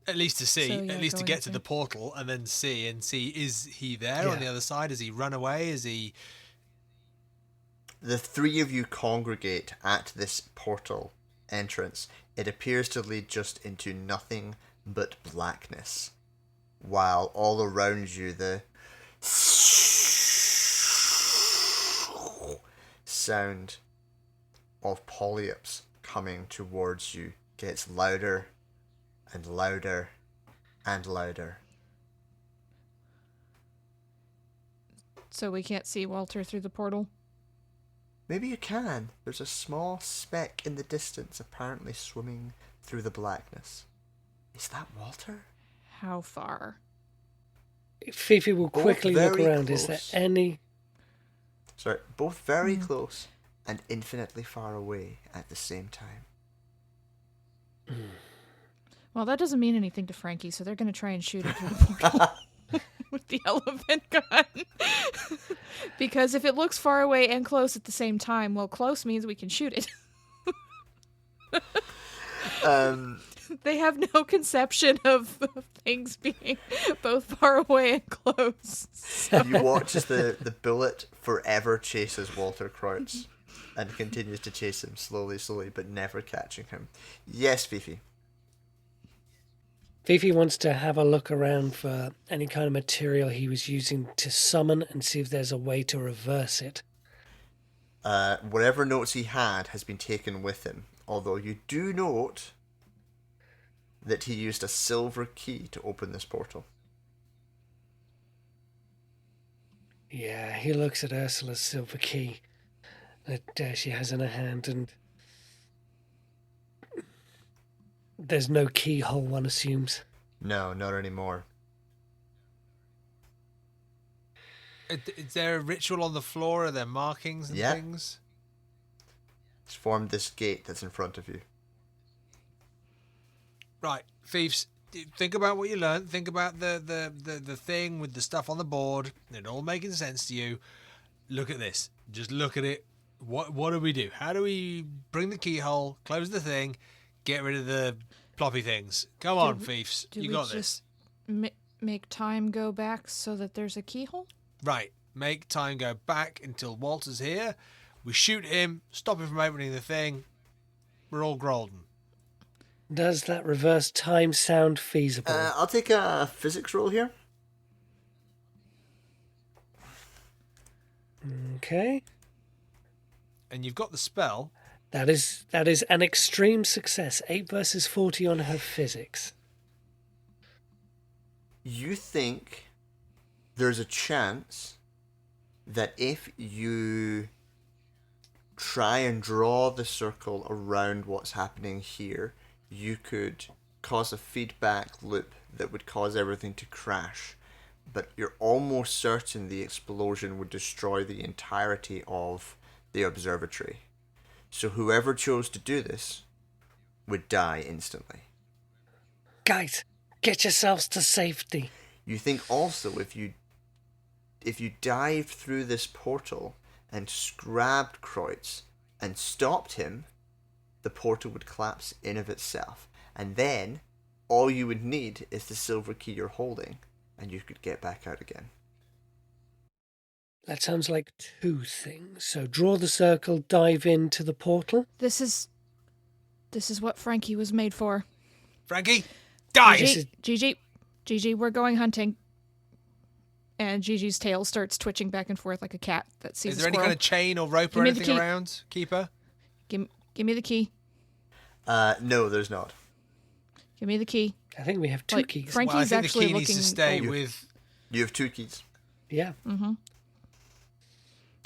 Speaker 2: At least to see,
Speaker 4: So, yeah,
Speaker 2: at least to
Speaker 4: going
Speaker 2: get
Speaker 4: up
Speaker 2: to
Speaker 4: there.
Speaker 2: the portal and then see, is he there on
Speaker 3: Yeah.
Speaker 2: the other side? Has he run away? Is he...
Speaker 1: The 3 of you congregate at this portal entrance. It appears to lead just into nothing but blackness, while all around you the sound of polyops coming towards you gets louder and louder and louder.
Speaker 4: So we can't see Walter through the portal?
Speaker 1: Maybe you can. There's a small speck in the distance apparently swimming through the blackness. Is that Walter?
Speaker 4: How far?
Speaker 3: Fifi will
Speaker 1: Both
Speaker 3: quickly look
Speaker 1: very
Speaker 3: around. Is
Speaker 1: close.
Speaker 3: there any...
Speaker 1: Sorry, both very close and infinitely far away at the same time.
Speaker 4: Well, that doesn't mean anything to Frankie, so they're going to try and shoot him through the portal with the elephant gun. Because if it looks far away and close at the same time, well, close means we can shoot it. They have no conception of things being both far away and close. So.
Speaker 1: You watch as the bullet forever chases Walter Kreutz and continues to chase him slowly, but never catching him. Yes, Fifi.
Speaker 3: Fifi wants to have a look around for any kind of material he was using to summon and see if there's a way to reverse it.
Speaker 1: Whatever notes he had has been taken with him, although you do note that he used a silver key to open this portal.
Speaker 3: Yeah, he looks at Ursula's silver key that she has in her hand, and There's no keyhole, one assumes.
Speaker 1: No, not anymore.
Speaker 2: Is there a ritual on the floor? Are there markings and things?
Speaker 1: It's formed this gate that's in front of you.
Speaker 2: Right, thieves. Think about what you learned. Think about the thing with the stuff on the board. It all making sense to you. Look at this. Just look at it. What do we do? How do we bring the keyhole, close the thing, get rid of the ploppy things? Come on, thieves. You got this.
Speaker 4: Make time go back so that there's a keyhole?
Speaker 2: Right. Make time go back until Walter's here. We shoot him, stop him from opening the thing. We're all golden.
Speaker 3: Does that reverse time sound feasible?
Speaker 1: I'll take a physics roll here.
Speaker 3: Okay.
Speaker 2: And you've got the spell.
Speaker 3: That is an extreme success. 8 versus 40 on her physics.
Speaker 1: You think there's a chance that if you try and draw the circle around what's happening here, you could cause a feedback loop that would cause everything to crash. But you're almost certain the explosion would destroy the entirety of the observatory. So whoever chose to do this would die instantly.
Speaker 3: Guys, get yourselves to safety.
Speaker 1: You think also if you dived through this portal and grabbed Kreutz and stopped him, the portal would collapse in of itself. And then all you would need is the silver key you're holding, and you could get back out again.
Speaker 3: That sounds like 2 things. So draw the circle, dive into the portal.
Speaker 4: This is what Frankie was made for.
Speaker 2: Frankie, die!
Speaker 4: Gigi, we're going hunting. And Gigi's tail starts twitching back and forth like a cat that sees a squirrel.
Speaker 2: Is there any kind of chain or rope or anything around? Keeper?
Speaker 4: Give me the key.
Speaker 1: No, there's not.
Speaker 4: Give me the key.
Speaker 3: I think we have 2 keys.
Speaker 4: Frankie's
Speaker 2: I think
Speaker 4: actually
Speaker 2: the key needs to stay with...
Speaker 1: You have 2 keys.
Speaker 3: Yeah.
Speaker 4: Mm-hmm.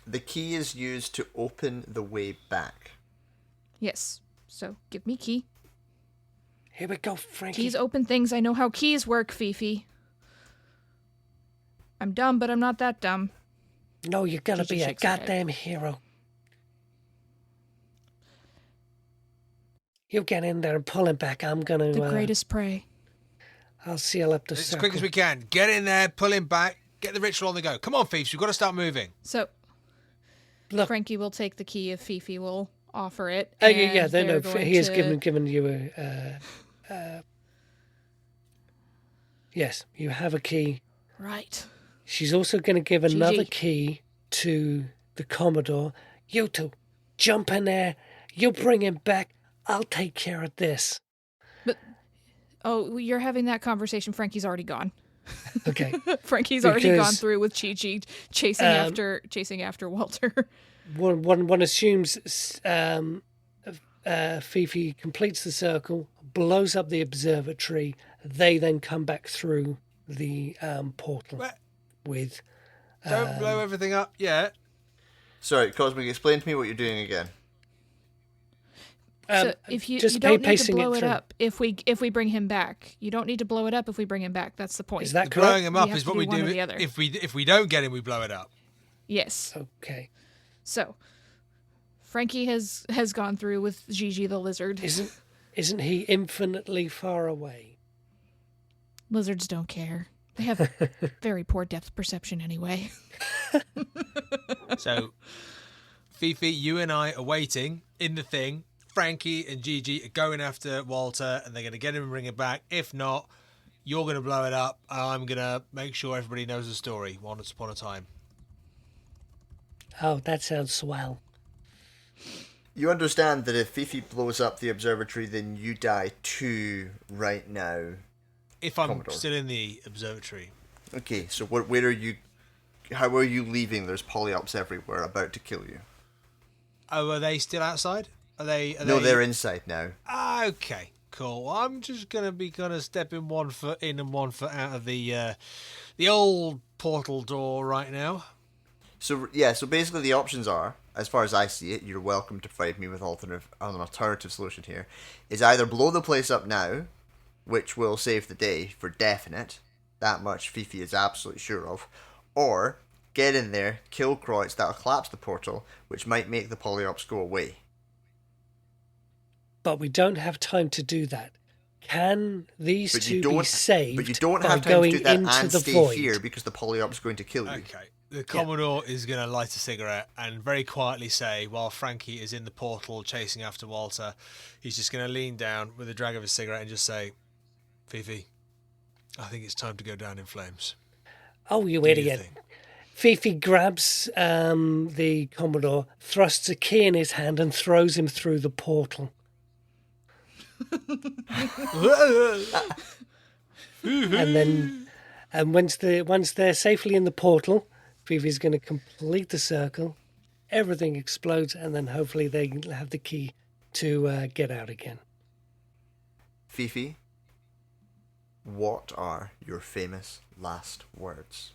Speaker 1: The key is used to open the way back.
Speaker 4: Yes. So give me key.
Speaker 3: Here we go, Frankie.
Speaker 4: Keys open things. I know how keys work, Fifi. I'm dumb, but I'm not that dumb.
Speaker 3: No, you're gonna
Speaker 4: Gigi
Speaker 3: be a
Speaker 4: shakes her head.
Speaker 3: goddamn hero. You get in there and pull him back. I'm gonna...
Speaker 4: The greatest prey.
Speaker 3: I'll seal up the
Speaker 2: As
Speaker 3: circle.
Speaker 2: quick as we can. Get in there, pull him back, get the ritual on the go. Come on, thieves, we've got to start moving.
Speaker 4: So,
Speaker 3: Look.
Speaker 4: Frankie will take the key if Fifi will offer it.
Speaker 3: Yeah,
Speaker 4: and
Speaker 3: no,
Speaker 4: they're going
Speaker 3: he has
Speaker 4: to-
Speaker 3: given you a... yes, you have a key.
Speaker 4: Right.
Speaker 3: She's also going to give another
Speaker 4: Gigi.
Speaker 3: key to the Commodore. You two, jump in there. You bring him back. I'll take care of this.
Speaker 4: Oh, you're having that conversation. Frankie's already gone.
Speaker 3: Okay.
Speaker 4: Frankie's already gone
Speaker 3: Because,
Speaker 4: through with Chi-Chi chasing after Walter.
Speaker 3: One assumes Fifi completes the circle, blows up the observatory. They then come back through the portal
Speaker 2: What?
Speaker 3: with...
Speaker 2: Don't blow everything up yet.
Speaker 1: Sorry, Cosmic, explain to me what you're doing again.
Speaker 4: So if you
Speaker 3: just
Speaker 4: don't need to
Speaker 3: pacing
Speaker 4: blow
Speaker 3: it
Speaker 4: it
Speaker 3: through.
Speaker 4: up if we bring him back. You don't need to blow it up if we bring him back. That's the point.
Speaker 3: Is that
Speaker 2: Blowing
Speaker 3: correct?
Speaker 2: him up
Speaker 4: We have
Speaker 2: is
Speaker 4: to
Speaker 2: what
Speaker 4: do
Speaker 2: we
Speaker 4: one
Speaker 2: do.
Speaker 4: or the other.
Speaker 2: If we don't get him, we blow it up.
Speaker 4: Yes.
Speaker 3: Okay.
Speaker 4: So Frankie has gone through with Gigi the lizard.
Speaker 3: Isn't he infinitely far away?
Speaker 4: Lizards don't care. They have very poor depth perception anyway.
Speaker 2: So, Fifi, you and I are waiting in the thing. Frankie and Gigi are going after Walter, and they're going to get him and bring him back. If not, you're going to blow it up. I'm going to make sure everybody knows the story. Once upon a time.
Speaker 3: Oh, that sounds swell.
Speaker 1: You understand that if Fifi blows up the observatory, then you die too right now.
Speaker 2: If I'm
Speaker 1: Commodore.
Speaker 2: still in the observatory.
Speaker 1: Okay, so where are you... How are you leaving? There's polyops everywhere about to kill you.
Speaker 2: Oh, are they still outside? Are they?
Speaker 1: No, they're inside now.
Speaker 2: Okay, cool. I'm just gonna be kind of stepping 1 foot in and 1 foot out of the old portal door right now.
Speaker 1: So yeah, so basically the options are, as far as I see it, you're welcome to provide me with an alternative solution here, is either blow the place up now, which will save the day for definite, that much Fifi is absolutely sure of, or get in there, kill Kreutz, that'll collapse the portal, which might make the polyops go away.
Speaker 3: But we don't have time to do that. Can these two be saved
Speaker 1: but you don't
Speaker 3: by
Speaker 1: have time
Speaker 3: going
Speaker 1: to do that
Speaker 3: into
Speaker 1: and
Speaker 3: the
Speaker 1: stay
Speaker 3: void?
Speaker 1: here because the polyop's going to kill you.
Speaker 2: Okay. The Commodore is going to light a cigarette and very quietly say, while Frankie is in the portal chasing after Walter, he's just going to lean down with a drag of his cigarette and just say, Fifi, I think it's time to go down in flames.
Speaker 3: Oh, you
Speaker 2: Do you
Speaker 3: idiot.
Speaker 2: think?
Speaker 3: Fifi grabs the Commodore, thrusts a key in his hand and throws him through the portal. And once they're safely in the portal, Fifi's going to complete the circle. Everything explodes, and then hopefully they have the key to get out again.
Speaker 1: Fifi, what are your famous last words?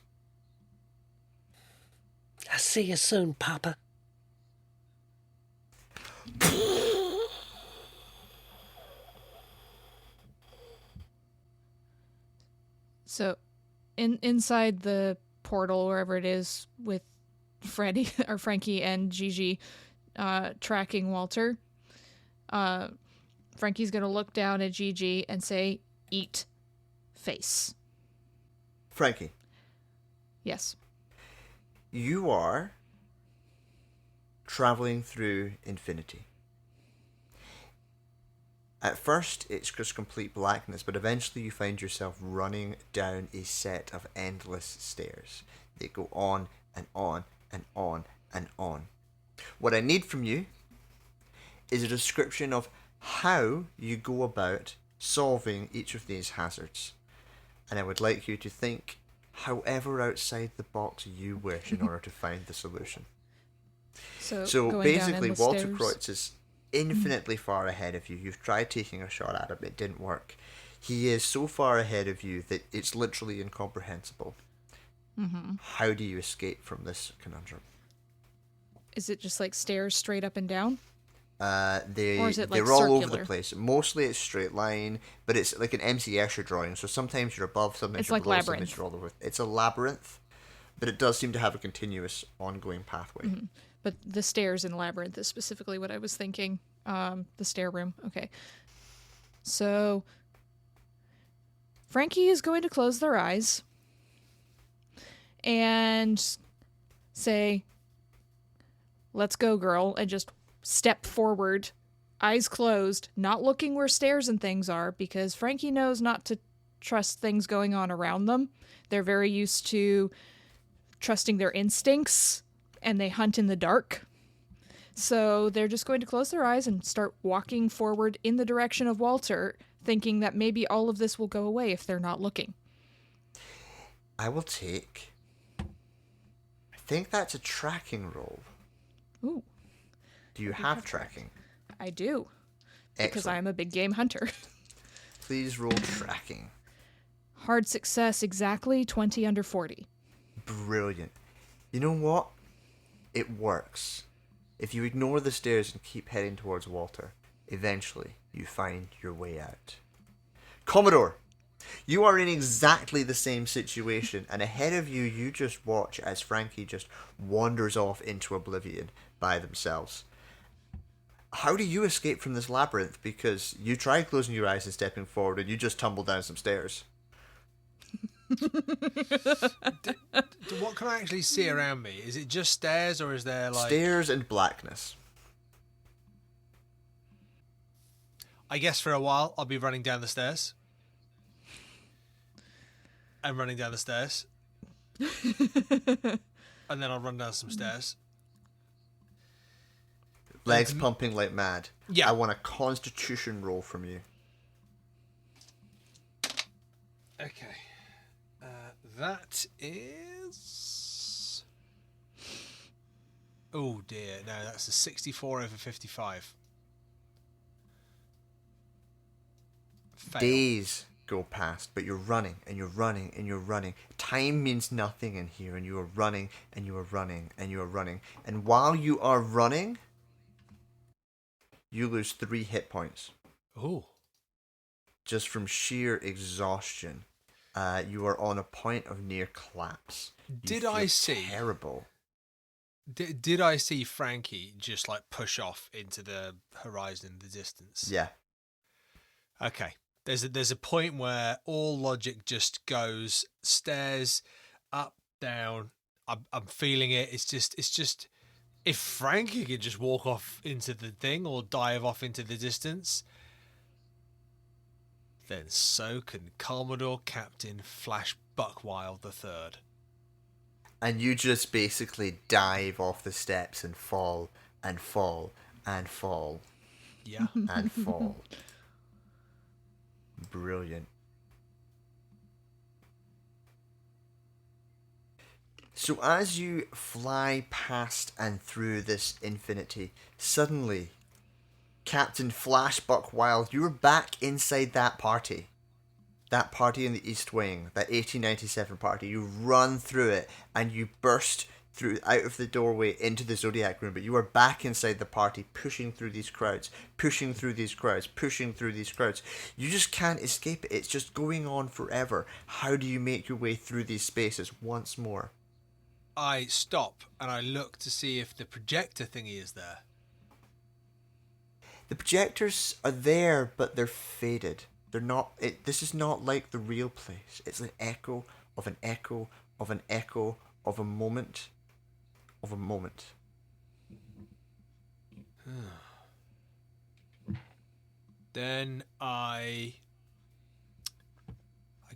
Speaker 3: I'll see you soon, Papa.
Speaker 4: So, inside the portal, wherever it is, with Freddy or Frankie and Gigi tracking Walter, Frankie's gonna look down at Gigi and say, "Eat face."
Speaker 1: Frankie,
Speaker 4: Yes.
Speaker 1: you are traveling through infinity. At first, it's just complete blackness, but eventually you find yourself running down a set of endless stairs. They go on and on and on and on. What I need from you is a description of how you go about solving each of these hazards. And I would like you to think however outside the box you wish in order to find the solution.
Speaker 4: So
Speaker 1: So
Speaker 4: going
Speaker 1: basically,
Speaker 4: down
Speaker 1: Walter
Speaker 4: stairs.
Speaker 1: Kreutz is infinitely far ahead of you. You've tried taking a shot at him, it didn't work. He is so far ahead of you that it's literally incomprehensible.
Speaker 4: Mm-hmm.
Speaker 1: How do you escape from this conundrum?
Speaker 4: Is it just like stairs straight up and down?
Speaker 1: They,
Speaker 4: Or is it, like,
Speaker 1: they're all over
Speaker 4: circular?
Speaker 1: the place. Mostly it's straight line, but it's like an MC Escher drawing, so sometimes you're above, sometimes
Speaker 4: It's
Speaker 1: you're
Speaker 4: like
Speaker 1: below,
Speaker 4: labyrinth.
Speaker 1: sometimes you're all over. It's a labyrinth, but it does seem to have a continuous, ongoing pathway.
Speaker 4: Mm-hmm. But the stairs in Labyrinth is specifically what I was thinking. The stair room. Okay. So Frankie is going to close their eyes and say, "Let's go, girl," and just step forward, eyes closed, not looking where stairs and things are, because Frankie knows not to trust things going on around them. They're very used to trusting their instincts, and they hunt in the dark. So they're just going to close their eyes and start walking forward in the direction of Walter, thinking that maybe all of this will go away if they're not looking.
Speaker 1: I will take... I think that's a tracking roll.
Speaker 4: Ooh,
Speaker 1: Do you have tracking?
Speaker 4: I do. Because
Speaker 1: Excellent.
Speaker 4: I'm a big game hunter.
Speaker 1: Please roll tracking.
Speaker 4: Hard success, exactly 20 under 40.
Speaker 1: Brilliant. You know what? It works. If you ignore the stairs and keep heading towards Walter, eventually you find your way out. Commodore, you are in exactly the same situation, and ahead of you, you just watch as Frankie just wanders off into oblivion by themselves. How do you escape from this labyrinth? Because you tried closing your eyes and stepping forward, and you just tumbled down some stairs.
Speaker 2: What can I actually see around me? Is it just stairs, or is there like...
Speaker 1: Stairs and blackness.
Speaker 2: I guess for a while I'll be running down the stairs. And running down the stairs. And then I'll run down some stairs.
Speaker 1: Legs pumping like mad.
Speaker 2: Yeah.
Speaker 1: I want a constitution roll from you.
Speaker 2: Okay. That is... Oh dear, no, that's a 64 over 55. Fail.
Speaker 1: Daze go past, but you're running and you're running and you're running. Time means nothing in here, and you are running and you are running and you are running. And while you are running, you lose 3 hit points.
Speaker 2: Oh.
Speaker 1: Just from sheer exhaustion. You are on a point of near collapse.
Speaker 2: Did I see?
Speaker 1: Terrible.
Speaker 2: Did I see Frankie just like push off into the horizon in the distance?
Speaker 1: Yeah.
Speaker 2: Okay. There's a point where all logic just goes stairs, up, down. I'm feeling it. It's just if Frankie could just walk off into the thing or dive off into the distance, then so can Commodore Captain Flash Buckwild III.
Speaker 1: And you just basically dive off the steps and fall and fall and fall
Speaker 2: Yeah.
Speaker 1: and fall. Brilliant. So as you fly past and through this infinity, suddenly, Captain Flash Buckwild, you're back inside that party. That party in the East Wing, that 1897 party. You run through it and you burst through out of the doorway into the Zodiac room, but you are back inside the party, pushing through these crowds, pushing through these crowds, pushing through these crowds. You just can't escape it. It's just going on forever. How do you make your way through these spaces once more?
Speaker 2: I stop and I look to see if the projector thingy is there.
Speaker 1: The projectors are there, but they're faded. They're not. This is not like the real place. It's an echo of an echo of an echo of a moment of a moment.
Speaker 2: Then I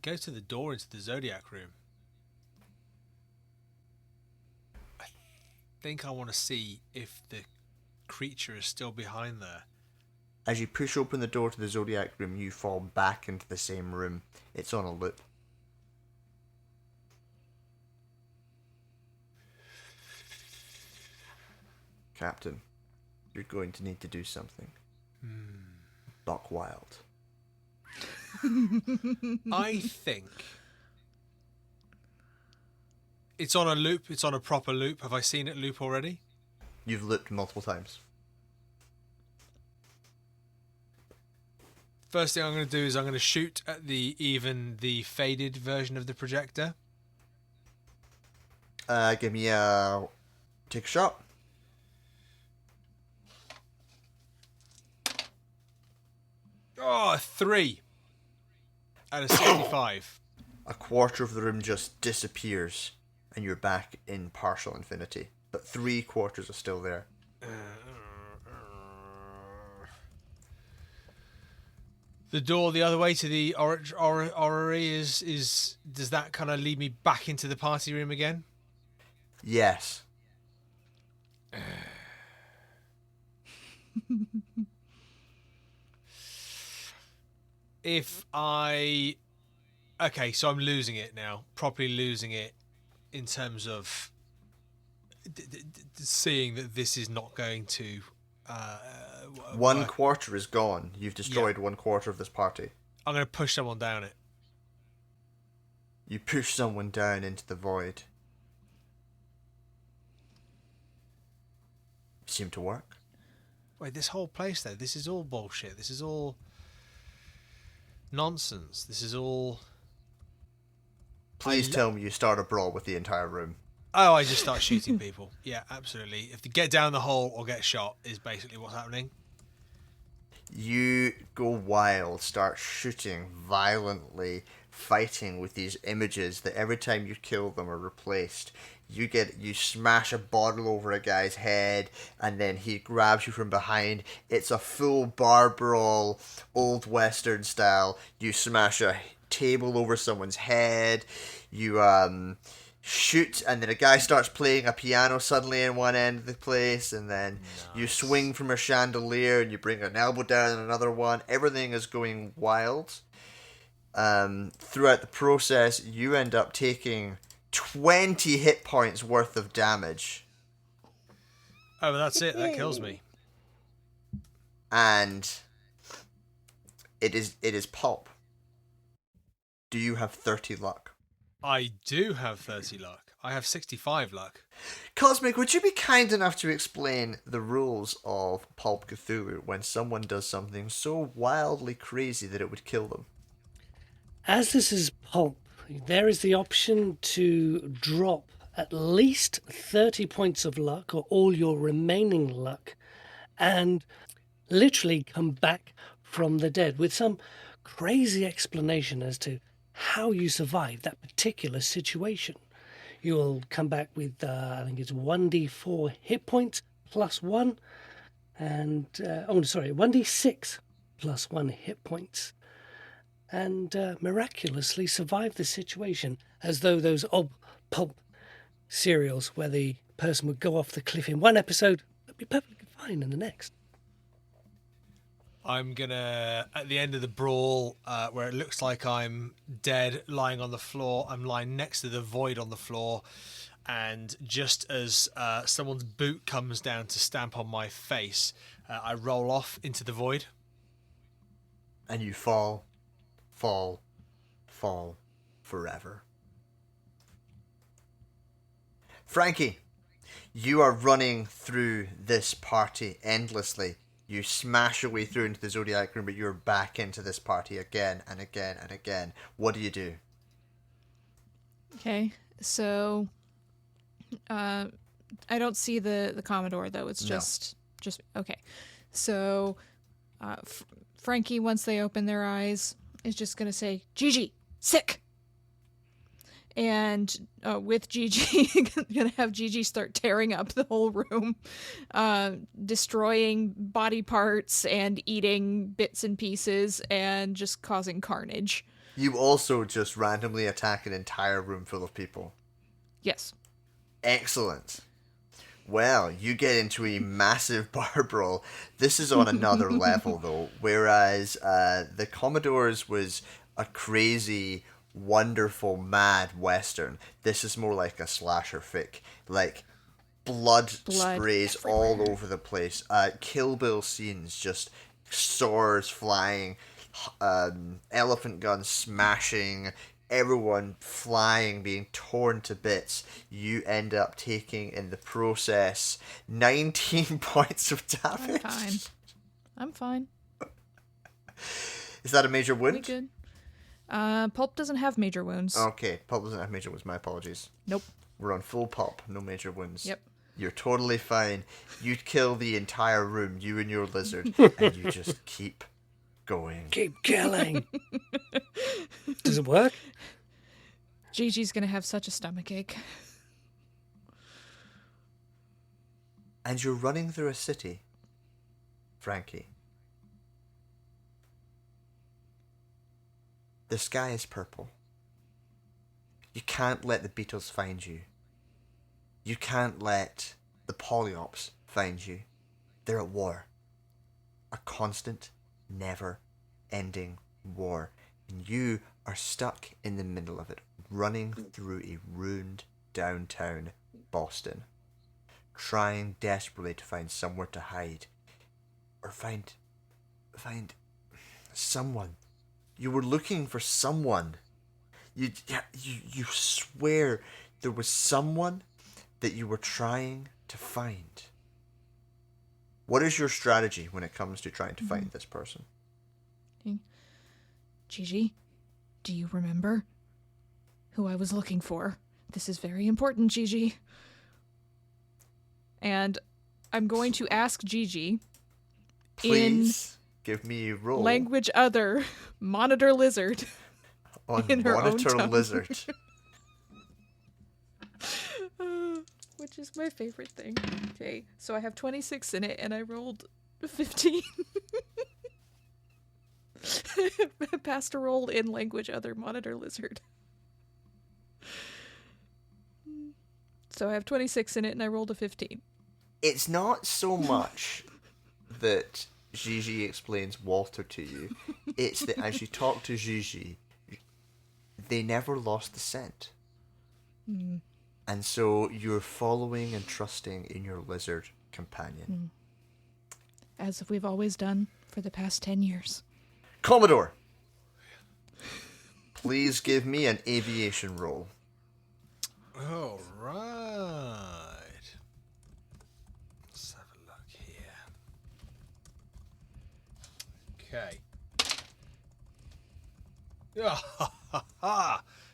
Speaker 2: go to the door into the Zodiac room. I think I want to see if the creature is still behind there.
Speaker 1: As you push open the door to the Zodiac room, you fall back into the same room. It's on a loop. Captain, you're going to need to do something. Buckwild.
Speaker 2: I think it's on a loop. It's on a proper loop. Have I seen it loop already?
Speaker 1: You've looped multiple times.
Speaker 2: First thing I'm going to do is I'm going to shoot at the faded version of the projector.
Speaker 1: Give me a... Take a shot.
Speaker 2: Oh, 3 out of 65.
Speaker 1: A quarter of the room just disappears, and you're back in partial infinity. But 3/4 are still there.
Speaker 2: The door the other way to the orrery is does that kind of lead me back into the party room again?
Speaker 1: Yes.
Speaker 2: If I... Okay, so I'm losing it now. Properly losing it in terms of seeing that this is not going to...
Speaker 1: 1/4 is gone. You've destroyed 1/4 of this party.
Speaker 2: I'm going to push someone down it.
Speaker 1: You push someone down into the void. Seemed to work.
Speaker 2: Wait, this whole place though, this is all bullshit. This is all nonsense. This is all...
Speaker 1: Please tell me you start a brawl with the entire room.
Speaker 2: Oh, I just start shooting people. Yeah, absolutely. If they get down the hole or get shot is basically what's happening.
Speaker 1: You go wild, start shooting violently, fighting with these images that every time you kill them are replaced. You smash a bottle over a guy's head, and then he grabs you from behind. It's a full bar brawl, old western style. You smash a table over someone's head. You shoot, and then a guy starts playing a piano suddenly in one end of the place, and then you swing from a chandelier and you bring an elbow down on another one. Everything is going wild. Throughout the process, you end up taking 20 hit points worth of damage.
Speaker 2: Oh, that's it. That kills me.
Speaker 1: And it is pulp. Do you have 30 luck?
Speaker 2: I do have 30 luck. I have 65 luck.
Speaker 1: Cosmic, would you be kind enough to explain the rules of Pulp Cthulhu when someone does something so wildly crazy that it would kill them?
Speaker 3: As this is pulp, there is the option to drop at least 30 points of luck or all your remaining luck and literally come back from the dead with some crazy explanation as to how you survived that particular situation. You will come back with, I think it's 1d4 hit points plus 1, and, 1d6 plus 1 hit points, and miraculously survive the situation, as though those old pulp serials where the person would go off the cliff in one episode, but be perfectly fine in the next.
Speaker 2: I'm gonna, at the end of the brawl, where it looks like I'm dead, lying on the floor, I'm lying next to the void on the floor, and just as someone's boot comes down to stamp on my face, I roll off into the void.
Speaker 1: And you fall forever. Frankie, you are running through this party endlessly. You smash your way through into the Zodiac room, but you're back into this party again and again and again. What do you do?
Speaker 4: Okay, so I don't see the Commodore though. It's just okay. So Frankie, once they open their eyes, is just gonna say, "Gigi, sick." And with Gigi, gonna have Gigi start tearing up the whole room, destroying body parts and eating bits and pieces, and just causing carnage.
Speaker 1: You also just randomly attack an entire room full of people.
Speaker 4: Yes.
Speaker 1: Excellent. Well, you get into a massive bar brawl. This is on another level, though. Whereas the Commodore's was a crazy, wonderful, mad western. This is more like a slasher fic. Like, blood sprays
Speaker 4: everywhere.
Speaker 1: all over the place. Kill Bill scenes, just swords flying, elephant guns smashing, everyone flying, being torn to bits. You end up taking, in the process, 19 points of damage.
Speaker 4: I'm fine.
Speaker 1: Is that a major wound?
Speaker 4: Pretty good. Pulp doesn't have major wounds.
Speaker 1: Okay, Pulp doesn't have major wounds. My apologies.
Speaker 4: Nope.
Speaker 1: We're on full Pulp, no major wounds.
Speaker 4: Yep.
Speaker 1: You're totally fine. You kill the entire room, you and your lizard, and you just keep going.
Speaker 3: Keep killing. Does it work?
Speaker 4: Gigi's gonna have such a stomachache.
Speaker 1: And you're running through a city, Frankie. The sky is purple. You can't let the beetles find you. You can't let the polyops find you. They're at war. A constant, never-ending war. And you are stuck in the middle of it, running through a ruined downtown Boston, trying desperately to find somewhere to hide, or find someone. You were looking for someone. You swear there was someone that you were trying to find. What is your strategy when it comes to trying to find this person?
Speaker 4: Gigi, do you remember who I was looking for? This is very important, Gigi. And I'm going to ask Gigi
Speaker 1: Please give me a roll.
Speaker 4: Language other, monitor lizard.
Speaker 1: On
Speaker 4: in her own
Speaker 1: Monitor
Speaker 4: tongue.
Speaker 1: Lizard.
Speaker 4: Which is my favorite thing. Okay, so I have 26 in it, and I rolled 15. I passed a roll in language other monitor lizard. So I have 26 in it, and I rolled a 15.
Speaker 1: It's not so much that Gigi explains Walter to you. It's that as you talk to Gigi, they never lost the scent. And so you're following and trusting in your lizard companion.
Speaker 4: As we've always done for the past 10 years.
Speaker 1: Commodore, Please give me an aviation roll.
Speaker 2: All right. Let's have a look here. Okay.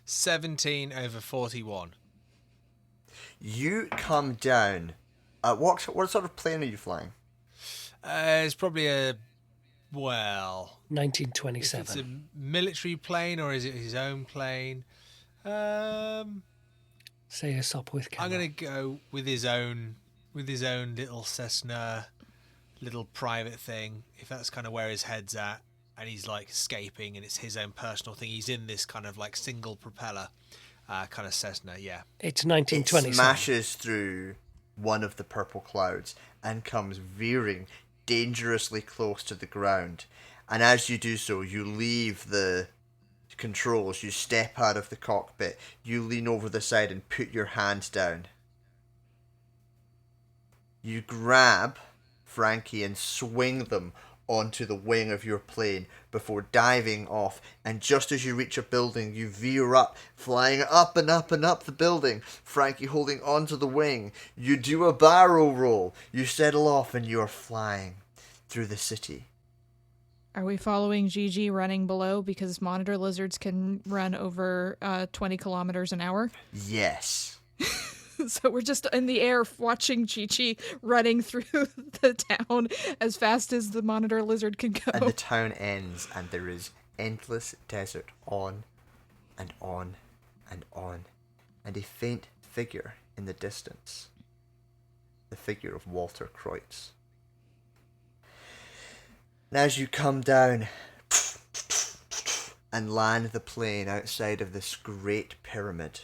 Speaker 2: 17 over 41.
Speaker 1: You come down. What sort of plane are you flying?
Speaker 2: It's probably a, well, if it's
Speaker 3: 1927.
Speaker 2: a military plane or is it his own plane?
Speaker 3: Say a Sopwith
Speaker 2: I'm
Speaker 3: camel.
Speaker 2: gonna go with his own little Cessna, little private thing. If that's kind of where his head's at, and he's like escaping, and it's his own personal thing. He's in this kind of like single propeller, kind of Cessna. Yeah.
Speaker 3: It's
Speaker 1: It
Speaker 3: 1927.
Speaker 1: smashes through one of the purple clouds and comes veering dangerously close to the ground. And as you do so, you leave the controls, you step out of the cockpit, you lean over the side and put your hand down. You grab Frankie and swing them onto the wing of your plane before diving off, and just as you reach a building, you veer up, flying up and up and up the building, Frankie holding onto the wing. You do a barrel roll, you settle off, and you are flying through the city.
Speaker 4: Are we following Gigi running below because monitor lizards can run over 20 kilometers an hour?
Speaker 1: Yes.
Speaker 4: So we're just in the air watching Gigi running through the town as fast as the monitor lizard can go.
Speaker 1: And the town ends, and there is endless desert on and on and on, and a faint figure in the distance. The figure of Walter Kreutz. And as you come down and land the plane outside of this great pyramid,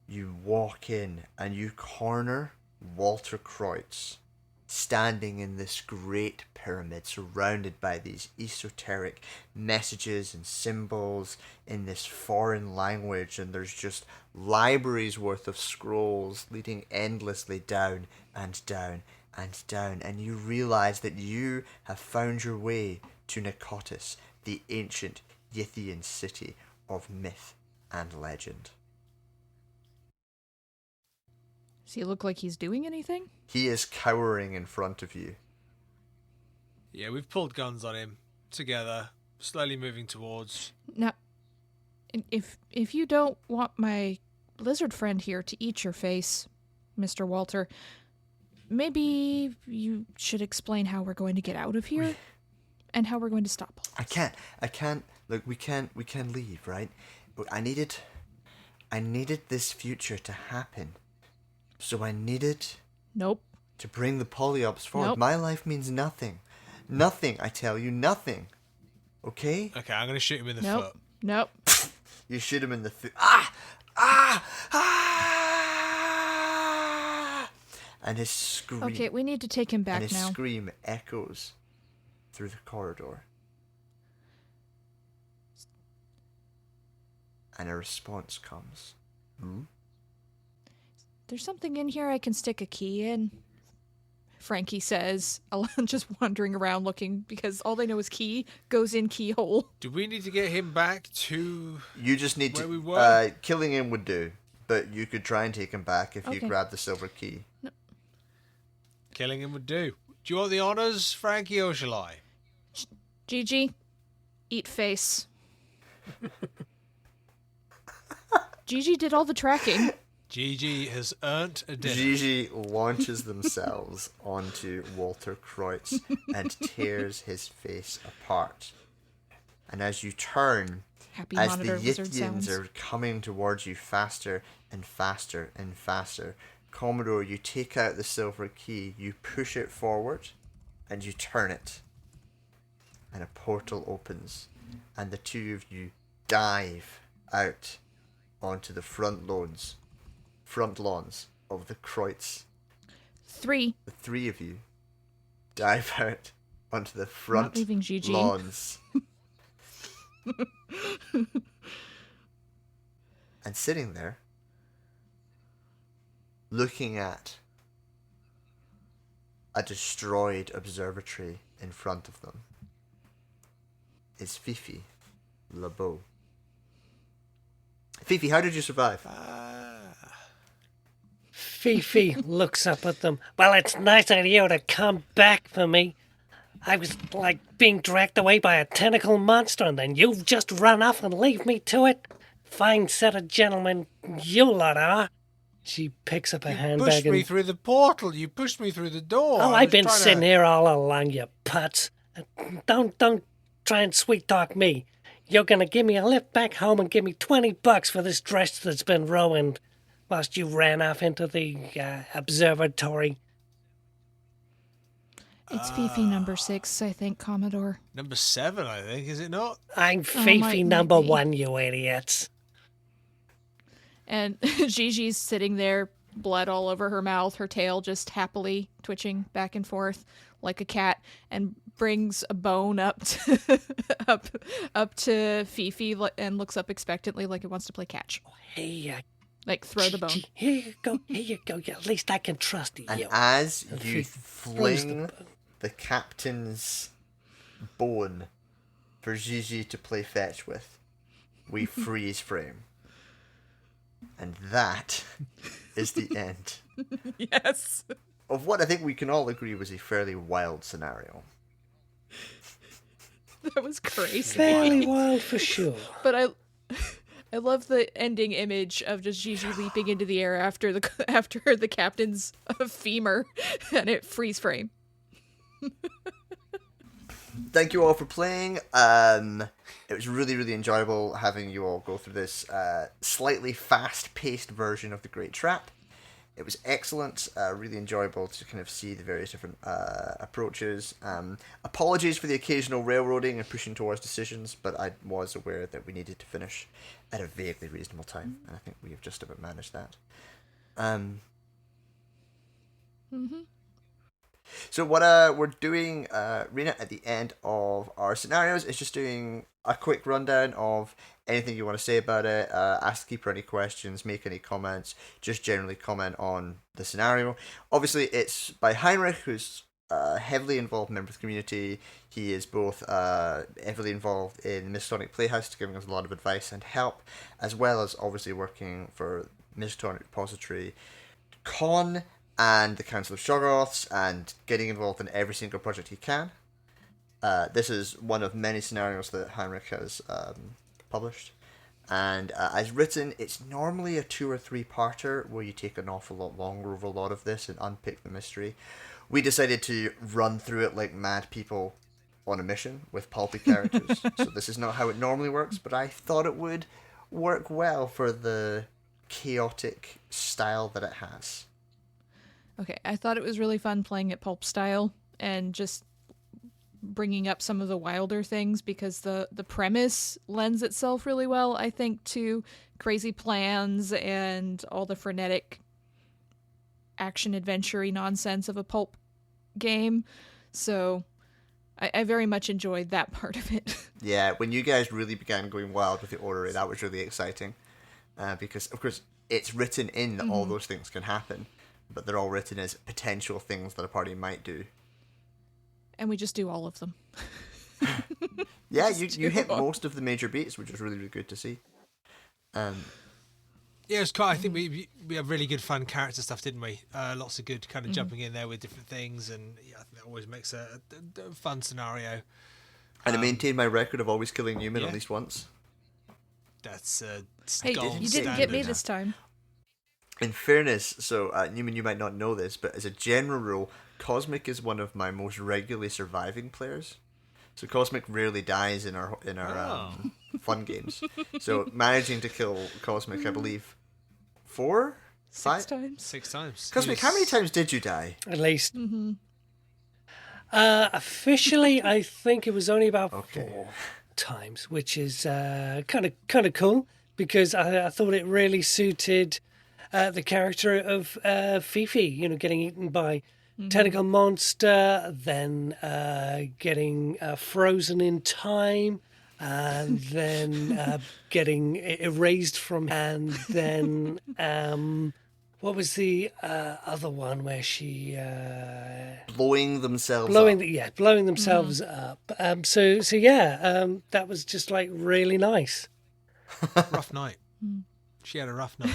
Speaker 1: you walk in and you corner Walter Kreutz, standing in this great pyramid surrounded by these esoteric messages and symbols in this foreign language, and there's just libraries worth of scrolls leading endlessly down and down and down, and you realize that you have found your way to Nikotis, the ancient Yithian city of myth and legend.
Speaker 4: Does he look like he's doing anything?
Speaker 1: He is cowering in front of you.
Speaker 2: Yeah, we've pulled guns on him together, slowly moving towards.
Speaker 4: Now, if you don't want my lizard friend here to eat your face, Mr. Walter, maybe you should explain how we're going to get out of here and how we're going to stop all
Speaker 1: I can't. Look, we can leave, right? But I needed this future to happen. So I needed
Speaker 4: Nope.
Speaker 1: to bring the polyops forward.
Speaker 4: Nope.
Speaker 1: My life means nothing. Nothing, I tell you, nothing. Okay?
Speaker 2: Okay, I'm gonna shoot him in the
Speaker 4: Nope.
Speaker 2: foot.
Speaker 4: Nope.
Speaker 1: You shoot him in the foot. Ah! Ah! Ah! And his scream.
Speaker 4: Okay, we need to take him
Speaker 1: and
Speaker 4: back
Speaker 1: his
Speaker 4: now.
Speaker 1: scream echoes through the corridor. And a response comes. Hmm?
Speaker 4: There's something in here I can stick a key in, Frankie says, just wandering around looking because all they know is key goes in keyhole.
Speaker 2: Do we need to get him back to?
Speaker 1: You just need
Speaker 2: Where we
Speaker 1: to.
Speaker 2: were?
Speaker 1: Killing him would do, but you could try and take him back if you
Speaker 4: Okay.
Speaker 1: grab the silver key.
Speaker 2: Killing him would do. Do you want the honors, Frankie, or shall I?
Speaker 4: Gigi, eat face. Gigi did all the tracking.
Speaker 2: Gigi has earned a dinner.
Speaker 1: Gigi launches themselves onto Walter Kreutz and tears his face apart. And as you turn,
Speaker 4: Happy
Speaker 1: as the
Speaker 4: monitor lizard
Speaker 1: Yithians
Speaker 4: sounds.
Speaker 1: are coming towards you faster and faster and faster, Commodore, you take out the silver key, you push it forward, and you turn it. And a portal opens, and the two of you dive out onto the front lawns of the Kreutz.
Speaker 4: 3.
Speaker 1: The three of you dive out onto the front
Speaker 4: leaving Gigi.
Speaker 1: lawns. And sitting there, looking at a destroyed observatory in front of them, is Fifi, LaBeau, Fifi, how did you survive?
Speaker 3: Fifi looks up at them. Well, it's nice of you to come back for me. I was like being dragged away by a tentacle monster, and then you've just run off and leave me to it. Fine set of gentlemen you lot are. She picks up a handbag
Speaker 2: Pushed me
Speaker 3: and...
Speaker 2: through the portal. You pushed me through the door.
Speaker 3: Oh,
Speaker 2: I
Speaker 3: I've
Speaker 2: was
Speaker 3: been
Speaker 2: trying
Speaker 3: sitting
Speaker 2: to...
Speaker 3: here all along, you putz. Don't try and sweet-talk me. You're gonna give me a lift back home and give me $20 for this dress that's been ruined whilst you ran off into the observatory.
Speaker 4: It's Fifi number 6, I think, Commodore.
Speaker 2: Number 7, I think, is it not?
Speaker 3: I'm Fifi
Speaker 4: might
Speaker 3: number
Speaker 4: be.
Speaker 3: 1, you idiots.
Speaker 4: And Gigi's sitting there, blood all over her mouth, her tail just happily twitching back and forth like a cat, and brings a bone up to, up to Fifi and looks up expectantly like it wants to play catch.
Speaker 3: Hey,
Speaker 4: Like, throw the bone.
Speaker 3: here you go. Yeah, at least I can trust you.
Speaker 1: And as you
Speaker 3: throws
Speaker 1: fling the captain's bone for Gigi to play fetch with, we freeze frame. And that is the end
Speaker 4: Yes.
Speaker 1: of what I think we can all agree was a fairly wild scenario.
Speaker 4: That was crazy.
Speaker 3: Fairly wild for sure.
Speaker 4: But I love the ending image of just Gigi leaping into the air after the captain's femur, and it freeze frame.
Speaker 1: Thank you all for playing. It was really, really enjoyable having you all go through this slightly fast-paced version of The Great Trap. It was excellent, really enjoyable to kind of see the various different approaches. Apologies for the occasional railroading and pushing towards decisions, but I was aware that we needed to finish at a vaguely reasonable time, and I think we have just about managed that. So what we're doing, Rina, at the end of our scenarios is just doing a quick rundown of anything you want to say about it, ask the keeper any questions, make any comments, just generally comment on the scenario. Obviously, it's by Heinrich, who's a heavily involved member of the community. He is both heavily involved in Miskatonic Playhouse, giving us a lot of advice and help, as well as obviously working for Miskatonic Repository Con and the Council of Shoggoths, and getting involved in every single project he can. This is one of many scenarios that Heinrich has published. And as written, it's normally a 2 or 3 parter where you take an awful lot longer over a lot of this and unpick the mystery. We decided to run through it like mad people on a mission with pulpy characters. So this is not how it normally works, but I thought it would work well for the chaotic style that it has.
Speaker 4: Okay, I thought it was really fun playing it pulp style and just bringing up some of the wilder things because the premise lends itself really well, I think, to crazy plans and all the frenetic action adventure-y nonsense of a pulp game. So I very much enjoyed that part of it.
Speaker 1: Yeah, when you guys really began going wild with the orrery, that was really exciting. Because, of course, it's written in that all those things can happen, but they're all written as potential things that a party might do.
Speaker 4: And we just do all of them.
Speaker 1: Yeah, you hit most of the major beats, which is really, really good to see.
Speaker 2: Yeah, it was quite. I think we had really good fun character stuff, didn't we? Lots of good kind of jumping in there with different things, and yeah, I think that always makes a fun scenario.
Speaker 1: And I maintained my record of always killing Newman
Speaker 2: yeah.
Speaker 1: at least once.
Speaker 2: That's
Speaker 4: Hey,
Speaker 2: gold
Speaker 4: you didn't get me
Speaker 2: standard.
Speaker 4: this time.
Speaker 1: In fairness, so Newman, you might not know this, but as a general rule, Cosmic is one of my most regularly surviving players. So Cosmic rarely dies in our fun games. So managing to kill Cosmic, I believe, 4? 5?
Speaker 4: 6 times.
Speaker 2: 6 times.
Speaker 1: Cosmic, how many times did you die?
Speaker 3: At least. Officially, I think it was only about 4 times, which is kind of cool because I thought it really suited the character of Fifi. You know, getting eaten by tentacle monster, then getting frozen in time, and then getting erased from, and then what was the other one where she
Speaker 1: Blowing themselves up.
Speaker 3: blowing themselves up. So yeah, that was just like really nice.
Speaker 2: Rough night. She had a rough night.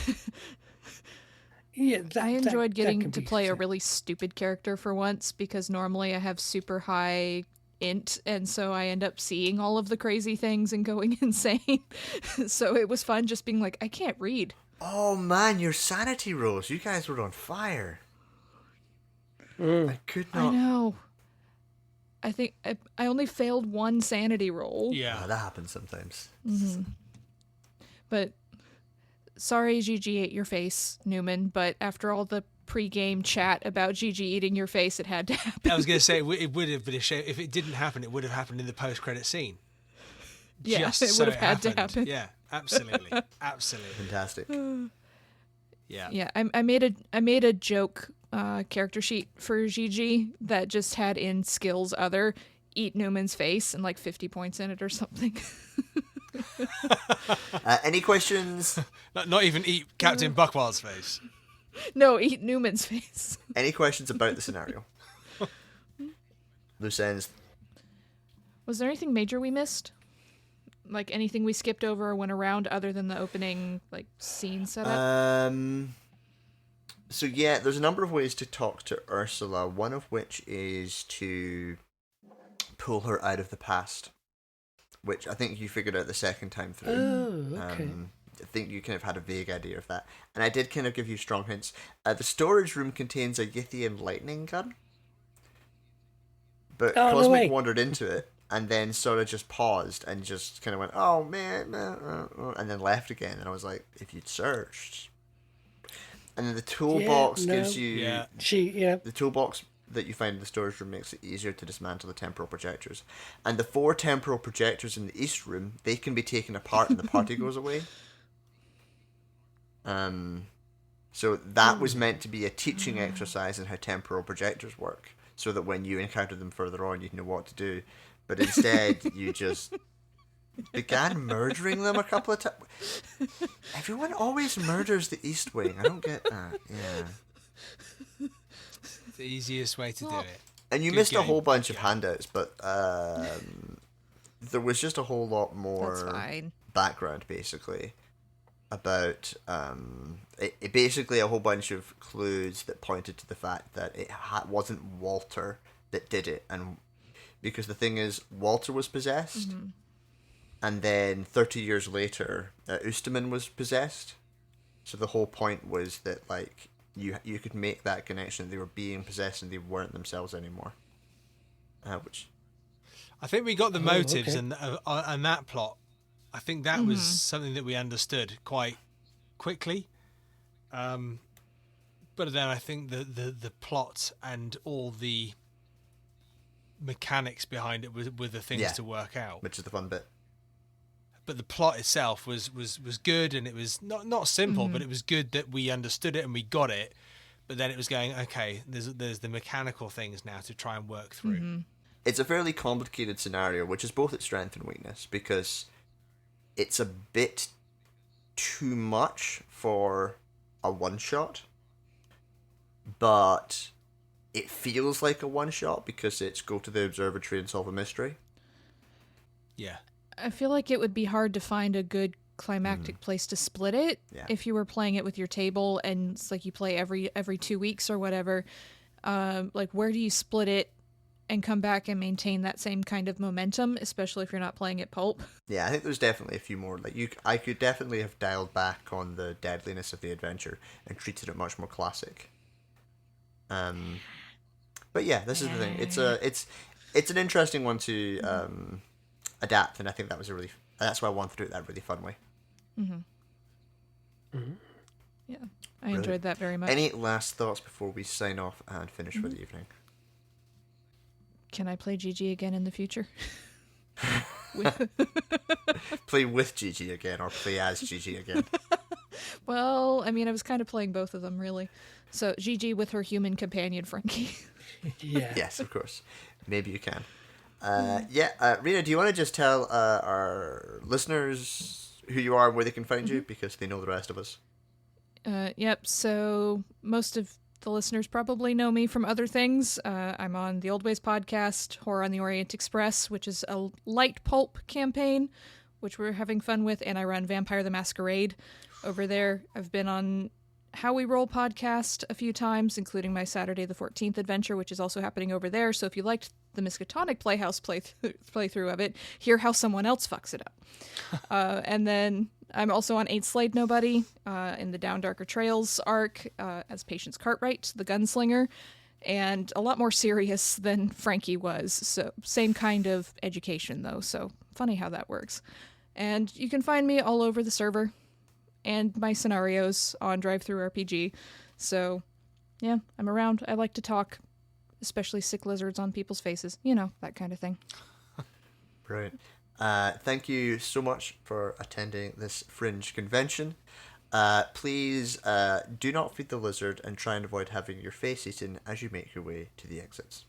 Speaker 3: Yeah,
Speaker 4: I enjoyed
Speaker 3: that
Speaker 4: getting
Speaker 3: can
Speaker 4: to
Speaker 3: be
Speaker 4: play a
Speaker 3: said.
Speaker 4: really stupid character for once, because normally I have super high int, and so I end up seeing all of the crazy things and going insane. So it was fun just being like, I can't read.
Speaker 1: Oh man, your sanity rolls. You guys were on fire. I could
Speaker 4: I
Speaker 1: not.
Speaker 4: know. I think I only failed one sanity roll.
Speaker 2: Yeah.
Speaker 1: That happens sometimes.
Speaker 4: But sorry, Gigi ate your face, Newman. But after all the pre-game chat about Gigi eating your face, it had to happen.
Speaker 2: I was going to say, it would have been a shame. If it didn't happen, it would have happened in the post-credit scene.
Speaker 4: Yeah,
Speaker 2: Just
Speaker 4: it
Speaker 2: so
Speaker 4: would have had to
Speaker 2: happened.
Speaker 4: happen.
Speaker 2: Yeah, absolutely. Absolutely.
Speaker 1: Fantastic.
Speaker 2: Yeah.
Speaker 4: Yeah, I made a joke character sheet for Gigi that just had in skills other eat Newman's face and like 50 points in it or something.
Speaker 1: Any questions?
Speaker 2: Not even eat Captain Buckwild's face.
Speaker 4: No, eat Newman's face.
Speaker 1: Any questions about the scenario? Loose ends.
Speaker 4: Was there anything major we missed? Like anything we skipped over or went around other than the opening like scene setup?
Speaker 1: So yeah, there's a number of ways to talk to Ursula, one of which is to pull her out of the past, which I think you figured out the second time through.
Speaker 3: Oh, okay.
Speaker 1: I think you kind of had a vague idea of that. And I did kind of give you strong hints. The storage room contains a Yithian lightning gun. But
Speaker 3: Oh, no
Speaker 1: Cosmic
Speaker 3: way.
Speaker 1: wandered into it and then sort of just paused and just kind of went, oh man, and then left again. And I was like, if you'd searched. And then the toolbox
Speaker 3: no.
Speaker 1: gives you...
Speaker 2: Yeah.
Speaker 1: The toolbox that you find in the storage room makes it easier to dismantle the temporal projectors. And the 4 temporal projectors in the east room, they can be taken apart and the party goes away. So that was meant to be a teaching exercise in how temporal projectors work, so that when you encounter them further on, you'd know what to do. But instead, you just began murdering them a couple of times. Everyone always murders the East Wing. I don't get that. Yeah.
Speaker 2: The easiest way to do it.
Speaker 1: And you
Speaker 2: Good
Speaker 1: missed a
Speaker 2: game.
Speaker 1: whole bunch of handouts, but there was just a whole lot
Speaker 4: That's
Speaker 1: more
Speaker 4: fine.
Speaker 1: background, basically, about it basically a whole bunch of clues that pointed to the fact that it wasn't Walter that did it, and because the thing is, Walter was possessed, and then 30 years later, Oosterman was possessed. So the whole point was that like you could make that connection. They were being possessed and they weren't themselves anymore. Which
Speaker 2: I think we got the motives
Speaker 3: okay.
Speaker 2: and that plot. I think that was something that we understood quite quickly. But then I think the plot and all the mechanics behind it were the things
Speaker 1: Yeah.
Speaker 2: to work out.
Speaker 1: which is the fun bit.
Speaker 2: But the plot itself was good, and it was not simple, but it was good that we understood it and we got it. But then it was going, okay, there's the mechanical things now to try and work through.
Speaker 1: It's a fairly complicated scenario, which is both its strength and weakness, because it's a bit too much for a one-shot, but it feels like a one-shot because it's go to the observatory and solve a mystery.
Speaker 2: Yeah.
Speaker 4: I feel like it would be hard to find a good climactic place to split it
Speaker 1: Yeah.
Speaker 4: if you were playing it with your table and it's like you play every 2 weeks or whatever. Like, where do you split it and come back and maintain that same kind of momentum, especially if you're not playing at pulp?
Speaker 1: Yeah, I think there's definitely a few more. Like I could definitely have dialed back on the deadliness of the adventure and treated it much more classic. But yeah, this is the thing. It's an interesting one to adapt, and I think that's why I wanted to do it that really fun way.
Speaker 4: Yeah, I enjoyed that very much.
Speaker 1: Any last thoughts before we sign off and finish for the evening?
Speaker 4: Can I play GG again in the future?
Speaker 1: Play with Gigi again, or play as Gigi again.
Speaker 4: Well, I mean, I was kind of playing both of them, really. So, GG with her human companion, Frankie.
Speaker 3: Yeah.
Speaker 1: Yes, of course. Maybe you can. Rina, do you want to just tell our listeners who you are and where they can find you, because they know the rest of us?
Speaker 4: Yep, so most of the listeners probably know me from other things. I'm on the Old Ways podcast, Horror on the Orient Express, which is a light pulp campaign which we're having fun with, and I run Vampire the Masquerade over there. I've been on How We Roll podcast a few times, including my Saturday the 14th adventure, which is also happening over there. So if you liked the Miskatonic Playhouse playthrough of it, hear how someone else fucks it up. And then I'm also on Ain't Slayed Nobody in the Down Darker Trails arc as Patience Cartwright, the gunslinger, and a lot more serious than Frankie was. So same kind of education, though. So funny how that works. And you can find me all over the server and my scenarios on DriveThruRPG. So, yeah, I'm around. I like to talk, especially sick lizards on people's faces. You know, that kind of thing.
Speaker 1: Brilliant. Thank you so much for attending this Fringe convention. Please do not feed the lizard and try and avoid having your face eaten as you make your way to the exits.